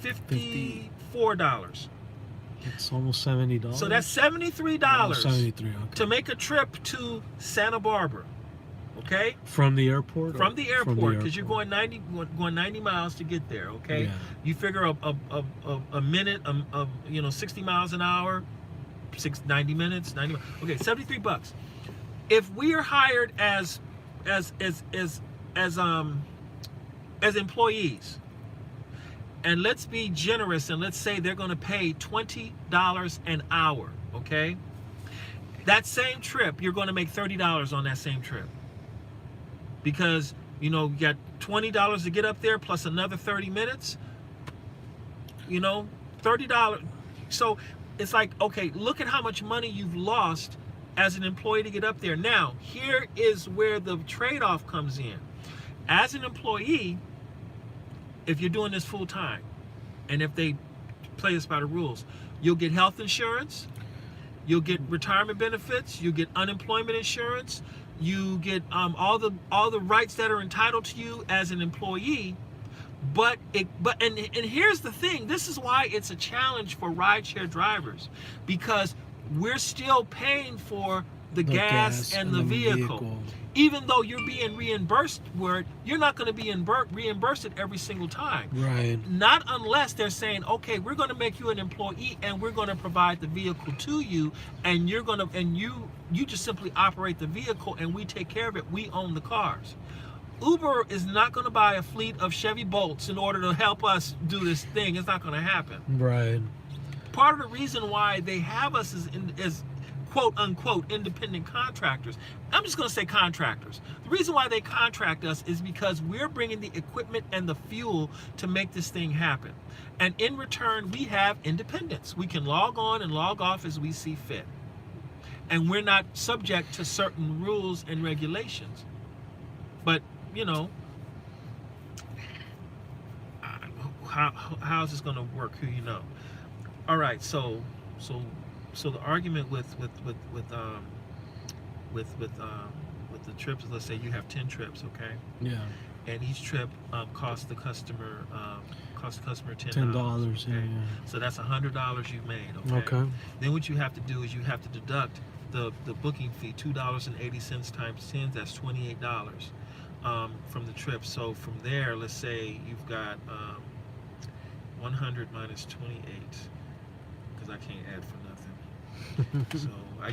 A: $54.
B: It's almost $70.
A: So that's $73
B: Almost 73, okay.
A: to make a trip to Santa Barbara. Okay?
B: From the airport?
A: From the airport, because you're going 90 miles to get there, okay?
B: Yeah.
A: You figure a minute of 60 miles an hour, 90 minutes, 90 miles. Okay, $73. If we are hired as employees, and let's be generous and let's say they're going to pay $20 an hour, okay? That same trip, you're going to make $30 on that same trip. Because, you got $20 to get up there plus another 30 minutes, $30. So it's like, okay, look at how much money you've lost as an employee to get up there. Now, here is where the trade-off comes in. As an employee, if you're doing this full time, and if they play this by the rules, You'll get health insurance. You'll get retirement benefits. You get unemployment insurance. You get all the rights that are entitled to you as an employee. But here's the thing. This is why it's a challenge for rideshare drivers, because we're still paying for the gas and the vehicle. Even though you're being reimbursed for it, you're not going to be reimbursed every single time.
B: Right.
A: Not unless they're saying, okay, we're going to make you an employee and we're going to provide the vehicle to you, and you just simply operate the vehicle and we take care of it. We own the cars. Uber is not going to buy a fleet of Chevy Bolts in order to help us do this thing. It's not going to happen.
B: Right.
A: Part of the reason why they have us is quote unquote independent contractors. I'm just going to say contractors. The reason why they contract us is because we're bringing the equipment and the fuel to make this thing happen. And in return, we have independence. We can log on and log off as we see fit. And we're not subject to certain rules and regulations. But, you know, how's this going to work? Who you know? All right, so the argument with the trips, let's say you have 10 trips, okay?
B: Yeah.
A: And each trip costs the customer $10.
B: $10.
A: Okay?
B: Yeah.
A: So that's $100 you've made.
B: Okay.
A: Then what you have to do is you have to deduct the booking fee, $2.80 times 10. That's $28 from the trip. So from there, let's say you've got 100 minus 28. Because I can't add for nothing. So I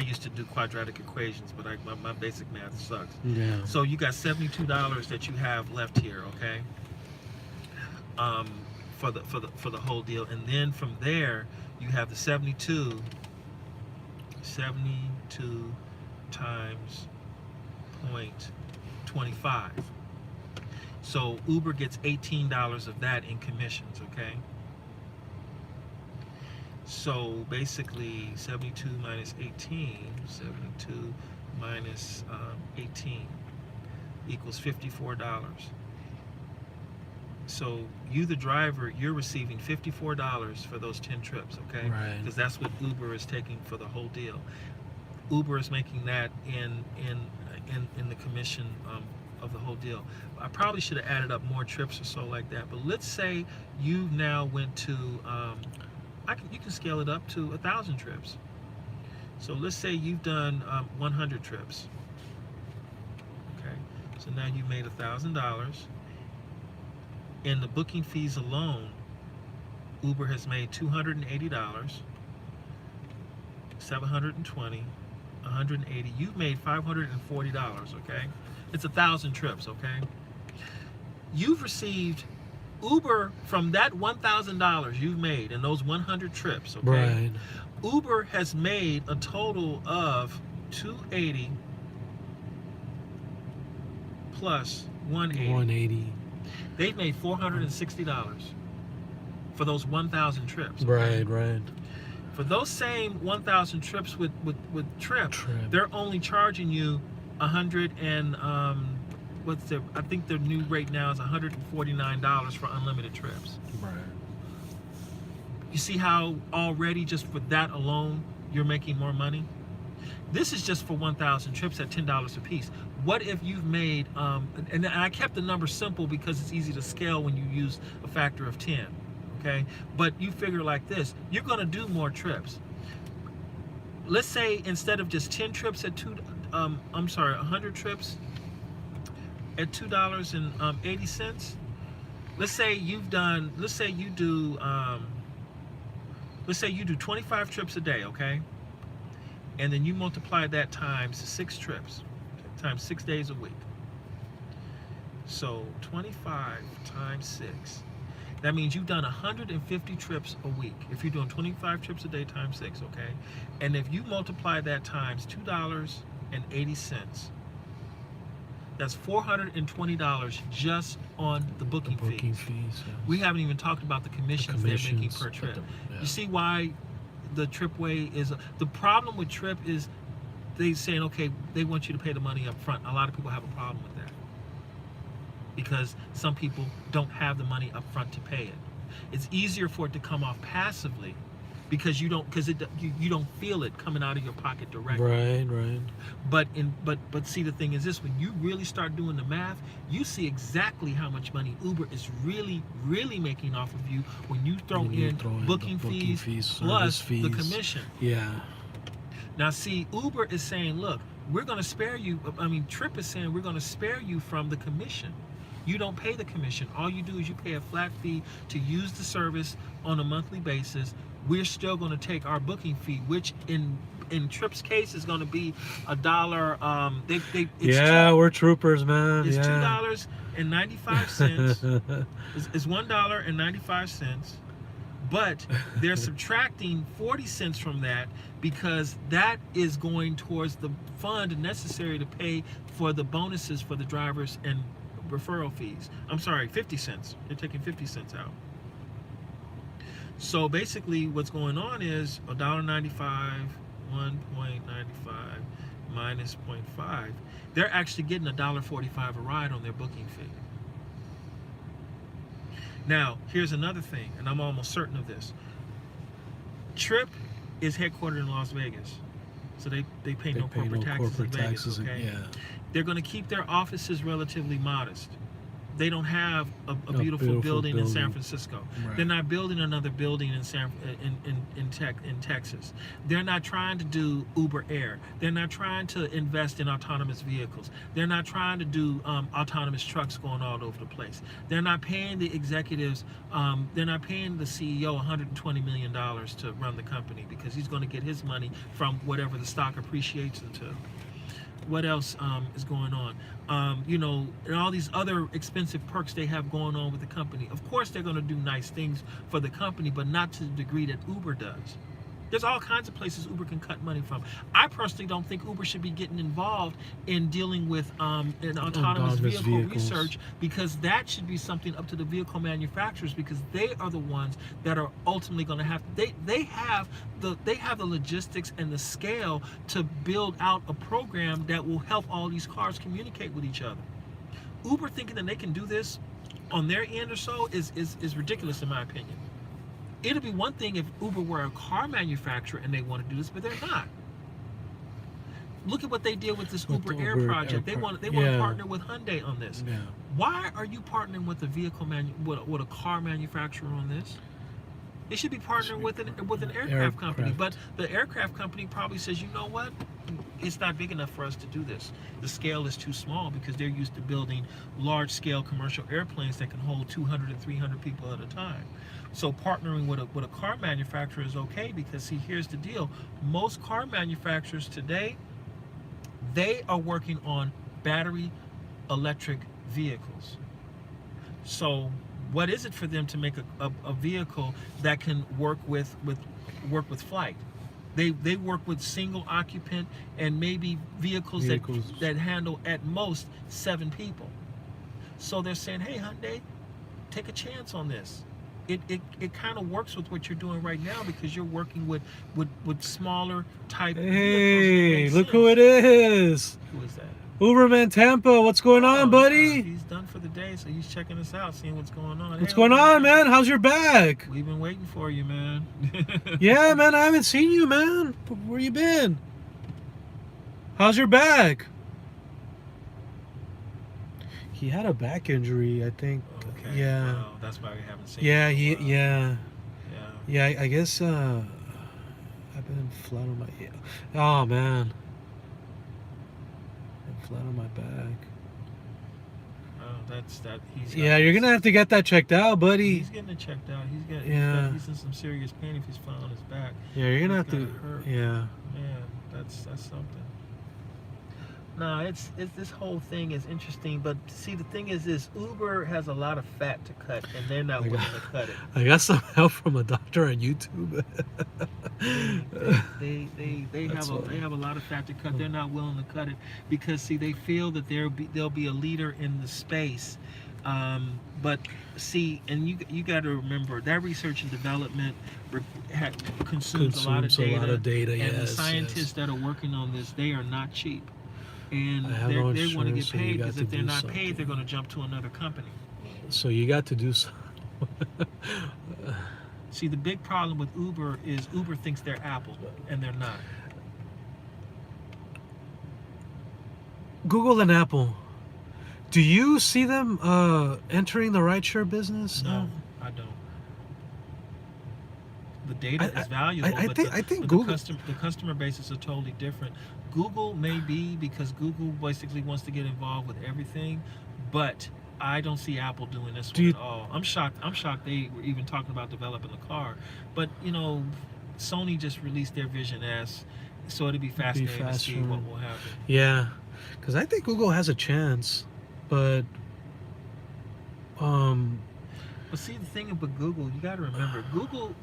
A: used to do quadratic equations, but my basic math sucks.
B: Yeah.
A: So you got $72 that you have left here, okay? For the whole deal, and then from there you have the 72 times 0.25. So Uber gets $18 of that in commissions, okay? So basically 72 minus 18, 72 minus 18 equals $54. So you, the driver, you're receiving $54 for those 10 trips, okay?
B: Right.
A: Because that's what Uber is taking for the whole deal. Uber is making that in the commission of the whole deal. I probably should have added up more trips or so like that. But let's say you now went to you can scale it up to 1,000 trips. So let's say you've done 100 trips. Okay, so now you made $1,000. In the booking fees alone, Uber has made $280, 720, 180. You've made $540. Okay, it's 1,000 trips. Okay, you've received Uber from that $1,000 you've made in those 100 trips. Okay,
B: Right.
A: Uber has made a total of 280 plus 180.
B: 180.
A: They've made $460 for those 1,000 trips.
B: Right, right.
A: For those same 1,000 trips with Trip, they're only charging you 100 and I think their new rate now is $149 for unlimited trips.
B: Right.
A: You see how already just for that alone you're making more money? This is just for 1,000 trips at $10 a piece. What if you've made, and I kept the number simple because it's easy to scale when you use a factor of 10, okay? But you figure like this, you're gonna do more trips. Let's say instead of just 10 trips at 100 trips at $2.80, let's say you do 25 trips a day, okay? And then you multiply that times 6 trips, times 6 days a week. So 25 times 6. That means you've done 150 trips a week. If you're doing 25 trips a day times 6, okay? And if you multiply that times $2.80, that's $420 just on the booking fees.
B: Yes.
A: We haven't even talked about the commissions they're making per trip.
B: Yeah.
A: You see why the Tripway is the problem with Trip is they saying, okay, they want you to pay the money up front. A lot of people have a problem with that because some people don't have the money up front to pay it. It's easier for it to come off passively because you don't feel it coming out of your pocket directly.
B: Right.
A: But see, the thing is this: when you really start doing the math, you see exactly how much money Uber is really making off of you when you throw in booking fees plus the commission.
B: Yeah.
A: Now, see, Uber is saying, look, we're going to spare you. I mean, Trip is saying we're going to spare you from the commission. You don't pay the commission. All you do is you pay a flat fee to use the service on a monthly basis. We're still going to take our booking fee, which in Trip's case is going to be $1.
B: We're troopers, man.
A: It's $2.95. It's $1.95. But they're subtracting 40 cents from that because that is going towards the fund necessary to pay for the bonuses for the drivers and referral fees. I'm sorry, 50 cents. They're taking 50 cents out. So basically what's going on is $1.95, 1.95 minus 0.5. They're actually getting $1.45 a ride on their booking fee. Now, here's another thing, and I'm almost certain of this. Trip is headquartered in Las Vegas, so they pay no corporate taxes in Vegas, okay?
B: Yeah.
A: They're going to keep their offices relatively modest. They don't have a beautiful building in San Francisco.
B: Right.
A: They're not building another building in Texas. They're not trying to do Uber Air. They're not trying to invest in autonomous vehicles. They're not trying to do autonomous trucks going all over the place. They're not paying the executives. They're not paying the CEO $120 million to run the company because he's going to get his money from whatever the stock appreciates into. What else is going on? And all these other expensive perks they have going on with the company. Of course, they're going to do nice things for the company, but not to the degree that Uber does. There's all kinds of places Uber can cut money from. I personally don't think Uber should be getting involved in dealing with an autonomous vehicle research, because that should be something up to the vehicle manufacturers, because they are the ones that are ultimately going to have. They have the logistics and the scale to build out a program that will help all these cars communicate with each other. Uber thinking that they can do this on their end or so is ridiculous in my opinion. It'd be one thing if Uber were a car manufacturer and they want to do this, but they're not. Look at what they did with this Uber Air project. They want to partner with Hyundai on this.
B: Yeah.
A: Why are you partnering with a with a car manufacturer on this? They should be partnering with an aircraft company. But the aircraft company probably says, you know what? It's not big enough for us to do this. The scale is too small, because they're used to building large-scale commercial airplanes that can hold 200 and 300 people at a time. So partnering with a car manufacturer is okay, because see, here's the deal. Most car manufacturers today, they are working on battery electric vehicles. So what is it for them to make a vehicle that can work with flight? They work with single occupant and maybe vehicles. that handle at most 7 people. So they're saying, hey, Hyundai, take a chance on this. It kind of works with what you're doing right now, because you're working with smaller type vehicles.
B: Hey, look who it is.
A: Who is that?
B: Uberman Tampa, what's going on, buddy?
A: Yeah, he's done for the day, so he's checking us out, seeing what's going on.
B: What's going on, man? How's your back?
A: We've been waiting for you, man.
B: Yeah, man, I haven't seen you, man. Where you been? How's your back? He had a back injury, I think.
A: Okay.
B: Yeah.
A: Well, that's why we haven't seen
B: Yeah,
A: him.
B: Yeah, I guess I've been flat on my... Oh, man. I'm flat on my back.
A: You're
B: gonna have to get that checked out, buddy.
A: He's getting it checked out. He's in some serious pain if he's flat on his back.
B: Yeah, you're gonna have to
A: hurt.
B: Yeah.
A: Man, that's something. No, it's this whole thing is interesting, but see, the thing is this: Uber has a lot of fat to cut, and they're not willing to cut it.
B: I got some help from a doctor on YouTube.
A: They have a lot of fat to cut. They're not willing to cut it because see, they feel that they'll be a leader in the space. But see, and you got to remember that research and development consumes a lot of data, and the scientists that are working on this, they are not cheap. And they want to get paid, because if they're not paid, they're going to jump to another company.
B: So you got to do something.
A: See, the big problem with Uber is Uber thinks they're Apple, and they're not.
B: Google and Apple. Do you see them entering the rideshare business?
A: No, I don't. The data is valuable,
B: I
A: but
B: think
A: but
B: Google.
A: the customer bases are totally different. Google may be, because Google basically wants to get involved with everything, but I don't see Apple doing this one at all. I'm shocked they were even talking about developing a car. But Sony just released their Vision S, so it'll be fascinating to see what will happen.
B: Yeah, because I think Google has a chance, but
A: But see, the thing about Google, you got to remember, Google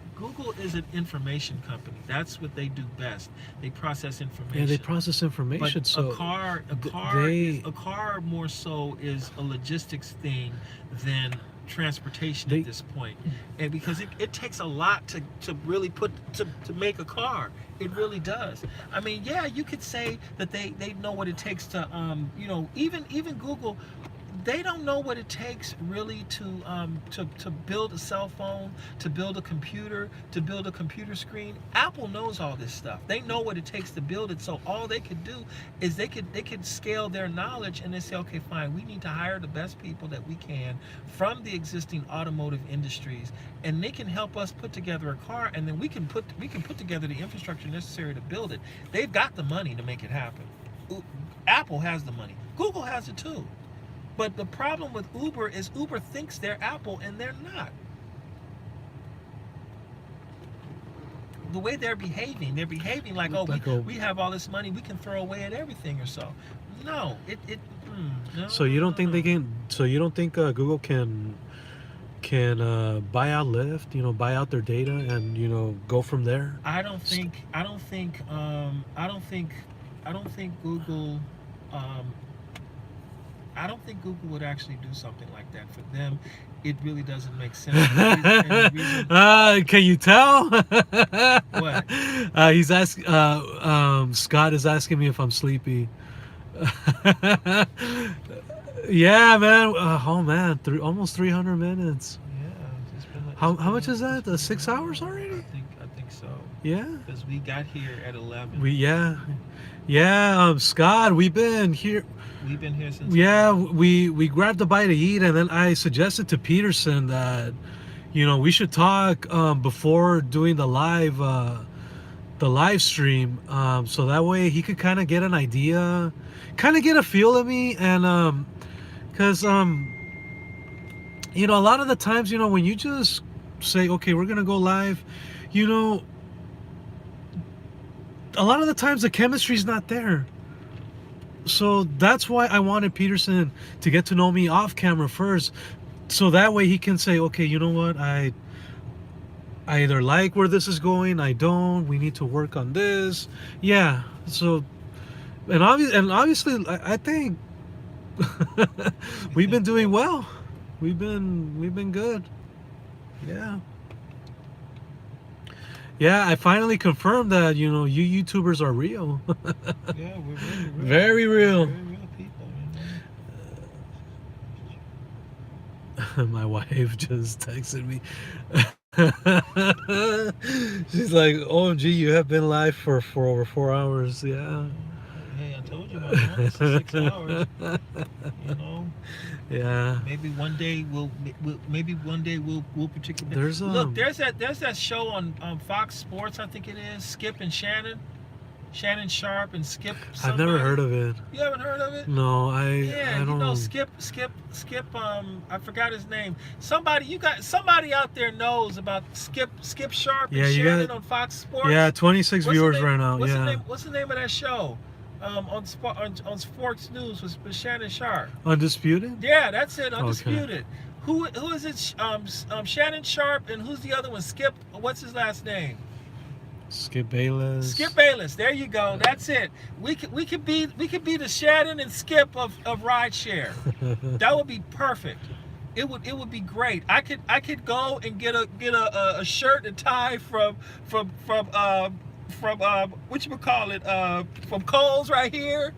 A: is an information company. That's what they do best. They process information.
B: yeah, they process information.
A: But
B: So
A: a car more so is a logistics thing than transportation at this point. And because it takes a lot to really to make a car. It really does. I mean, yeah, you could say that they know what it takes to even Google. They don't know what it takes really to build a cell phone, to build a computer, to build a computer screen. Apple knows all this stuff. They know what it takes to build it. So all they could do is they could scale their knowledge, and they say, okay, fine, we need to hire the best people that we can from the existing automotive industries, and they can help us put together a car, and then we can put together the infrastructure necessary to build it. They've got the money to make it happen. Apple has the money. Google has it too. But the problem with Uber is Uber thinks they're Apple, and they're not. The way they're behaving like, we have all this money, we can throw away at everything or so. No, no.
B: So you don't think they can? So you don't think Google can buy out Lyft? Buy out their data and go from there?
A: I don't think Google. I don't think Google would actually do something like that. For them, it really doesn't make sense.
B: Can you tell?
A: What?
B: He's asking. Scott is asking me if I'm sleepy. Yeah, man. Oh man, almost 300 minutes.
A: Yeah. It's been like,
B: How much is that? 6 hours already?
A: I think so.
B: Yeah.
A: Because we got here at 11.
B: Scott, we've been here.
A: We've been here since.
B: Yeah, we grabbed a bite to eat, and then I suggested to Peterson that we should talk before doing the live stream, so that way he could kind of get an idea, kind of get a feel of me, and because a lot of the times when you just say, okay, we're gonna go live, a lot of the times the chemistry's not there. So that's why I wanted Peterson to get to know me off camera first, so that way he can say, okay, you know what, I either like where this is going, I don't, we need to work on this. Yeah. So and obviously I think we've been doing well. We've been good. Yeah, I finally confirmed that you YouTubers are real.
A: Yeah, we're really real.
B: Very real.
A: Very real people.
B: My wife just texted me. She's like, OMG, you have been live for over 4 hours. Yeah.
A: Hey, I told you about it. 6 hours.
B: Yeah.
A: Maybe one day we'll particularly. Look, there's that show on Fox Sports, I think it is, Skip and Shannon Sharp and Skip.
B: I've never heard of it.
A: You haven't heard of it?
B: No, I don't.
A: Skip. I forgot his name. Somebody out there knows about Skip Sharp and Shannon on Fox Sports.
B: Yeah, 26 viewers right now.
A: What's the name of that show? On Sports News with Shannon Sharp.
B: Undisputed?
A: Yeah, that's it. Undisputed. Okay. Who is it? Shannon Sharp, and who's the other one? Skip. What's his last name?
B: Skip Bayless.
A: Skip Bayless. There you go. That's it. We could be the Shannon and Skip of Rideshare. That would be perfect. It would be great. I could go and get a shirt and tie from whatchamacallit, from Kohl's right here,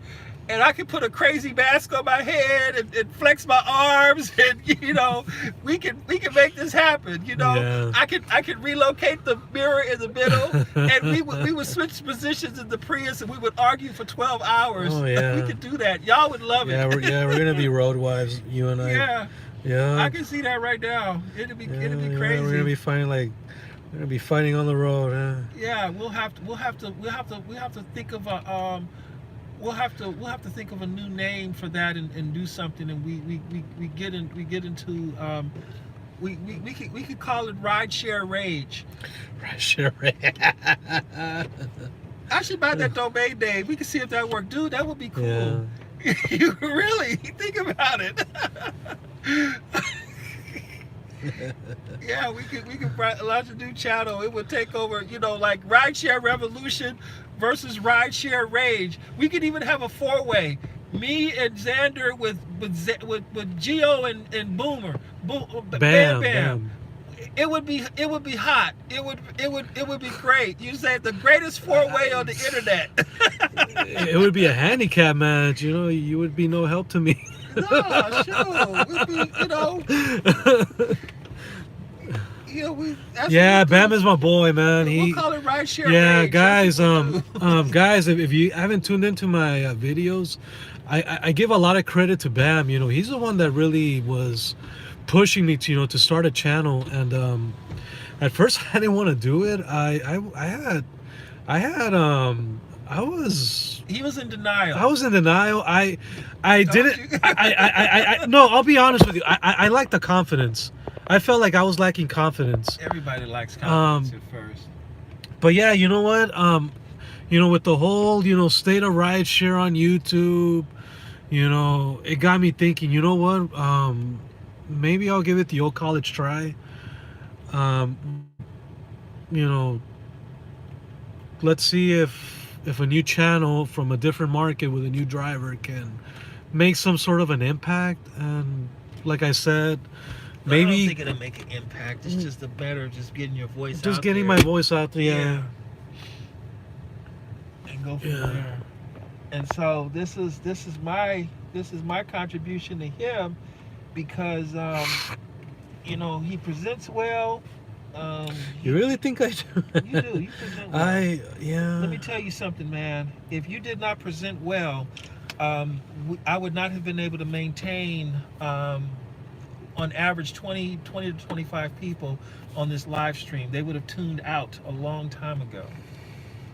A: and I can put a crazy mask on my head and flex my arms, and we can make this happen.
B: Yeah.
A: I can relocate the mirror in the middle, and we would switch positions in the Prius, and we would argue for 12 hours.
B: Oh, yeah.
A: We could do that. Y'all would love it.
B: We're gonna be road wives, you and I.
A: Yeah. I can see that right now. It'd be crazy.
B: We're gonna be fighting on the road, huh?
A: Yeah, we'll have to think of a we'll have to think of a new name for that and do something, and we get into we could call it Rideshare Rage.
B: Rideshare Rage.
A: I should buy that domain name. We can see if that works, dude. That would be cool.
B: Yeah.
A: You really think about it. Yeah, we could launch a new channel. It would take over, like Rideshare Revolution versus Rideshare Rage. We could even have a 4-way. Me and Xander with Geo and Boomer. Bam. It would be hot. It would be great. You say the greatest 4-way on the internet.
B: It would be a handicap match. You would be no help to me.
A: No, sure. We'd be,
B: Bam is my boy, man.
A: We'll call it Rideshare.
B: Yeah,
A: Rage.
B: guys. Guys, if you haven't tuned into my videos, I give a lot of credit to Bam. He's the one that really was pushing me to to start a channel. And at first I didn't want to do it.
A: He was in denial.
B: I was in denial. I didn't. No, I'll be honest with you. I lacked the confidence. I felt like I was lacking confidence.
A: Everybody likes confidence at first.
B: But yeah, you know what? With the whole state of rideshare on YouTube, it got me thinking. You know what? Maybe I'll give it the old college try. Let's see if a new channel from a different market with a new driver can make some sort of an impact. And like I said, maybe
A: I don't think it'll make an impact. It's just a matter of just getting your voice out there.
B: Just getting my voice out there. Yeah.
A: And go from there. And so this is my contribution to him, because he presents well.
B: You really think I do?
A: You do. You present well. Let me
B: Yeah.
A: tell you something, man. If you did not present well, I would not have been able to maintain, on average, 20 to 25 people on this live stream. They would have tuned out a long time ago.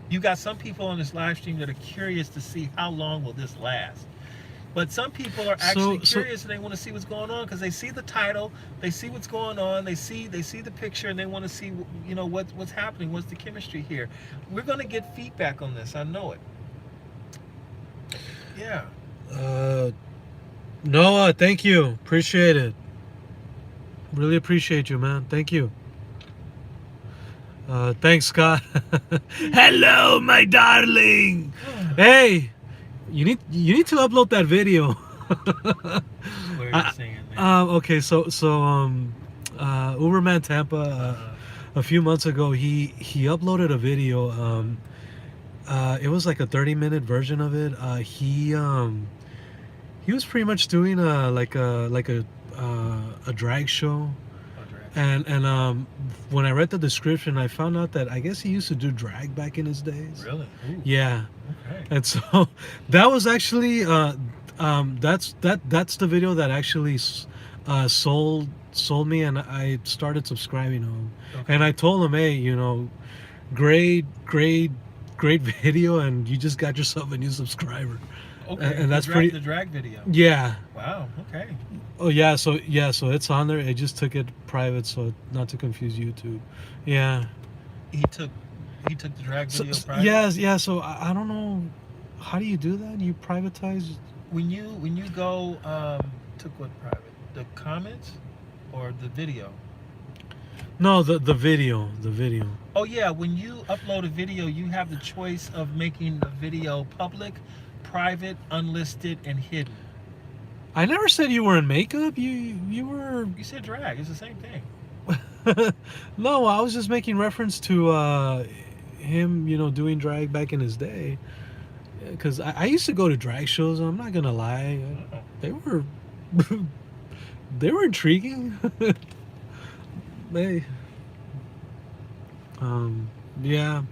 A: You got some people on this live stream that are curious to see how long will this last. But some people are actually curious, and they want to see what's going on because they see the title, they see what's going on, they see the picture, and they want to see what's happening, what's the chemistry here. We're going to get feedback on this. I know it. Yeah.
B: Noah, thank you. Appreciate it. Really appreciate you, man. Thank you. Thanks, Scott. Hello, my darling. Hey. You need to upload that video.
A: Where are you saying that?
B: Okay, so Uberman Tampa, a few months ago, he uploaded a video. It was like a 30-minute version of it. He was pretty much doing a drag show. And when I read the description, I found out that I guess he used to do drag back in his days.
A: Really? Ooh.
B: Yeah.
A: Okay.
B: And so that was actually that's the video that actually sold me, and I started subscribing to him. Okay. And I told him, hey, great video, and you just got yourself a new subscriber.
A: Okay.
B: And that's
A: the drag video.
B: Yeah.
A: Wow. Okay.
B: Oh yeah, so it's on there. I just took it private, so not to confuse YouTube. Yeah.
A: He took the drag video private.
B: Yeah. So I don't know, how do you do that? You privatize
A: when you go took what private? The comments or the video?
B: No, the video.
A: Oh yeah, when you upload a video, you have the choice of making the video public, private, unlisted, and hidden.
B: I never said you were in makeup. You were.
A: You said drag. It's the same thing.
B: No, I was just making reference to him, doing drag back in his day. Because I used to go to drag shows. I'm not gonna lie, they were they were intriguing. They yeah.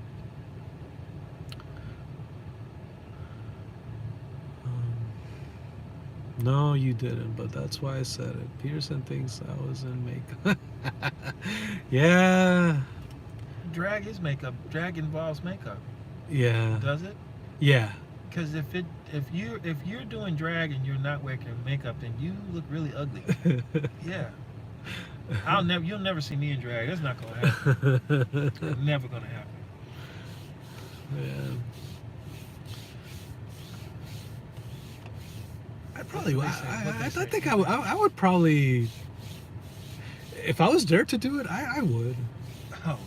B: No, you didn't, but that's why I said it. Peterson thinks I was in makeup. Yeah.
A: Drag is makeup. Drag involves makeup.
B: Yeah.
A: Does it?
B: Yeah.
A: Because if you're doing drag and you're not wearing makeup, then you look really ugly. Yeah. You'll never see me in drag. That's not gonna happen. Never gonna happen.
B: Yeah. I think I would probably, if I was there to do it, I would.
A: Oh,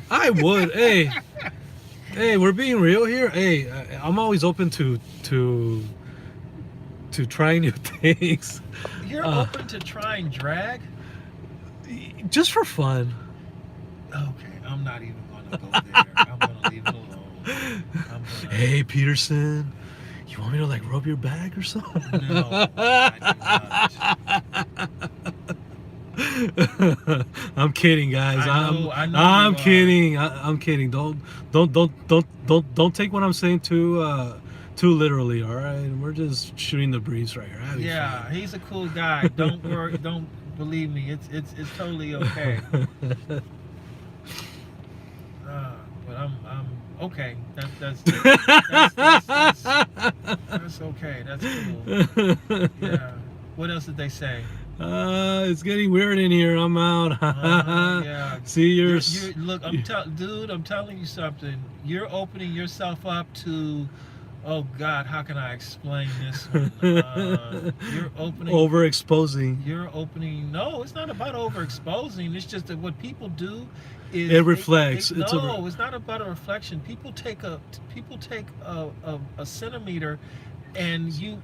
A: brother.
B: I would. Hey, we're being real here. Hey, I'm always open to trying new things.
A: You're open to trying drag?
B: Just for fun.
A: Okay, I'm not even gonna go there. I'm gonna leave it alone.
B: Hey, Peterson, you want me to like rub your back or something?
A: No, I do not.
B: I'm kidding, guys.
A: I know
B: I'm kidding. I'm kidding. Don't take what I'm saying too literally. All right, we're just shooting the breeze right here.
A: Yeah, he's a cool guy. Don't worry. Don't believe me. It's totally okay. But I'm okay. That's okay. That's cool. Yeah. What else did they say?
B: It's getting weird in here. I'm out.
A: Yeah.
B: See, you're
A: look. Dude, I'm telling you something. You're opening yourself up to. Oh God, how can I explain this one? You're opening.
B: Overexposing.
A: You're opening. No, it's not about overexposing. It's just that what people do is
B: it reflects.
A: it's not about a reflection. People take a centimeter. And you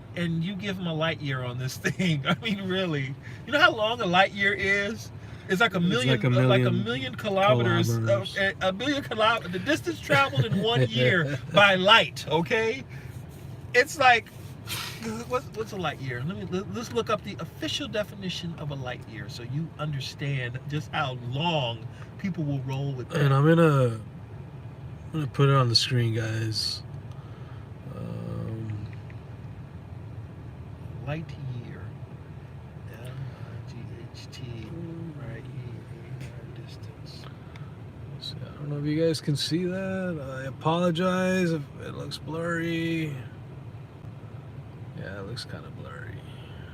A: give them a light year on this thing. I mean, really. You know how long a light year is? It's like a million kilometers. A million kilometers. The distance traveled in 1 year by light. Okay, it's like what's a light year? Let's look up the official definition of a light year so you understand just how long people will roll with that.
B: And I'm gonna put it on the screen, guys.
A: Light year. L-I-G-H-T. Right here. Distance.
B: So I don't know if you guys can see that. I apologize if it looks blurry. Yeah, it looks kind of blurry.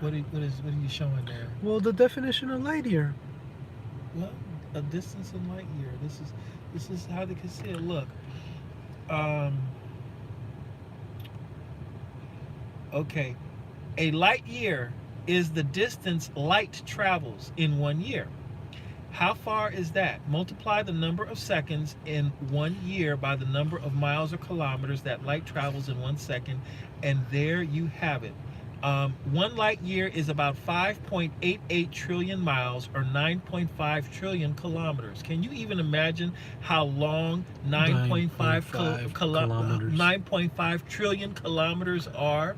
A: What are you showing there?
B: Well, the definition of light year.
A: Well, a distance in light year. This is how they can see it. Look. Okay. A light year is the distance light travels in 1 year. How far is that? Multiply the number of seconds in 1 year by the number of miles or kilometers that light travels in 1 second, and there you have it. 1 light year is about 5.88 trillion miles or 9.5 trillion kilometers. Can you even imagine how long 9.5 trillion kilometers are?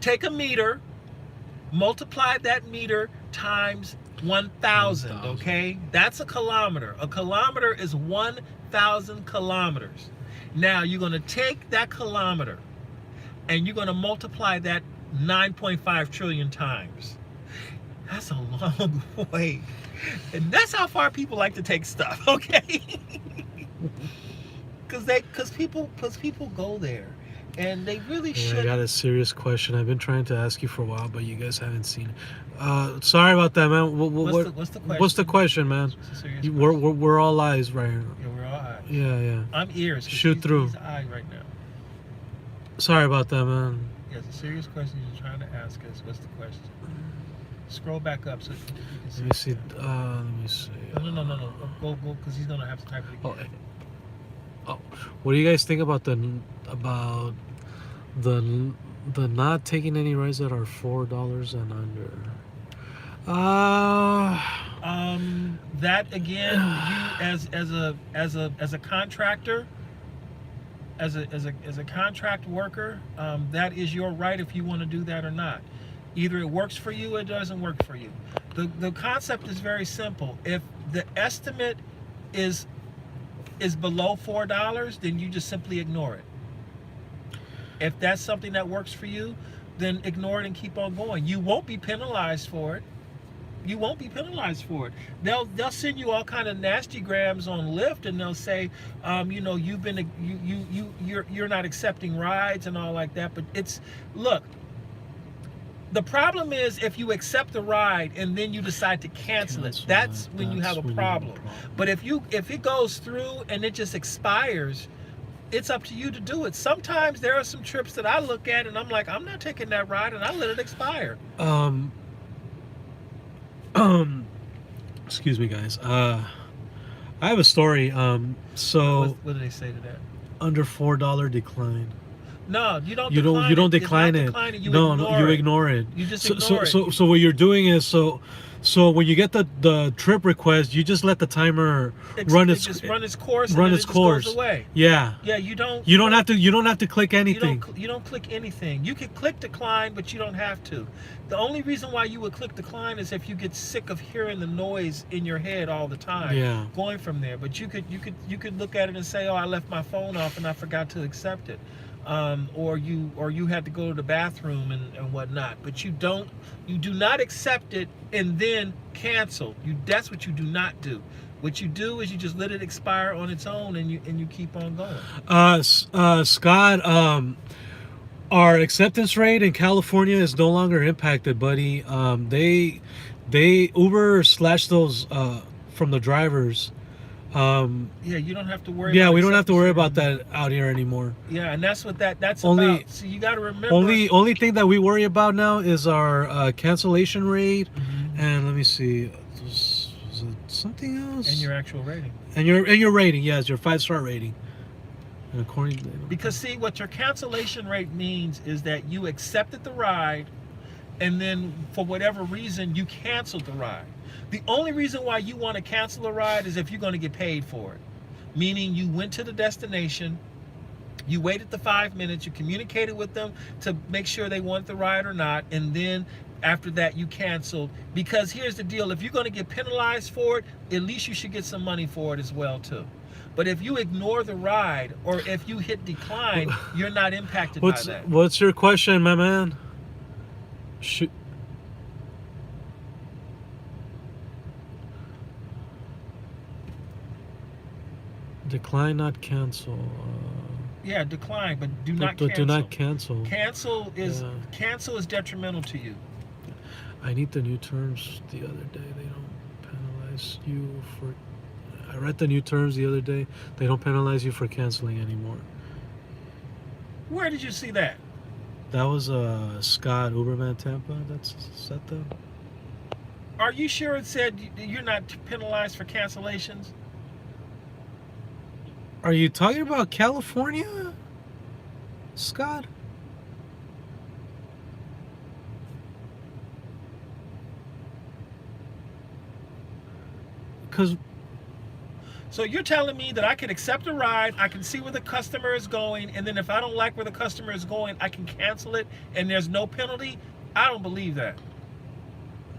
A: Take a meter, multiply that meter times 1,000, okay? That's a kilometer. A kilometer is 1,000 kilometers. Now, you're going to take that kilometer and you're going to multiply that 9.5 trillion times. That's a long way. And that's how far people like to take stuff, okay? Because people go there. And they really should.
B: I got a serious question I've been trying to ask you for a while, but you guys haven't seen it. Sorry about that, man.
A: What's the question?
B: What's the question, man? We're all eyes right here.
A: Yeah, we're all eyes.
B: Yeah.
A: I'm ears.
B: Shoot through.
A: He's eye right now.
B: Sorry about that, man.
A: Yeah, it's a serious question you're trying to ask us. What's the question? Scroll back up so you can see.
B: Let me see. Let me see.
A: No. Go, because he's gonna have to type it again.
B: Oh, what do you guys think about the not taking any rides that are $4 and under?
A: That again, you as a contractor, as a contract worker, that is your right if you want to do that or not. Either it works for you or it doesn't work for you. The concept is very simple. If the estimate is below $4, then you just simply ignore it. If that's something that works for you, then ignore it and keep on going. You won't be penalized for it. You won't be penalized for it. They'll send you all kind of nasty grams on Lyft, and they'll say, you're not accepting rides and all like that. But look. The problem is if you accept the ride and then you decide to cancel it. That's when you have a problem. But if it goes through and it just expires, it's up to you to do it. Sometimes there are some trips that I look at and I'm like, I'm not taking that ride, and I let it expire.
B: Excuse me, guys. I have a story. So
A: what do they say to that?
B: Under $4 decline.
A: No, you don't.
B: You don't decline it. You ignore it.
A: You just ignore it.
B: So what you're doing is so when you get the trip request, you just let the timer run its
A: course.
B: Run its course.
A: Goes away.
B: Yeah.
A: Yeah. You don't
B: have to click anything.
A: You don't click anything. You can click decline, but you don't have to. The only reason why you would click decline is if you get sick of hearing the noise in your head all the time.
B: Yeah.
A: Going from there, but you could look at it and say, oh, I left my phone off and I forgot to accept it. Or you had to go to the bathroom and whatnot, but you do not accept it and then cancel. That's what you do not do. What you do is you just let it expire on its own and you keep on going.
B: Scott, our acceptance rate in California is no longer impacted, buddy. They Uber slashed those from the drivers.
A: You don't have to worry.
B: Yeah, we don't have to worry about that out here anymore.
A: Yeah, and that's what that's
B: about.
A: So you got to remember.
B: Only thing that we worry about now is our cancellation rate, and let me see, was it something else?
A: And your actual rating.
B: And your rating, yes, your 5-star rating. And according to
A: because see, what your cancellation rate means is that you accepted the ride, and then for whatever reason you canceled the ride. The only reason why you want to cancel a ride is if you're going to get paid for it. Meaning you went to the destination, you waited the 5 minutes, you communicated with them to make sure they want the ride or not, and then after that you canceled. Because here's the deal, if you're going to get penalized for it, at least you should get some money for it as well too. But if you ignore the ride or if you hit decline, you're not impacted by that.
B: What's your question, my man? Decline, not cancel.
A: Yeah, decline, but do not cancel.
B: Do not cancel.
A: Cancel is detrimental to you.
B: I need the new terms the other day. They don't penalize you for. I read the new terms the other day. They don't penalize you for canceling anymore.
A: Where did you see that?
B: That was Scott, Uberman Tampa. That's said that.
A: Are you sure it said you're not penalized for cancellations?
B: Are you talking about California, Scott? Because.
A: So you're telling me that I can accept a ride, I can see where the customer is going, and then if I don't like where the customer is going, I can cancel it, and there's no penalty? I don't believe that.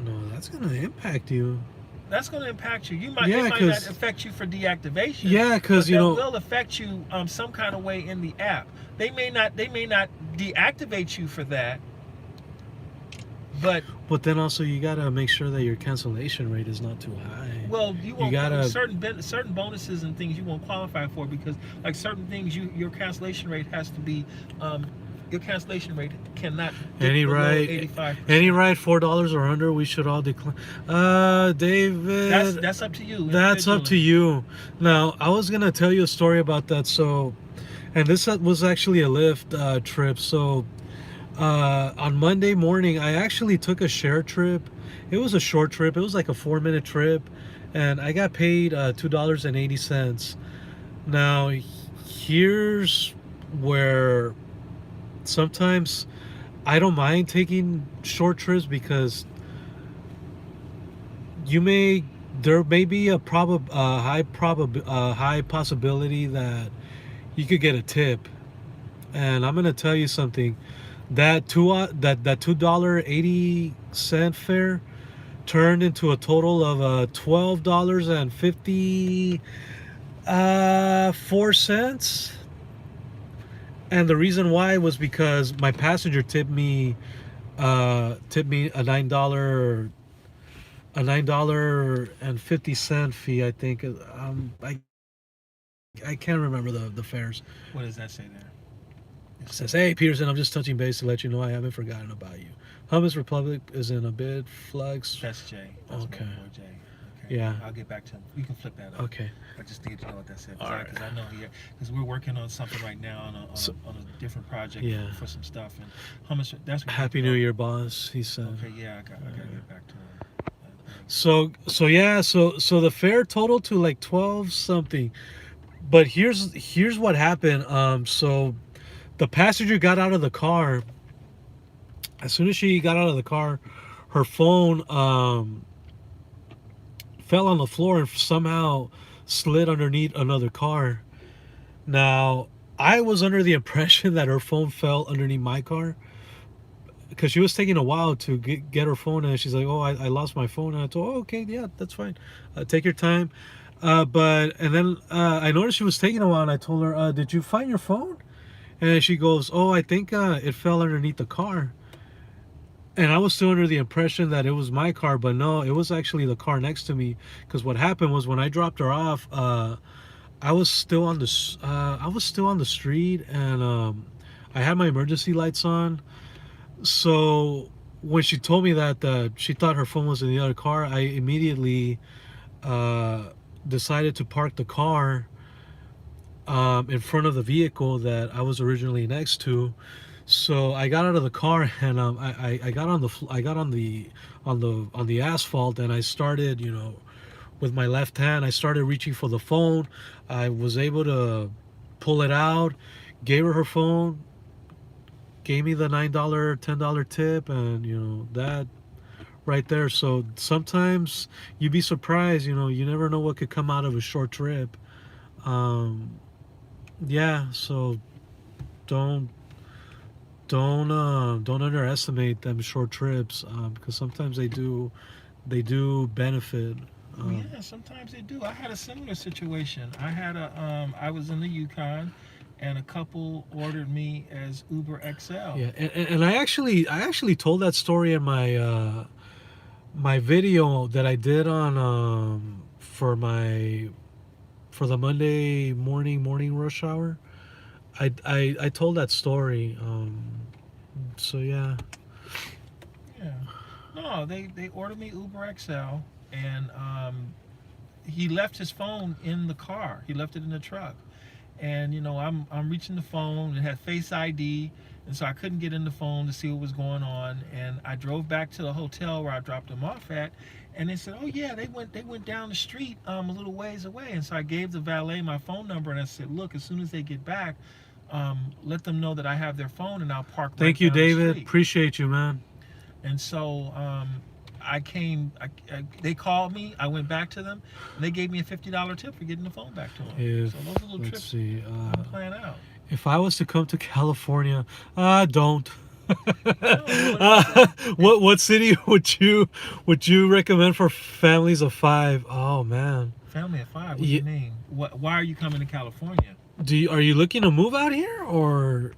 B: No, that's going to impact you.
A: That's going to impact you. It might not affect you for deactivation.
B: Yeah, because
A: it will affect you some kind of way in the app. They may not deactivate you for that, but
B: then also you got to make sure that your cancellation rate is not too high.
A: Well, you won't certain bonuses and things you won't qualify for, because like certain things your cancellation rate has to be your cancellation rate cannot
B: any ride
A: 85%.
B: Any ride $4 or under, we should all decline. David,
A: that's up to you.
B: That's up to you. Now, I was gonna tell you a story about that. So, and this was actually a Lyft trip. So, on Monday morning, I actually took a share trip. It was a short trip. It was like a 4-minute trip, and I got paid $2.80. Now, here's where sometimes I don't mind taking short trips, because there may be a high possibility that you could get a tip. And I'm gonna tell you something. That $2.80 fare turned into a total of $12.54. And the reason why was because my passenger tipped me a $9.50 fee. I think. I can't remember the fares.
A: What does that say there?
B: It says, "Hey Peterson, I'm just touching base to let you know I haven't forgotten about you. Hummus Republic is in a bid flux."
A: That's Jay. That's
B: Okay.
A: my boy Jay. Okay.
B: Yeah.
A: I'll get back to him. We can flip that up.
B: Okay.
A: I just need to know what that said.
B: All right.
A: Because I know because we're working on something right now on a different project
B: Yeah.
A: for some stuff. And hummus, that's what
B: Happy New Year, boss. He said.
A: Okay, yeah, I gotta get back to him.
B: So the fare total to like 12 something. But here's what happened. So the passenger got out of the car. As soon as she got out of the car, her phone fell on the floor and somehow slid underneath another car. Now, I was under the impression that her phone fell underneath my car, because she was taking a while to get her phone, and she's like, "Oh, I lost my phone." And I told her, "Oh, okay, yeah, that's fine. Take your time." And then I noticed she was taking a while, and I told her, "Did you find your phone?" And she goes, "Oh, I think it fell underneath the car." And I was still under the impression that it was my car, but no, it was actually the car next to me. Because what happened was, when I dropped her off, I was still on the street, and I had my emergency lights on. So when she told me that she thought her phone was in the other car, I immediately decided to park the car in front of the vehicle that I was originally next to. So I got out of the car, and I got on the asphalt, and I started, with my left hand, I started reaching for the phone. I was able to pull it out, gave her phone, gave me the $9, $10 tip, and that right there. So sometimes you'd be surprised, you never know what could come out of a short trip. Yeah, so don't underestimate them short trips, because sometimes they do benefit.
A: Yeah, sometimes they do. I had a similar situation. I was in the Yukon, and a couple ordered me as Uber XL.
B: Yeah, and I actually told that story in my my video that I did on for the Monday morning rush hour. I told that story. So yeah.
A: Yeah. No, they ordered me Uber XL, and he left his phone in the car. He left it in the truck. And I'm reaching the phone. It had Face ID, and so I couldn't get in the phone to see what was going on. And I drove back to the hotel where I dropped him off at, and they said, "Oh yeah, they went down the street a little ways away." And so I gave the valet my phone number, and I said, "Look, as soon as they get back, let them know that I have their phone, and I'll park."
B: Thank you, David. Appreciate you, man.
A: And so they called me. I went back to them, and they gave me a $50 tip for getting the phone back to them. So those are little trips I'm planning out.
B: If I was to come to California, don't. What city would you recommend for families of 5? Oh man.
A: Family of 5. What do you mean? Why are you coming to California?
B: Are you looking to move out here, or?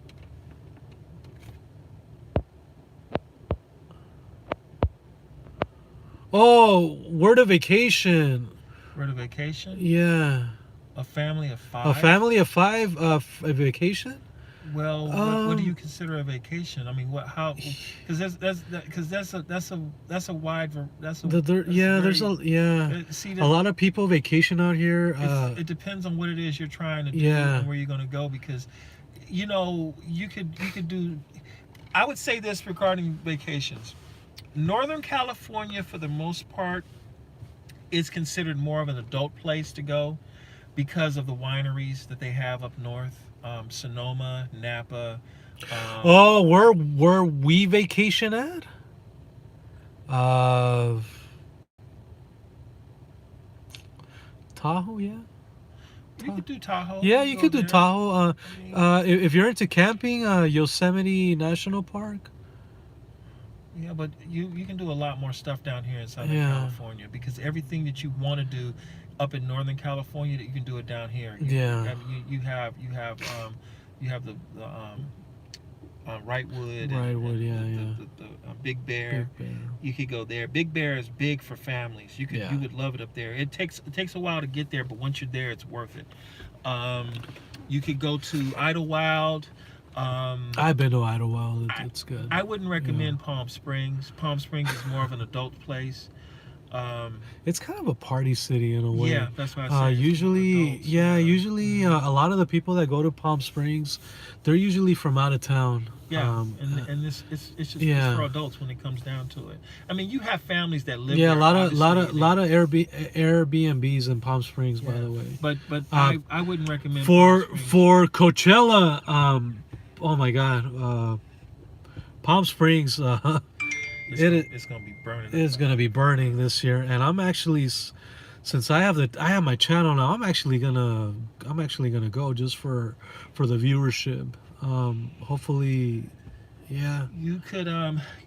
B: Oh, where to vacation?
A: Where to vacation?
B: Yeah.
A: A family of 5.
B: A family of 5 a vacation?
A: Well, what do you consider a vacation? I mean, how? Because that's a wide. See,
B: a lot of people vacation out here.
A: It depends on what it is you're trying to do,
B: Yeah.
A: and where you're going to go, because you could do. I would say this regarding vacations. Northern California, for the most part, is considered more of an adult place to go because of the wineries that they have up north. Sonoma, Napa.
B: Where we vacation at? Tahoe, yeah.
A: You could do Tahoe.
B: Yeah, you
A: go
B: could do
A: there.
B: Tahoe.
A: I mean,
B: If you're into camping, Yosemite National Park.
A: yeah, but you can do a lot more stuff down here in Southern
B: Yeah.
A: California because everything that you want to do up in Northern California, that you can do it down here.
B: Yeah.
A: I mean, you have the Wrightwood,
B: Wrightwood,
A: the Big Bear.
B: Big Bear.
A: You could go there. Big Bear is big for families. You
B: Yeah.
A: would love it up there. It takes a while to get there, but once you're there, it's worth it. You could go to Idlewild.
B: I've been to Idlewild. It's good.
A: I wouldn't recommend Palm Springs. Palm Springs is more of an adult place.
B: It's kind of a party city in a way.
A: Yeah, that's what I say.
B: Usually, a lot of the people that go to Palm Springs, they're usually from out of town.
A: Yeah, and it's just it's for adults when it comes down to it. I mean, you have families that live.
B: Yeah,
A: there,
B: lot of Airbnbs in Palm Springs,
A: Yeah.
B: by the way.
A: But I wouldn't recommend
B: For
A: Palm Springs.
B: for Coachella. Oh my God, Palm Springs.
A: It's gonna be burning.
B: It's gonna be burning this year, and I'm actually, since I have my channel now, I'm actually gonna go just for the viewership. Hopefully, yeah.
A: You could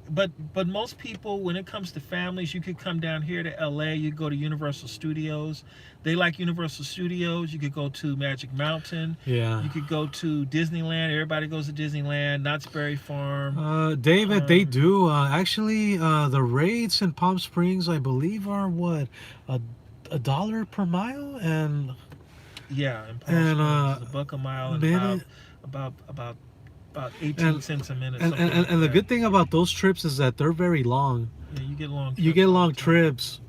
A: but most people, when it comes to families, you could come down here to LA. You could go to Universal Studios. They like Universal Studios. You could go to Magic Mountain.
B: Yeah.
A: You could go to Disneyland. Everybody goes to Disneyland. Knott's Berry Farm.
B: David, they do actually. The rates in Palm Springs, I believe, are what, $1 per mile, and
A: Yeah, in Palm Springs, it's $1 a mile, and about 18 cents a minute.
B: And the good thing about those trips is that they're very long.
A: Yeah, you get long.
B: You get long trips.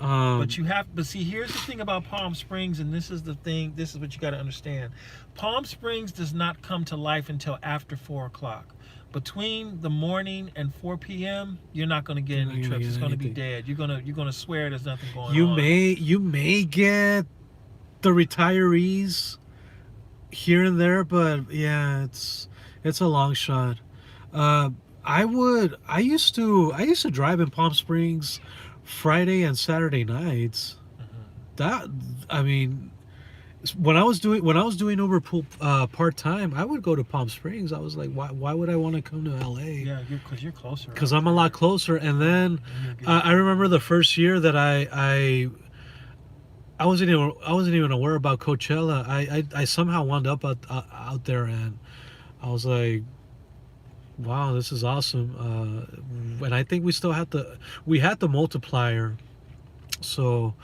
A: But see, here's the thing about Palm Springs, and this is what you got to understand. Palm Springs does not come to life until after 4 o'clock. Between the morning and 4 p.m., you're not going to get any trips. It's going to be dead. You're gonna swear there's nothing going on.
B: You may get the retirees here and there, but yeah, it's a long shot. I used to drive in Palm Springs Friday and Saturday nights. When I was doing Uber pool part time, I would go to Palm Springs. I was like, why would I want to come to LA?
A: Yeah, because you're closer.
B: Because I'm a lot closer. And then I remember the first year that I wasn't even aware about Coachella. I somehow wound up out there, and I was like, wow, this is awesome. And I think we had the multiplier. So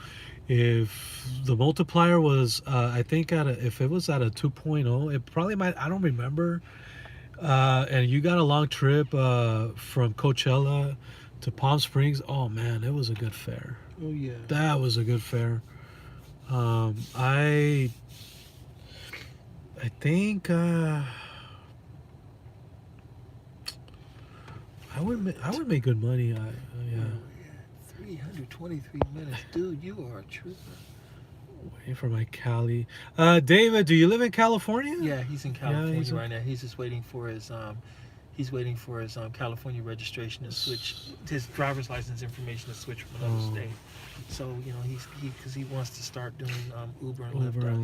B: if the multiplier was, I think if it was at a 2.0, it probably might, I don't remember. And you got a long trip from Coachella to Palm Springs. Oh man, it was a good fare.
A: Oh yeah.
B: That was a good fare. I think I would make good money. Yeah.
A: 323 minutes, dude. You are a trooper.
B: Waiting for my Cali. David, do you live in California?
A: Yeah, he's in California
B: he's
A: right now. He's just waiting for his California registration to switch, his driver's license information to switch from another state. So because he wants to start doing Uber and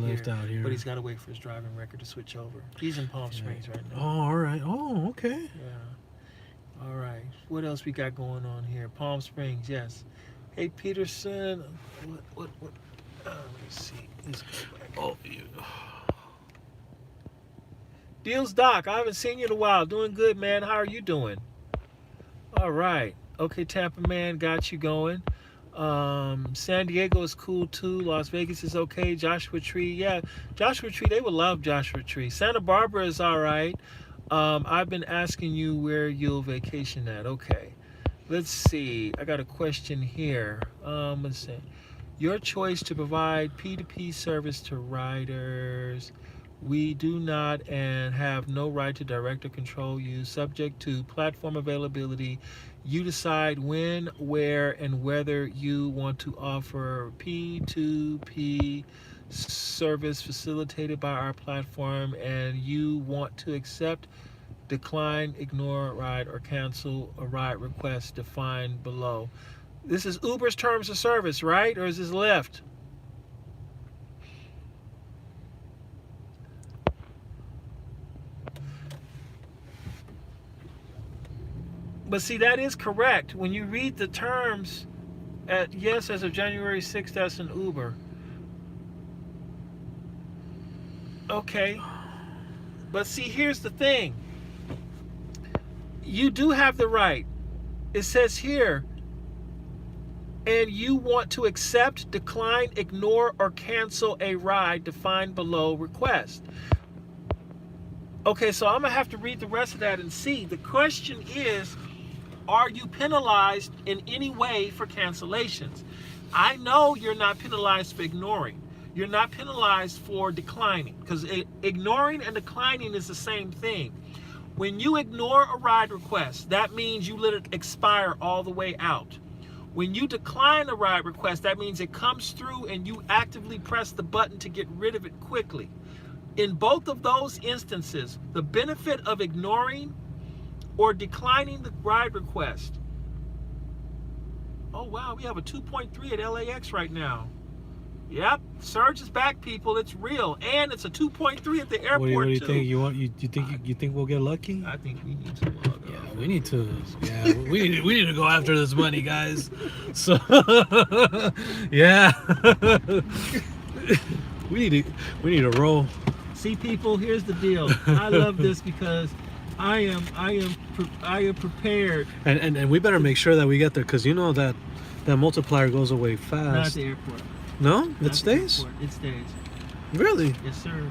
A: Lyft out here, but he's got to wait for his driving record to switch over. He's in Palm Springs right now.
B: Oh, all right. Oh, okay.
A: Yeah. All right. What else we got going on here? Palm Springs, yes. Hey Peterson, what? Let me see. Let's go back. Oh, you. Deals Doc, I haven't seen you in a while. Doing good, man. How are you doing? All right. Okay, Tampa Man, got you going. San Diego is cool too. Las Vegas is okay. Joshua Tree, yeah. Joshua Tree, they would love Joshua Tree. Santa Barbara is all right. I've been asking you where you'll vacation at. Okay. Let's see. I got a question here. Let's see. Your choice to provide P2P service to riders. We do not and have no right to direct or control you. Subject to platform availability. You decide when, where, and whether you want to offer P2P service facilitated by our platform, and you want to accept, decline, ignore a ride, or cancel a ride request defined below. This is Uber's terms of service, right? Or is this Lyft? But see, that is correct. When you read the terms at yes, as of January 6th, that's an Uber. Okay. But see, here's the thing. You do have the right. It says here, and you want to accept, decline, ignore, or cancel a ride defined below request. Okay, so I'm going to have to read the rest of that and see. The question is, are you penalized in any way for cancellations? I know you're not penalized for ignoring. You're not penalized for declining, because ignoring and declining is the same thing. When you ignore a ride request, that means you let it expire all the way out. When you decline a ride request, that means it comes through and you actively press the button to get rid of it quickly. In both of those instances, the benefit of ignoring or declining the ride request. Oh wow, we have a 2.3 at LAX right now. Yep, surge is back, people. It's real, and it's a 2.3 at the airport.
B: What do you
A: too.
B: think? You think we'll get lucky?
A: I think we need to log
B: Yeah,
A: off.
B: we need to. Yeah, we need to go after this money, guys. So, yeah, we need to roll.
A: See, people, here's the deal. I love this because I am prepared.
B: And we better make sure that we get there, because you know that multiplier goes away fast.
A: Not at the airport.
B: No,
A: Not
B: it
A: at the
B: stays.
A: airport. It stays.
B: Really?
A: Yes, sir.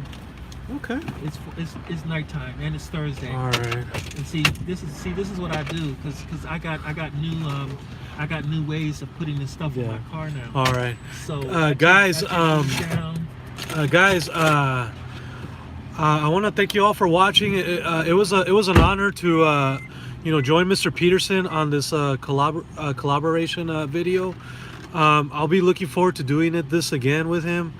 B: Okay.
A: It's nighttime and it's Thursday.
B: All right.
A: And this is what I do because I got new ways of putting this stuff in my car now.
B: All right.
A: So
B: guys,
A: I
B: want to thank you all for watching. It was an honor to join Mr. Peterson on this collaboration video. I'll be looking forward to doing this again with him.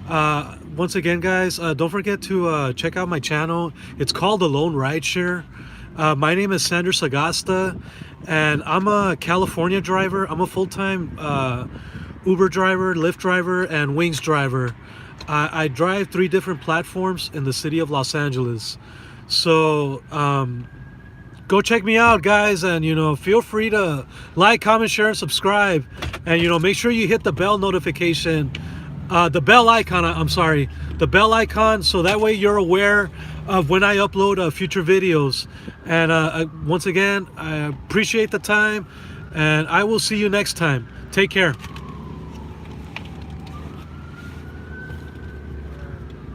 B: Once again, guys, don't forget to check out my channel. It's called Alone Rideshare. My name is Xander Sagasta, and I'm a California driver. I'm a full-time Uber driver, Lyft driver, and Wings driver. I drive 3 different platforms in the city of Los Angeles. So go check me out, guys, and feel free to like, comment, share, and subscribe, and make sure you hit the bell notification, the bell icon. I'm sorry, the bell icon, so that way you're aware of when I upload future videos. And once again, I appreciate the time, and I will see you next time. Take care.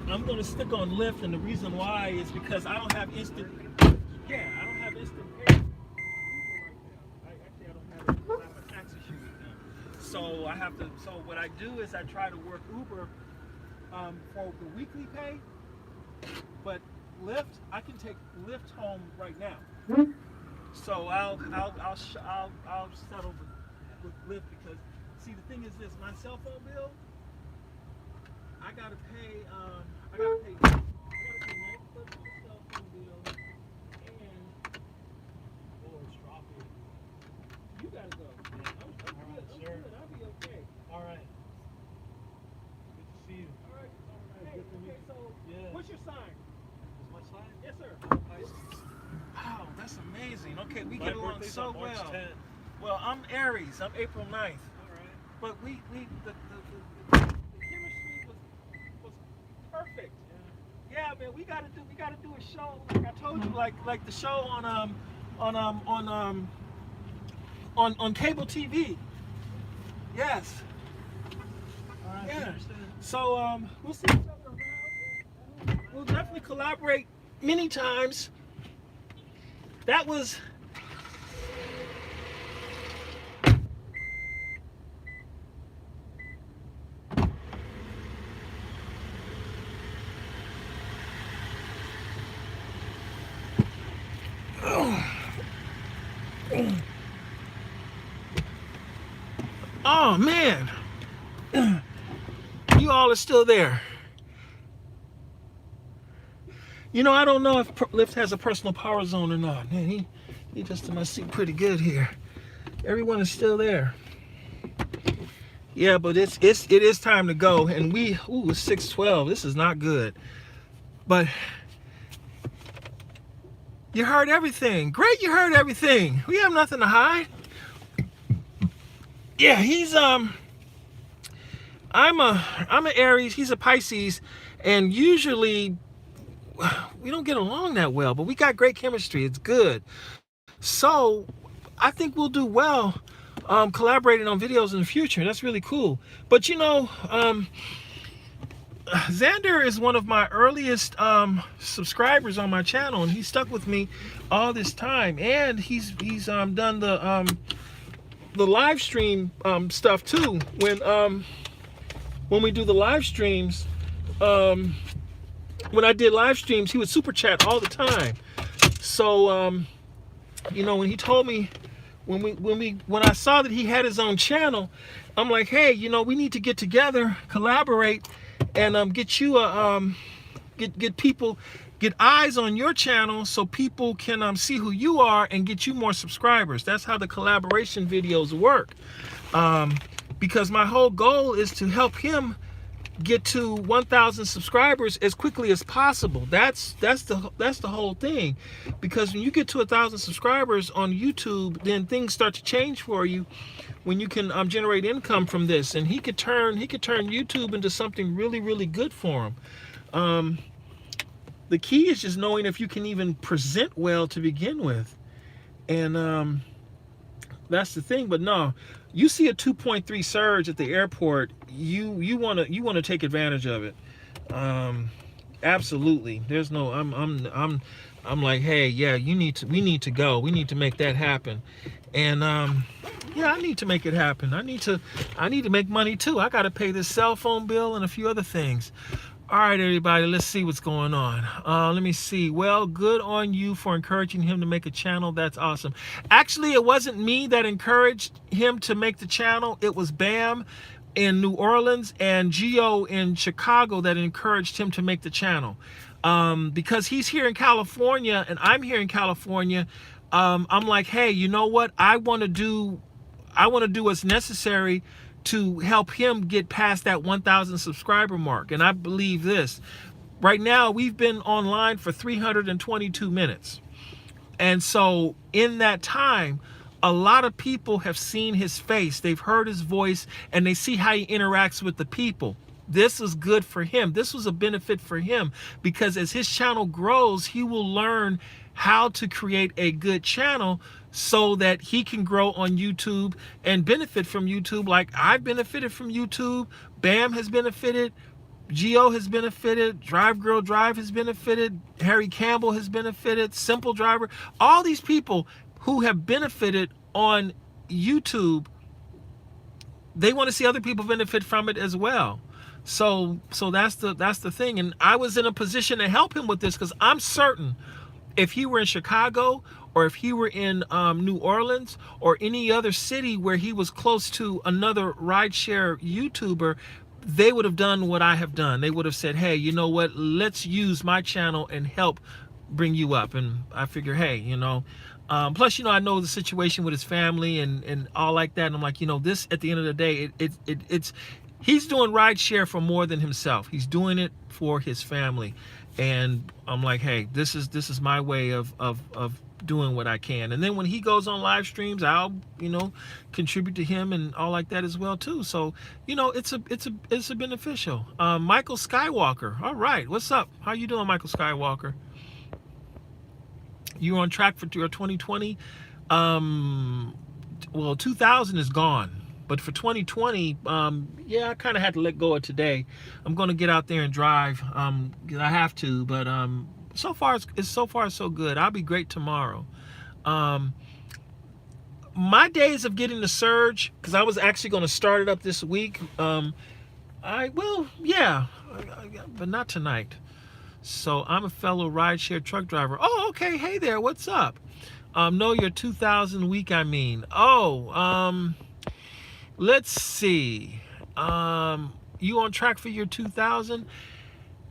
A: I'm gonna stick on Lyft, and the reason why is because I don't have instant. Yeah, I don't have instant pay. I don't have a taxi shoe with them. So I have to. So what I do is I try to work Uber for the weekly pay, but Lyft, I can take Lyft home right now. So I'll settle with Lyft, because see, the thing is this: my cell phone bill, I gotta pay. I gotta pay 90% of the cell phone bill, and
B: it's dropping.
A: you gotta go. I'm good. I'm good. I'll be okay.
B: All right. Good to see you.
A: All right. Hey, okay. So, what's your sign?
B: Is my sign?
A: Yes, sir. Wow, that's amazing. Okay, we get along so well. Well, I'm Aries. I'm April 9th.
B: All right.
A: But the chemistry was perfect. Yeah, man, we gotta do a show. Like I told you, like the show on cable TV. Yes.
B: All right.
A: Yeah. So we'll see each other around. We'll definitely collaborate many times. That was. Oh man, you all are still there. I don't know if Lyft has a personal power zone or not. Man, he just must seem pretty good here. Everyone is still there. Yeah, but it is time to go, and it's 6:12. This is not good. But You heard everything. Great, you heard everything. We have nothing to hide. Yeah, he's I'm an Aries, he's a Pisces, and usually we don't get along that well, but we got great chemistry. It's good. So I think we'll do well collaborating on videos in the future. That's really cool. But you know, Xander is one of my earliest subscribers on my channel, and he stuck with me all this time, and he's done the live stream stuff too. When we do the live streams, when I did live streams, he would super chat all the time. So you know, when he told me, when I saw that he had his own channel, I'm like, hey, you know, we need to get together, collaborate, and get you get eyes on your channel so people can see who you are and get you more subscribers. That's how the collaboration videos work. Because my whole goal is to help him get to 1,000 subscribers as quickly as possible. That's the whole thing. Because when you get to 1,000 subscribers on YouTube, then things start to change for you when you can generate income from this. And he could turn YouTube into something really, really good for him. The key is just knowing if you can even present well to begin with. And that's the thing. But no, you see a 2.3 surge at the airport, you want to take advantage of it. Absolutely. There's no I'm like, hey, yeah, we need to go. We need to make that happen. And yeah, I need to make it happen. I need to make money too. I got to pay this cell phone bill and a few other things. All right, everybody, let's see what's going on. Let me see. Well, good on you for encouraging him to make a channel. That's awesome. Actually, it wasn't me that encouraged him to make the channel. It was Bam in New Orleans and Gio in Chicago that encouraged him to make the channel. Because he's here in California and I'm here in California. I'm like, hey, you know what? I want to do what's necessary to help him get past that 1,000 subscriber mark. And I believe this. Right now, we've been online for 322 minutes. And so in that time, a lot of people have seen his face, they've heard his voice, and they see how he interacts with the people. This is good for him. This was a benefit for him because as his channel grows, he will learn how to create a good channel so that he can grow on YouTube and benefit from YouTube like I've benefited from YouTube. Bam has benefited. Gio has benefited. Drive Girl Drive has benefited. Harry Campbell has benefited. Simple Driver. All these people who have benefited on YouTube, they want to see other people benefit from it as well. So that's the thing. And I was in a position to help him with this because I'm certain if he were in Chicago or if he were in New Orleans or any other city where he was close to another rideshare YouTuber, they would have done what I have done. They would have said, hey, you know what? Let's use my channel and help bring you up. And I figure, hey, you know, plus, you know, I know the situation with his family and all like that. And I'm like, you know, this at the end of the day, it's he's doing rideshare for more than himself. He's doing it for his family. And I'm like, hey, this is my way of doing what I can. And then when he goes on live streams, I'll, you know, contribute to him and all like that as well too. So, you know, it's a beneficial. Michael Skywalker. All right, what's up? How you doing, Michael Skywalker? You on track for your 2020? Well, 2000 is gone. But for 2020, yeah, I kind of had to let go of today. I'm going to get out there and drive. I have to, but so far it's so good. I'll be great tomorrow. My days of getting the surge, because I was actually going to start it up this week. Yeah, but not tonight. So I'm a fellow rideshare truck driver. Oh, okay. Hey there. What's up? No, your 2000 week, I mean. Oh, let's see. You on track for your 2000?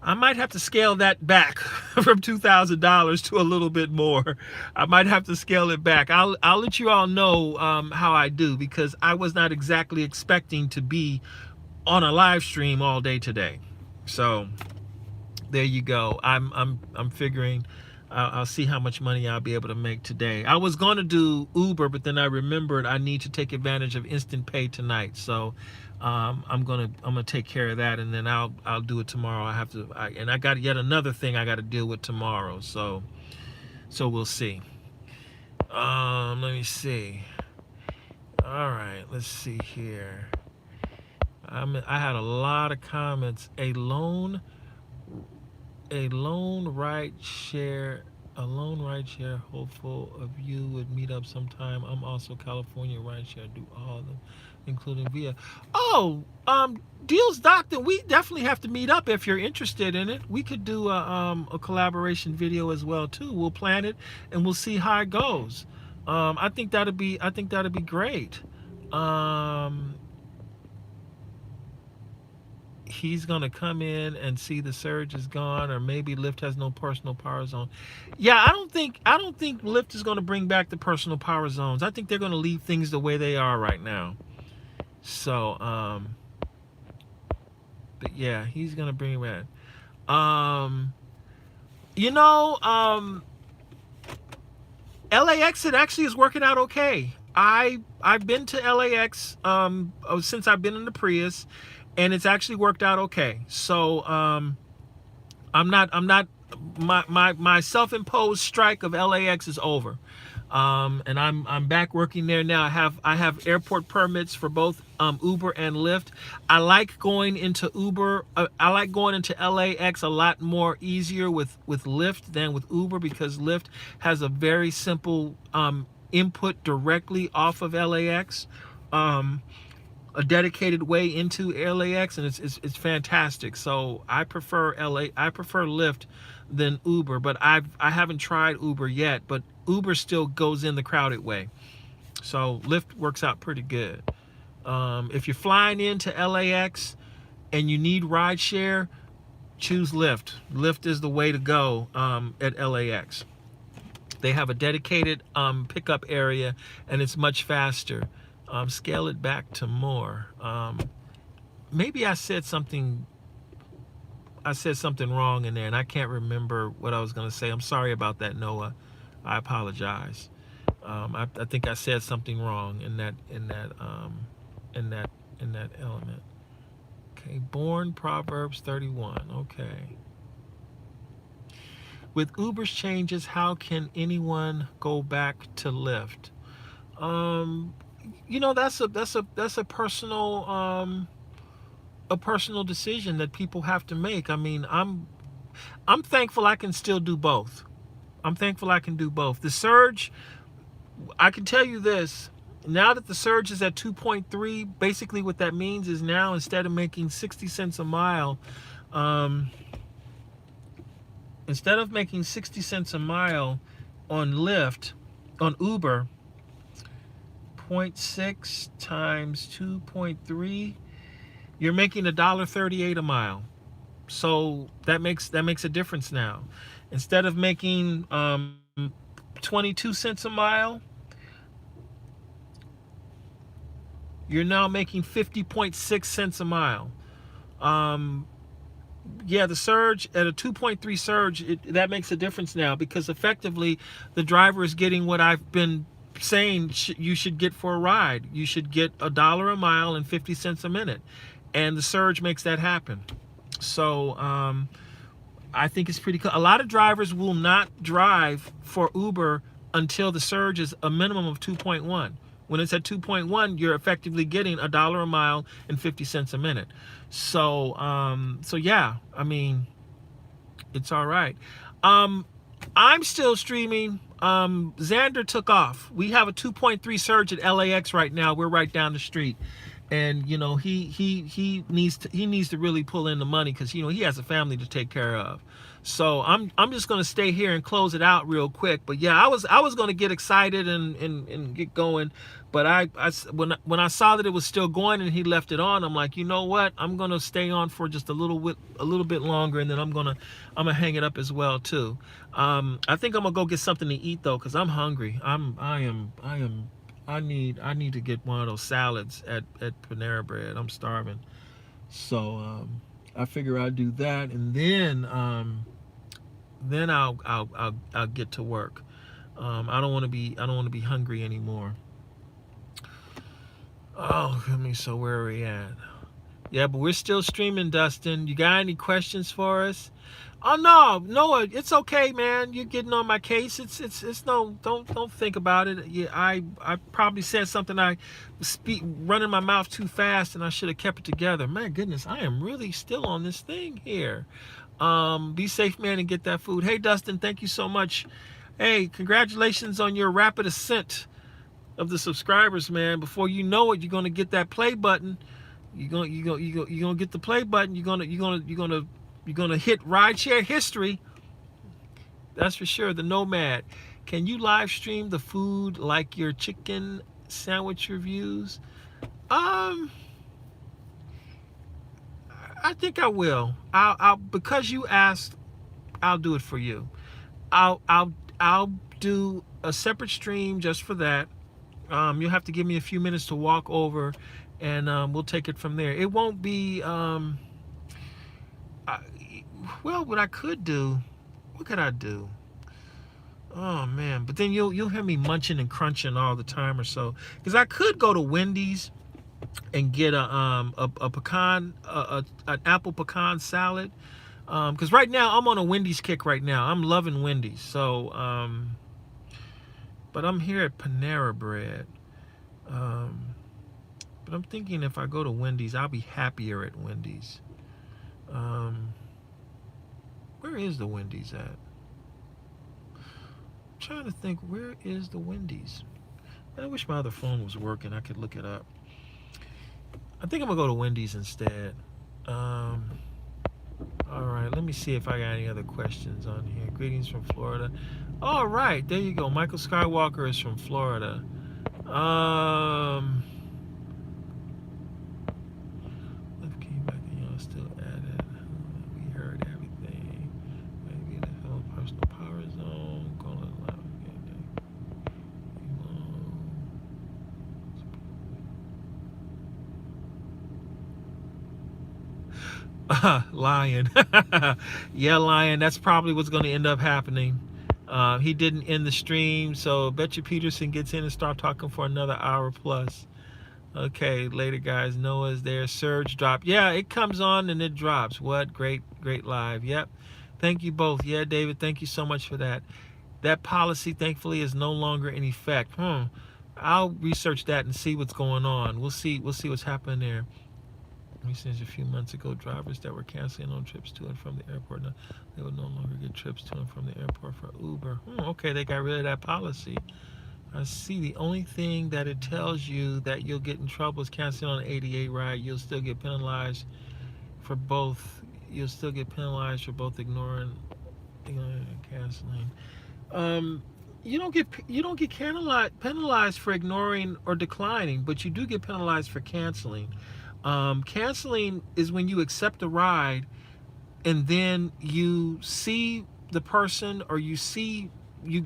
A: I might have to scale that back from $2,000 to a little bit more. I might have to scale it back. I'll let you all know how I do, because I was not exactly expecting to be on a live stream all day today. So there you go. I'm figuring I'll see how much money I'll be able to make today. I was going to do Uber, but then I remembered I need to take advantage of instant pay tonight. So I'm gonna take care of that, and then I'll do it tomorrow. I got yet another thing I got to deal with tomorrow. So we'll see. Let me see. All right, let's see here. I had a lot of comments. A lone rideshare hopeful of you would meet up sometime. I'm also California rideshare, do all of them, including via. Oh, Deals Doctor, we definitely have to meet up if you're interested in it. We could do a collaboration video as well too. We'll plan it and we'll see how it goes. I think that'd be great. He's gonna come in and see the surge is gone, or maybe Lyft has no personal power zone. Yeah, I don't think Lyft is gonna bring back the personal power zones. I think they're gonna leave things the way they are right now. So, but yeah, he's gonna bring it back. LAX, it actually is working out okay. I've been to LAX since I've been in the Prius, and it's actually worked out okay. So my self-imposed strike of LAX is over. And I'm back working there now. I have airport permits for both Uber and Lyft. I like going into LAX a lot more easier with Lyft than with Uber, because Lyft has a very simple input directly off of LAX. A dedicated way into LAX, and it's fantastic. So I prefer Lyft than Uber, but I haven't tried Uber yet, but Uber still goes in the crowded way. So Lyft works out pretty good. If you're flying into LAX and you need rideshare, choose Lyft. Lyft is the way to go at LAX. They have a dedicated pickup area, and it's much faster. Scale it back to more. Maybe I said something wrong in there, and I can't remember what I was going to say. I'm sorry about that, Noah. I apologize. I think I said something wrong in that element. Okay, born Proverbs 31. Okay. With Uber's changes, how can anyone go back to Lyft? That's a personal decision that people have to make. I mean, I'm thankful I can still do both. The surge, I can tell you this, now that the surge is at 2.3, basically what that means is now instead of making 60 cents a mile, on Lyft, on Uber, 0.6 times 2.3, you're making $1.38 a mile. So that makes a difference now. Instead of making 22 cents a mile, you're now making 50.6 cents a mile. Yeah, the surge at a 2.3 surge, that makes a difference now, because effectively the driver is getting what I've been saying you should get for a ride. You should get $1 a mile and 50 cents a minute, and the surge makes that happen. So I think it's pretty cool. A lot of drivers will not drive for Uber until the surge is a minimum of 2.1. When it's at 2.1, you're effectively getting $1 a mile and 50 cents a minute. So yeah, I mean, it's all right. I'm still streaming. Xander took off. We have a 2.3 surge at LAX right now. We're right down the street, and he needs to really pull in the money, because he has a family to take care of. So I'm just gonna stay here and close it out real quick. But yeah, I was gonna get excited and get going, but when I saw that it was still going and he left it on, I'm like, you know what? I'm gonna stay on for just a little bit longer, and then I'm gonna hang it up as well too. I think I'm gonna go get something to eat though, because I'm hungry. I need to get one of those salads at Panera Bread. I'm starving. So I figure I'll do that, and then Then I'll get to work. I don't want to be hungry anymore. Oh, goodness, so where are we at? Yeah, but we're still streaming, Dustin. You got any questions for us? Oh no, Noah, it's okay, man. You're getting on my case. It's no, don't think about it. Yeah, I probably said something. I running my mouth too fast, and I should have kept it together. My goodness, I am really still on this thing here. Be safe, man, and get that food. Hey, Dustin, thank you so much. Hey, congratulations on your rapid ascent of the subscribers, man. Before you know it, you're gonna get that play button. You're gonna get the play button. You're gonna hit rideshare history. That's for sure. The Nomad. Can you live stream the food like your chicken sandwich reviews? I think I will. I'll because you asked, I'll do it for you. I'll do a separate stream just for that. You'll have to give me a few minutes to walk over, and we'll take it from there. It won't be well, what I could do, what could I do? Oh man, but then you'll hear me munching and crunching all the time or so. Because I could go to Wendy's and get an apple pecan salad. Because right now I'm on a Wendy's kick right now. I'm loving Wendy's. So, but I'm here at Panera Bread. But I'm thinking if I go to Wendy's, I'll be happier at Wendy's. Where is the Wendy's at? I'm trying to think, where is the Wendy's? I wish my other phone was working. I could look it up. I think I'm gonna go to Wendy's instead. All right, let me see if I got any other questions on here. Greetings from Florida. All right, there you go. Michael Skywalker is from Florida. Lyft came back and y'all still at it. We heard everything. Maybe the hell personal power zone. Going live again. Lion. Yeah, Lion. That's probably what's going to end up happening. He didn't end the stream, so I bet you Peterson gets in and start talking for another hour plus. Okay, later, guys. Noah's there. Surge drop. Yeah, it comes on and it drops. What? Great live. Yep. Thank you both. Yeah, David, thank you so much for that. That policy, thankfully, is no longer in effect. I'll research that and see what's going on. We'll see what's happening there. Since a few months ago, drivers that were canceling on trips to and from the airport, now they would no longer get trips to and from the airport for Uber. Okay, they got rid of that policy. I see. The only thing that it tells you that you'll get in trouble is canceling on an 88 ride. You'll still get penalized for both. You'll still get penalized for both ignoring and canceling. You don't get penalized for ignoring or declining, but you do get penalized for canceling. Canceling is when you accept a ride and then you see the person or you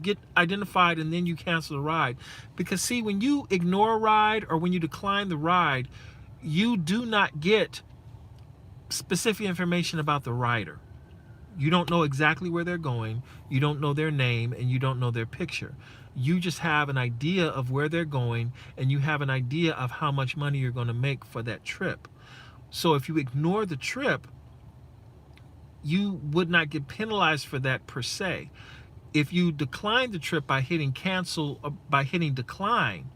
A: get identified and then you cancel the ride. Because see, when you ignore a ride or when you decline the ride, you do not get specific information about the rider. You don't know exactly where they're going, you don't know their name, and you don't know their picture. You just have an idea of where they're going, and you have an idea of how much money you're going to make for that trip. So if you ignore the trip, you would not get penalized for that per se. If you decline the trip by hitting cancel or by hitting decline,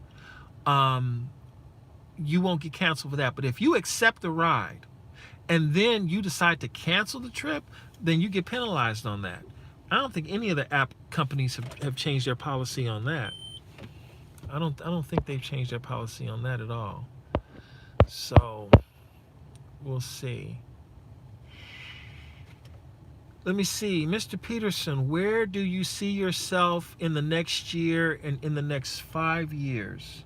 A: you won't get canceled for that. But if you accept the ride and then you decide to cancel the trip, then you get penalized on that. I don't think any of the app companies have changed their policy on that. I don't think they've changed their policy on that at all. So we'll see. Let me see, Mr. Peterson, where do you see yourself in the next year and in the next 5 years?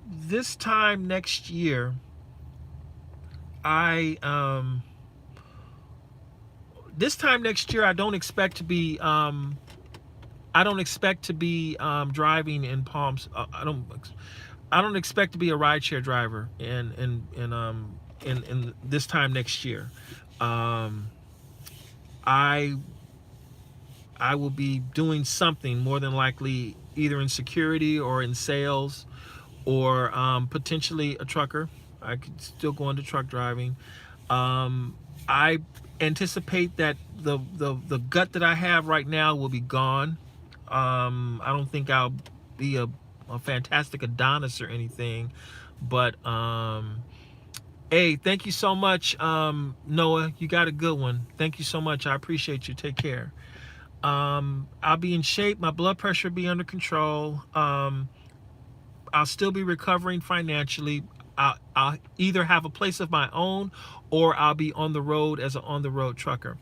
A: This time next year, I don't expect to be driving in Palms. I don't expect to be a rideshare driver in this time next year. I will be doing something more than likely either in security or in sales or potentially a trucker. I could still go into truck driving. I anticipate that the gut that I have right now will be gone. I don't think I'll be a fantastic Adonis or anything, but hey, thank you so much, Noah. You got a good one. Thank you so much. I appreciate you. Take care. I'll be in shape. My blood pressure will be under control. I'll still be recovering financially. I'll either have a place of my own or I'll be on the road as an on-the-road trucker.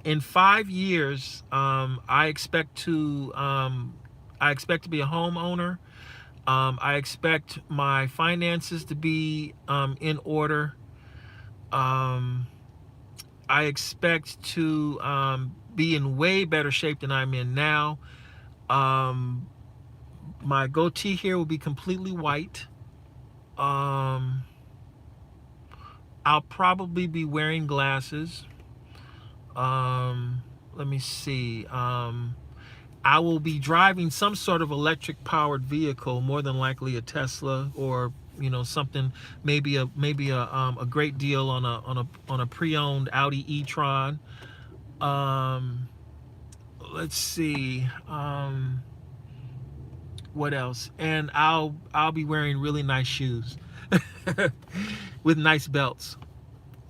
A: In 5 years, I expect to be a homeowner. I expect my finances to be in order. I expect to be in way better shape than I'm in now. My goatee here will be completely white. I'll probably be wearing glasses. Let me see. I will be driving some sort of electric powered vehicle, more than likely a Tesla or something, maybe a great deal on a pre-owned Audi e-tron. Let's see. What else? And I'll be wearing really nice shoes with nice belts.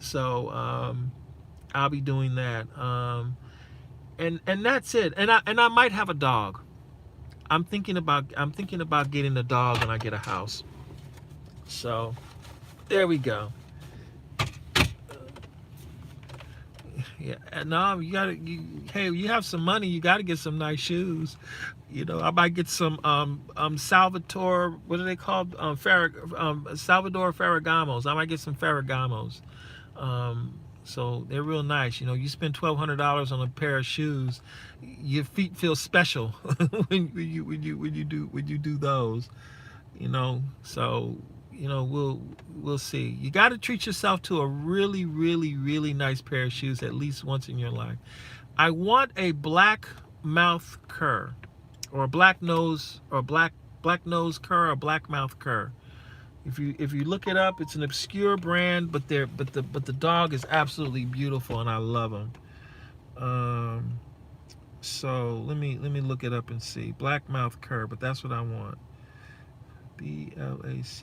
A: So I'll be doing that. And that's it. And I might have a dog. I'm thinking about getting a dog when I get a house. So there we go. Yeah, no, hey, you have some money, you gotta get some nice shoes. I might get some Salvatore, what are they called? Salvador Ferragamos. I might get some Ferragamos. So they're real nice. You spend $1,200 on a pair of shoes, your feet feel special when you do those. So we'll see. You got to treat yourself to a really, really, really nice pair of shoes at least once in your life. I want a black mouth cur, or a black nose, or black nose cur, or black mouth cur. If you look it up, it's an obscure brand, but the dog is absolutely beautiful and I love him. So let me look it up and see. Black mouth cur, but that's what I want. BlackMouth.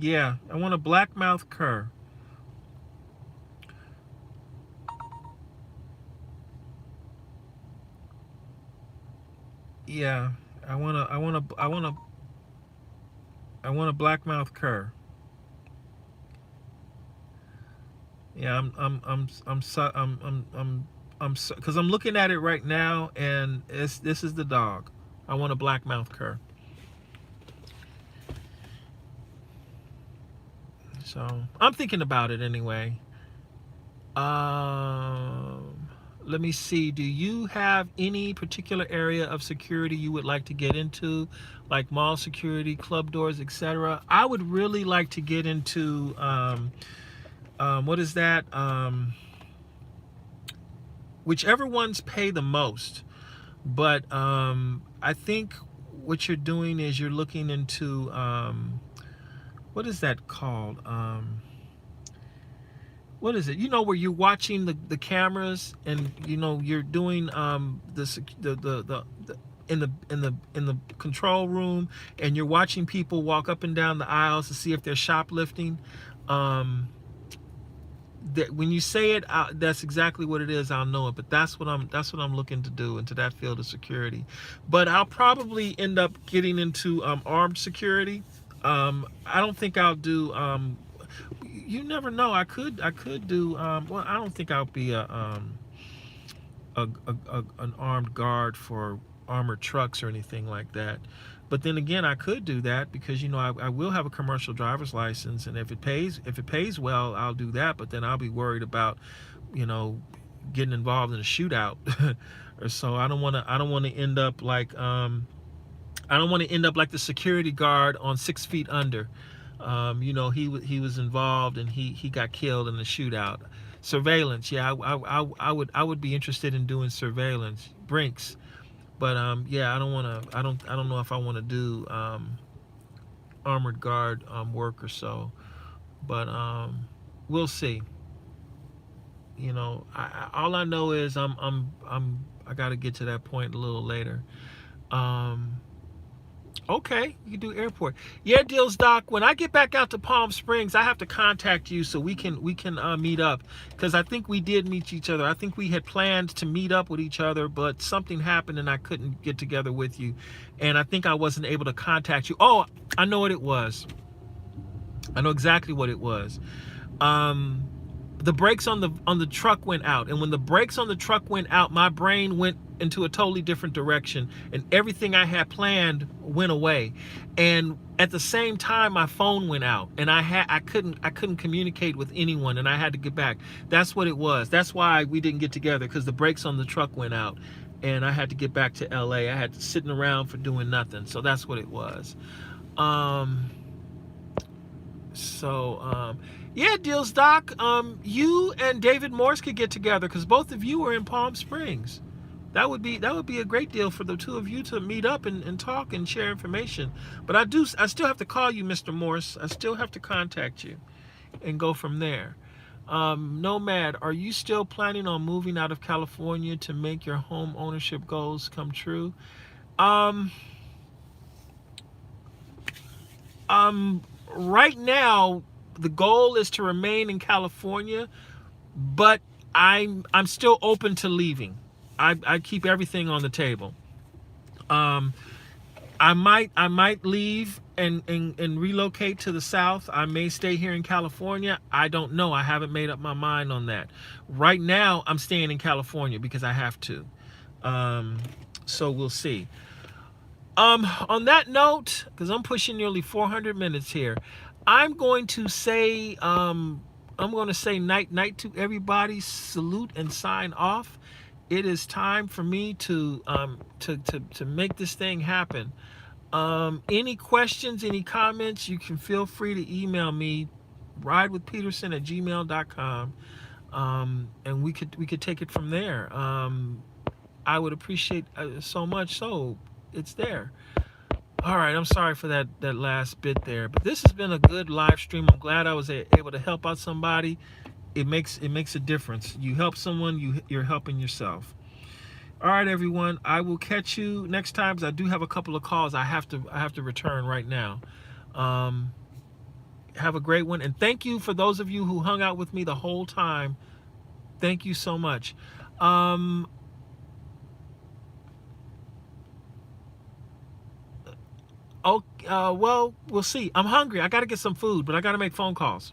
A: Yeah, I want a black mouth cur. Yeah, I want a black mouth cur. Yeah, because I'm looking at it right now, and this is the dog. I want a black mouth cur. So I'm thinking about it anyway. Let me see. Do you have any particular area of security you would like to get into, like mall security, club doors, etc.? I would really like to get into what is that? Whichever ones pay the most. But I think what you're doing is you're looking into what is that called? What is it? Where you're watching the cameras, and you're doing the in the control room, and you're watching people walk up and down the aisles to see if they're shoplifting. That when you say it, that's exactly what it is. I'll know it, but that's what I'm looking to do, into that field of security. But I'll probably end up getting into armed security. I don't think I'll do. You never know. I could do. Well, I don't think I'll be an armed guard for armored trucks or anything like that. But then again, I could do that because I will have a commercial driver's license, and if it pays well, I'll do that. But then I'll be worried about getting involved in a shootout or so. I don't want to end up like I don't want to end up like the security guard on 6 Feet Under. You know, he was involved and he got killed in the shootout. Surveillance, yeah, I would be interested in doing surveillance, Brinks, but yeah, I don't know if I want to do armored guard work or so, but we'll see. You know, all I know is I got to get to that point a little later. Okay, you can do airport. Yeah, Deals Doc. When I get back out to Palm Springs, I have to contact you so we can meet up, because I think we did meet each other. I think we had planned to meet up with each other, but something happened and I couldn't get together with you, and I think I wasn't able to contact you. Oh, I know what it was. I know exactly what it was. The brakes on the truck went out, and when the brakes on the truck went out, my brain went into a totally different direction, and everything I had planned went away. And at the same time, my phone went out, and I couldn't communicate with anyone, and I had to get back. That's what it was. That's why we didn't get together, because the brakes on the truck went out, and I had to get back to LA. I had to sitting around for doing nothing. So that's what it was. Yeah, Deals Doc, you and David Morse could get together, because both of you are in Palm Springs. That would be a great deal for the two of you to meet up and talk and share information. But I still have to call you, Mr. Morse. I still have to contact you and go from there. Nomad, are you still planning on moving out of California to make your home ownership goals come true? Right now, the goal is to remain in California, but I'm still open to leaving. I keep everything on the table. I might leave and relocate to the South. I may stay here in California. I don't know. I haven't made up my mind on that. Right now, I'm staying in California because I have to. So we'll see. On that note, because I'm pushing nearly 400 minutes here, I'm going to say night to everybody. Salute and sign off. It is time for me to make this thing happen. Any questions, any comments, you can feel free to email me, ridewithpeterson@gmail.com, and we could take it from there. I would appreciate so much. So it's there. All right, I'm sorry for that last bit there, but this has been a good live stream. I'm glad I was able to help out somebody. It makes a difference. You help someone, you're helping yourself. All right, everyone. I will catch you next time, because I do have a couple of calls I have to return right now. Have a great one, and thank you for those of you who hung out with me the whole time. Thank you so much. Well, we'll see. I'm hungry. I got to get some food, but I got to make phone calls.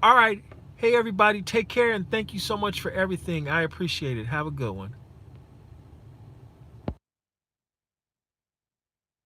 A: All right. Hey, everybody, take care, and thank you so much for everything. I appreciate it. Have a good one.